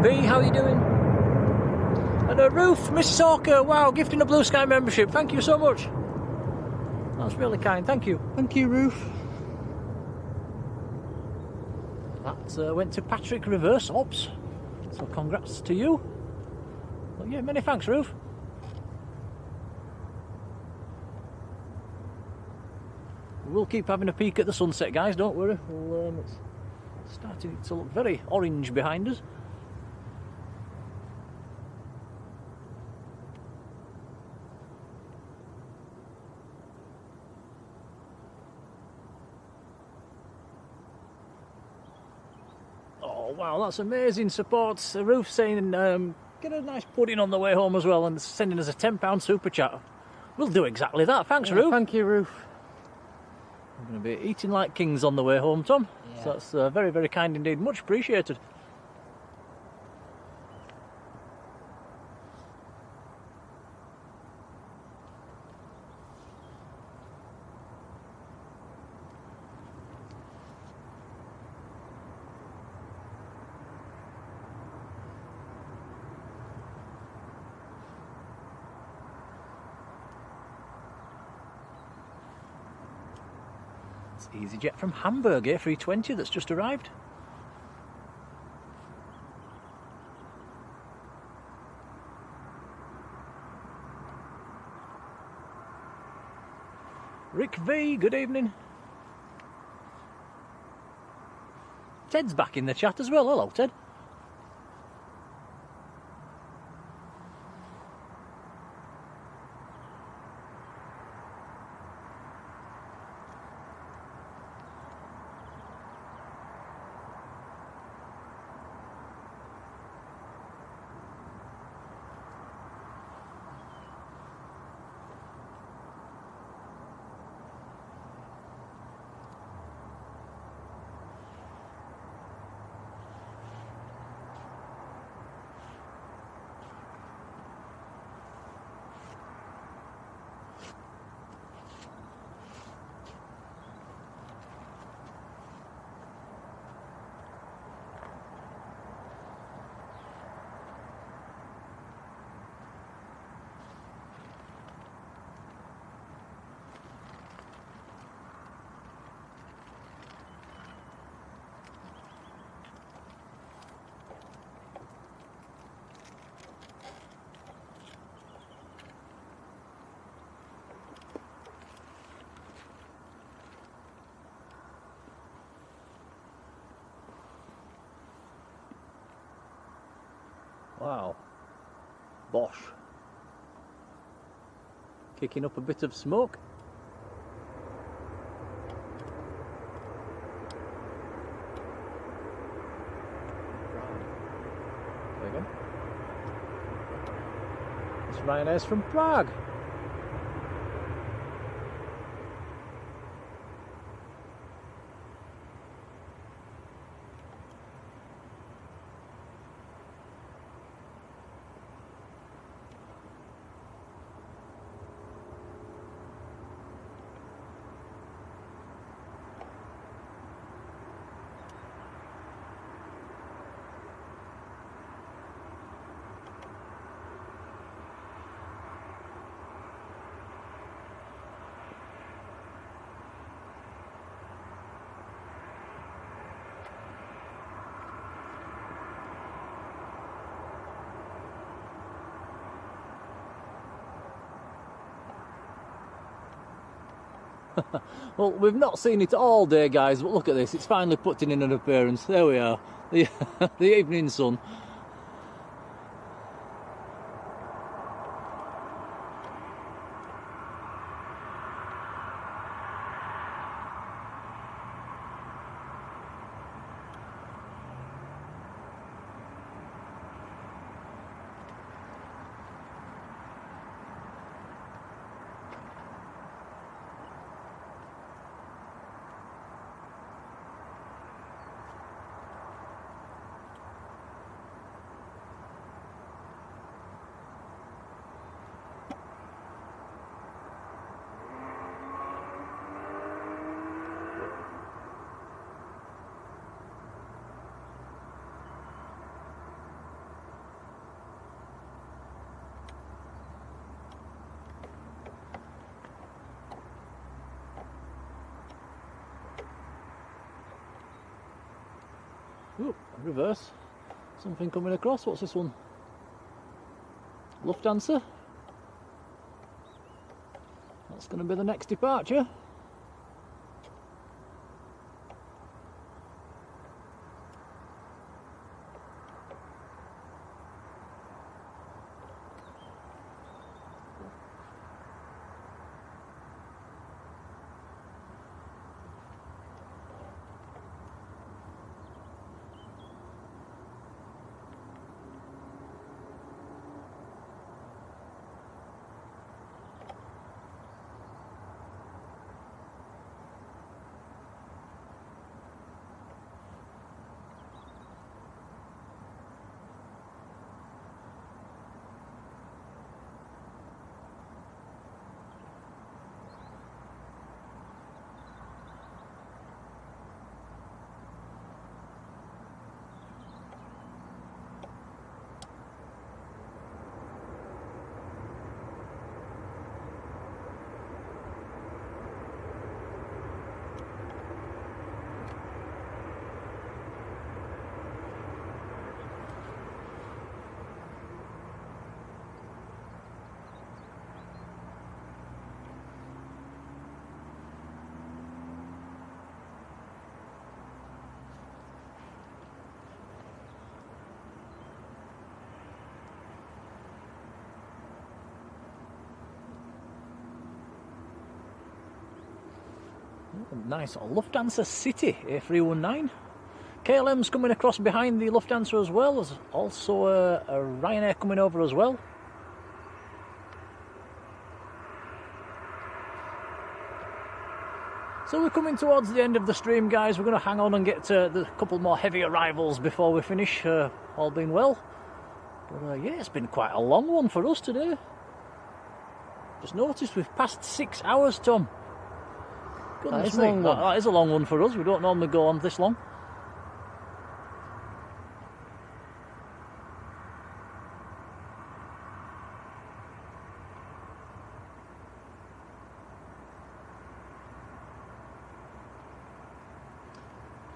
B, how are you doing? And Ruth, Mrs. Hawker, wow, gifting a Blue Sky membership. Thank you so much. That's really kind, thank you. Thank you, Ruth. That went to Patrick Reverse Ops. So congrats to you. Well, yeah, many thanks, Ruth. We'll keep having a peek at the sunset, guys, don't worry. It's starting to look very orange behind us. Oh wow, that's amazing support. Ruth saying get a nice pudding on the way home as well and sending us a £10 super chat. We'll do exactly that. Thanks, Ruth. Thank you, Ruth. We're going to be eating like kings on the way home, Tom. Yeah. So that's very, very kind indeed. Much appreciated. Easyjet from Hamburg, A320 that's just arrived. Rick V, good evening. Ted's back in the chat as well. Hello, Ted. Wow. Bosh. Kicking up a bit of smoke. There you go. It's Ryanair's from Prague. Well, we've not seen it all day, guys, but look at this. It's finally putting in an appearance. There we are. The, the evening sun. Ooh, reverse. Something coming across. What's this one? Lufthansa. That's going to be the next departure. Nice Lufthansa City A319. KLM's coming across behind the Lufthansa as well. There's also a Ryanair coming over as well. So we're coming towards the end of the stream, guys. We're going to hang on and get the couple more heavy arrivals before we finish, all being well. But yeah, it's been quite a long one for us today. Just noticed we've passed 6 hours, Tom. Goodness me, that is a long one for us. We don't normally go on this long.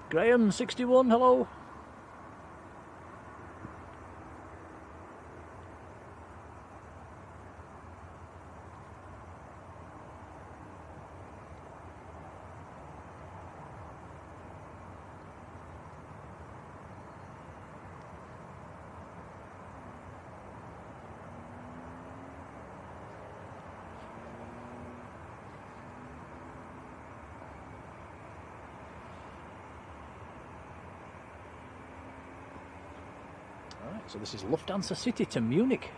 Graham, 61, hello. So this is Lufthansa City to Munich.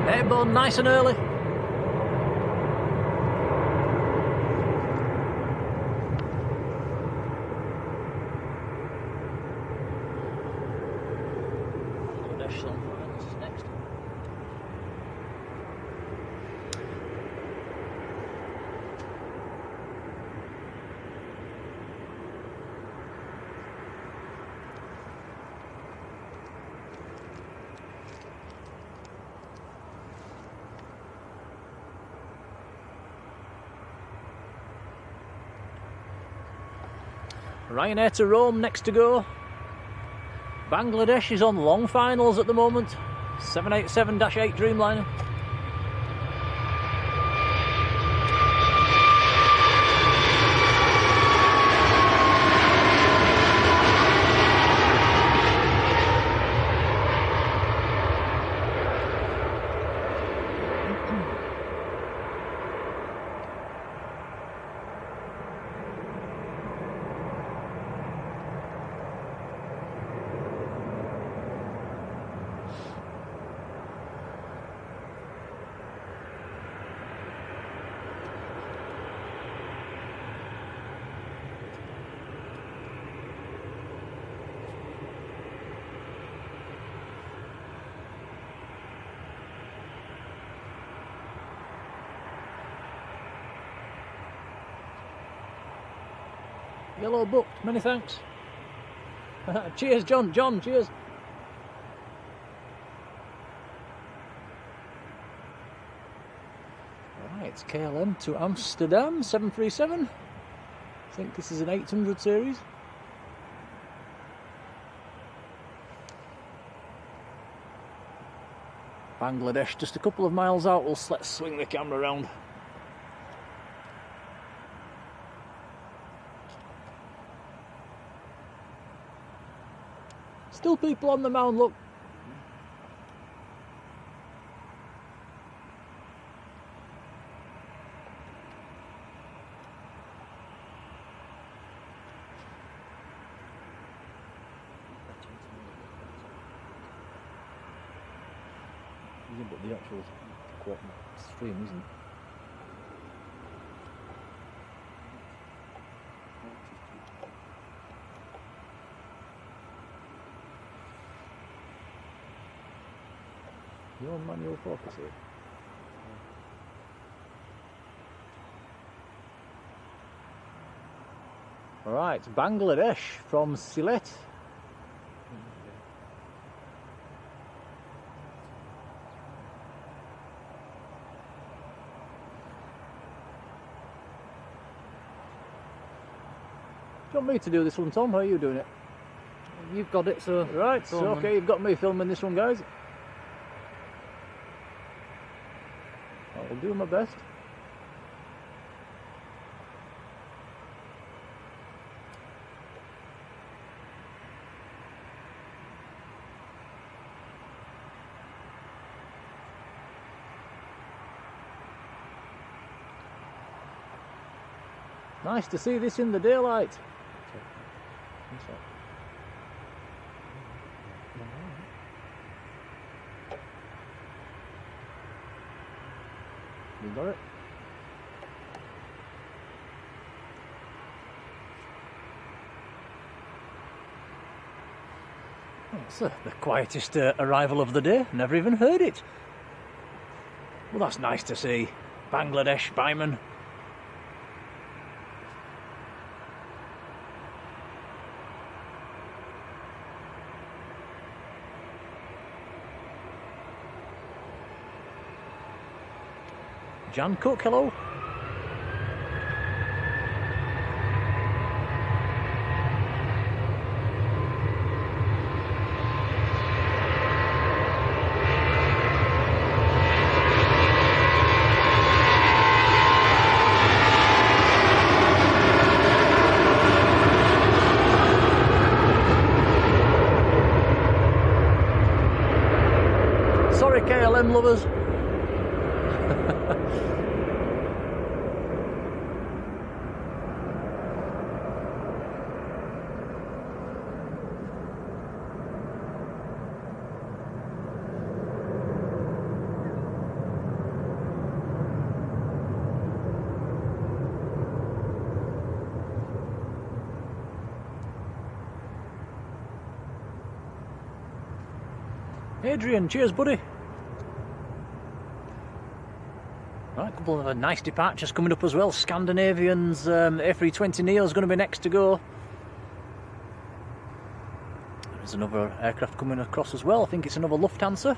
Airborne nice and early. Bangladesh on next. Ryanair to Rome next to go. Bangladesh is on long finals at the moment. 787-8 Dreamliner. Yellow booked, many thanks. Cheers, John, cheers. Right, it's KLM to Amsterdam, 737. I think this is an 800 series. Bangladesh, just a couple of miles out. Let's swing the camera around. Still people on the mound, look. Yeah, but the actual stream isn't. Your manual focus here. Alright, Bangladesh from Sylhet. Do you want me to do this one, Tom? How are you doing it? You've got it, so... Right, so okay, you've got me filming this one, guys. I'll do my best. Nice to see this in the daylight. You got it? It's the quietest arrival of the day. Never even heard it. Well, that's nice to see. Bangladesh, Biman. Jan Cook, hello. Sorry, KLM lovers. Adrian, cheers, buddy. Right, a couple of nice departures coming up as well. Scandinavian's A320 Neo is going to be next to go. There's another aircraft coming across as well. I think it's another Lufthansa.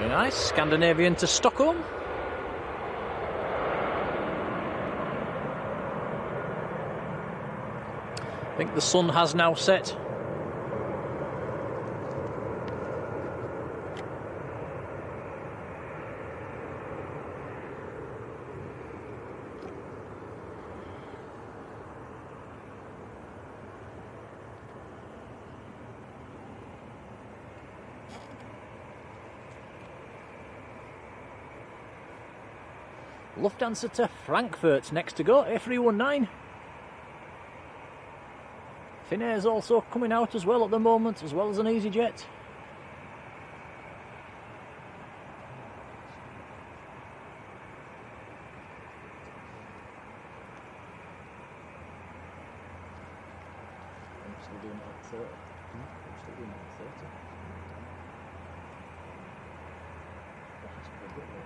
Nice, Scandinavian to Stockholm. I think the sun has now set. Lufthansa to Frankfurt next to go, A319. Finnair's also coming out as well at the moment, as well as an Easyjet. I'm still doing it at 30. I'm still doing it at 30. That's a good bit.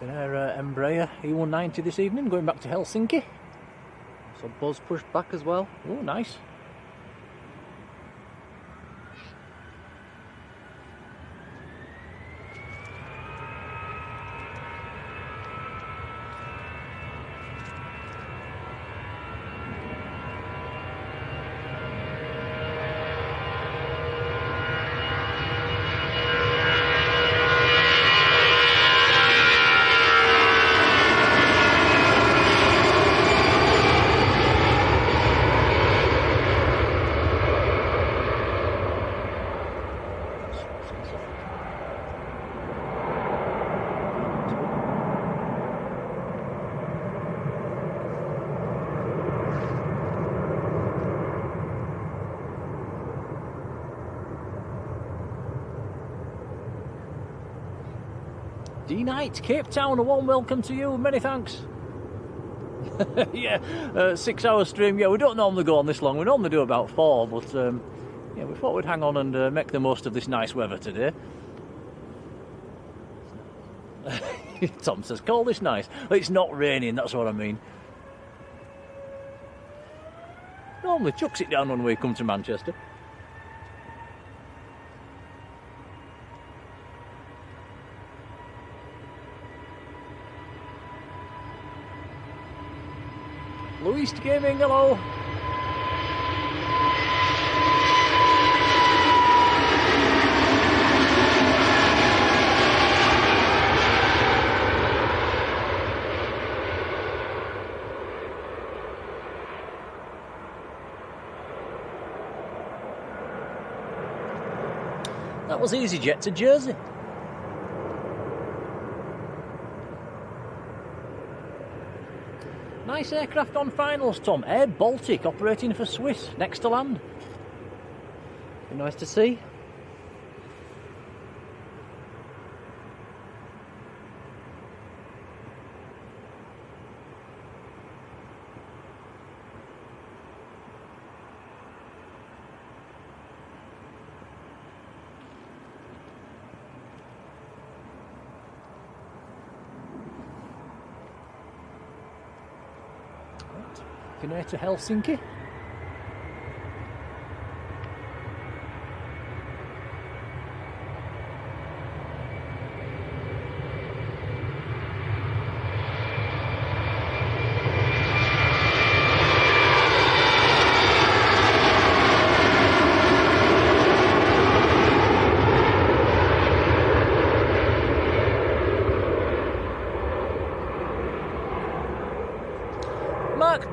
Finnair Embraer E190 this evening, going back to Helsinki. So Buzz pushed back as well. Oh, nice. D-Night, Cape Town, a warm welcome to you, many thanks. Yeah, 6 hour stream. Yeah, we don't normally go on this long, we normally do about 4, but yeah, we thought we'd hang on and make the most of this nice weather today. Tom says, call this nice. It's not raining, that's what I mean. Normally chucks it down when we come to Manchester. Louis Gaming, hello. That was Easyjet to Jersey. Nice aircraft on finals, Tom. Air Baltic operating for Swiss, next to land. Be nice to see. Finnair to Helsinki.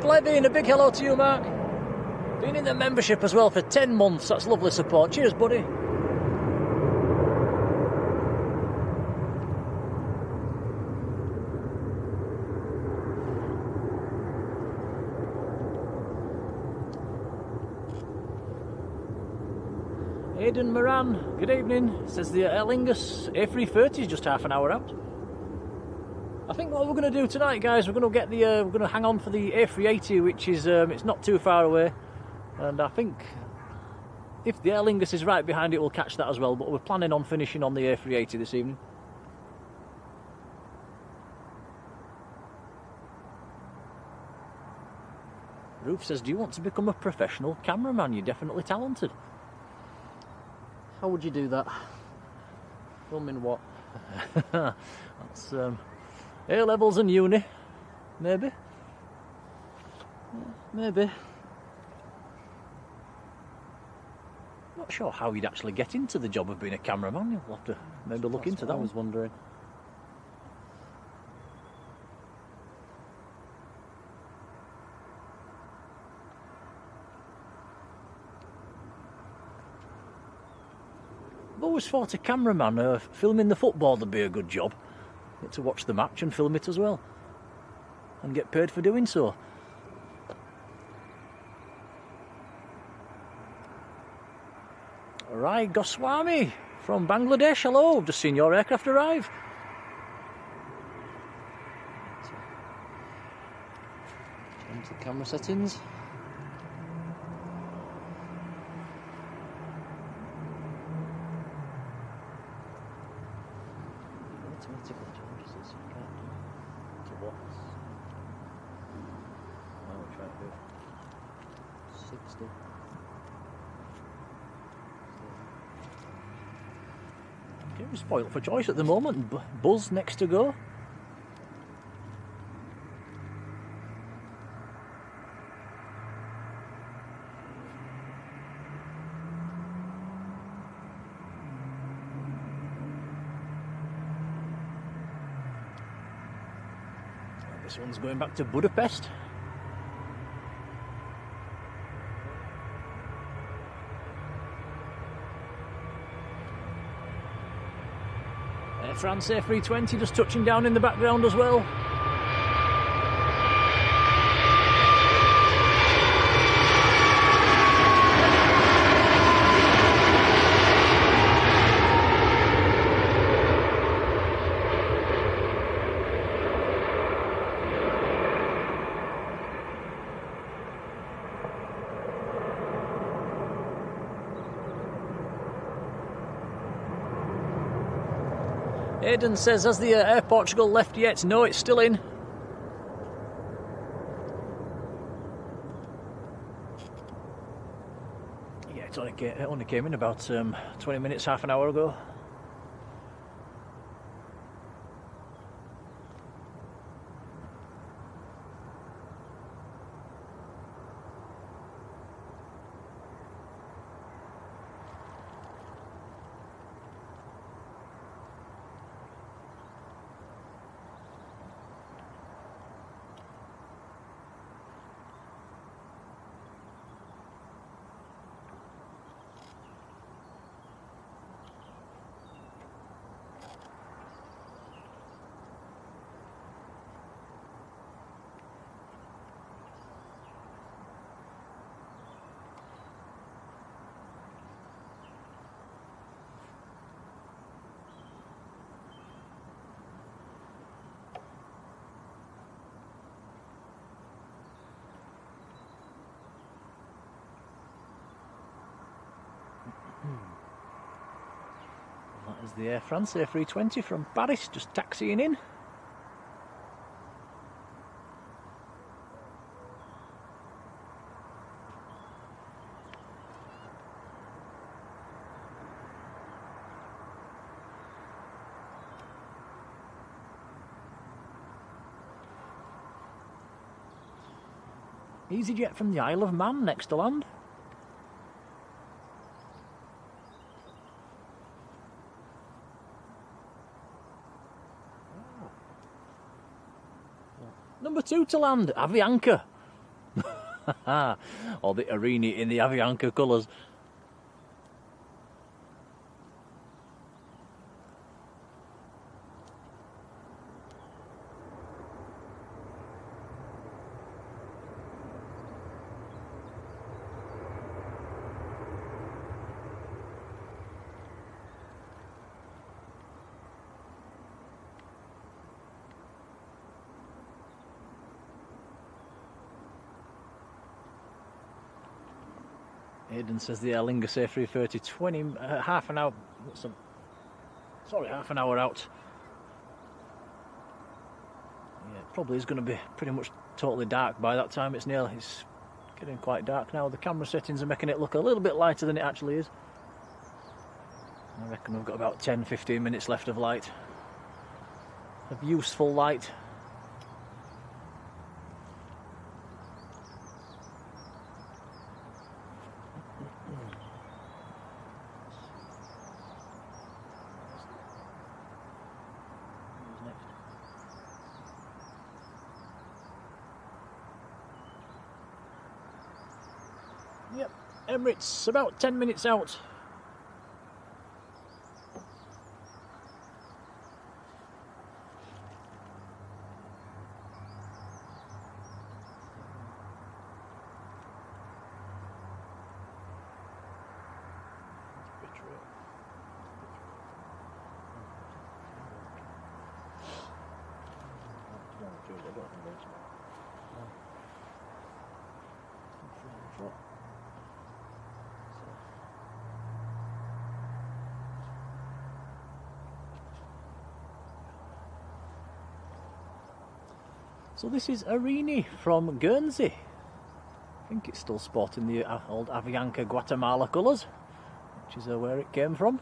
Plebin, a big hello to you, Mark. Been in the membership as well for 10 months. That's lovely support. Cheers, buddy. Aidan Moran, good evening. Says the Aer Lingus A350 is just half an hour out. I think what we're going to do tonight, guys, we're going to get the we're going to hang on for the A380, which is it's not too far away, and I think if the Aer Lingus is right behind it, we'll catch that as well. But we're planning on finishing on the A380 this evening. Roof says, "Do you want to become a professional cameraman? You're definitely talented." How would you do that? Filming what? That's A levels and uni, maybe. Maybe. Not sure how you'd actually get into the job of being a cameraman. You'll have to maybe look into that. I was wondering. I've always thought a cameraman filming the football would be a good job. Get to watch the match and film it as well, and get paid for doing so. Rai Goswami from Bangladesh, hello, just seen your aircraft arrive. Into the camera settings. Spoiled for choice at the moment. Buzz next to go. This one's going back to Budapest. France A320 just touching down in the background as well. Aidan says, has the Air Portugal left yet? No, it's still in. Yeah, it only came in about 20 minutes, half an hour ago. That is the Air France A320 from Paris, just taxiing in. Easyjet from the Isle of Man next to land. Number 2 to land, Avianca. Or the Arini in the Avianca colours. Aidan says the Aer Lingus A330 half an hour. Half an hour out. Yeah, it probably is going to be pretty much totally dark by that time. It's getting quite dark now. The camera settings are making it look a little bit lighter than it actually is. I reckon we've got about 10-15 minutes left of light. Of useful light. Yep, Emirates about 10 minutes out. So this is Arini from Guernsey. I think it's still sporting the old Avianca Guatemala colours, which is where it came from.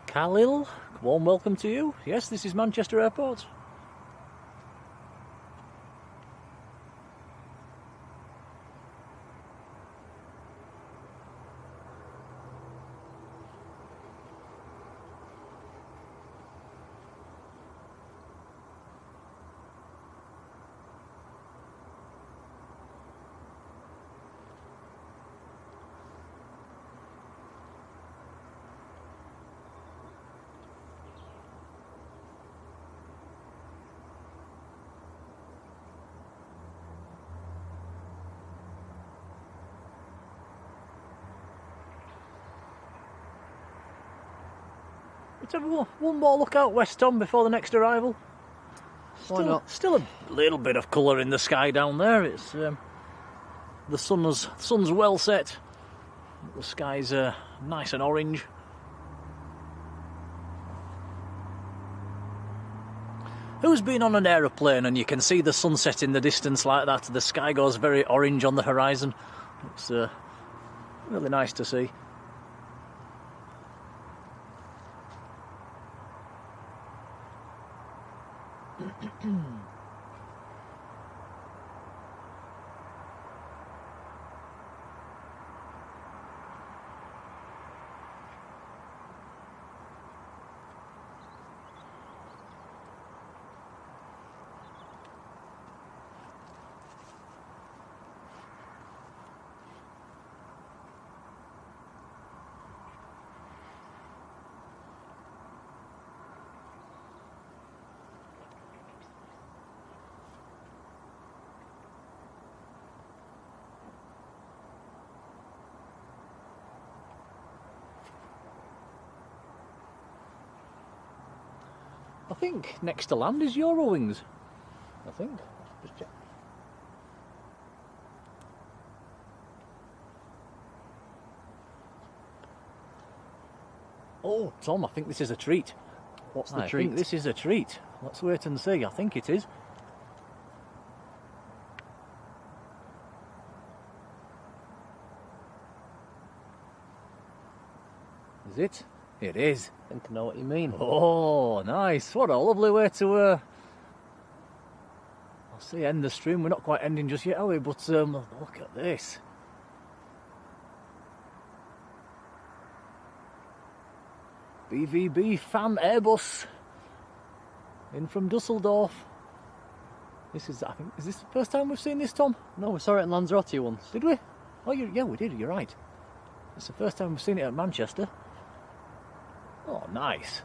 Khalil, warm welcome to you. Yes, this is Manchester Airport. Let's have one more look out west, Tom, before the next arrival. Why not? Still a little bit of colour in the sky down there. It's the sun's well set. The sky's nice and orange. Who's been on an aeroplane and you can see the sunset in the distance like that? The sky goes very orange on the horizon. It's really nice to see. I think next to land is Eurowings. I think. Just check. Oh, Tom, I think this is a treat. What's the I treat? think this is a treat. Let's wait and see. I think it is. Is it? It is. I think I know what you mean. Oh, nice. What a lovely way to, I'll say end the stream. We're not quite ending just yet, are we? But look at this. BVB fan Airbus in from Dusseldorf. This is, I think, is this the first time we've seen this, Tom? No, we saw it in Lanzarote once. Did we? Oh, yeah, we did. You're right. It's the first time we've seen it at Manchester. Oh, nice.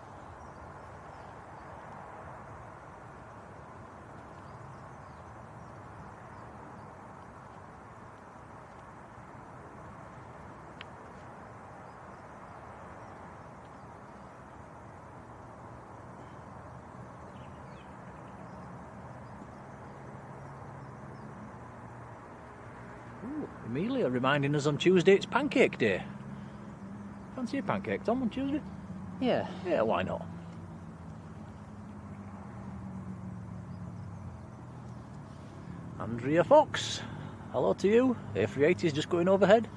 Ooh, Amelia reminding us on Tuesday it's pancake day. Fancy a pancake, Tom, on Tuesday? Yeah. Yeah, why not? Andrea Fox, hello to you. A380 is just going overhead.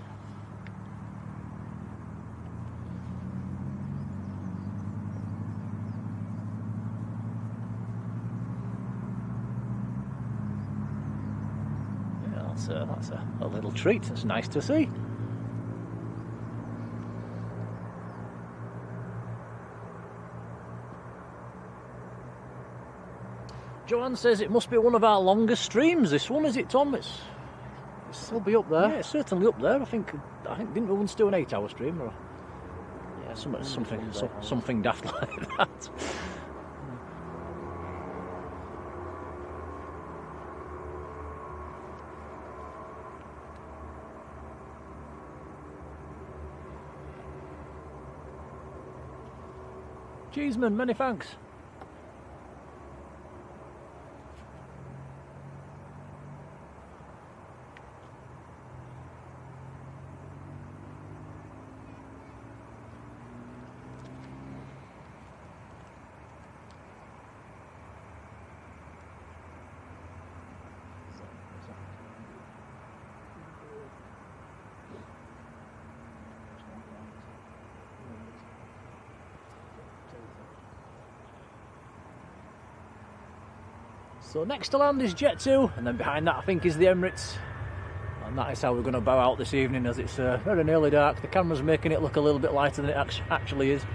Yeah, that's a little treat. It's nice to see. Joanne says it must be one of our longest streams. This one, is it, Tom? It'll be up there. Yeah, it's certainly up there. I think didn't we once do an 8-hour stream? Or, yeah, something daft like that. Cheeseman, many thanks. So next to land is Jet2, and then behind that I think is the Emirates. And that is how we're going to bow out this evening, as it's very nearly dark. The camera's making it look a little bit lighter than it actually is.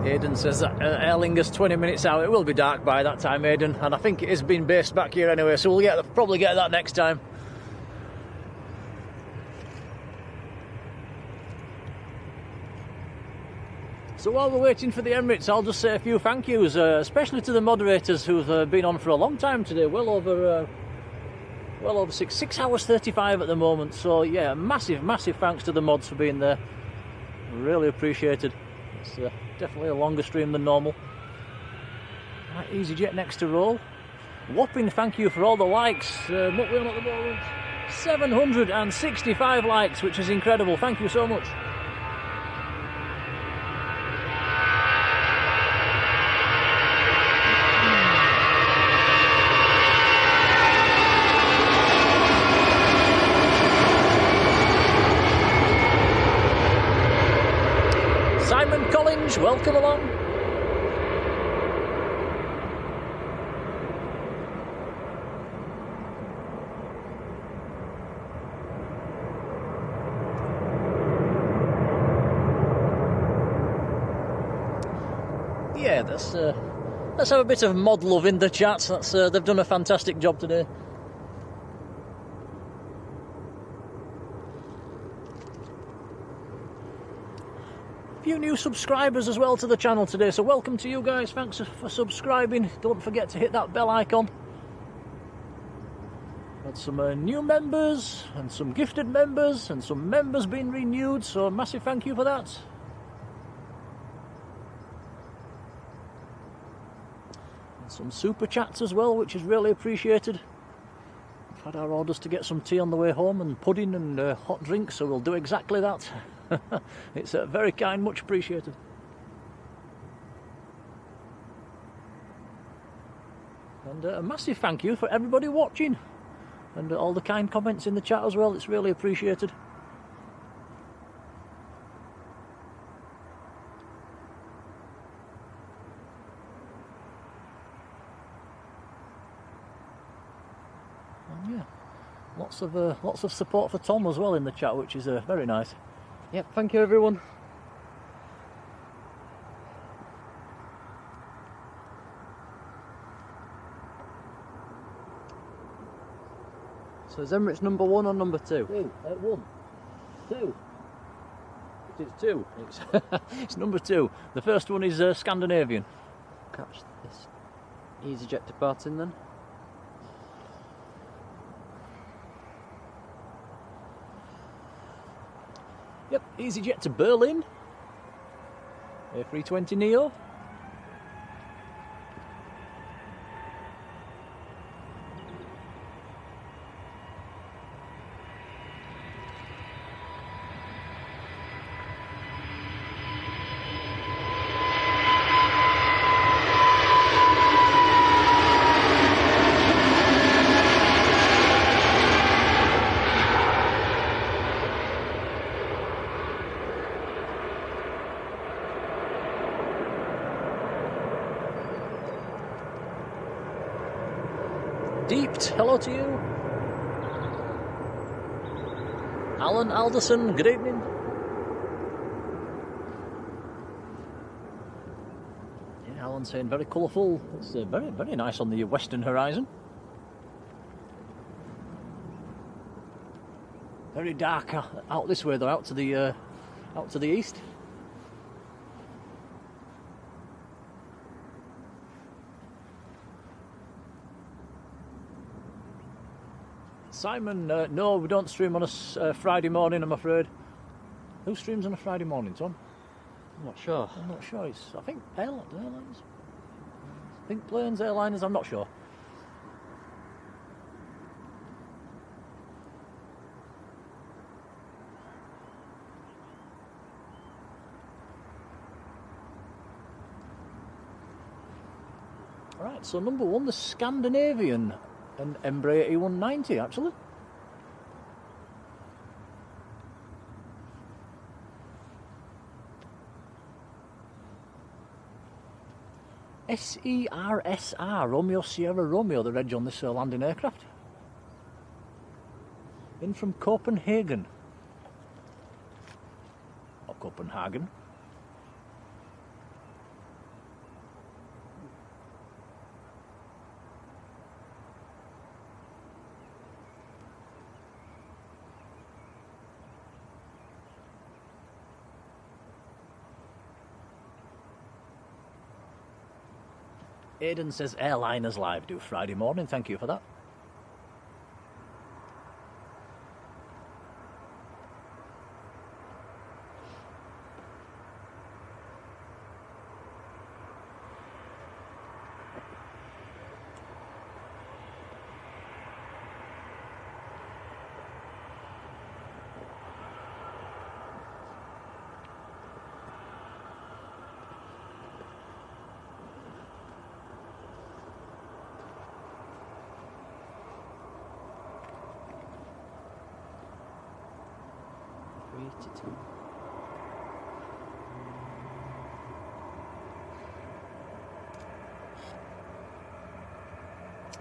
Aidan says that Aer Lingus 20 minutes out. It will be dark by that time, Aidan, and I think it has been based back here anyway, so we'll probably get that next time. So while we're waiting for the Emirates, I'll just say a few thank yous, especially to the moderators who've been on for a long time today, well over 6 hours 35 at the moment. So yeah, massive thanks to the mods for being there. Really appreciated. It's definitely a longer stream than normal. Right, Easyjet next to roll. Whopping thank you for all the likes. What we're on at the moment? 765 likes, which is incredible. Thank you so much. Welcome along. Yeah, let's have a bit of mod love in the chat. They've done a fantastic job today. Few new subscribers as well to the channel today, so welcome to you guys. Thanks for subscribing. Don't forget to hit that bell icon. Had some new members and some gifted members and some members being renewed, so a massive thank you for that. And some super chats as well, which is really appreciated. We've had our orders to get some tea on the way home and pudding and hot drinks, so we'll do exactly that. It's very kind, much appreciated. And a massive thank you for everybody watching and all the kind comments in the chat as well. It's really appreciated. And yeah, lots of support for Tom as well in the chat, which is very nice. Yep, thank you everyone. So is Emirates number 1 or number 2? 1. 2. It is 2. It's number 2. The first one is Scandinavian. Catch this Easyjet departing then. Yep, Easyjet to Berlin. A320 Neo. Deeped, hello to you. Alan Alderson, good evening. Yeah, Alan's saying very colourful. It's very, very nice on the western horizon. Very dark out this way though, out to the east. Simon, no, we don't stream on a Friday morning, I'm afraid. Who streams on a Friday morning, Tom? I'm not sure. I'm not sure. I think Airlines. I think planes, airliners, I'm not sure. Right, so number one, the Scandinavian, an Embraer E190 actually. SERSR, Romeo Sierra Romeo, the reg on this landing aircraft. In from Copenhagen. Or Copenhagen. Aidan says Airliners Live do Friday morning, thank you for that.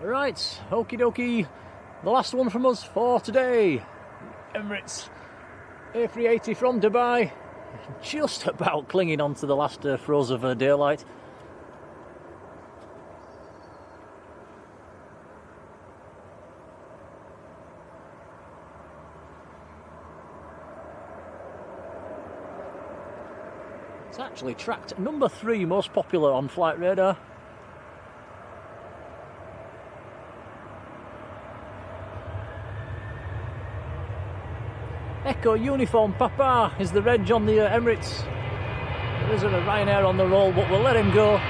Right, okie dokie, the last one from us for today. Emirates A380 from Dubai, just about clinging on to the last throes of daylight. It's actually tracked number 3 most popular on Flight Radar. Echo Uniform Papa is the reg on the Emirates. There isn't a Ryanair on the roll, but we'll let him go.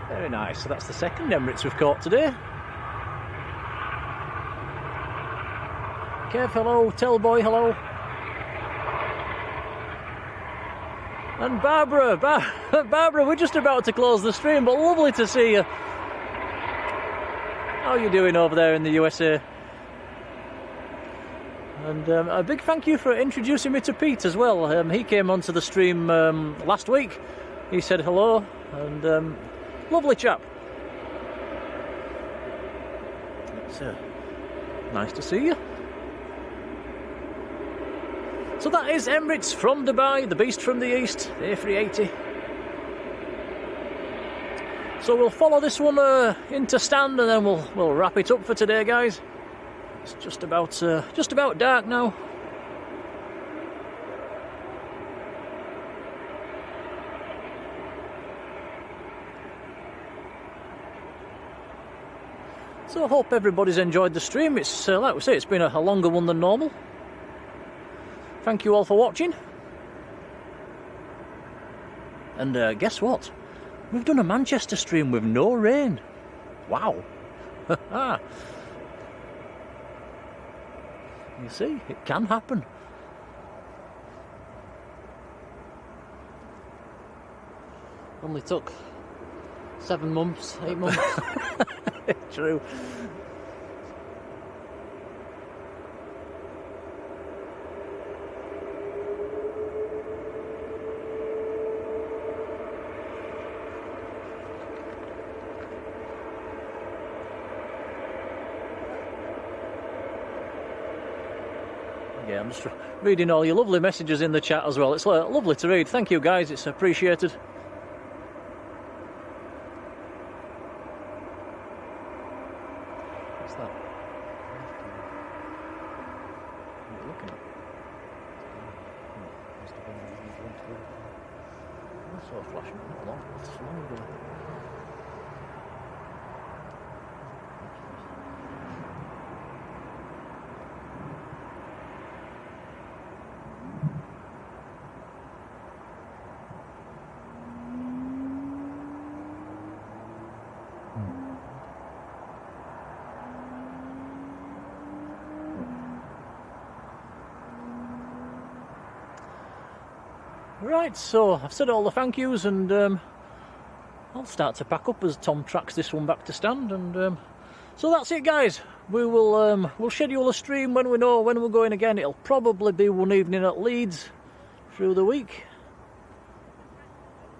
Very nice, so that's the second Emirates we've caught today. Kev, hello. Tellboy, hello. And Barbara, Barbara, we're just about to close the stream, but lovely to see you. How are you doing over there in the USA? And a big thank you for introducing me to Pete as well. He came onto the stream last week. He said hello, and lovely chap. It's nice to see you. So that is Emirates from Dubai, the beast from the east, the A380. So we'll follow this one into stand, and then we'll wrap it up for today, guys. It's just about dark now. So I hope everybody's enjoyed the stream. It's like we say, it's been a longer one than normal. Thank you all for watching. And guess what? We've done a Manchester stream with no rain. Wow. You see, it can happen. Only took 7 months, 8 months. True. Yeah, I'm just reading all your lovely messages in the chat as well. It's lovely to read. Thank you, guys. It's appreciated. What's that? What are you looking at? I saw a flash not long ago. Right, so I've said all the thank yous, and I'll start to pack up as Tom tracks this one back to stand, and so that's it, guys. We'll schedule a stream when we know when we're going again. It'll probably be one evening at Leeds through the week.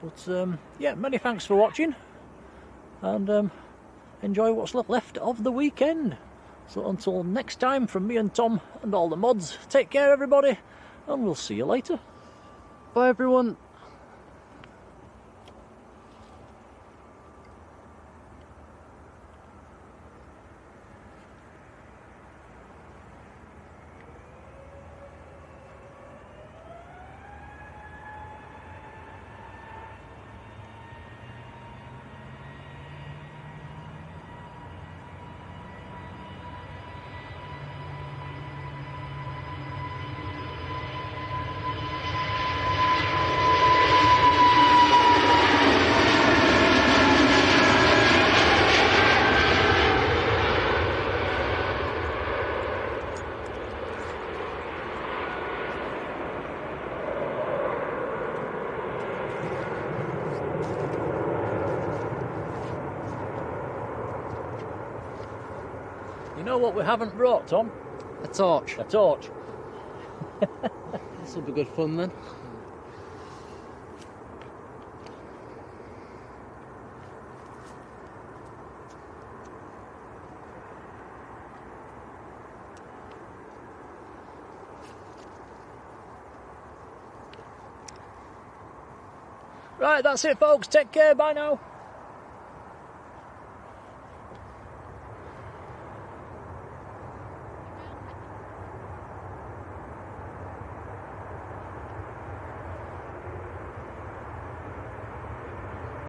But yeah, many thanks for watching, and enjoy what's left of the weekend. So until next time, from me and Tom and all the mods, take care everybody, and we'll see you later. Bye everyone. You know what we haven't brought, Tom? A torch. A torch. This will be good fun then. Right, that's it, folks. Take care. Bye now.